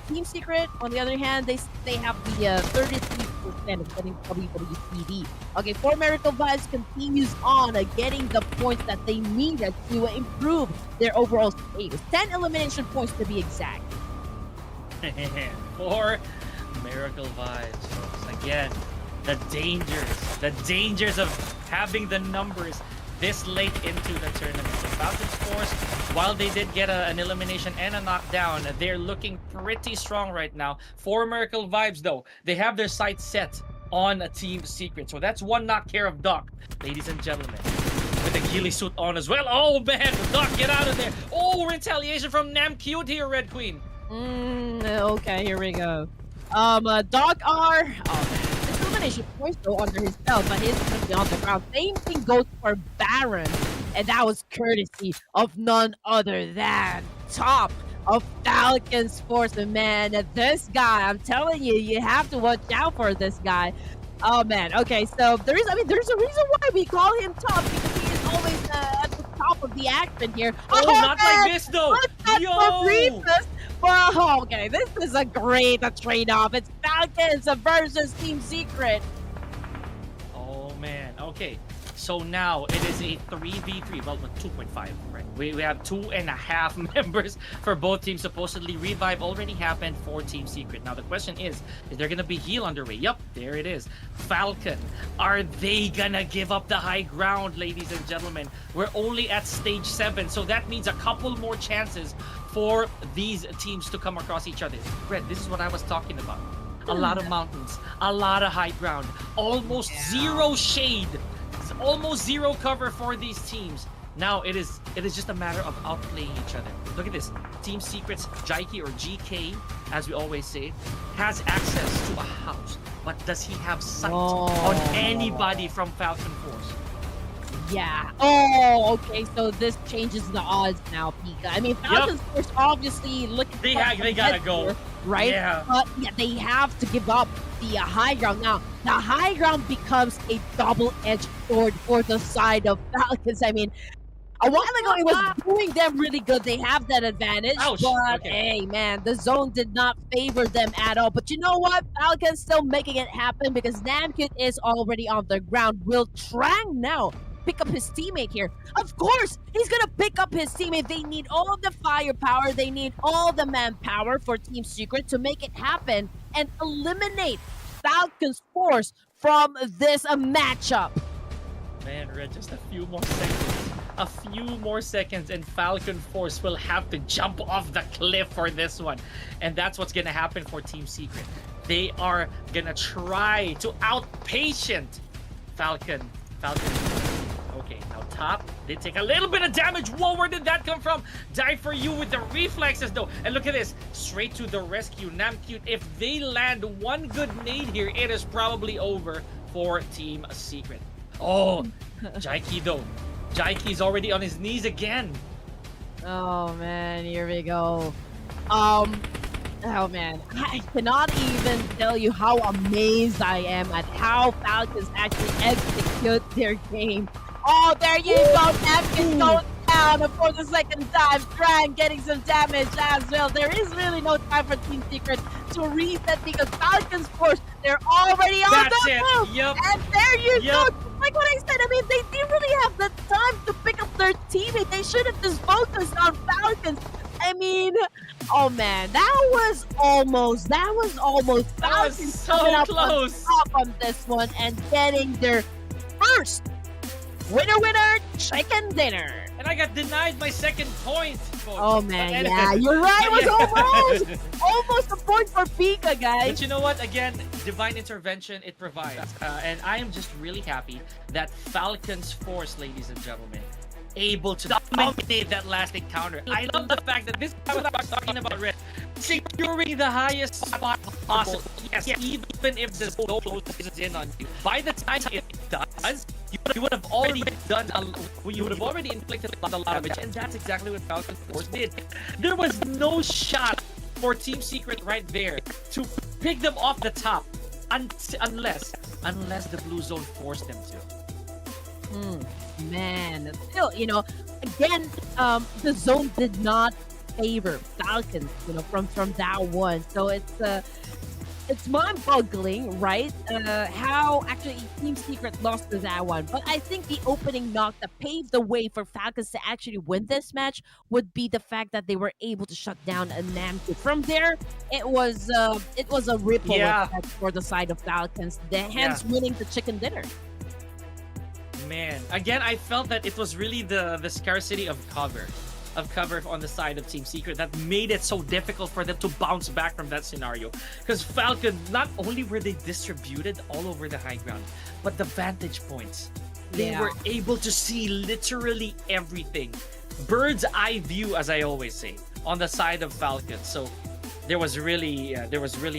Team Secret, on the other hand, they have the 33% of getting WWCD. Okay, Full America Vibes continues on getting the points that they need to improve their overall status. 10 elimination points to be exact. For Miracle Vibes, folks. Again, the dangers of having the numbers this late into the tournament. So Falcon's Force, while they did get an elimination and a knockdown, they're looking pretty strong right now. For Miracle Vibes, though, they have their sights set on a Team Secret. So that's one knock care of Doc, ladies and gentlemen. With the ghillie suit on as well. Oh, man, Doc, get out of there. Oh, retaliation from Nam Cute here, Red Queen. Okay, here we go. Doc R. Elimination points though under his belt, but he's gonna be on the ground. Same thing goes for Baron, and that was courtesy of none other than top of Falcon's Force. And man, this guy, I'm telling you, you have to watch out for this guy. Oh man, okay, so there's a reason why we call him top, because he is always at the top of the action here. Oh, not man, like this though. Yo! Well, okay, this is a great trade-off. It's Falcons versus Team Secret. Oh, man. Okay, so now it is a 3v3. Well, 2.5, right? We have 2.5 members for both teams. Supposedly, revive already happened for Team Secret. Now, the question is there going to be heal underway? Yup, there it is. Falcon, are they going to give up the high ground, ladies and gentlemen? We're only at stage 7, so that means a couple more chances for these teams to come across each other. Red, this is what I was talking about. A lot of mountains, a lot of high ground, almost zero shade, almost zero cover for these teams. Now it is just a matter of outplaying each other. Look at this. Team Secret's Jaiki, or GK, as we always say, has access to a house. But does he have sight on anybody from Falcon Force? Yeah. Oh, okay. So this changes the odds now, Pika. I mean, Falcon's Force obviously looking. They gotta go, right? Yeah. But yeah, they have to give up the high ground. Now, the high ground becomes a double-edged sword for the side of Falcons. I mean, A while ago, it was doing them really good. They have that advantage. Ouch. But, Okay. hey, man, the zone did not favor them at all. But you know what? Falcon's still making it happen because Namkut is already on the ground. Will Trang now pick up his teammate here? Of course, he's going to pick up his teammate. They need all the firepower. They need all the manpower for Team Secret to make it happen and eliminate Falcon's force from this matchup. Man, Red, just a few more seconds. A few more seconds and Falcon Force will have to jump off the cliff for this one. And that's what's going to happen for Team Secret. They are going to try to outpatient Falcon. Okay, now top. They take a little bit of damage. Whoa, where did that come from? Die for you with the reflexes though. And look at this. Straight to the rescue. Namkut, if they land one good nade here, it is probably over for Team Secret. Oh, Jaiki though. Jaiki's already on his knees again. Oh man, here we go. Oh man, I cannot even tell you how amazed I am at how Falcons actually execute their game. Oh, there you go. Napkin goes down for the second time. Trang getting some damage as well. There is really no time for Team Secret to reset because Falcons force, they're already on the move. Yep. And there you go. Like what I said, I mean, they didn't really have the time to pick up their teammate. They should have just focused on Falcons. I mean, oh man, that was almost Falcons so coming up close. on top on this one and getting their first winner chicken dinner. And I got denied my second point. Folks. Oh man, yeah, you're right. It was almost a point for Pika, guys. But you know what? Again, divine intervention, it provides. And I am just really happy that Falcon's force, ladies and gentlemen, able to dominate that last encounter. I love the fact that this is what I was talking about, Red. Securing the highest spot possible. Yes, even if the zone closes in on you. By the time it does, you would have already inflicted a lot of damage, and that's exactly what Falcon Force did. There was no shot for Team Secret right there to pick them off the top, unless the blue zone forced them to. Man, still, you know, again, the zone did not favor Falcons, you know, from that one. So it's mind-boggling, right? How actually Team Secret lost to that one. But I think the opening knock that paved the way for Falcons to actually win this match would be the fact that they were able to shut down a Namkut. From there, it was a ripple effect for the side of Falcons, hence winning the chicken dinner. Man, again, I felt that it was really the scarcity of cover on the side of Team Secret that made it so difficult for them to bounce back from that scenario. Because Falcon, not only were they distributed all over the high ground, but the vantage points. They were able to see literally everything. Bird's eye view, as I always say, on the side of Falcon. So there was really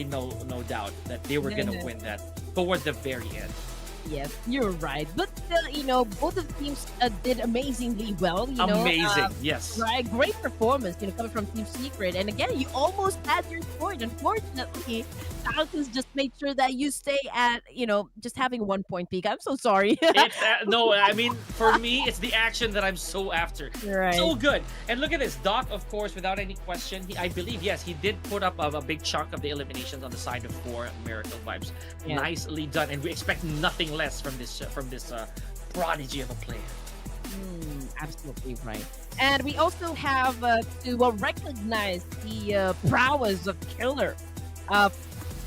no doubt that they were gonna win that toward the very end. Yes, you're right. But still, you know, both of the teams did amazingly well. You know, amazing, yes. Right, great performance, you know, coming from Team Secret. And again, you almost had your point. Unfortunately, Falcons just made sure that you stay at, you know, just having 1 point peak. I'm so sorry. No, I mean, for me, it's the action that I'm so after. Right. So good. And look at this. Doc, of course, without any question, I believe, yes, he did put up a big chunk of the eliminations on the side of 4 Miracle Vibes. Yeah. Nicely done. And we expect nothing less from this prodigy of a player. Absolutely right. And we also have to recognize the prowess of Killer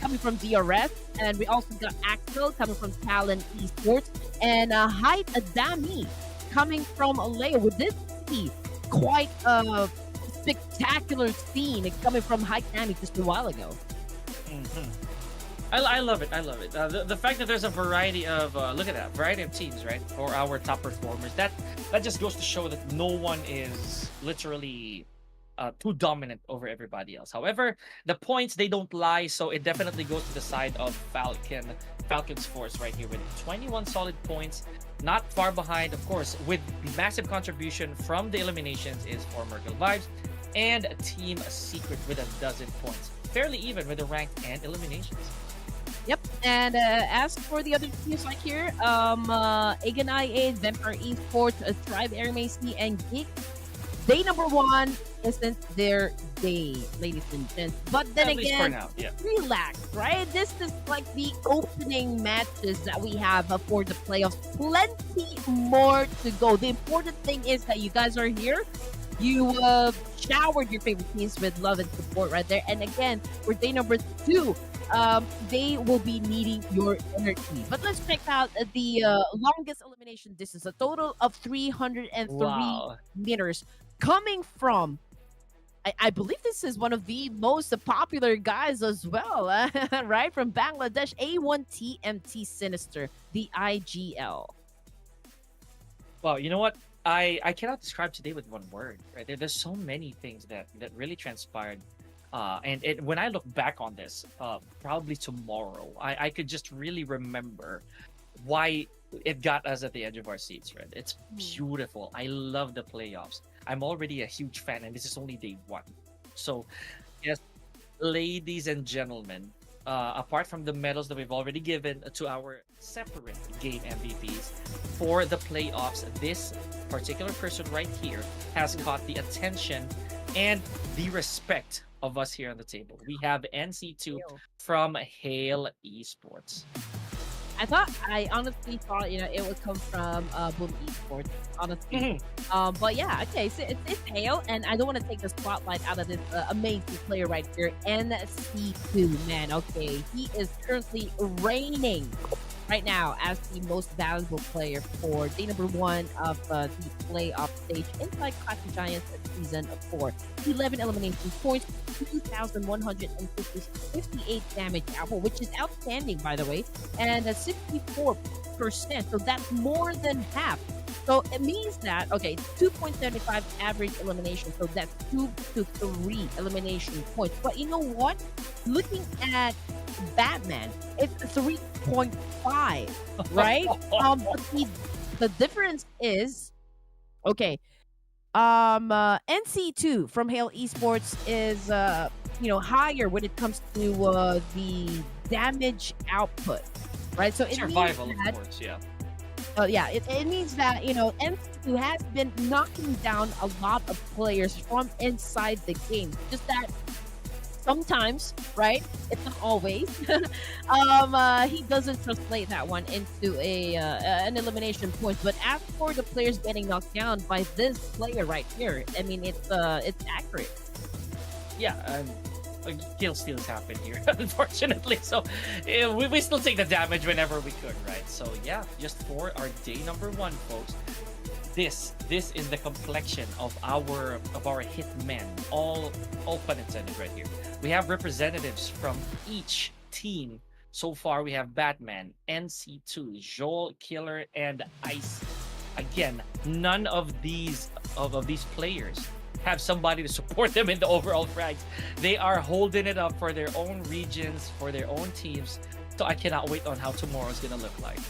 coming from DRS, and we also got Axel coming from Talon Esports, and Hyde Adami coming from Leo. With this see quite a spectacular scene coming from Hyde Adami just a while ago. I love it. I love it. The fact that there's a variety of look at that variety of teams, right? For our top performers, that just goes to show that no one is literally too dominant over everybody else. However, the points, they don't lie, so it definitely goes to the side of Falcon's force right here with 21 solid points, not far behind, of course, with massive contribution from the eliminations is for Miracle Vibes and Team Secret with 12 points, fairly even with the rank and eliminations. Yep. And as for the other teams like here, Egan IA, Vampire Esports, Tribe Airmacy, and Geek, day number one isn't their day, ladies and gents. But then At least for again, now, yeah. relax, right? This is like the opening matches that we have for the playoffs. Plenty more to go. The important thing is that you guys are here. You showered your favorite teams with love and support right there. And again, for day number two, they will be needing your energy. But let's check out the longest elimination distance, a total of 303 Wow. meters, coming from, I believe this is one of the most popular guys as well, right? From Bangladesh, A1TMT Sinister, the IGL. Wow, you know what? I cannot describe today with one word. Right? There's so many things that really transpired. When I look back on this, probably tomorrow, I could just really remember why it got us at the edge of our seats. Right? It's beautiful. I love the playoffs. I'm already a huge fan, and this is only day one. So, yes, ladies and gentlemen, apart from the medals that we've already given to our separate game MVPs for the playoffs, this particular person right here has caught the attention and the respect of us here on the table. We have NC2 from Hail Esports. I honestly thought, it would come from Boom Esports, honestly. But yeah, okay, so it's Hale, and I don't want to take the spotlight out of this amazing player right here, NC2, man. Okay, he is currently reigning right now as the most valuable player for day number one of the playoff stage inside Clash of Giants Season 4. 11 elimination points, 2,158 damage output, which is outstanding, by the way, and 64%. So that's more than half. So it means that, okay, 2.75 average elimination. So that's 2 to 3 elimination points. But you know what? Looking at Batman, it's 3.5, right? But the difference is, okay, NC2 from Hail Esports is, higher when it comes to the damage output, right? So it Survival, means that, of course, yeah. it means that, NC2 has been knocking down a lot of players from inside the game. Just that sometimes, right? It's not always. He doesn't translate that one into an elimination point. But as for the players getting knocked down by this player right here, I mean, it's accurate. Yeah, kill steals happen here, unfortunately. So we still take the damage whenever we could, right? So yeah, just for our day number one, folks. This is the complexion of our hitmen. All pun intended right here. We have representatives from each team. So far, we have Batman, NC2, Joel, Killer, and Ice. Again, none of these players have somebody to support them in the overall frags. They are holding it up for their own regions, for their own teams. So I cannot wait on how tomorrow's gonna look like.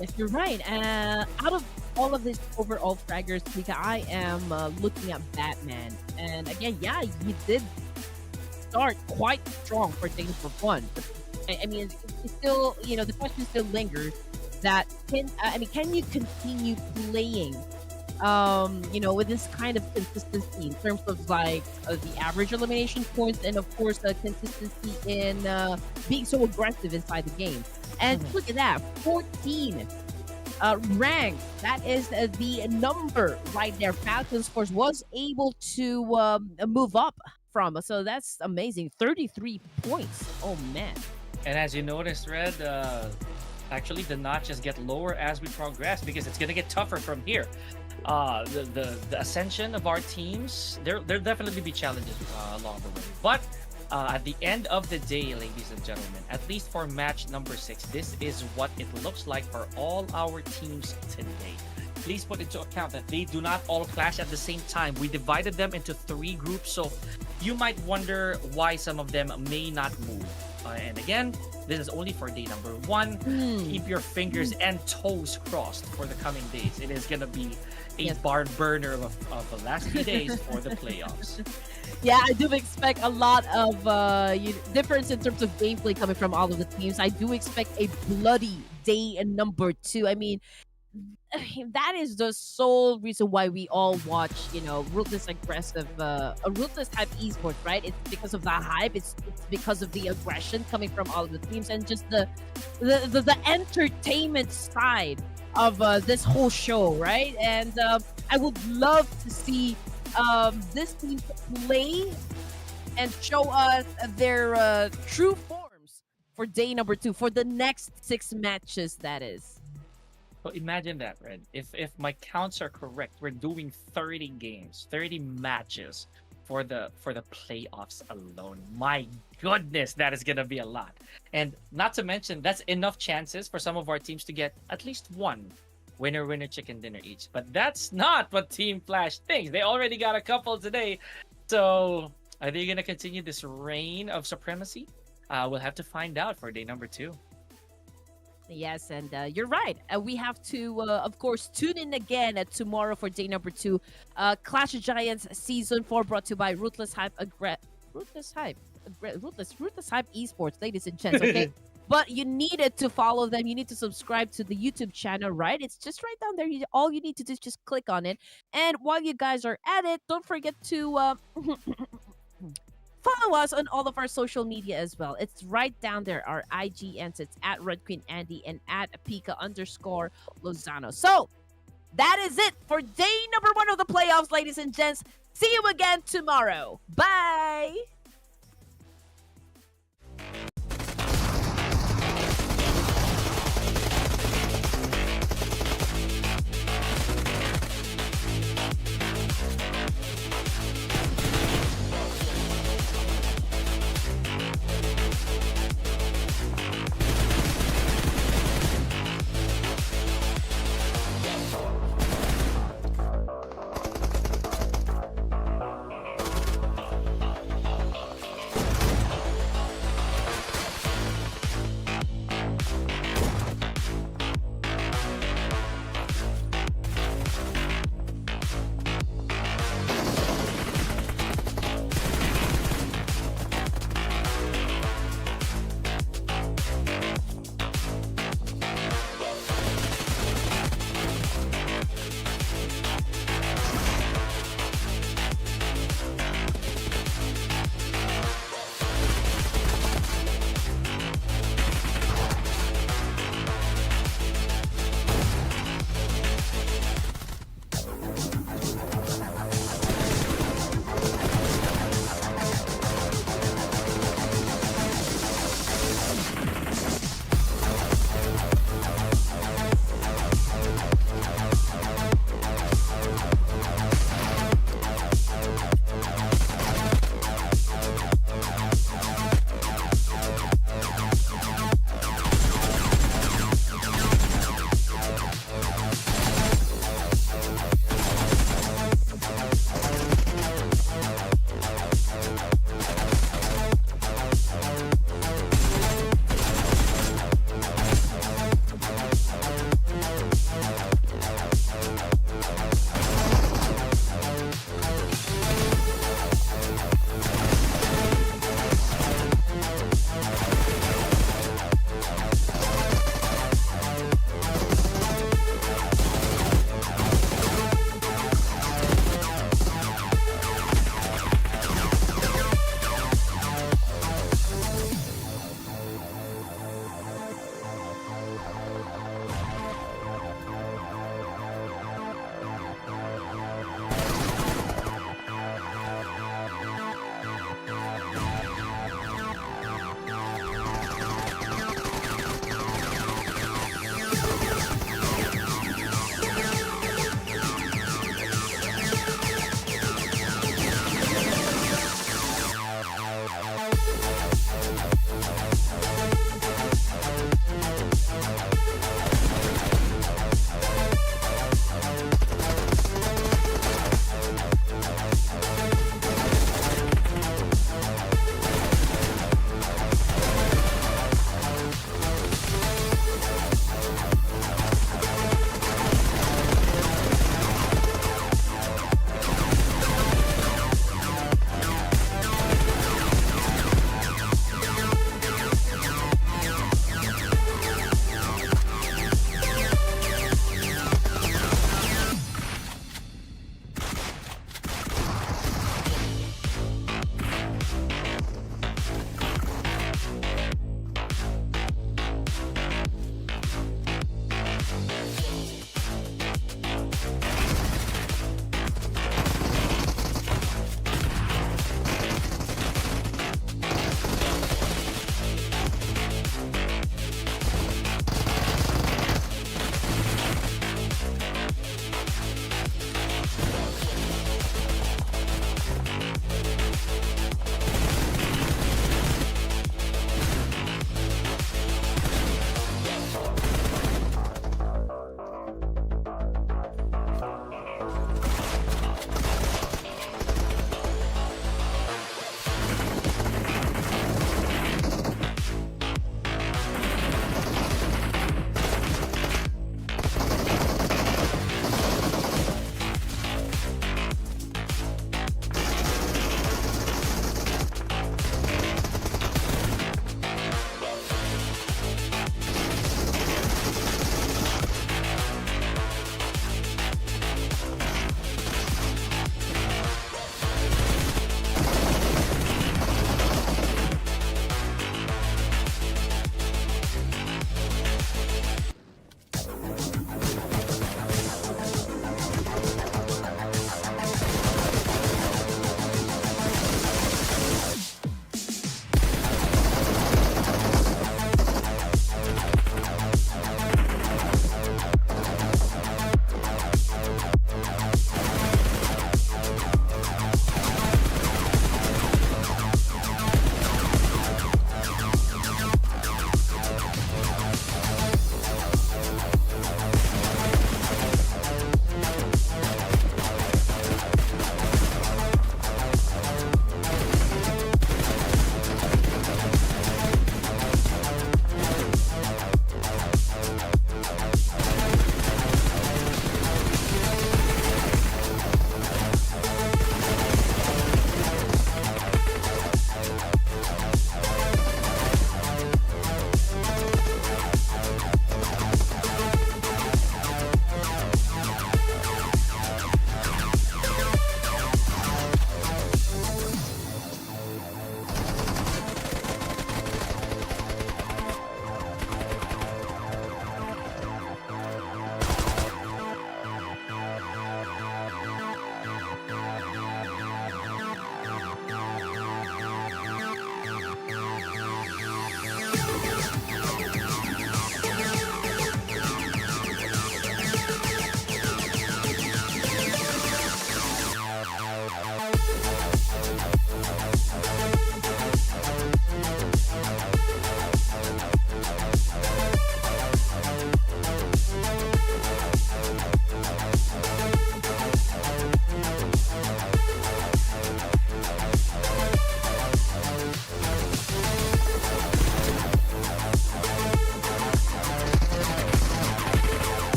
Yes, you're right. Out of all of these overall fraggers, Mika, I am looking at Batman. And again, yeah, he did start quite strong for day number one. But I mean, it's still, the question still lingers that can you continue playing, with this kind of consistency in terms of like the average elimination points and of course consistency in being so aggressive inside the game. And look at that, 14 rank. That is the number right there. Falcons Force was able to move up from. So that's amazing. 33 points. Oh man. And as you noticed, Red, actually the notches get lower as we progress because it's gonna get tougher from here. The ascension of our teams, there'll definitely be challenges along the way. But at the end of the day, ladies and gentlemen, at least for match number 6, this is what it looks like for all our teams today. Please put into account that they do not all clash at the same time. We divided them into 3 groups, so you might wonder why some of them may not move. And again, this is only for day number 1. Keep your fingers and toes crossed for the coming days. It is gonna be a barn burner of the last few days for the playoffs. Yeah, I do expect a lot of difference in terms of gameplay coming from all of the teams. I do expect a bloody day number 2. I mean, that is the sole reason why we all watch, Ruthless aggressive, Ruthless type esports, right? It's because of the hype. It's because of the aggression coming from all of the teams and just the entertainment side of this whole show, right? And I would love to see this team play and show us their true forms for day number 2, for the next 6 matches, that is. So imagine that, Red. If my counts are correct, we're doing 30 games, 30 matches for the playoffs alone. My goodness, that is gonna be a lot. And not to mention, that's enough chances for some of our teams to get at least one winner chicken dinner each. But that's not what Team Flash thinks. They already got a couple today. So are they gonna continue this reign of supremacy? We'll have to find out for day number 2. Yes, and you're right. We have to, of course, tune in again tomorrow for day number 2. Clash of Giants Season 4 brought to you by Ruthless Hype. Ruthless Hype Esports, ladies and gents, okay? But you needed to follow them. You need to subscribe to the YouTube channel, right? It's just right down there. All you need to do is just click on it. And while you guys are at it, don't forget to follow us on all of our social media as well. It's right down there, our IGNs. It's at Red Queen Andy and at Pika_Lozano. So that is it for day number 1 of the playoffs, ladies and gents. See you again tomorrow. Bye.